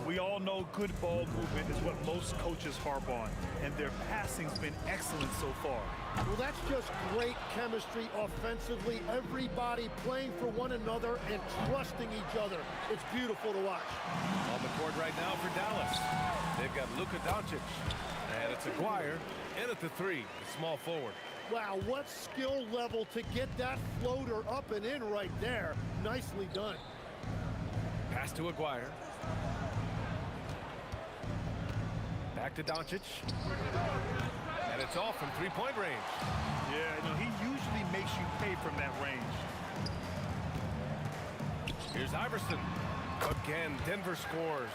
We all know good ball movement is what most coaches harp on, and their passing's been excellent so far. Well, that's just great chemistry offensively. Everybody playing for one another and trusting each other. It's beautiful to watch. On the court right now for Dallas. They've got Luka Doncic. And it's Aguirre in at the 3, the small forward. Wow, what skill level to get that floater up and in right there. Nicely done. Pass to Aguirre. Back to Doncic. And it's off from 3-point range. Yeah, no, he usually makes you pay from that range. Here's Iverson. Again, Denver scores.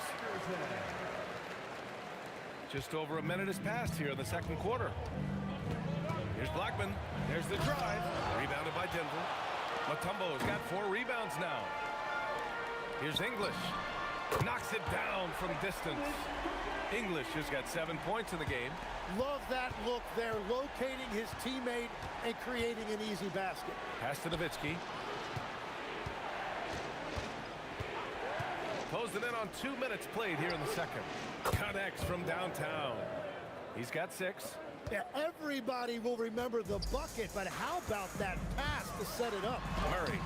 Just over a minute has passed here in the second quarter. Here's Blackman. There's the drive. Rebounded by Denver. Mutombo's got 4 rebounds now. Here's English. Knocks it down from distance. English has got 7 points in the game. Love that look there, locating his teammate and creating an easy basket. Pass to Nowitzki. Closing in on 2 minutes played here in the second. Connects from downtown. He's got 6. Yeah, everybody will remember the bucket, but how about that pass to set it up? Murray.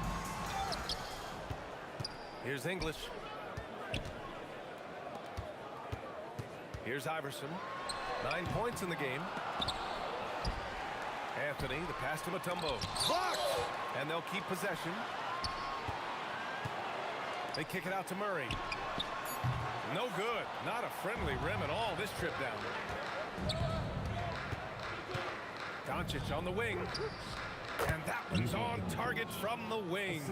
Here's English. Here's Iverson. 9 points in the game. Anthony, the pass to Mutombo. Blocked! And they'll keep possession. They kick it out to Murray. No good. Not a friendly rim at all this trip down. Doncic on the wing. And that one's on target from the wing.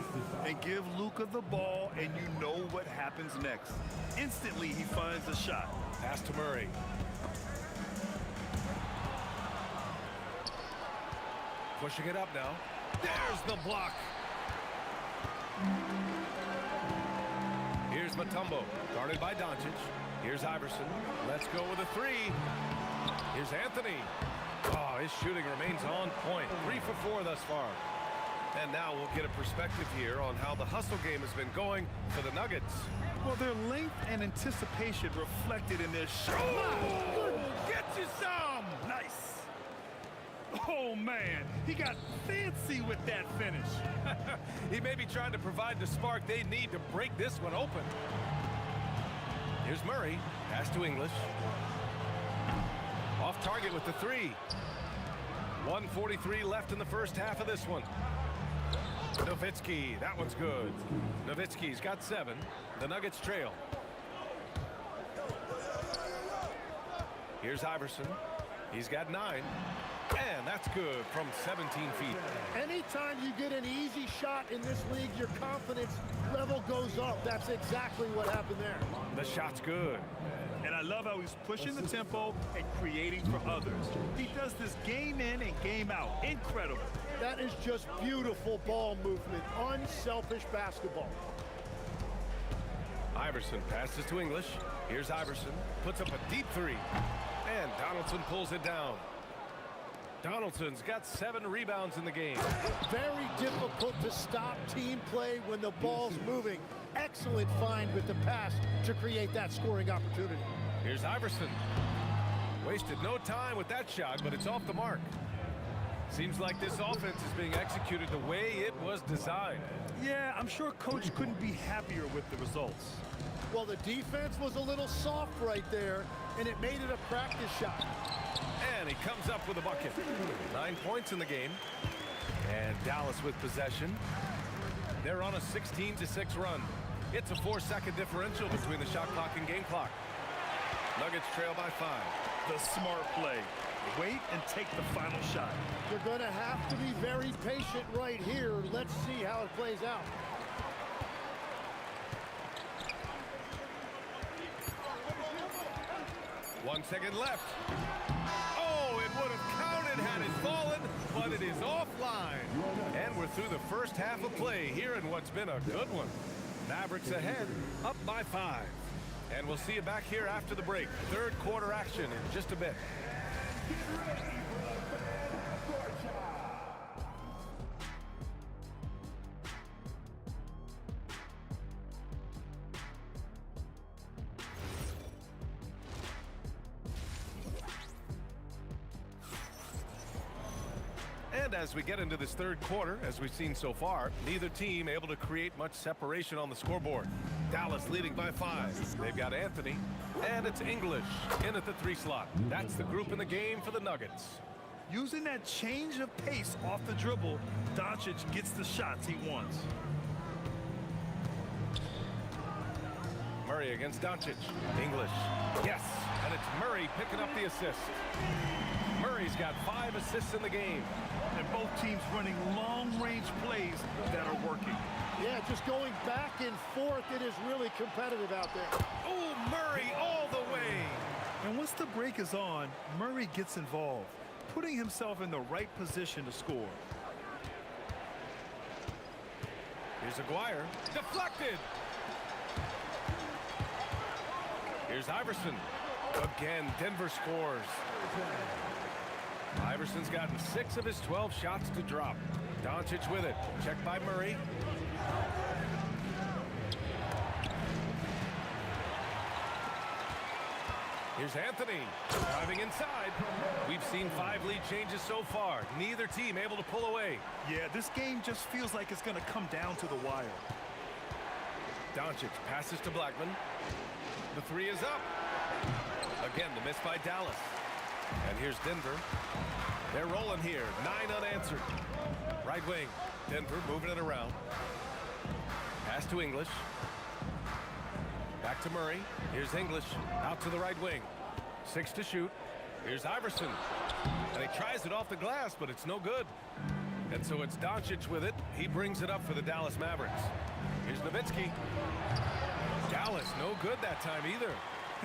And give Luka the ball, and you know what happens next. Instantly, he finds a shot. Pass to Murray. Pushing it up now. There's the block. Here's Mutombo, guarded by Doncic. Here's Iverson. Let's go with a 3. Here's Anthony. Oh, his shooting remains on point. 3 for 4 thus far. And now we'll get a perspective here on how the hustle game has been going for the Nuggets. Well, their length and anticipation reflected in their shot. Oh, get you some! Nice. Oh, man. He got fancy with that finish. He may be trying to provide the spark they need to break this one open. Here's Murray. Pass to English. Off target with the 3. 1:43 left in the first half of this one. Nowitzki, that one's good. Nowitzki's got 7. The Nuggets trail. Here's Iverson. He's got 9. And that's good from 17 feet. Anytime you get an easy shot in this league, your confidence level goes up. That's exactly what happened there. The shot's good. And I love how he's pushing the tempo and creating for others. He does this game in and game out. Incredible. That is just beautiful ball movement. Unselfish basketball. Iverson passes to English. Here's Iverson. Puts up a deep 3. And Donaldson pulls it down. Donaldson's got 7 rebounds in the game. Very difficult to stop team play when the ball's moving. Excellent find with the pass to create that scoring opportunity. Here's Iverson. Wasted no time with that shot, but it's off the mark. Seems like this offense is being executed the way it was designed. Yeah, I'm sure Coach couldn't be happier with the results. Well, the defense was a little soft right there, and it made it a practice shot. And he comes up with a bucket. 9 points in the game. And Dallas with possession. They're on a 16-6 run. It's a 4-second differential between the shot clock and game clock. Nuggets trail by 5. The smart play. Wait and take the final shot. You're going to have to be very patient right here. Let's see how it plays out. One second left. Oh, it would have counted had it fallen, but it is offline. And we're through the first half of play here in what's been a good one. Mavericks ahead, up by 5. And we'll see you back here after the break. Third quarter action in just a bit. And as we get into this third quarter, as we've seen so far, neither team able to create much separation on the scoreboard. Dallas leading by 5. They've got Anthony, and it's English in at the 3 slot. That's the group in the game for the Nuggets. Using that change of pace off the dribble, Doncic gets the shots he wants. Murray against Doncic. English. Yes, and it's Murray picking up the assist. Murray Murray's got 5 assists in the game. And both teams running long-range plays that are working. Yeah, just going back and forth. It is really competitive out there. Oh, Murray all the way. And once the break is on, Murray gets involved, putting himself in the right position to score. Here's Aguirre. Deflected. Here's Iverson. Again, Denver scores. Iverson's gotten 6 of his 12 shots to drop. Doncic with it. Checked by Murray. Here's Anthony. Driving inside. We've seen 5 lead changes so far. Neither team able to pull away. Yeah, this game just feels like it's going to come down to the wire. Doncic passes to Blackman. The 3 is up. Again, the miss by Dallas. And here's Denver. They're rolling here. 9 unanswered. Right wing. Denver moving it around. Pass to English. Back to Murray. Here's English. Out to the right wing. 6 to shoot. Here's Iverson. And he tries it off the glass, but it's no good. And so it's Doncic with it. He brings it up for the Dallas Mavericks. Here's Nowitzki. Dallas, no good that time either.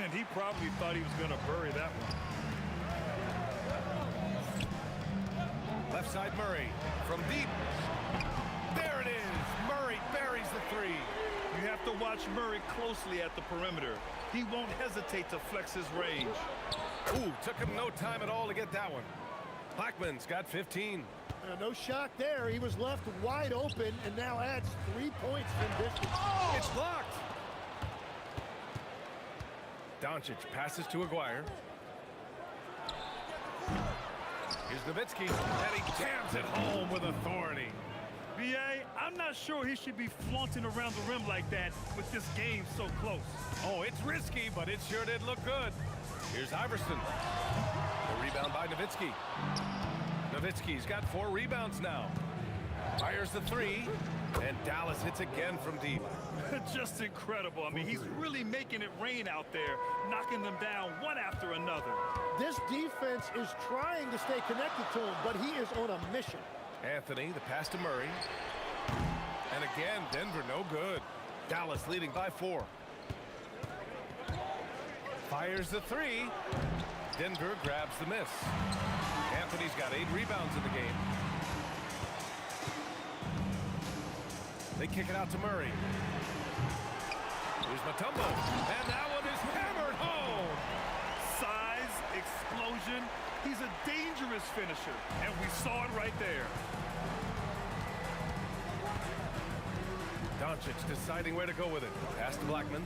And he probably thought he was going to bury that one. Left side Murray from deep. There it is. Murray buries the 3. You have to watch Murray closely at the perimeter. He won't hesitate to flex his range. Ooh, took him no time at all to get that one. Blackman's got 15. No shock there. He was left wide open and now adds 3 points from distance. Oh! It's blocked. Doncic passes to Aguirre. Here's Nowitzki, and he jams it home with authority. B.A., I'm not sure he should be flaunting around the rim like that with this game so close. Oh, it's risky, but it sure did look good. Here's Iverson. The rebound by Nowitzki. Nowitzki's got 4 rebounds now. Fires the 3, and Dallas hits again from deep. Just incredible. I mean, he's really making it rain out there, knocking them down one after another. This defense is trying to stay connected to him, but he is on a mission. Anthony, the pass to Murray. And again, Denver no good. Dallas leading by 4. Fires the 3. Denver grabs the miss. Anthony's got 8 rebounds in the game. They kick it out to Murray. Here's Mutombo. And that one is hammered home. Size, explosion. He's a dangerous finisher, and we saw it right there. Doncic deciding where to go with it. Pass to Blackman.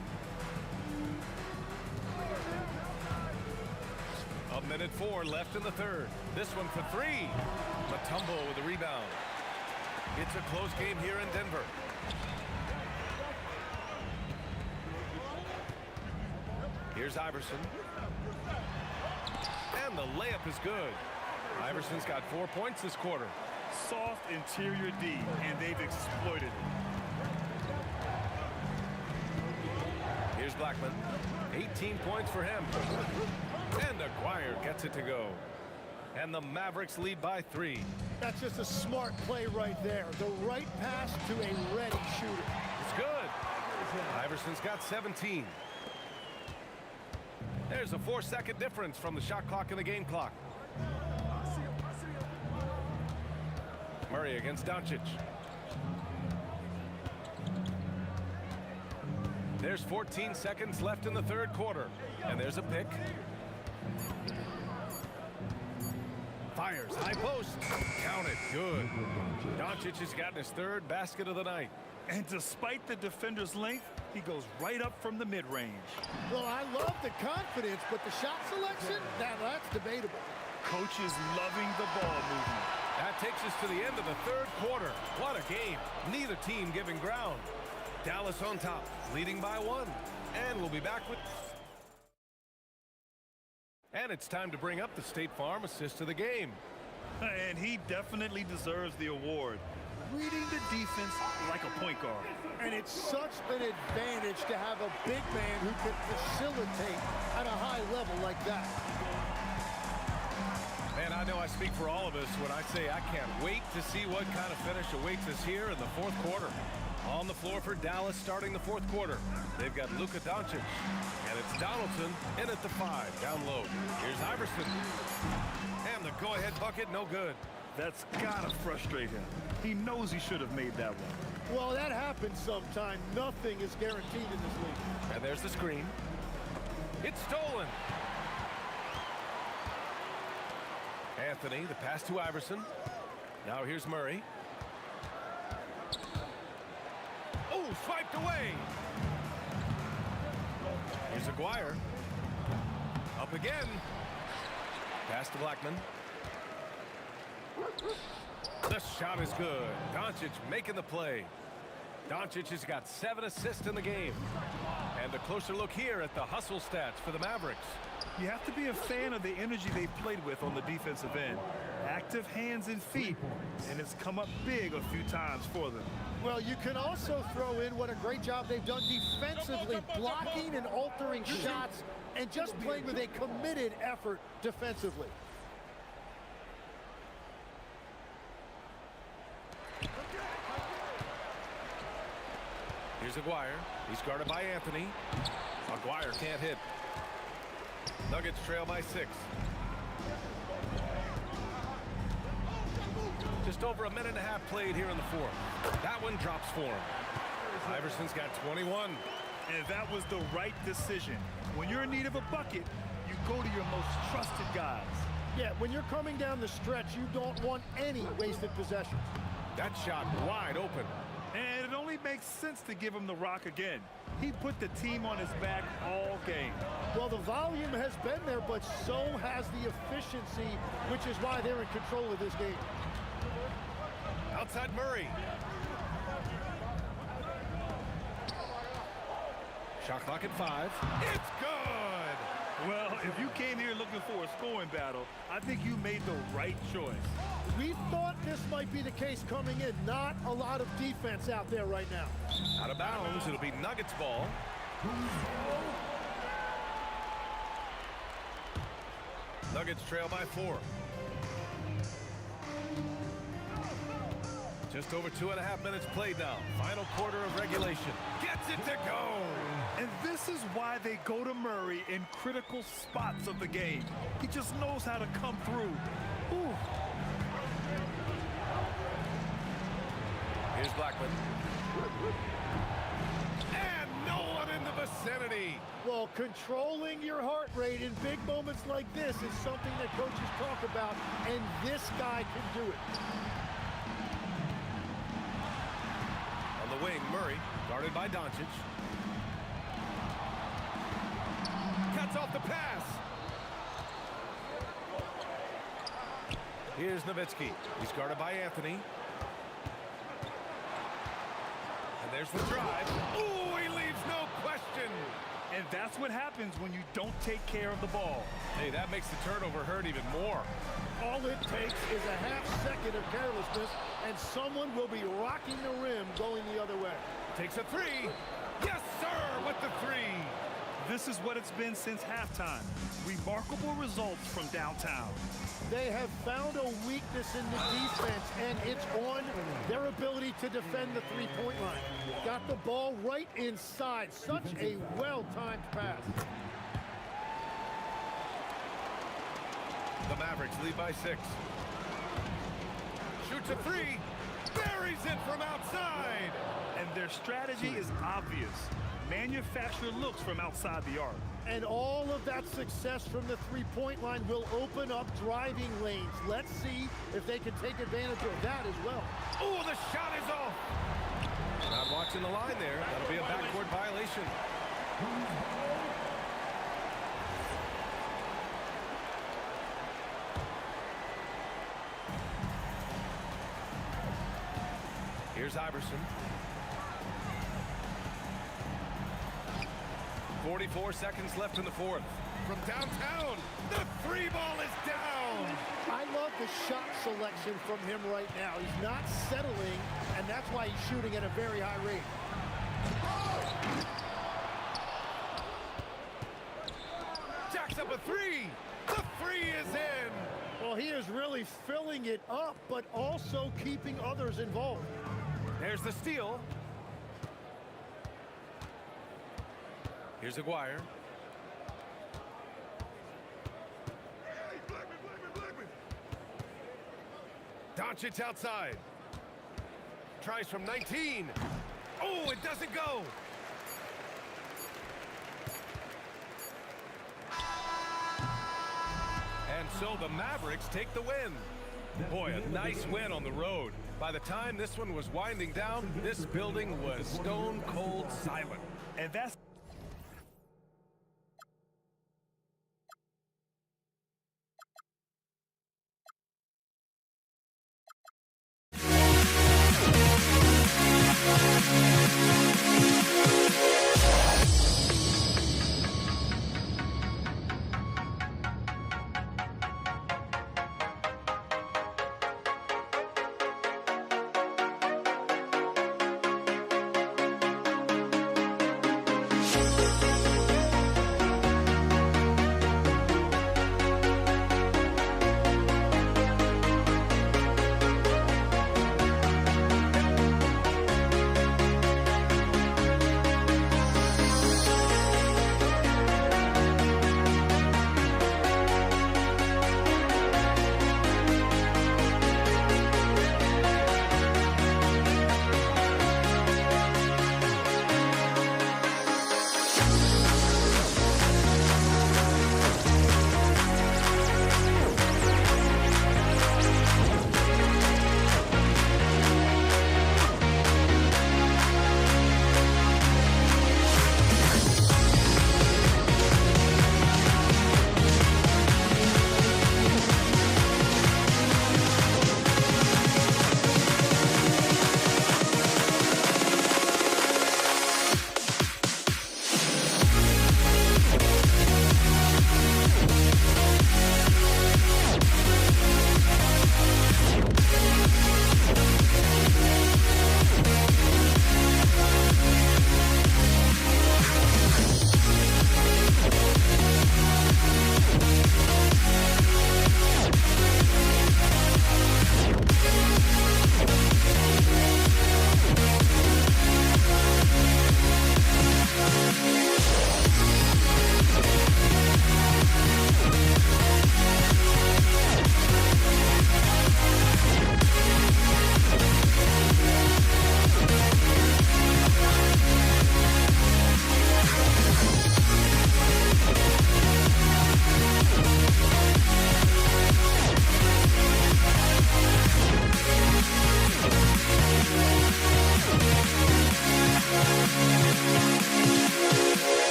A minute 4 left in the 3rd. This one for 3. Mutombo with the rebound. It's a close game here in Denver. Here's Iverson. And the layup is good. Iverson's got 4 points this quarter. Soft interior D, and they've exploited it. Here's Blackman. 18 points for him. And Aguirre gets it to go. And the Mavericks lead by 3. That's just a smart play right there. The right pass to a ready shooter. It's good. Iverson's got 17. There's a 4-second difference from the shot clock and the game clock. Murray against Doncic. There's 14 seconds left in the 3rd quarter. And there's a pick. Fires, high post. Count it, good. Doncic has gotten his 3rd basket of the night. And despite the defender's length, he goes right up from the mid-range. Well, I love the confidence, but the shot selection, that's debatable. Coach is loving the ball movement. That takes us to the end of the 3rd quarter. What a game. Neither team giving ground. Dallas on top, leading by 1. And we'll be back with... And it's time to bring up the State Farm assist of the game. And he definitely deserves the award. Reading the defense like a point guard. And it's such an advantage to have a big man who can facilitate at a high level like that. Man, I know I speak for all of us when I say I can't wait to see what kind of finish awaits us here in the fourth quarter. On the floor for Dallas starting the fourth quarter. They've got Luka Doncic, and it's Donaldson in at the 5, down low. Here's Iverson. And the go-ahead bucket, no good. That's gotta frustrate him. He knows he should have made that one. Well, that happens sometime. Nothing is guaranteed in this league. And there's the screen. It's stolen. Anthony, the pass to Iverson. Now here's Murray. Oh, swiped away. Here's Aguirre. Up again. Pass to Blackman. The shot is good. Doncic making the play. Doncic has got 7 assists in the game. And a closer look here at the hustle stats for the Mavericks. You have to be a fan of the energy they've played with on the defensive end. Active hands and feet, and it's come up big a few times for them. Well, you can also throw in what a great job they've done defensively, blocking and altering shots and just playing with a committed effort defensively. Here's Aguirre. He's guarded by Anthony. Aguirre can't hit. Nuggets trail by 6. Just over a minute and a half played here in the fourth. That one drops for him. Iverson's got 21. And that was the right decision. When you're in need of a bucket, you go to your most trusted guys. Yeah, when you're coming down the stretch, you don't want any wasted possessions. That shot wide open. And it only makes sense to give him the rock again. He put the team on his back all game. Well, the volume has been there, but so has the efficiency, which is why they're in control of this game. Outside Murray. Shot clock at 5. It's good! Well, if you came here looking for a scoring battle, I think you made the right choice. We thought this might be the case coming in. Not a lot of defense out there right now. Out of bounds, it'll be Nuggets ball. Nuggets trail by 4. Just over 2.5 minutes played now. Final quarter of regulation. Gets it to go! And this is why they go to Murray in critical spots of the game. He just knows how to come through. Ooh. Here's Blackman. And no one in the vicinity. Well, controlling your heart rate in big moments like this is something that coaches talk about, and this guy can do it. On the wing, Murray, guarded by Doncic. Cuts off the pass. Here's Nowitzki. He's guarded by Anthony. And there's the drive. Ooh, he leaves no question. And that's what happens when you don't take care of the ball. Hey, that makes the turnover hurt even more. All it takes is a half second of carelessness, and someone will be rocking the rim going the other way. Takes a 3. Yes, sir, with the 3. This is what it's been since halftime. Remarkable results from downtown. They have found a weakness in the defense, and it's on their ability to defend the three-point line. Got the ball right inside. Such a well-timed pass. The Mavericks lead by 6. Shoots a 3. Buries it from outside. And their strategy is obvious. Manufacture looks from outside the arc. And all of that success from the three-point line will open up driving lanes. Let's see if they can take advantage of that as well. Oh, the shot is off. Not watching the line there. That'll be a backcourt violation. Here's Iverson. 44 seconds left in the fourth. From downtown, the 3 ball is down. I love the shot selection from him right now. He's not settling, and that's why he's shooting at a very high rate. Jacks up a 3. The 3 is in. Well, he is really filling it up, but also keeping others involved. There's the steal. Here's Aguirre. Doncic outside. Tries from 19. Oh, it doesn't go. And so the Mavericks take the win. Boy, a nice win on the road. By the time this one was winding down, this building was stone cold silent. And that's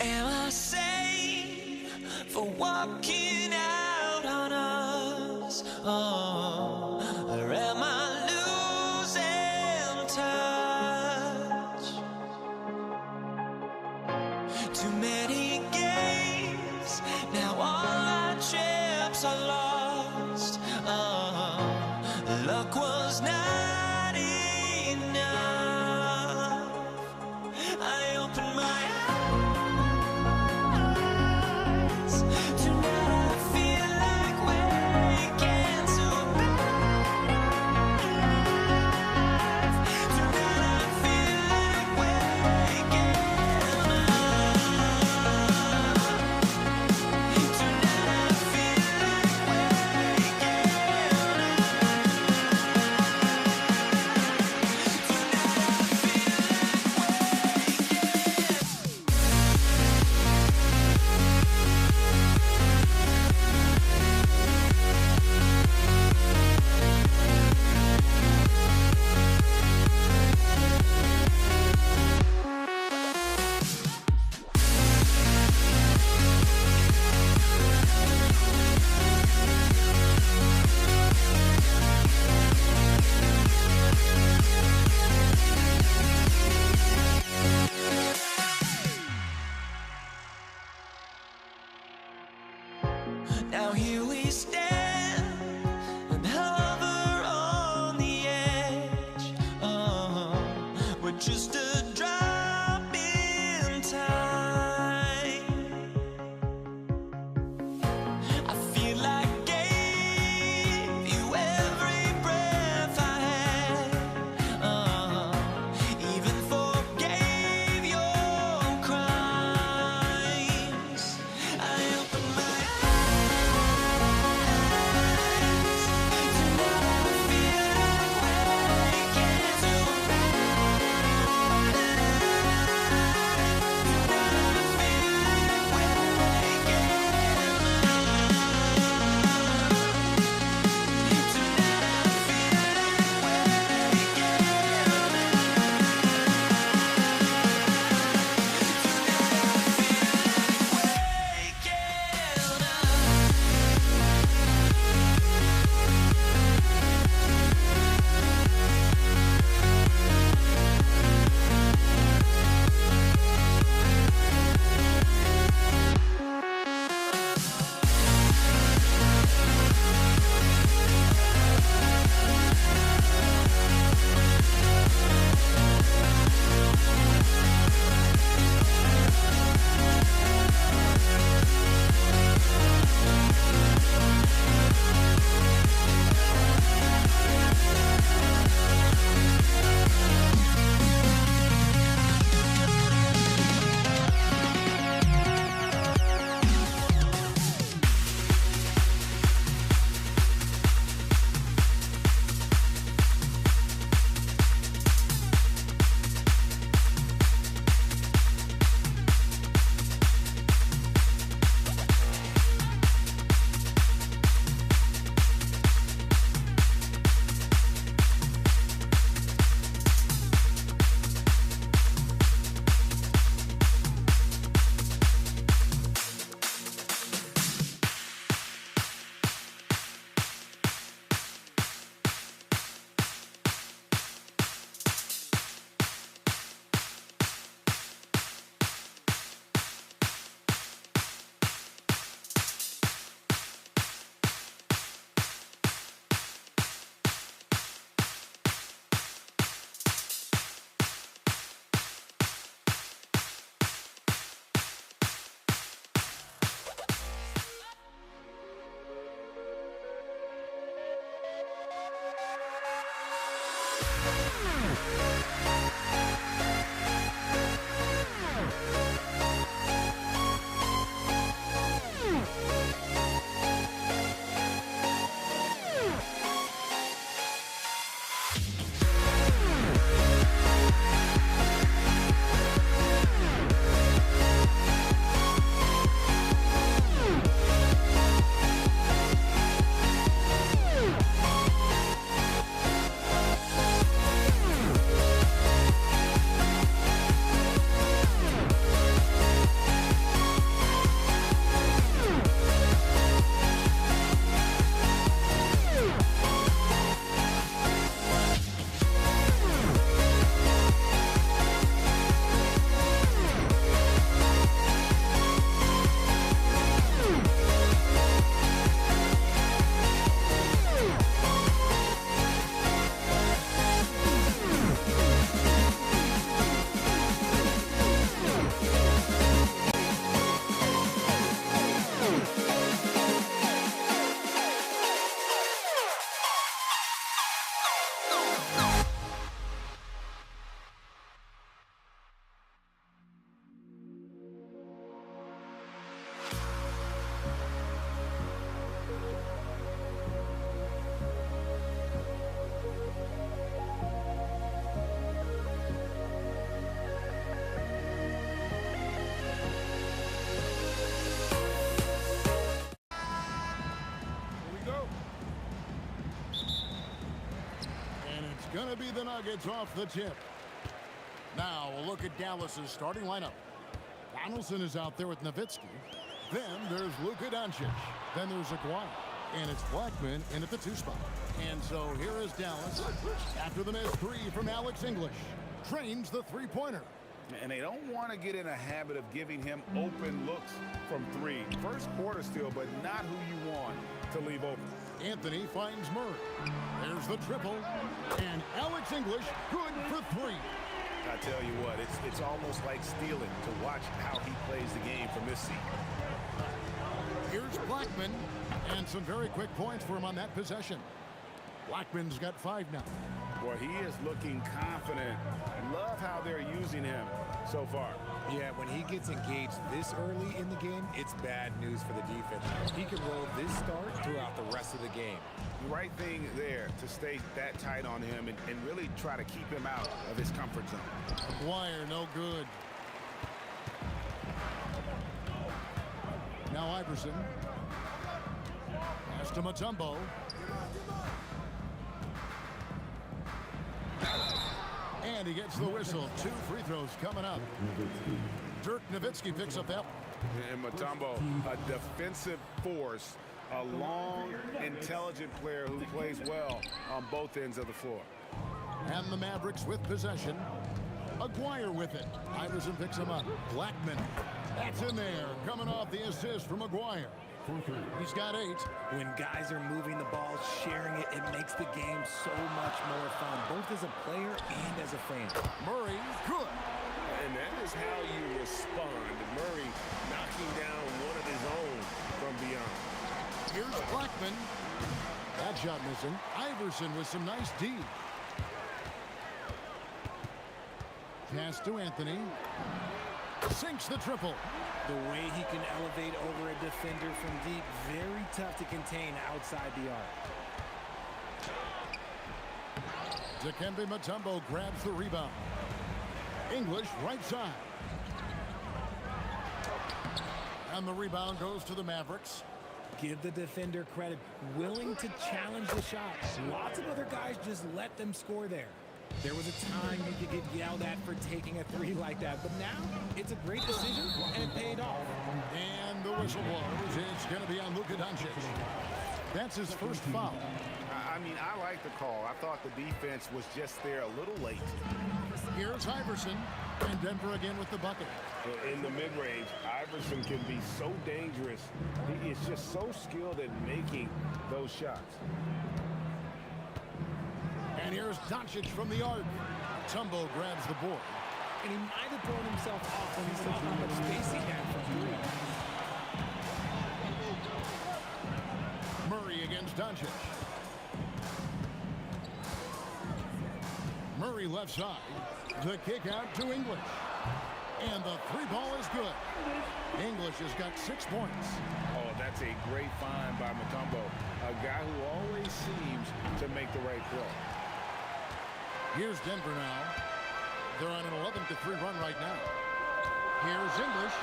Am I sane for walking out on us? Oh, or am I losing touch? Too many games, now all our chips are lost. Oh, luck was not enough. I opened my eyes tonight. Going to be the Nuggets off the tip. Now we'll look at Dallas's starting lineup. Donaldson is out there with Nowitzki. Then there's Luka Doncic. Then there's Aguirre. And it's Blackman in at the 2 spot. And so here is Dallas after the missed 3 from Alex English. Trains the 3-pointer. And they don't want to get in a habit of giving him open looks from 3. First quarter still, but not who you want to leave open. Anthony finds Murray. There's the triple. And Alex English good for 3. I tell you what, it's almost like stealing to watch how he plays the game from this seat. Here's Blackman. And some very quick points for him on that possession. Blackman's got 5 now. Boy, he is looking confident. Love how they're using him so far. Yeah, when he gets engaged this early in the game, it's bad news for the defense. He can roll this start throughout the rest of the game. The right thing there to stay that tight on him and really try to keep him out of his comfort zone. McGuire, no good. Now Iverson. Pass to Mutombo. And he gets the whistle. 2 free throws coming up. Dirk Nowitzki picks up that one. And Mutombo, a defensive force, a long, intelligent player who plays well on both ends of the floor. And the Mavericks with possession. Aguirre with it. Iverson picks him up. Blackman. That's in there. Coming off the assist from Aguirre. He's got 8. When guys are moving the ball, sharing it, it makes the game so much more fun, both as a player and as a fan. Murray, good. And that is how you respond. Murray knocking down one of his own from beyond. Here's Blackman. That shot missing. Iverson with some nice D. Pass to Anthony. Sinks the triple. The way he can elevate over a defender from deep, very tough to contain outside the arc. Dikembe Mutombo grabs the rebound. English right side. And the rebound goes to the Mavericks. Give the defender credit, willing to challenge the shot. Lots of other guys just let them score there. There was a time you could get yelled at for taking a 3 like that, but now it's a great decision and it paid off. And the whistle blows. It's going to be on Luka Doncic. That's his first foul. I mean, I like the call. I thought the defense was just there a little late. Here's Iverson, and Denver again with the bucket. In the mid-range, Iverson can be so dangerous. He is just so skilled at making those shots. And here's Doncic from the arc. Tumbo grabs the board. And he might have thrown himself off when he saw how much space he had for 3. Murray against Doncic. Murray Murray left side. The kick out to English. And the three ball is good. English has got 6 points. Oh, that's a great find by Mutombo, a guy who always seems to make the right play. Here's Denver now. They're on an 11-3 run right now. Here's English.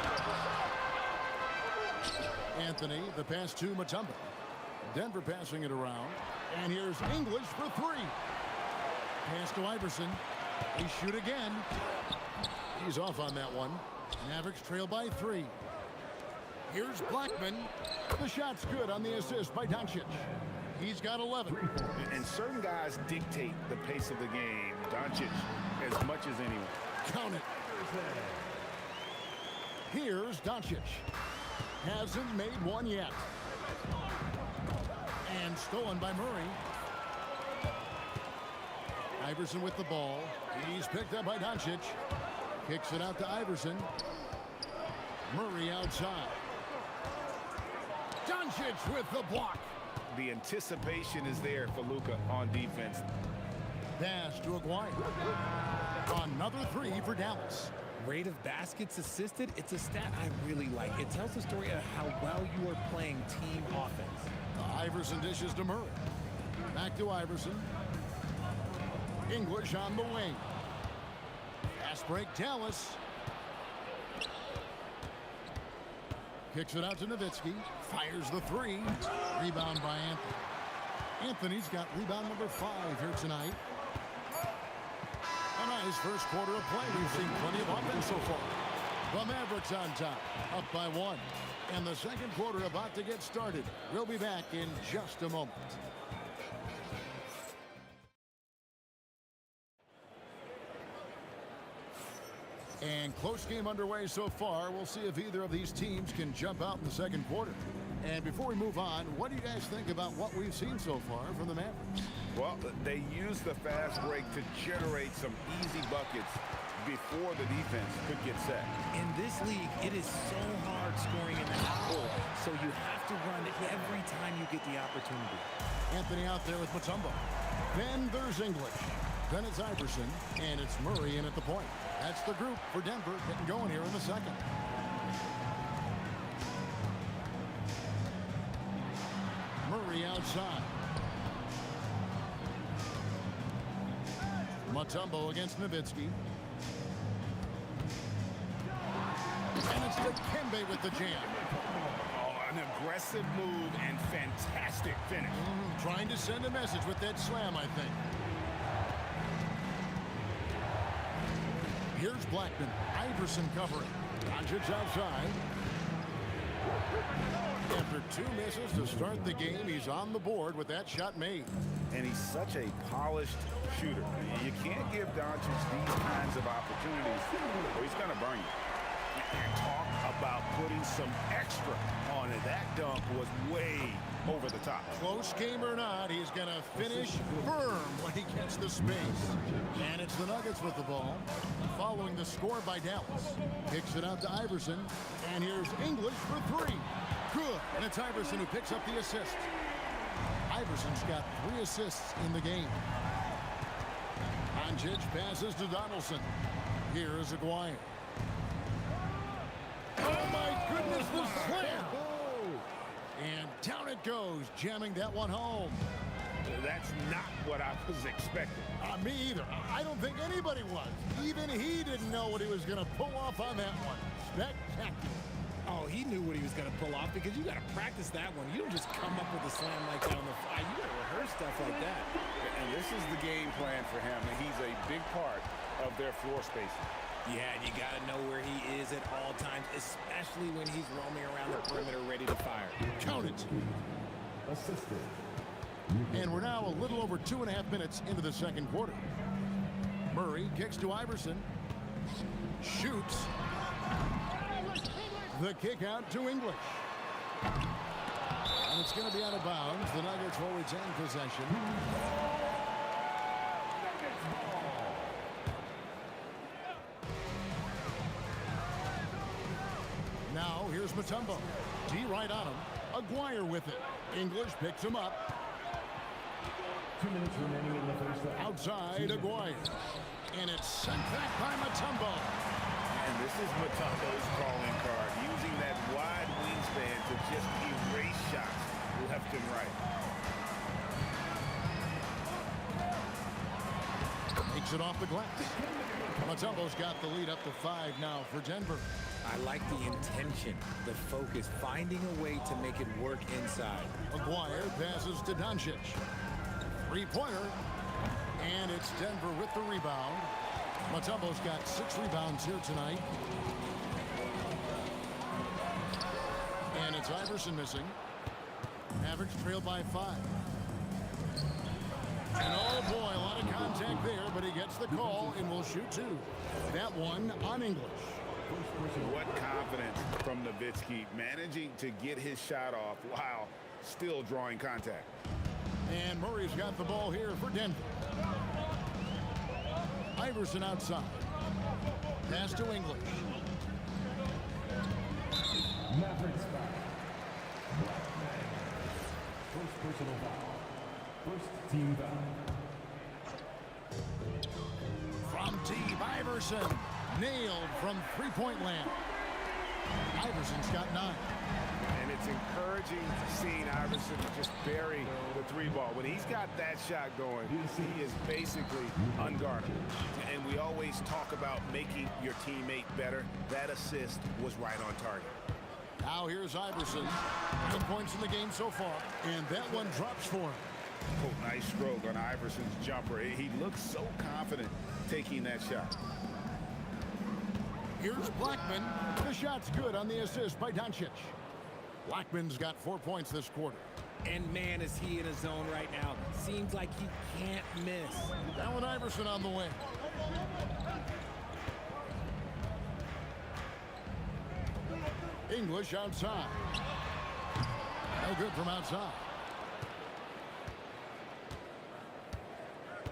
Anthony, the pass to Mutombo. Denver passing it around. And here's English for 3. Pass to Iverson. They shoot again. He's off on that one. Mavericks trail by 3. Here's Blackman. The shot's good on the assist by Doncic. He's got 11. And certain guys dictate the pace of the game. Doncic as much as anyone. Count it. Here's Doncic. Hasn't made one yet. And stolen by Murray. Iverson with the ball. He's picked up by Doncic. Kicks it out to Iverson. Murray outside. Doncic with the block. The anticipation is there for Luka on defense. Pass to Aguirre. Another 3 for Dallas. Rate of baskets assisted, it's a stat I really like. It tells the story of how well you are playing team offense. Iverson dishes to Murray. Back to Iverson. English on the wing. Fast break, Dallas. Kicks it out to Nowitzki. Fires the 3. Rebound by Anthony. Anthony's got rebound number 5 here tonight. A nice first quarter of play. We've seen plenty of offense so far. The Mavericks on top, up by 1. And the second quarter about to get started. We'll be back in just a moment. And close game underway so far. We'll see if either of these teams can jump out in the second quarter. And before we move on, what do you guys think about what we've seen so far from the Mavericks? Well, they used the fast break to generate some easy buckets before the defense could get set. In this league, it is so hard scoring in the half court, so you have to run every time you get the opportunity. Anthony out there with Mutombo. Then there's English. Then it's Iverson, and it's Murray in at the point. That's the group for Denver getting going here in the second. Murray outside. Mutombo against Nowitzki. And it's Dikembe with the jam. Oh, an aggressive move and fantastic finish. Trying to send a message with that slam, I think. Here's Blackman. Iverson covering. Doncic outside. After 2 misses to start the game, he's on the board with that shot made. And he's such a polished shooter. You can't give Doncic these kinds of opportunities or he's going to burn you. And talk about putting some extra on it. That dunk was way over the top. Close game or not, he's going to finish firm when he gets the space. And it's the Nuggets with the ball, following the score by Dallas. Kicks it out to Iverson, and here's English for 3. Good, and it's Iverson who picks up the assist. Iverson's got 3 assists in the game. Doncic passes to Donaldson. Here is Aguirre. Oh my goodness, the slam! And down it goes, jamming that one home. That's not what I was expecting. Me either. I don't think anybody was. Even he didn't know what he was going to pull off on that one. Spectacular. Oh, he knew what he was going to pull off because you got to practice that one. You don't just come up with a slam like that on the fly. You got to rehearse stuff like that. And this is the game plan for him, and he's a big part of their floor spacing. Yeah, and you got to know where he is at all times, especially when he's roaming around the perimeter ready to fire. Count it. And we're now a little over 2.5 minutes into the second quarter. Murray kicks to Iverson. Shoots. The kick out to English. And it's going to be out of bounds. The Nuggets will retain possession. Now here's Mutombo. D right on him. Aguirre with it. English picks him up. 2 minutes remaining in the first half. Outside, Aguirre. And it's sent back by Mutombo. And this is Mutombo's calling card, using that wide wingspan to just erase shots left and right. Takes it off the glass. Mutombo's got the lead up to 5 now for Denver. I like the intention, the focus, finding a way to make it work inside. Aguirre passes to Doncic. Three-pointer. And it's Denver with the rebound. Mutombo's got 6 rebounds here tonight. And it's Iverson missing. Mavericks trail by 5. And oh boy, a lot of contact there, but he gets the call and will shoot 2. That one on English. What confidence from Nowitzki, managing to get his shot off while still drawing contact. And Murray's got the ball here for Denver. Iverson outside. Pass to English. Mavericks foul. First personal foul. First team foul. From deep, Iverson. Nailed from three-point land. Iverson's got 9. And it's encouraging seeing Iverson just bury the 3 ball. When he's got that shot going, he is basically unguardable. And we always talk about making your teammate better. That assist was right on target. Now here's Iverson. 9 points in the game so far. And that one drops for him. Oh, nice stroke on Iverson's jumper. He looks so confident taking that shot. Here's Blackman. The shot's good on the assist by Doncic. Blackman's got 4 points this quarter. And man, is he in a zone right now. Seems like he can't miss. Allen Iverson on the wing. English outside. No good from outside.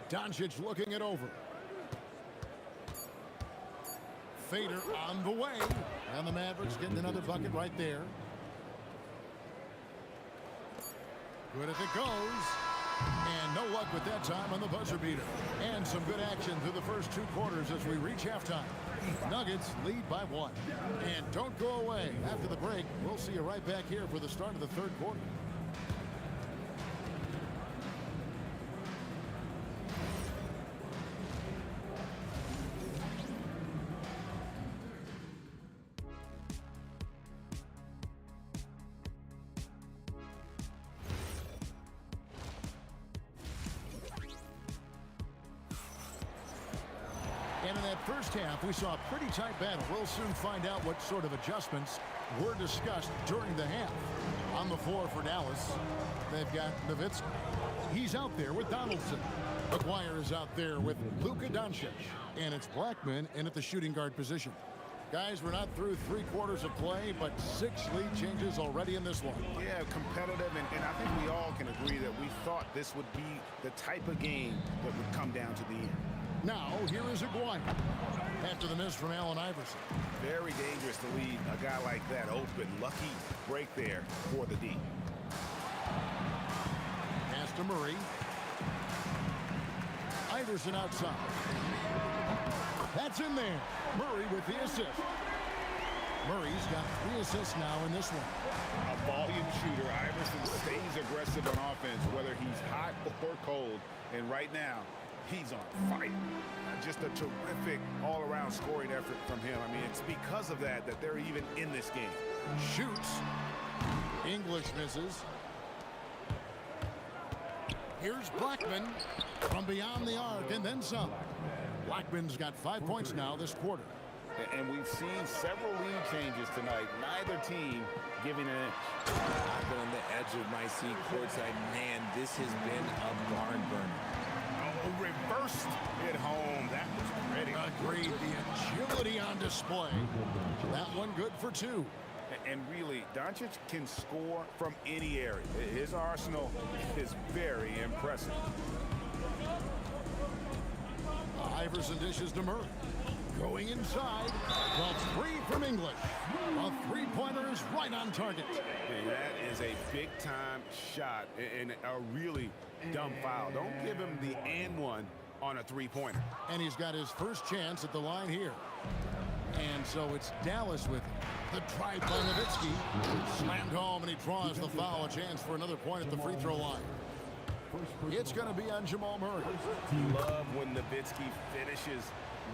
Doncic looking it over. Fader on the way. And the Mavericks getting another bucket right there. Good as it goes. And no luck with that time on the buzzer beater. And some good action through the first 2 quarters as we reach halftime. Nuggets lead by 1. And don't go away. After the break, we'll see you right back here for the start of the 3rd quarter. And in that first half, we saw a pretty tight battle. We'll soon find out what sort of adjustments were discussed during the half. On the floor for Dallas, they've got Nowitzki. He's out there with Donaldson. McGuire is out there with Luka Doncic. And it's Blackman in at the shooting guard position. Guys, we're not through 3 quarters of play, but 6 lead changes already in this one. Yeah, competitive, and I think we all can agree that we thought this would be the type of game that would come down to the end. Now, here is Aguirre after the miss from Allen Iverson. Very dangerous to leave a guy like that open. Lucky break there for the D. Pass to Murray. Iverson outside. That's in there. Murray with the assist. Murray's got 3 assists now in this one. A volume shooter. Iverson stays aggressive on offense, whether he's hot or cold. And right now, he's on fire. Just a terrific all-around scoring effort from him. I mean, it's because of that they're even in this game. Shoots. English misses. Here's Blackman from beyond the arc and then some. Blackman's got 5 points now this quarter. And we've seen several lead changes tonight. Neither team giving an inch. I've been on the edge of my seat courtside. Man, this has been a barn burner. Oh, reversed it home. That was pretty. Agreed. The agility on display. That one good for 2. And really, Doncic can score from any area. His arsenal is very impressive. Iverson dishes to Murray. Going inside. Well, three from English. A three-pointer is right on target. And that is a big-time shot and a really dumb foul. Don't give him the and one on a three-pointer. And he's got his first chance at the line here. And so it's Dallas with him. The drive by Nowitzki. Slammed home, and he draws the foul. A chance for another point at the free throw line. It's going to be on Jamal Murray. Love when Nowitzki finishes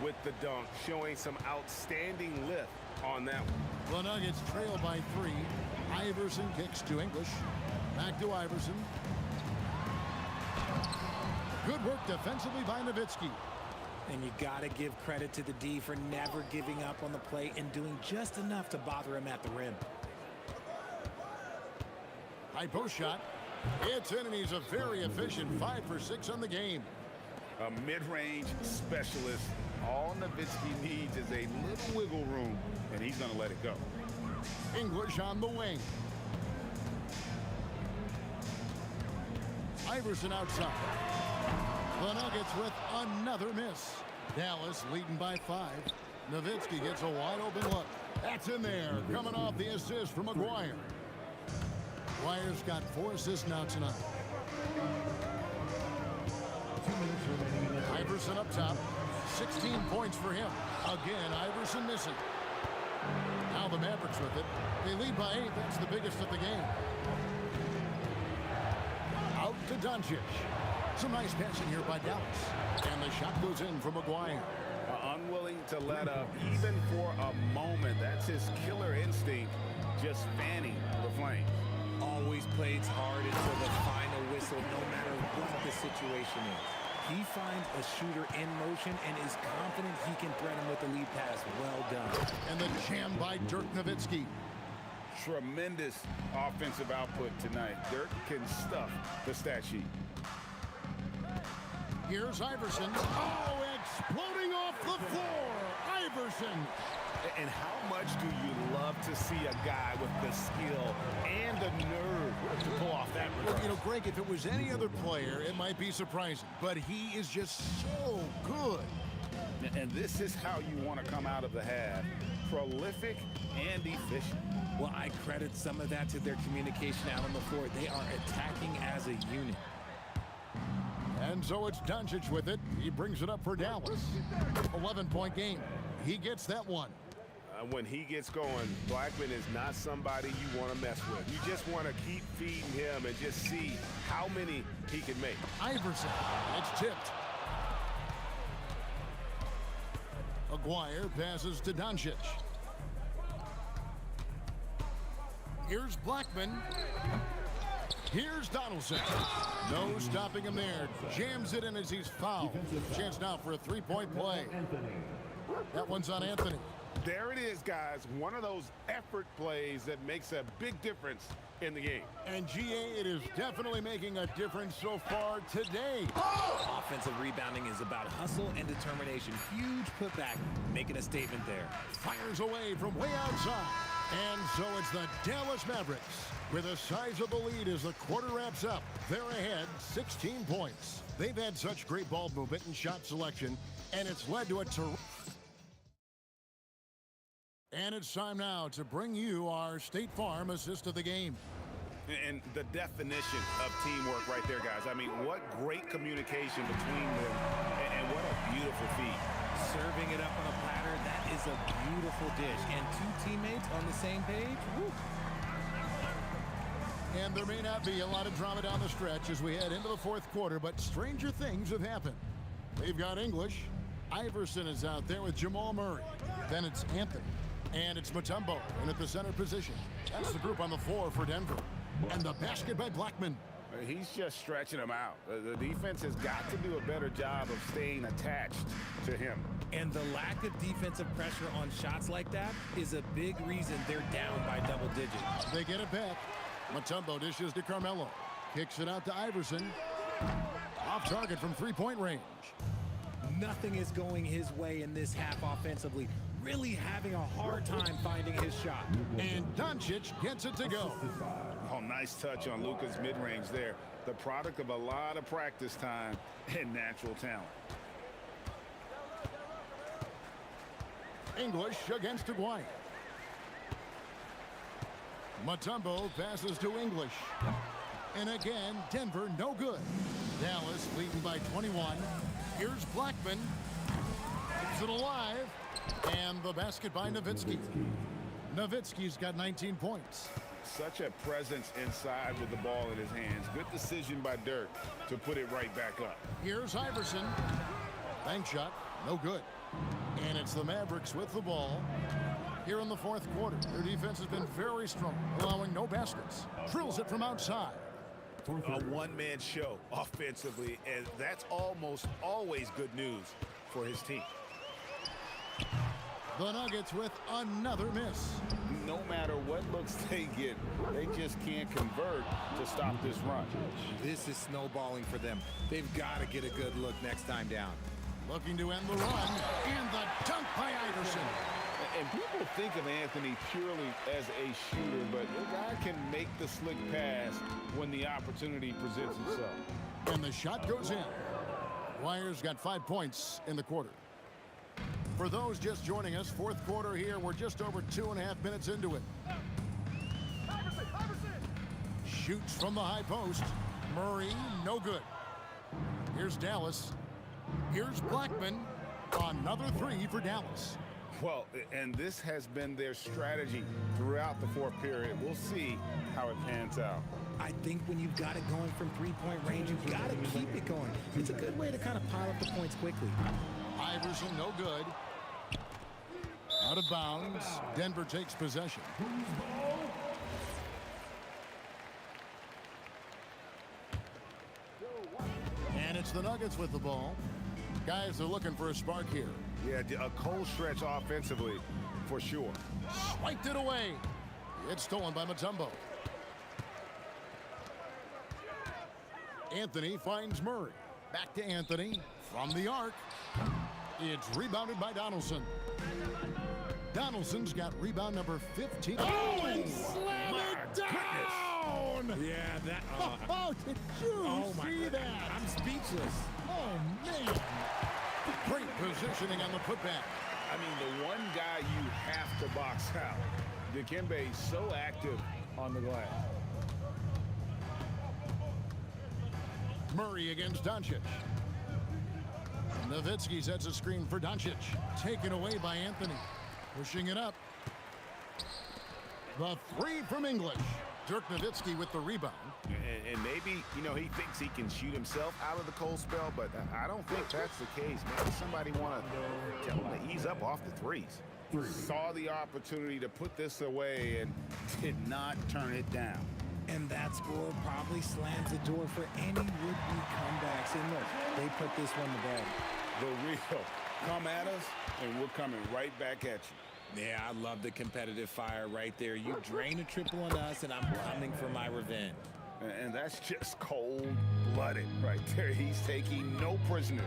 with the dunk, showing some outstanding lift on that one. The Nuggets trail by 3. Iverson kicks to English. Back to Iverson. Good work defensively by Nowitzki. And you got to give credit to the D for never giving up on the play and doing just enough to bother him at the rim. High post shot. It's in, and he's a very efficient 5 for 6 on the game. A mid-range specialist. All Nowitzki needs is a little wiggle room, and he's going to let it go. English on the wing. Iverson outside. The Nuggets with another miss. Dallas leading by 5. Nowitzki gets a wide open look. That's in there. Coming off the assist from McGuire. McGuire's got 4 assists now tonight. Iverson up top. 16 points for him. Again, Iverson missing. Now the Mavericks with it. They lead by 8. That's the biggest of the game. Out to Doncic. Some nice passing here by Dallas. And the shot goes in from McGuire. Unwilling to let up even for a moment. That's his killer instinct, just fanning the flame. Always plays hard until the final whistle, no matter what the situation is. He finds a shooter in motion and is confident he can threat him with the lead pass. Well done. And the jam by Dirk Nowitzki. Tremendous offensive output tonight. Dirk can stuff the stat sheet. Here's Iverson. Oh, exploding off the floor. Iverson. And how much do you love to see a guy with the skill and the nerve to pull off that reverse? Well, you know, Greg, if it was any other player, it might be surprising. But he is just so good. And this is how you want to come out of the half. Prolific and efficient. Well, I credit some of that to their communication out on the floor. They are attacking as a unit. And so it's Doncic with it. He brings it up for Dallas. 11-point game. He gets that one. When he gets going, Blackman is not somebody you want to mess with. You just want to keep feeding him and just see how many he can make. Iverson. It's tipped. McGuire passes to Doncic. Here's Blackman. Here's Donaldson. No stopping him there. Jams it in as he's fouled. Chance now for a three-point play. That one's on Anthony. There it is, guys. One of those effort plays that makes a big difference in the game. And GA, it is definitely making a difference so far today. Offensive rebounding is about hustle and determination. Huge putback, making a statement there. Fires away from way outside. And so it's the Dallas Mavericks with a sizable lead as the quarter wraps up. They're ahead 16 points. They've had such great ball movement and shot selection, and it's led to a terrific. And it's time now to bring you our State Farm assist of the game. And the definition of teamwork right there, guys. I mean, what great communication between them, and what a beautiful feat. Serving it up on a platter, that is a beautiful dish. And 2 teammates on the same page, woo. And there may not be a lot of drama down the stretch as we head into the fourth quarter, but stranger things have happened. They've got English. Iverson is out there with Jamal Murray. Then it's Anthony. And it's Mutombo in at the center position. That's the group on the floor for Denver. And the basket by Blackman. He's just stretching them out. The defense has got to do a better job of staying attached to him. And the lack of defensive pressure on shots like that is a big reason they're down by double digits. They get it back. Mutombo dishes to Carmelo. Kicks it out to Iverson. Off target from three-point range. Nothing is going his way in this half offensively. Really having a hard time finding his shot. And Doncic gets it to go. Oh, nice touch on Luka's mid-range there. The product of a lot of practice time and natural talent. English against Aguirre. Mutombo passes to English. And again, Denver no good. Dallas leading by 21. Here's Blackman. Keeps it alive. And the basket by Nowitzki. Nowitzki's got 19 points. Such a presence inside with the ball in his hands. Good decision by Dirk to put it right back up. Here's Iverson. Bank shot, no good. And it's the Mavericks with the ball here in the fourth quarter. Their defense has been very strong, allowing no baskets. Drills it from outside. A one-man show offensively, and that's almost always good news for his team. The Nuggets with another miss. No matter what looks they get, they just can't convert to stop this run. This is snowballing for them. They've got to get a good look next time down. Looking to end the run, and the dunk by Iverson. And people think of Anthony purely as a shooter, but the guy can make the slick pass when the opportunity presents itself. And the shot goes in. Wire's got 5 points in the quarter. For those just joining us, fourth quarter here, we're just over 2.5 minutes into it. Shoots from the high post. Murray, no good. Here's Dallas. Here's Blackman. Another three for Dallas. Well, and this has been their strategy throughout the fourth period. We'll see how it pans out. I think when you've got it going from three-point range, you've got to keep it going. It's a good way to kind of pile up the points quickly. Iverson, no good. Out of bounds. Denver takes possession. And it's the Nuggets with the ball. Guys are looking for a spark here. Yeah, a cold stretch offensively for sure. Swiped it away. It's stolen by Mutombo. Anthony finds Murray. Back to Anthony from the arc. It's rebounded by Donaldson. Donaldson's got rebound number 15. Oh, and slam it down! Yeah, that. Oh, did you see that? I'm speechless. Oh, man. Great positioning on the putback. I mean, the one guy you have to box out. Dikembe so active on the glass. Murray against Doncic. Nowitzki sets a screen for Doncic. Taken away by Anthony. Pushing it up. The three from English. Dirk Nowitzki with the rebound. And maybe, you know, he thinks he can shoot himself out of the cold spell, but I don't think that's the case. Maybe somebody want to tell him to ease up off the threes. Saw the opportunity to put this away and did not turn it down. And that score probably slams the door for any would-be comebacks. And look, they put this one to bed. The real come at us, and we're coming right back at you. Yeah, I love the competitive fire right there. You drain a triple on us, and I'm coming for my revenge. And that's just cold-blooded right there. He's taking no prisoners.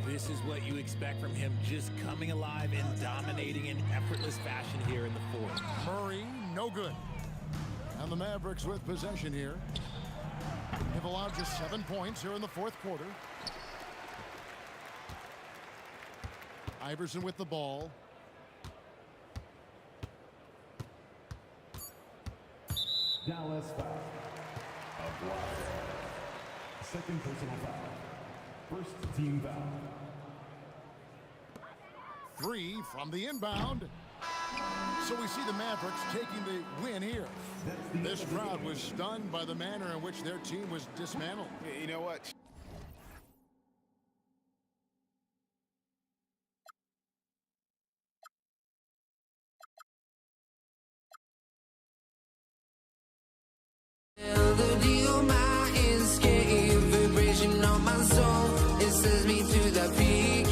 This is what you expect from him, just coming alive and dominating in effortless fashion here in the fourth. Murray, no good. And the Mavericks with possession here. They've allowed just 7 points here in the fourth quarter. Iverson with the ball. Dallas foul. Aguirre. Second personal foul. First team foul. 3 from the inbound. So we see the Mavericks taking the win here. This crowd was stunned by the manner in which their team was dismantled. You know what? Melody on my escape, vibration on my soul. It sends me to the peak.